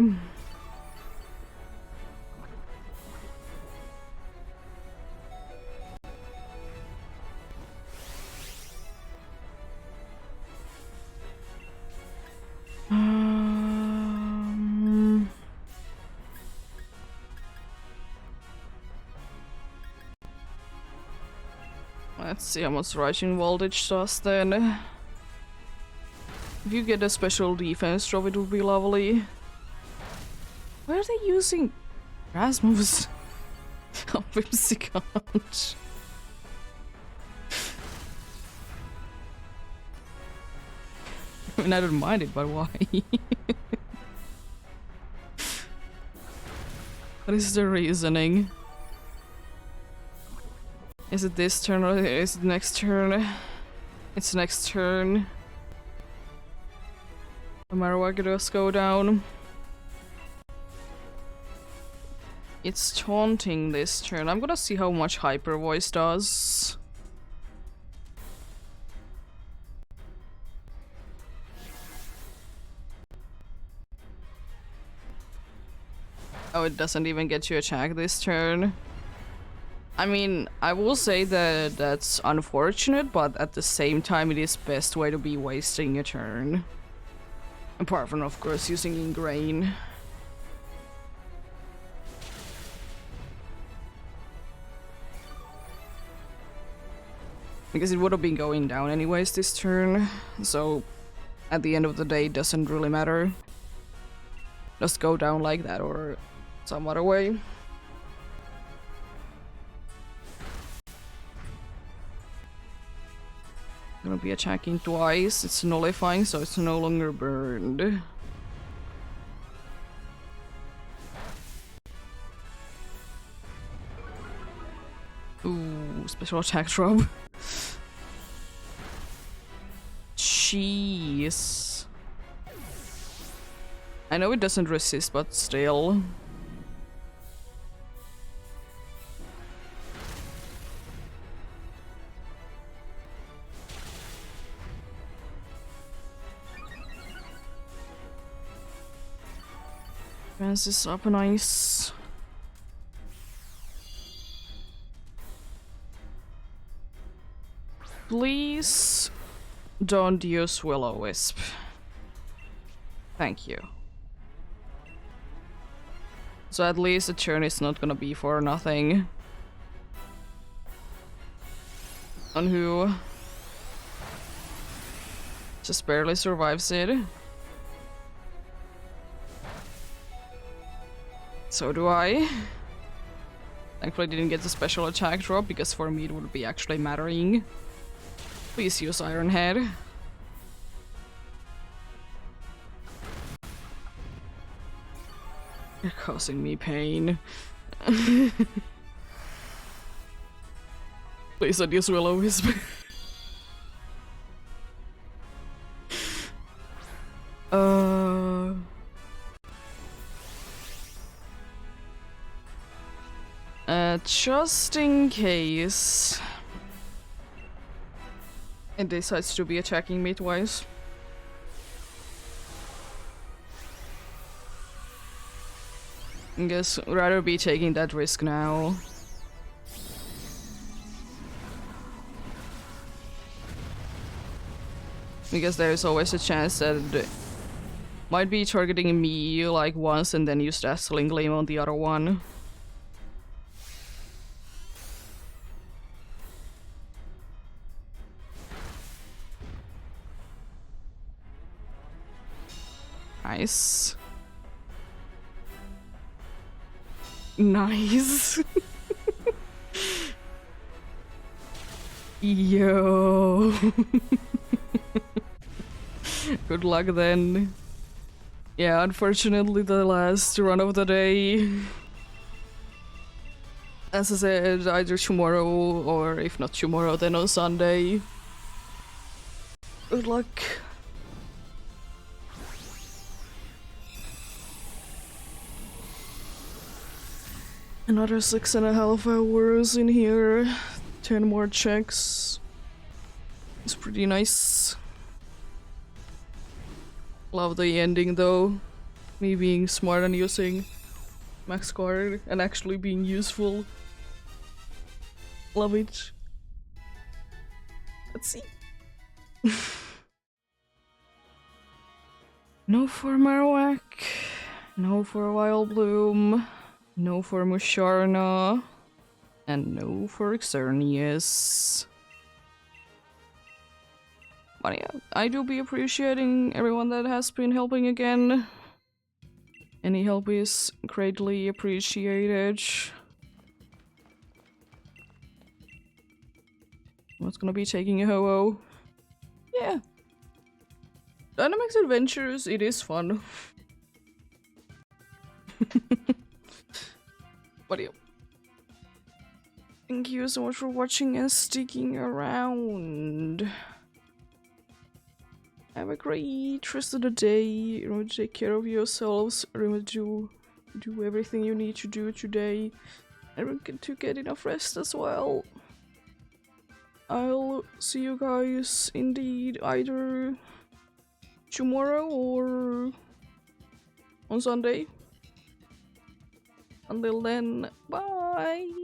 Let's see how much Rising Voltage does then. If you get a special defense drop, it would be lovely. Why are they using Rasmus? Oh, Whimsicott. I mean, I don't mind it, but why? What is the reasoning? Is it this turn or is it next turn? It's next turn. No matter what, it does go down. It's taunting this turn. I'm gonna see how much Hyper Voice does. Oh, it doesn't even get you attack this turn. I mean, I will say that that's unfortunate, but at the same time it is best way to be wasting a turn. Apart from, of course, using Ingrain. Because it would have been going down anyways this turn, so at the end of the day it doesn't really matter. Just go down like that or some other way. Gonna be attacking twice, it's nullifying, so it's no longer burned. Ooh, special attack drop. Jeez. I know it doesn't resist, but still. This up nice. Please don't use Will-O-Wisp. Thank you. So at least the turn is not gonna be for nothing. On who just barely survives it. So do I. Thankfully I didn't get the special attack drop, because for me it would be actually mattering. Please use Iron Head. You're causing me pain. Please don't use Will-O-Wisp. Just in case it decides to be attacking me twice. I guess I'd rather be taking that risk now. Because there's always a chance that it might be targeting me like once and then use Dazzling Gleam on the other one. Nice. Nice. Yo. Good luck then. Yeah, unfortunately the last run of the day. As I said, either tomorrow or if not tomorrow, then on Sunday. Good luck. Another 6.5 hours in here. 10 more checks. It's pretty nice. Love the ending though. Me being smart and using max card and actually being useful. Love it. Let's see. No for Marowak. No for Wild Bloom. No for Musharna. And no for Xerneas. But yeah, I do be appreciating everyone that has been helping again. Any help is greatly appreciated. What's gonna be taking a ho-oh? Yeah. Dynamax Adventures, it is fun. But yeah. Thank you so much for watching and sticking around. Have a great rest of the day. Remember to take care of yourselves. Remember to do everything you need to do today. And remember to get enough rest as well. I'll see you guys indeed either tomorrow or on Sunday. Until then, bye!